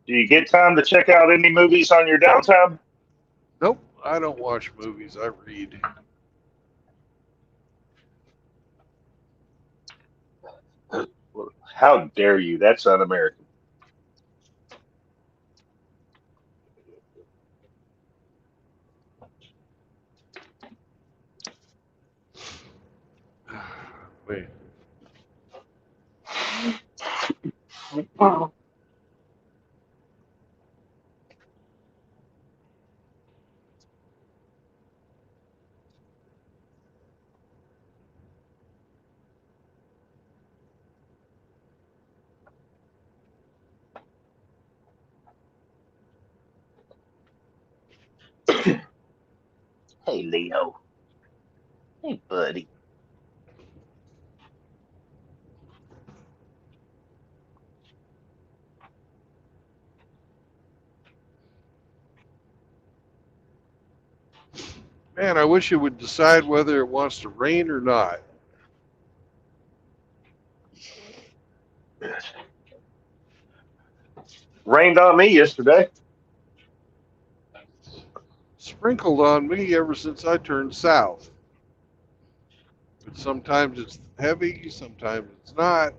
Do you get time to check out any movies on your downtime? Nope, I don't watch movies. I read. How dare you? That's un-American. Wait. Hey, Leo. Hey, buddy. Man, I wish it would decide whether it wants to rain or not. Rained on me yesterday. Sprinkled on me ever since I turned south. But sometimes it's heavy, sometimes it's not.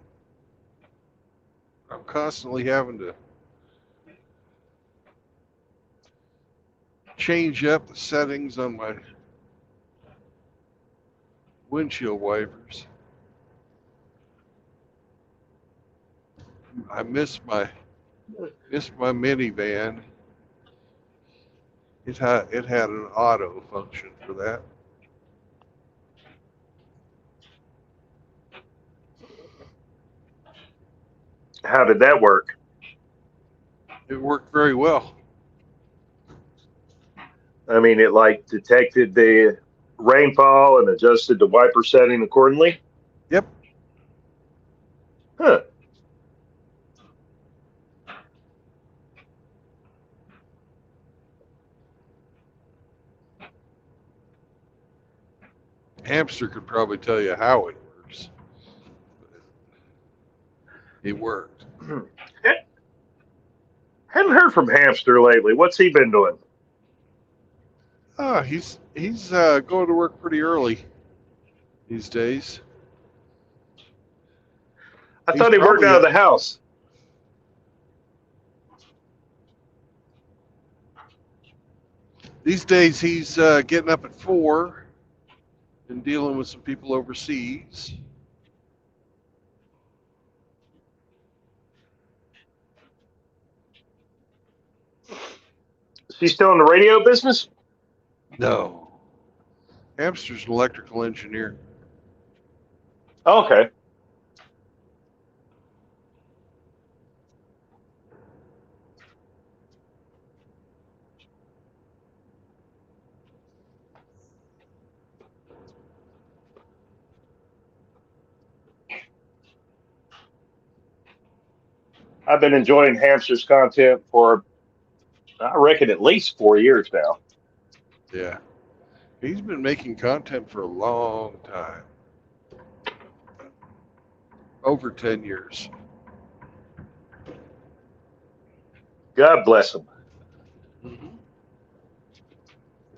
I'm constantly having to change up the settings on my windshield wipers. I miss my minivan. It had an auto function for that. How did that work? It worked very well. I mean, it like detected the rainfall and adjusted the wiper setting accordingly. Yep. Huh. Hamster could probably tell you how it works. It worked. Hadn't heard from Hamster lately. What's he been doing? He's going to work pretty early these days. I He's thought he worked probably out of the house. these days he's getting up at 4 and dealing with some people overseas. Is he still in the radio business? No, Hamster's an electrical engineer. Okay. I've been enjoying Hamster's content for, I reckon, at least 4 years now. Yeah. He's been making content for a long time. Over 10 years. God bless him. Mm-hmm.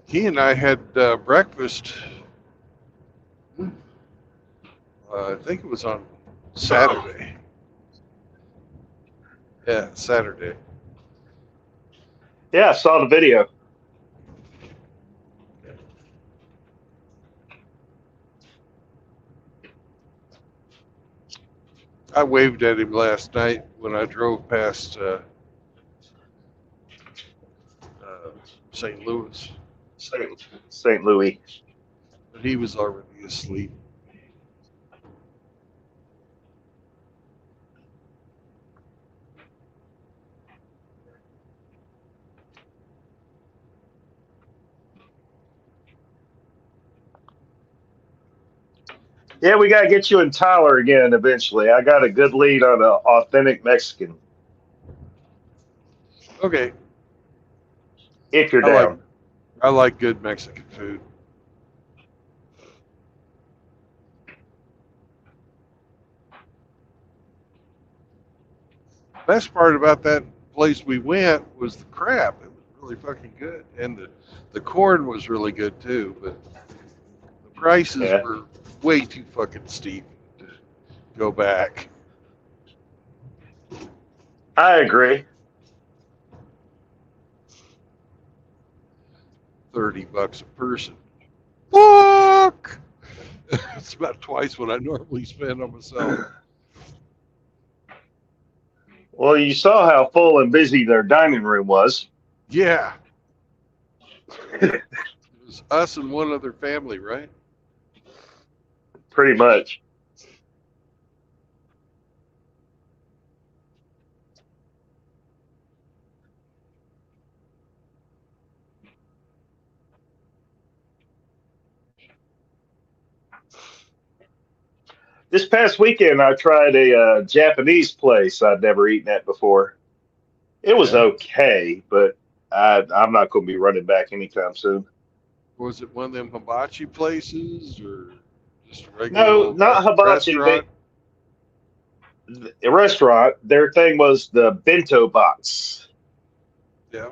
He and I had breakfast. I think it was on Saturday. Yeah, Saturday. Yeah, I saw the video. I waved at him last night when I drove past St. Louis, St. Louis. but he was already asleep. Yeah, we got to get you and Tyler again eventually. I got a good lead on an authentic Mexican, Okay, if you're I like down. I like good Mexican food. Best part about that place we went was the crab. It was really fucking good, and the corn was really good too. But the prices Yeah, were way too fucking steep to go back. I agree. $30 a person. Fuck! It's about twice what I normally spend on myself. Well, you saw how full and busy their dining room was. Yeah. It was us and one other family, right? Pretty much. This past weekend, I tried a Japanese place I'd never eaten at before. It was Yeah. okay, but I'm not going to be running back anytime soon. Was it one of them hibachi places or just a regular No, old not hibachi. restaurant? The restaurant, their thing was the bento box. Yeah.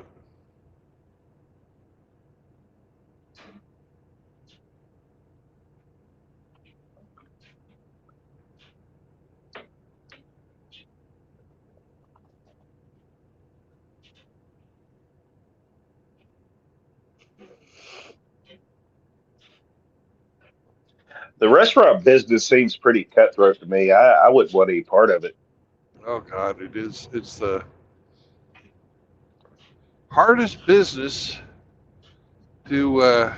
The restaurant business seems pretty cutthroat to me. I wouldn't want any part of it. Oh God, it is. It's the hardest business to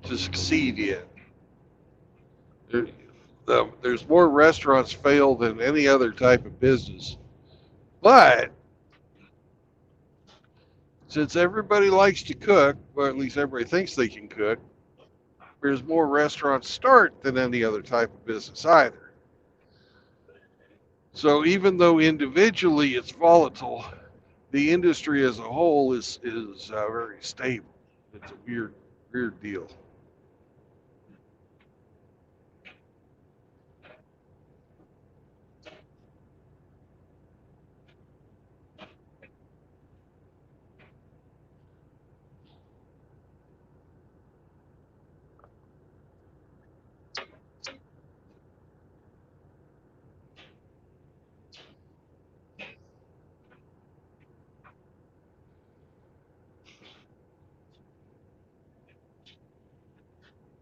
succeed in. There, there's more restaurants fail than any other type of business, but since everybody likes to cook, or at least everybody thinks they can cook, there's more restaurants start than any other type of business either. So even though individually it's volatile, the industry as a whole is very stable. It's a weird deal.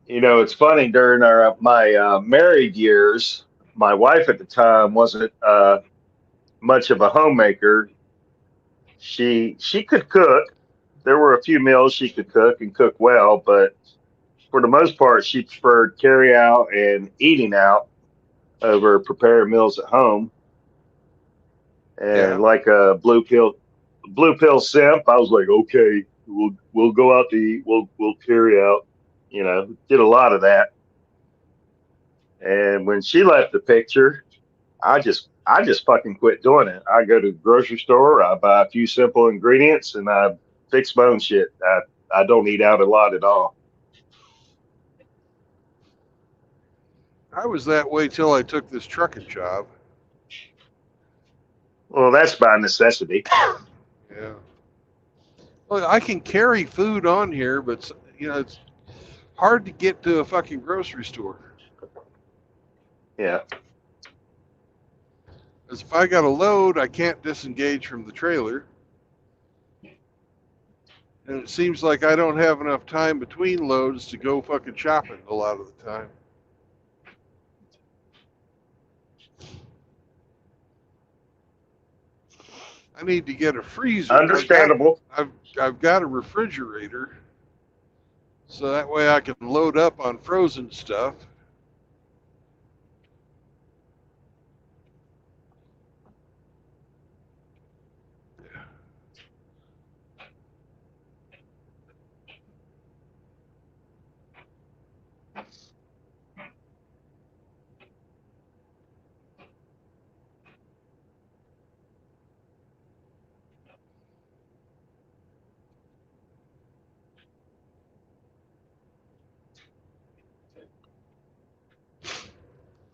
You know, it's funny during my married years, my wife at the time wasn't much of a homemaker. She could cook. There were a few meals she could cook and cook well, but for the most part, she preferred carry out and eating out over preparing meals at home. And Yeah. like a blue pill simp, I was like, okay, we'll go out to eat. We'll carry out. You know, did a lot of that. And when she left the picture, I just I just fucking quit doing it. I go to the grocery store, I buy a few simple ingredients, and I fix my own shit. I don't eat out a lot at all. I was that way till I took this trucking job. Well, that's by necessity. Yeah. Well, I can carry food on here, but it's hard to get to a fucking grocery store. Yeah. Because if I got a load, I can't disengage from the trailer. And it seems like I don't have enough time between loads to go fucking shopping a lot of the time. I need to get a freezer. Understandable. I've got a refrigerator, so that way I can load up on frozen stuff.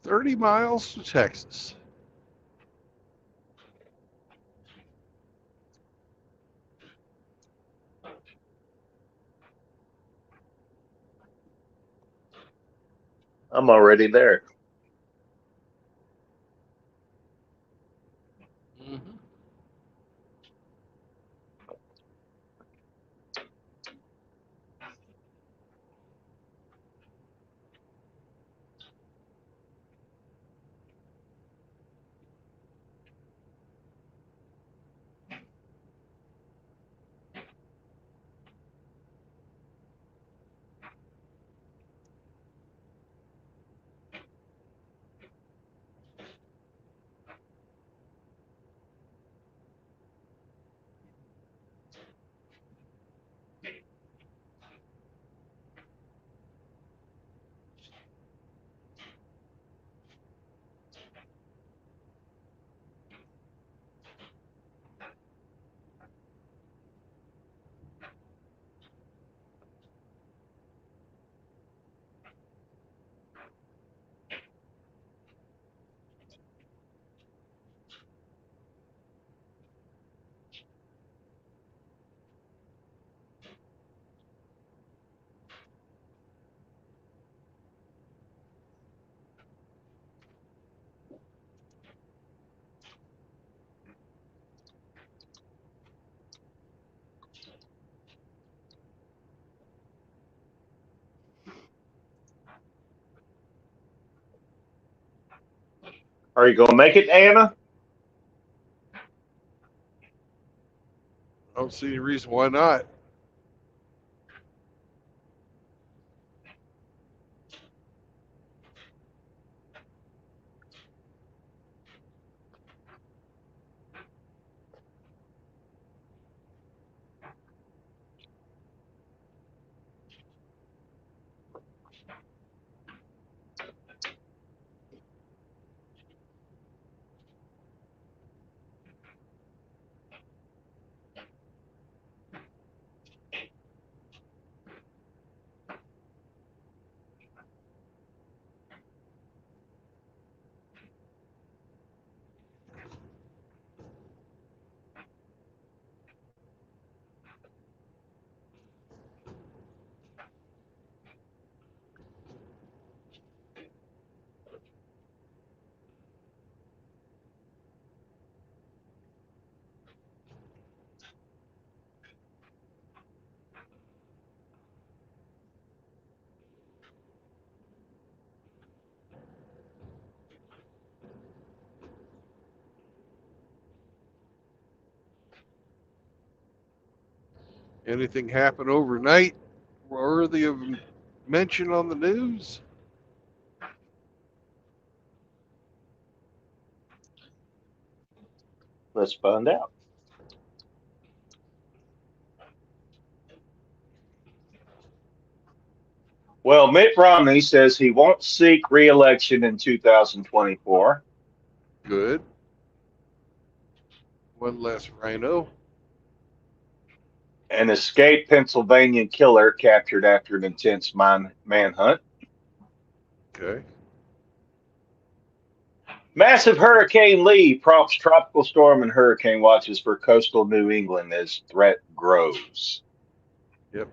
"30 miles to Texas." I'm already there. Mm-hmm. Are you going to make it, Anna? I don't see any reason why not. Anything happen overnight worthy of mention on the news? Let's find out. Well, Mitt Romney says he won't seek re-election in 2024. Good. One less rhino. An escaped Pennsylvania killer captured after an intense manhunt. Okay. Massive Hurricane Lee prompts tropical storm and hurricane watches for coastal New England as threat grows. Yep.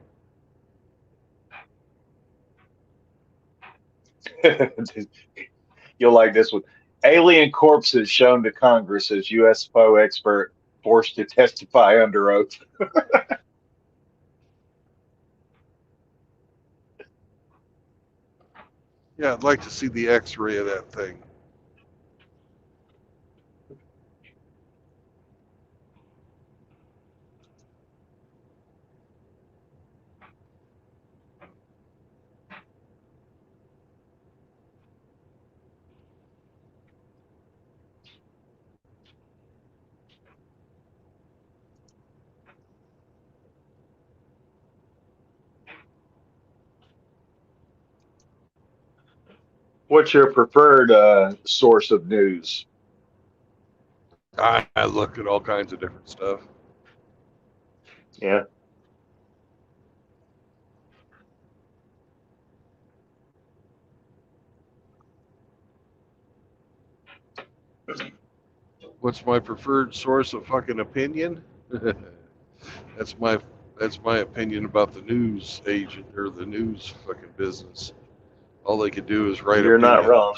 You'll like this one. Alien corpses shown to Congress as UFO expert forced to testify under oath. Yeah, I'd like to see the X-ray of that thing. What's your preferred source of news? I look at all kinds of different stuff. Yeah. What's my preferred source of fucking opinion? that's my that's my opinion about the news agent or the news fucking business. All they could do is write You're not opinion. wrong.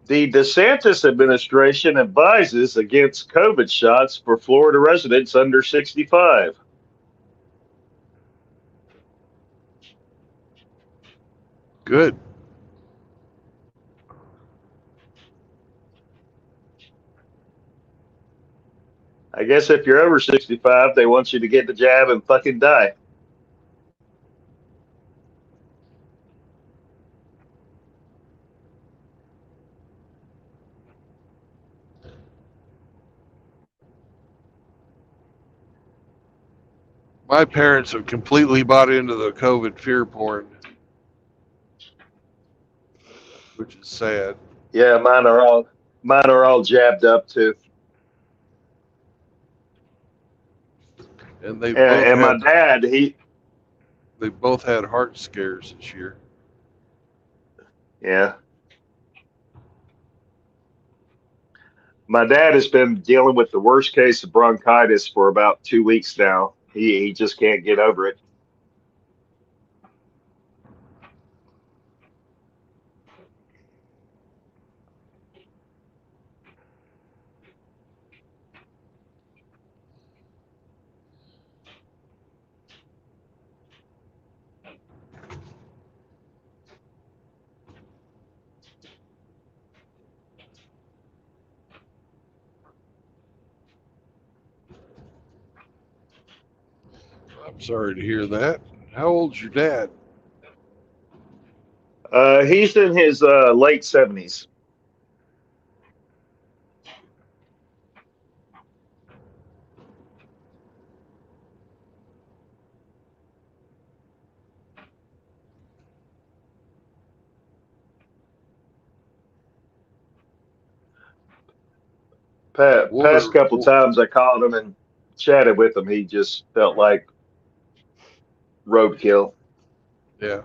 The DeSantis administration advises against COVID shots for Florida residents under 65. Good. I guess if you're over 65, they want you to get the jab and fucking die. My parents have completely bought into the COVID fear porn, which is sad. Yeah, mine are all jabbed up too. And they And, both and my had dad, heart scares this year. yeah, my dad has been dealing with the worst case of bronchitis for about 2 weeks now. He just can't get over it. I'm sorry to hear that. How old's your dad? He's in his late 70s. Past couple times I called him and chatted with him, he just felt like roadkill. Yeah.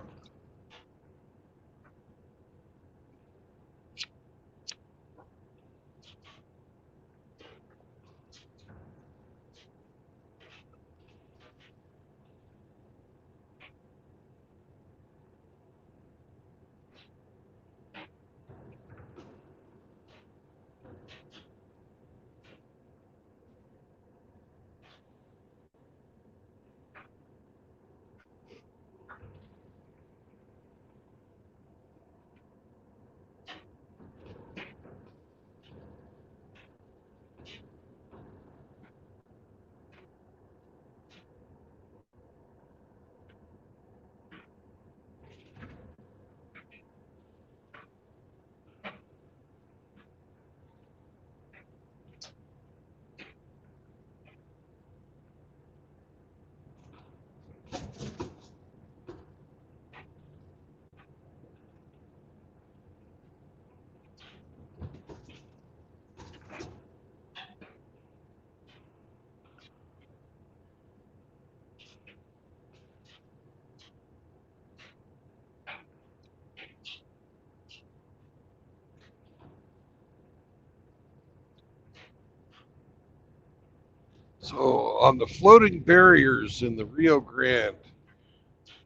So on the floating barriers in the Rio Grande,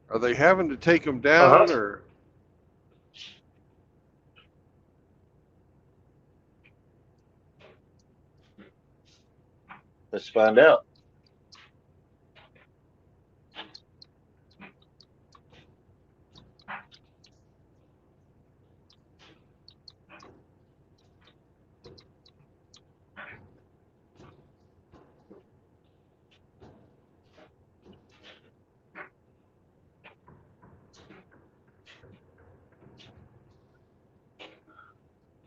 are they having to take them down or? Let's find out.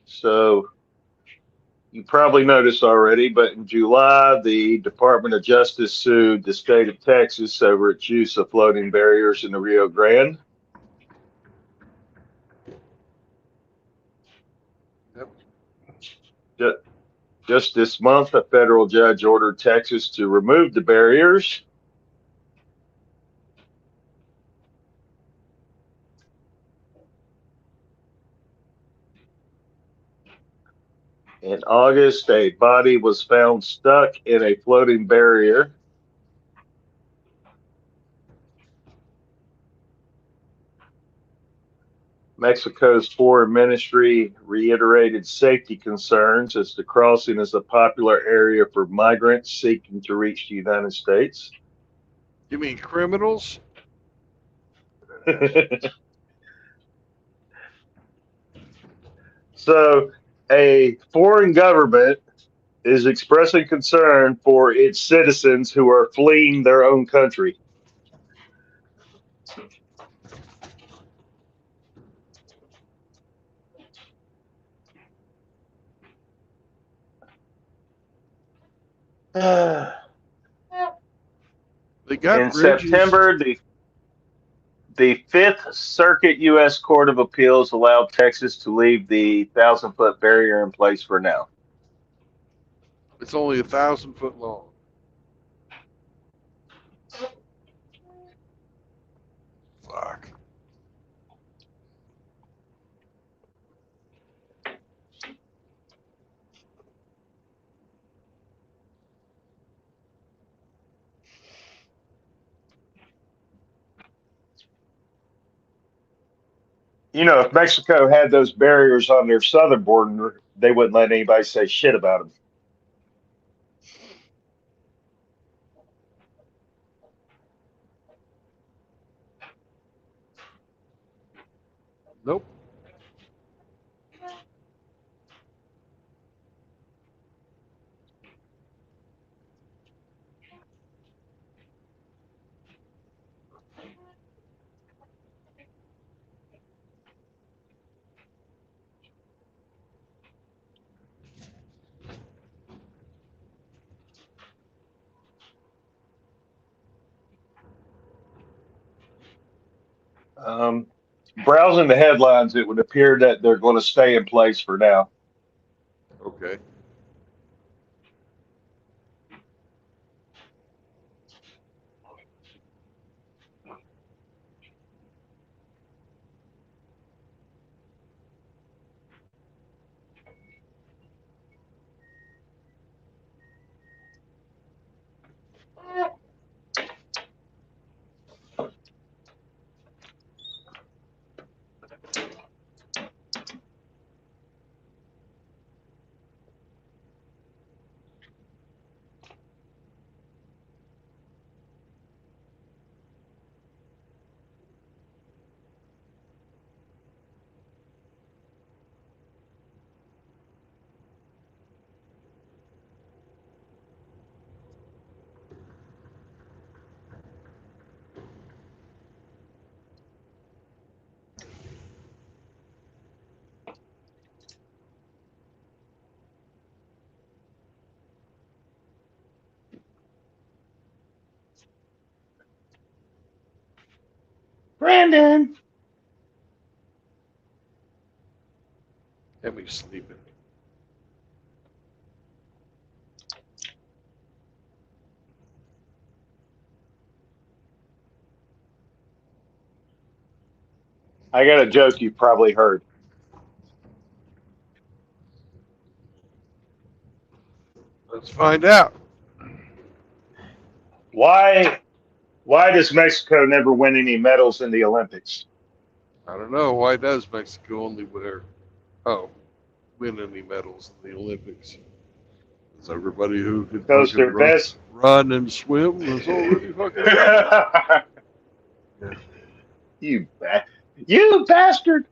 So you probably noticed already, but in July, the Department of Justice sued the state of Texas over its use of floating barriers in the Rio Grande. Yep. Just this month, a federal judge ordered Texas to remove the barriers. In August, a body was found stuck in a floating barrier. Mexico's foreign ministry reiterated safety concerns as the crossing is a popular area for migrants seeking to reach the United States. You mean criminals? So, a foreign government is expressing concern for its citizens who are fleeing their own country. They got In bridges. September, the Fifth Circuit U.S. Court of Appeals allowed Texas to leave the 1,000-foot barrier in place for now. It's only 1,000 foot long. Fuck. You know, if Mexico had those barriers on their southern border, they wouldn't let anybody say shit about them. Nope. Browsing the headlines, it would appear that they're going to stay in place for now. Okay. Brandon! Had me sleeping. I got a joke you've probably heard. Let's find out. Why does Mexico never win any medals in the Olympics? I don't know. Why does Mexico only win any medals in the Olympics? Is everybody who can Because fucking their best. run and swim is already fucking yeah. You bastard!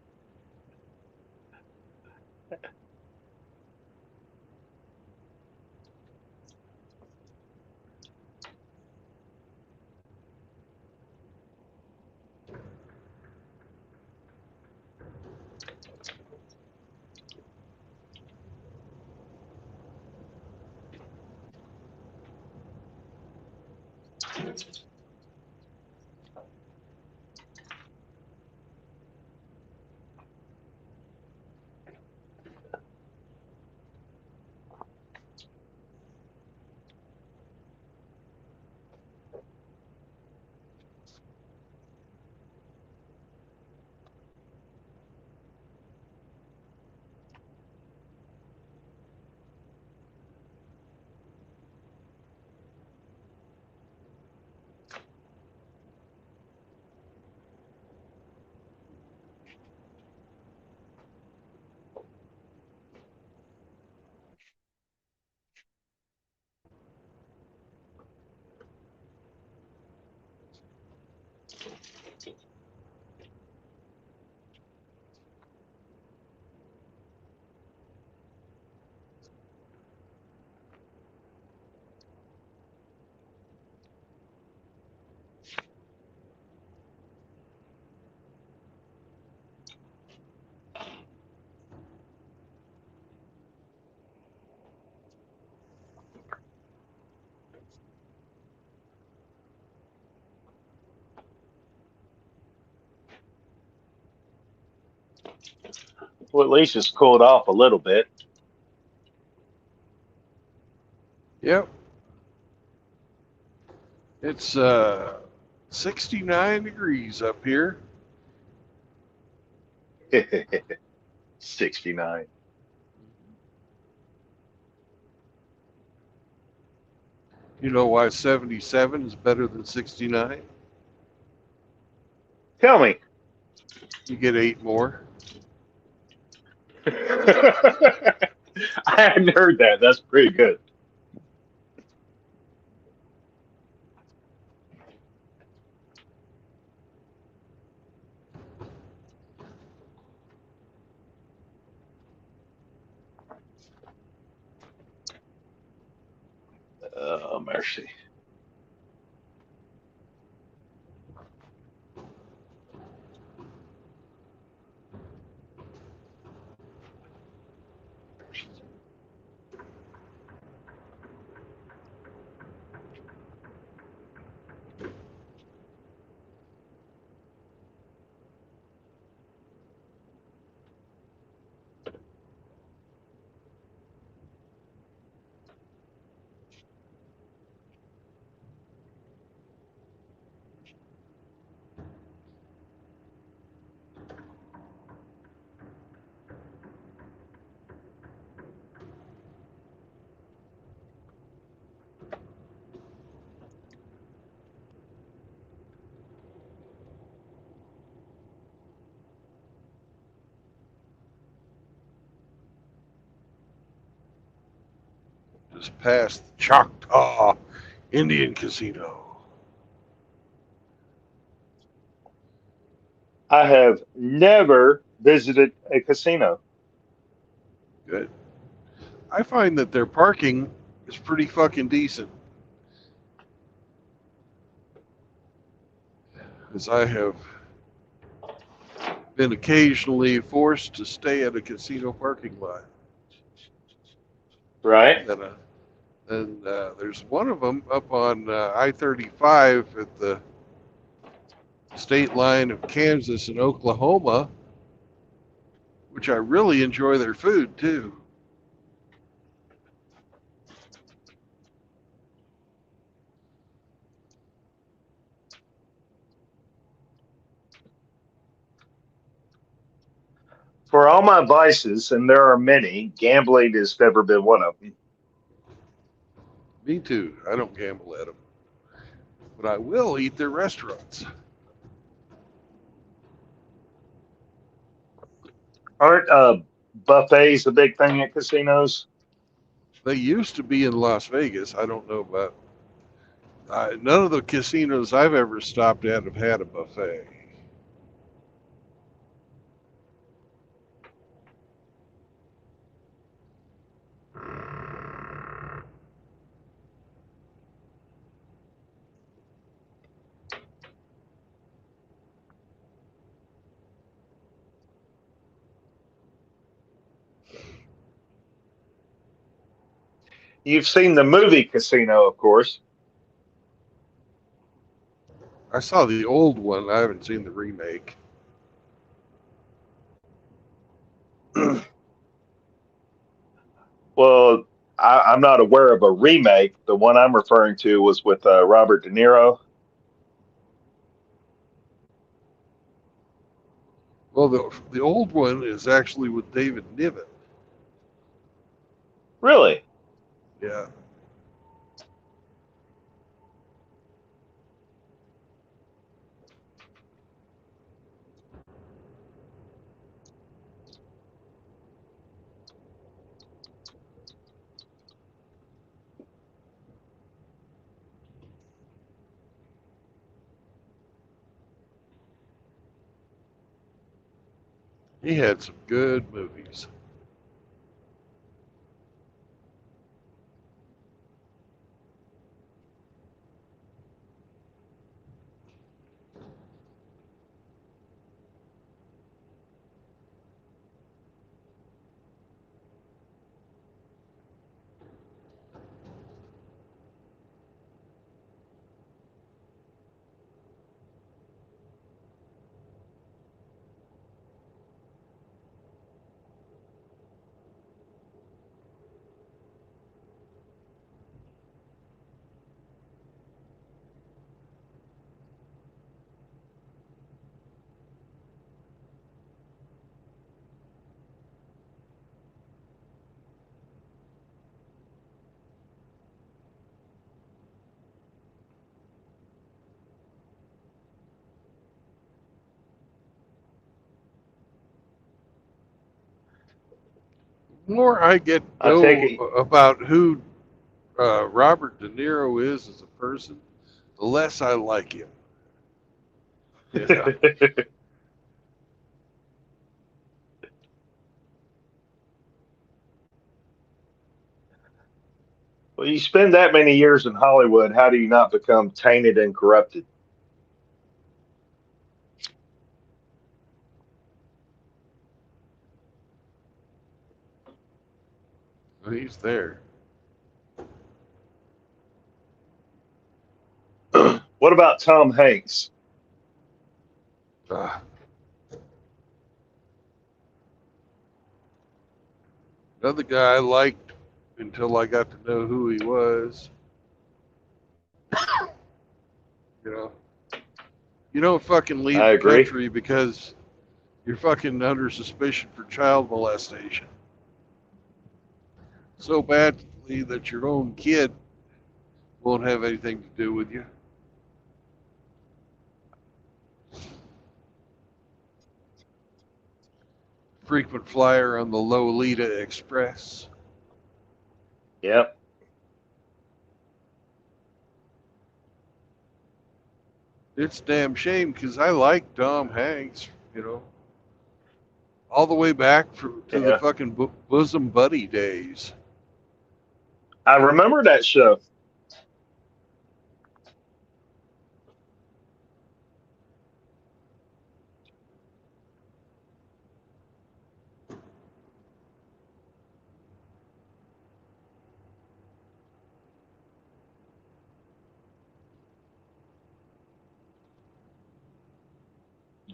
Well, at least it's cooled off a little bit. Yep. It's 69 degrees up here. 69. You know why 77 is better than 69? Tell me. You get 8 more. I hadn't heard that. That's pretty good. Oh, mercy. Just past the Choctaw Indian Casino. I have never visited a casino. Good. I find that their parking is pretty fucking decent. As I have been occasionally forced to stay at a casino parking lot. Right? And there's one of them up on I-35 at the state line of Kansas and Oklahoma, which I really enjoy their food too. For all my vices, and there are many, gambling has never been one of them. Me too. I don't gamble at them. but I will eat their restaurants. Aren't buffets a big thing at casinos? They used to be in Las Vegas. I don't know about. None of the casinos I've ever stopped at have had a buffet. You've seen the movie Casino, of course. I saw the old one. I haven't seen the remake. Well, I'm not aware of a remake. The one I'm referring to was with Robert De Niro. Well, the old one is actually with David Niven. Really? Yeah. He had some good movies. The more I get to I take know it. about who Robert De Niro is as a person, the less I like him. Yeah. Well, you spend that many years in Hollywood, how do you not become tainted and corrupted? He's there. What about Tom Hanks? Uh, Another guy I liked until I got to know who he was. You know, you don't fucking leave I the agree. country because you're fucking under suspicion for child molestation. So badly that your own kid won't have anything to do with you. Frequent flyer on the Lolita Express. Yep. It's a damn shame because I like Tom Hanks, you know, all the way back to the Yeah. fucking bosom buddy days. I remember that show.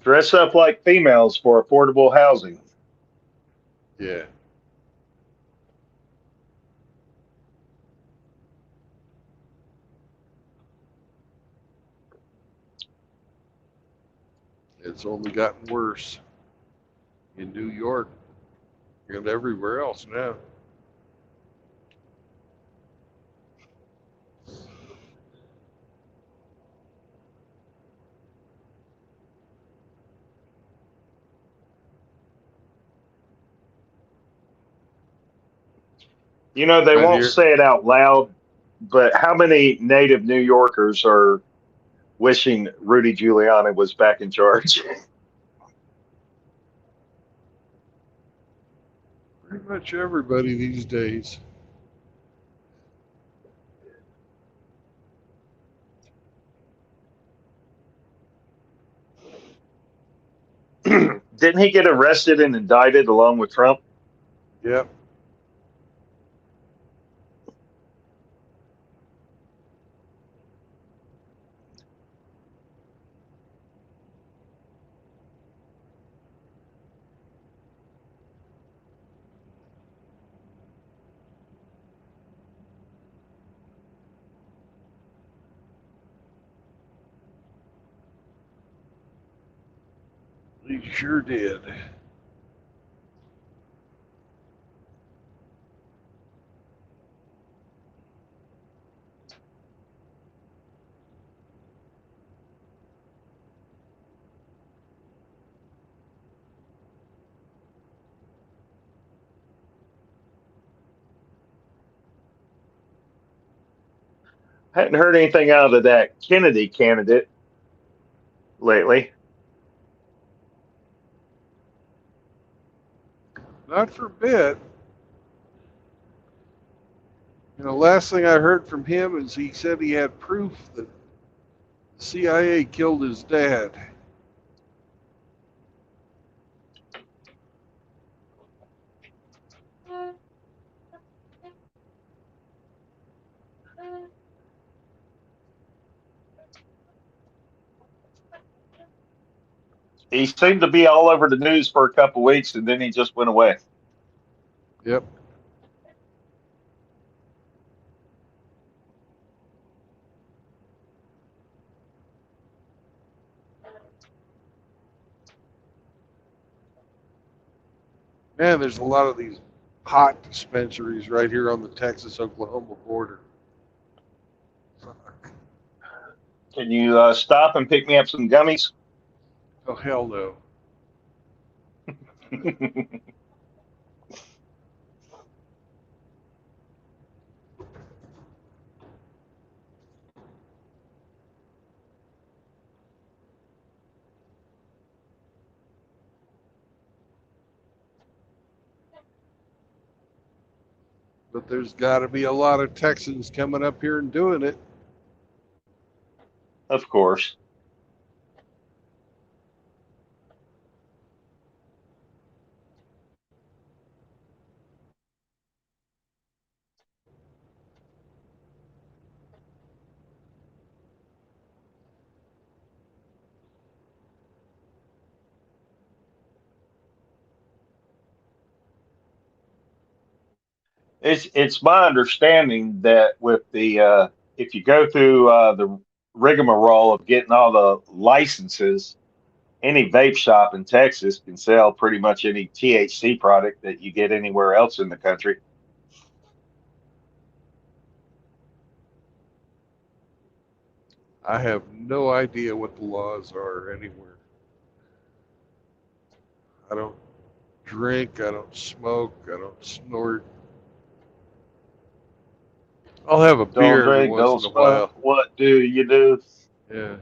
Dress up like females for affordable housing. Yeah. It's only gotten worse in New York and everywhere else now. You know, they Right won't here. say it out loud, but how many native New Yorkers are wishing Rudy Giuliani was back in charge? Pretty much everybody these days. Didn't he get arrested and indicted along with Trump? Yep. He sure did. Hadn't heard anything out of that Kennedy candidate lately. Not for a bit. You know, last thing I heard from him is he said he had proof that the CIA killed his dad. He seemed to be all over the news for a couple of weeks, and then he just went away. Yep. Man, there's a lot of these pot dispensaries right here on the Texas-Oklahoma border. Fuck. Can you stop and pick me up some gummies? Oh, hell no. But there's got to be a lot of Texans coming up here and doing it. Of course. It's my understanding that with the if you go through the rigmarole of getting all the licenses, any vape shop in Texas can sell pretty much any THC product that you get anywhere else in the country. I have no idea what the laws are anywhere. I don't drink, I don't smoke, I don't snort. I'll have a Don't beer every drink, once don't in a smoke. while. What do you do? Yeah.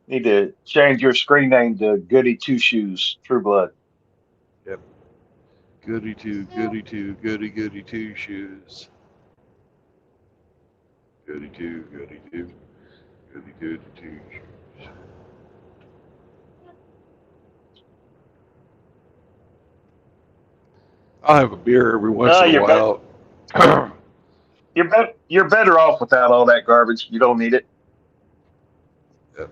Need to change your screen name to Goody Two Shoes, True Blood. Yep. Goody two, goody two, goody goody two shoes. Goody two, goody two, goody goody two shoes. I'll have a beer every once No, in a while. you're better off without all that garbage. You don't need it. Yep.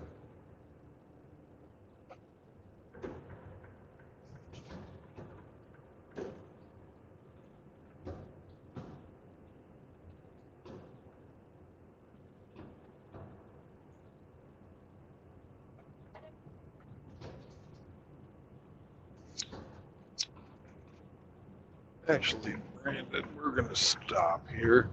Actually, Brandon, we're going to stop here.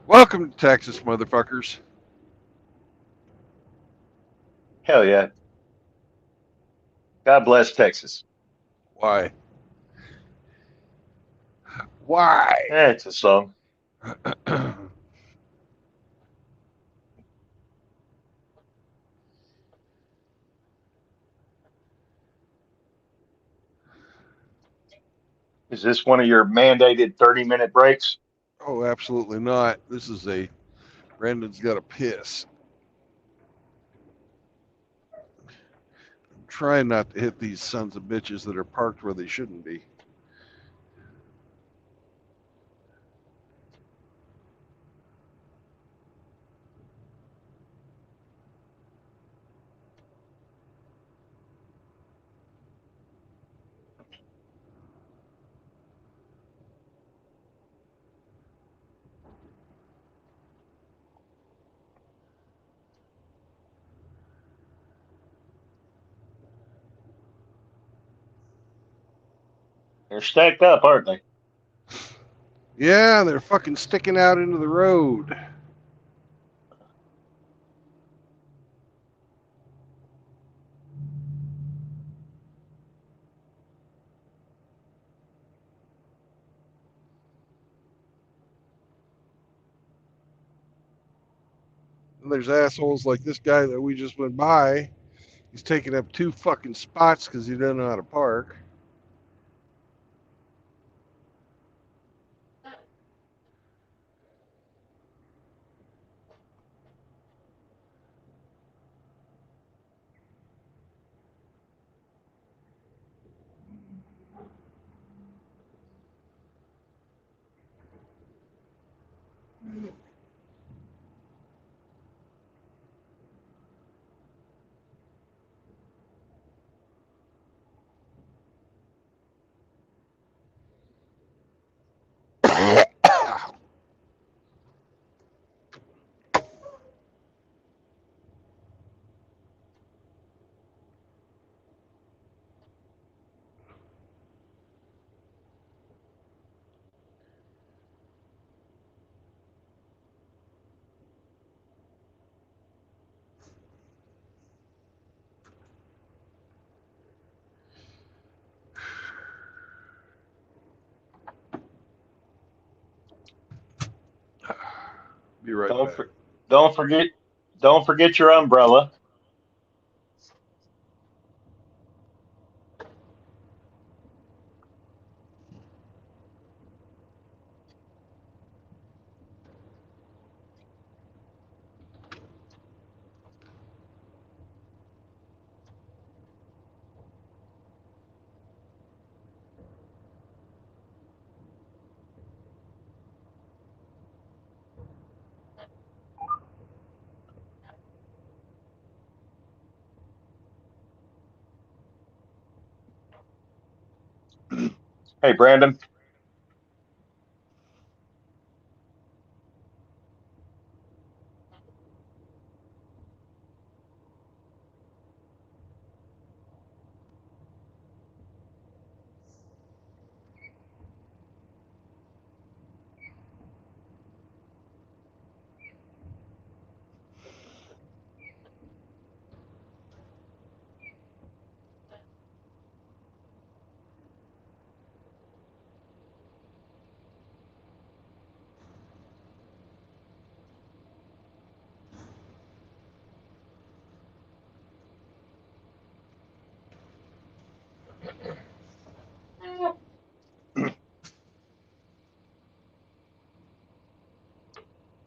Welcome to Texas, motherfuckers. Hell yeah. God bless Texas. Why? Why? It's a song. Is this one of your mandated 30-minute breaks? Oh, absolutely not. This is a Brandon's got a piss. I'm trying not to hit these sons of bitches that are parked where they shouldn't be. They're stacked up, aren't they? Yeah, they're fucking sticking out into the road. And there's assholes like this guy that we just went by. He's taking up 2 fucking spots because he doesn't know how to park. Be right Don't back. for, don't forget don't forget your umbrella. Hey Brandon,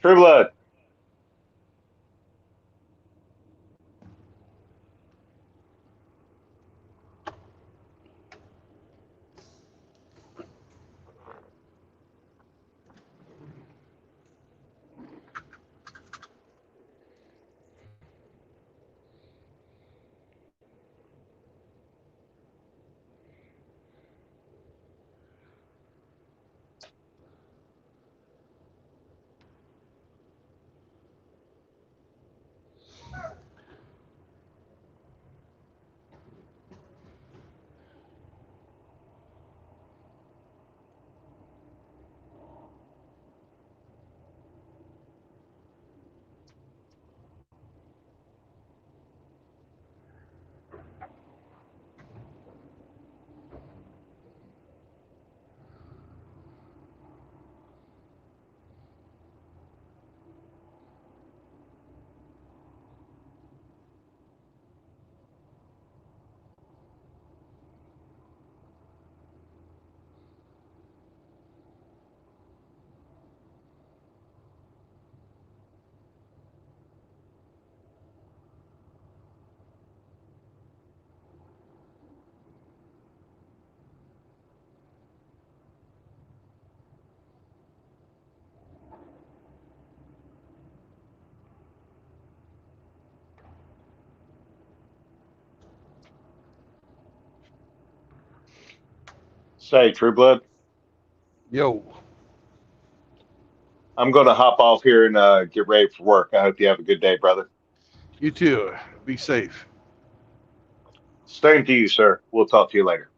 True Blood. Say, True Blood, Yo, I'm going to hop off here and get ready for work. I hope you have a good day, brother. you too. Be safe. Same to you, sir. We'll talk to you later.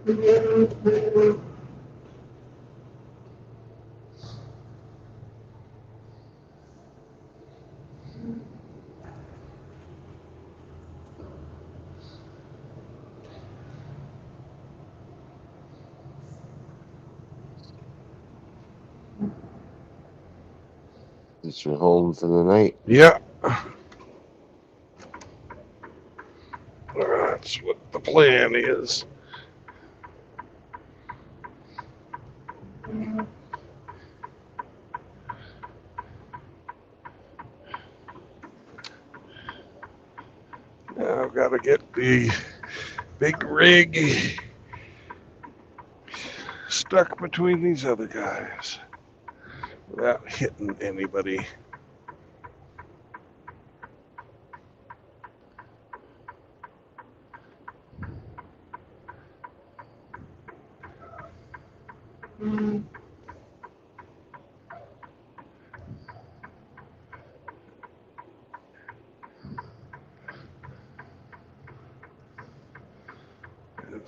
Is your home for the night? Yeah. That's what the plan is. Now I've got to get the big rig stuck between these other guys without hitting anybody.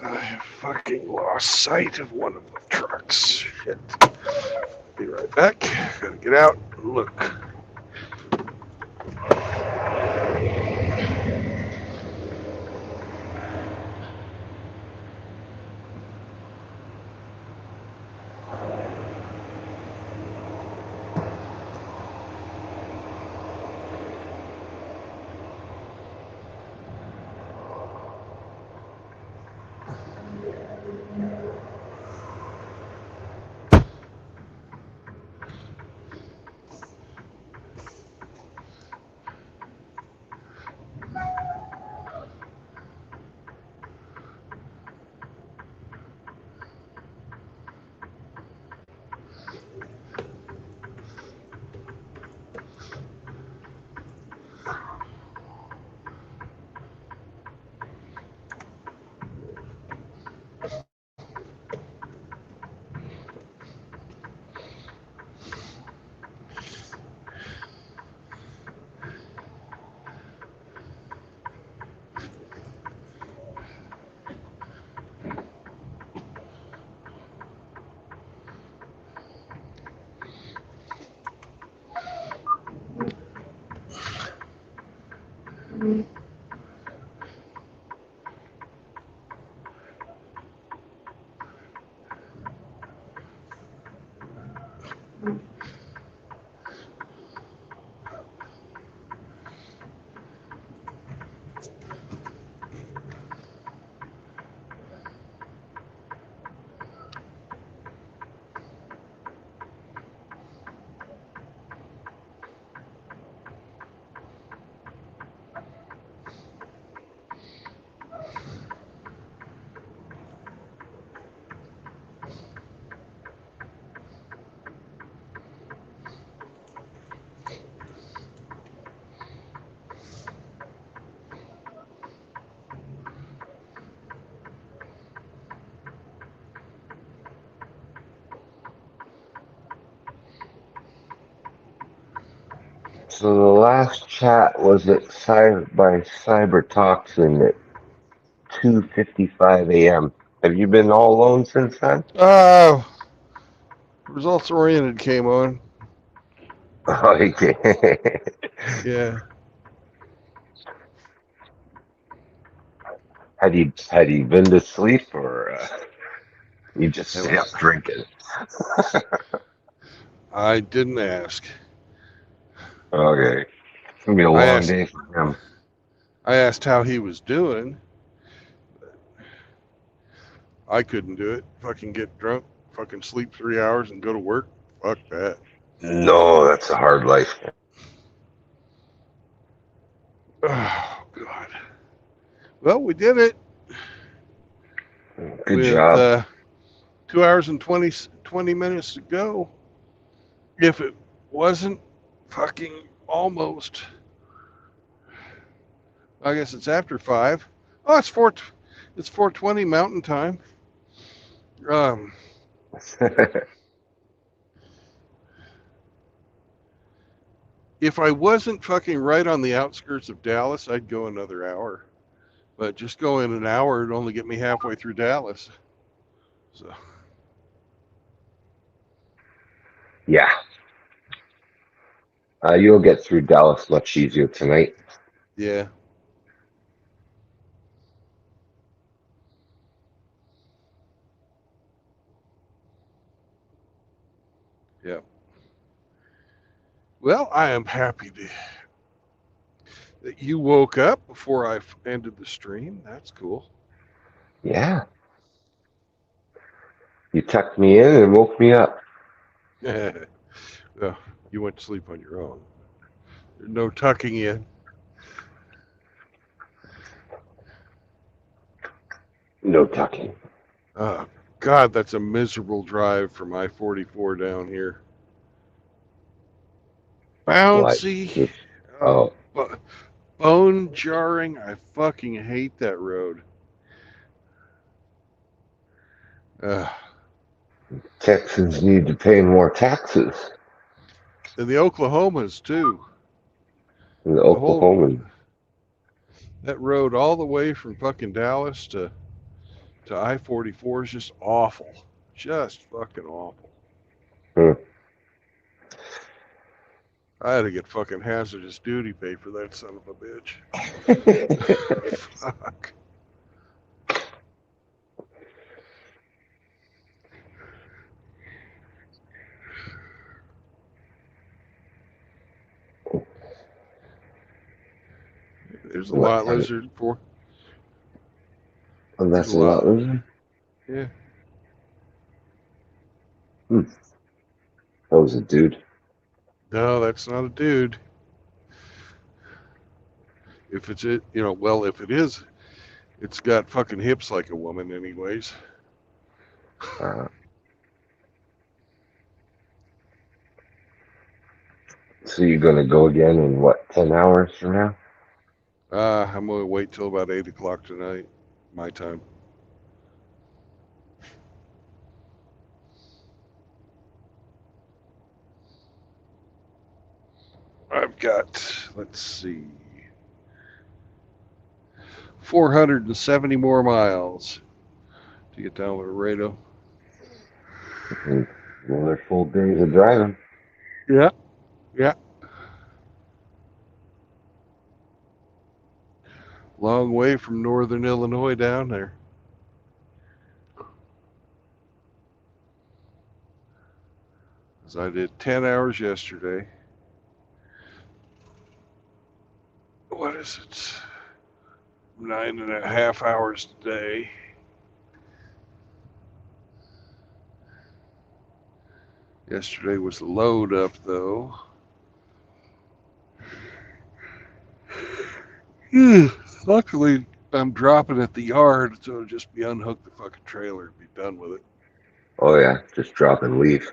I have fucking lost sight of one of the trucks. Shit. Be right back. Gotta get out and look. So the last chat was by Cyber Toxin at 2:55 a.m. Have you been all alone since then? Results oriented came on. Okay. Yeah. Had you been to sleep or you just stay up drinking? I didn't ask. Okay. It's gonna be a I long asked day for him. I asked how he was doing. I couldn't do it. Fucking get drunk, fucking sleep 3 hours and go to work. Fuck that. No, that's a hard life. Oh God. Well, we did it Good with job. 2 hours and 20 minutes to go. If it wasn't fucking almost, I guess it's after 5. Oh, it's 4:20 Mountain Time. Um, if I wasn't fucking right on the outskirts of Dallas, I'd go another hour. But just going an hour would only get me halfway through Dallas. So Yeah. You'll get through Dallas much easier tonight. yeah. Yeah. Well, I am happy that you woke up before I ended the stream. That's cool. Yeah. You tucked me in and woke me up. Well, you went to sleep on your own. There's no tucking in. No tucking. Oh, God, that's a miserable drive from I-44 down here. Why? Bouncy. Oh, Bone jarring. I fucking hate that road. Uh, Texans need to pay more taxes. and the Oklahomas, too. The The whole, Oklahoman. that road all the way from fucking Dallas to I-44 is just awful. Just fucking awful. Hmm. I had to get fucking hazardous duty pay for that son of a bitch. Fuck. There's a What lot kind of? lizard for. Oh, There's that's a a lot, lot. isn't it? Yeah. That was a dude. No, that's not a dude. If it's it, well, if it is, it's got fucking hips like a woman, anyways. Uh, so you're gonna go again in what, 10 hours from now? I'm gonna wait till about 8 o'clock tonight, my time. I've got, let's see, 470 more miles to get down with Laredo. Another full days of driving. Yeah. Yeah. Long way from northern Illinois down there. As I did 10 hours yesterday. What is it? 9.5 hours today. Yesterday was the load up, though. Luckily, I'm dropping at the yard, so it'll just be unhook the fucking trailer and be done with it. Oh yeah, just drop and leave.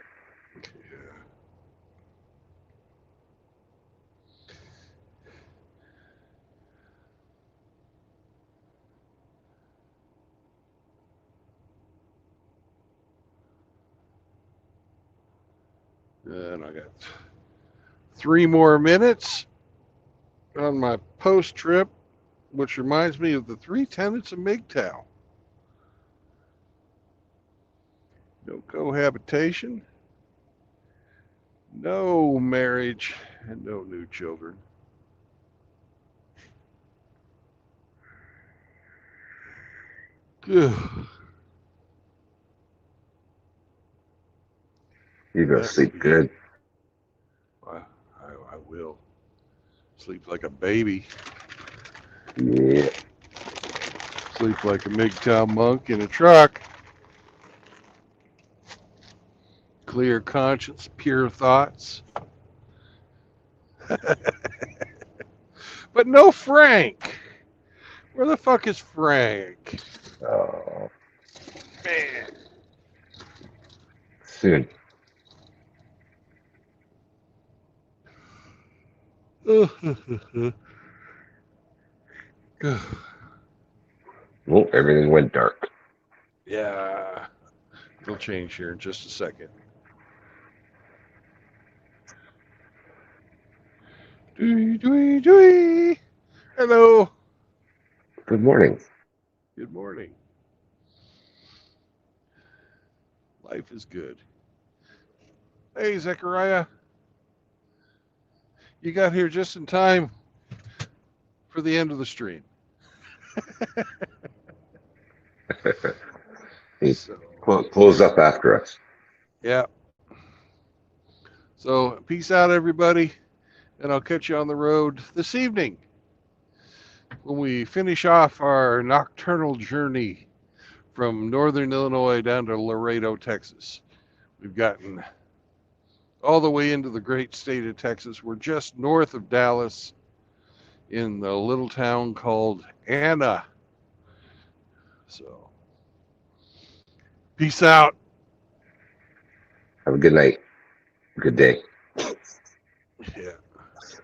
And I got 3 more minutes on my post trip, which reminds me of the 3 tenets of MGTOW. No cohabitation, no marriage, and no new children. You go That will sleep be. good. I will sleep like a baby. Yeah. Sleep like a MGTOW monk in a truck. Clear conscience, pure thoughts. But no Frank. Where the fuck is Frank? Oh, Man. soon. Well, everything went dark. Yeah. It'll change here in just a second. Dwee, dwee, dwee. Hello. Good morning. Good morning. Life is good. Hey, Zechariah, you got here just in time for the end of the stream. He So, close up after us. yeah. So, peace out, everybody, and I'll catch you on the road this evening when we finish off our nocturnal journey from northern Illinois down to Laredo, Texas. We've gotten all the way into the great state of Texas. We're just north of Dallas in the little town called Anna. So, peace out. Have a good night. Good day. Yeah.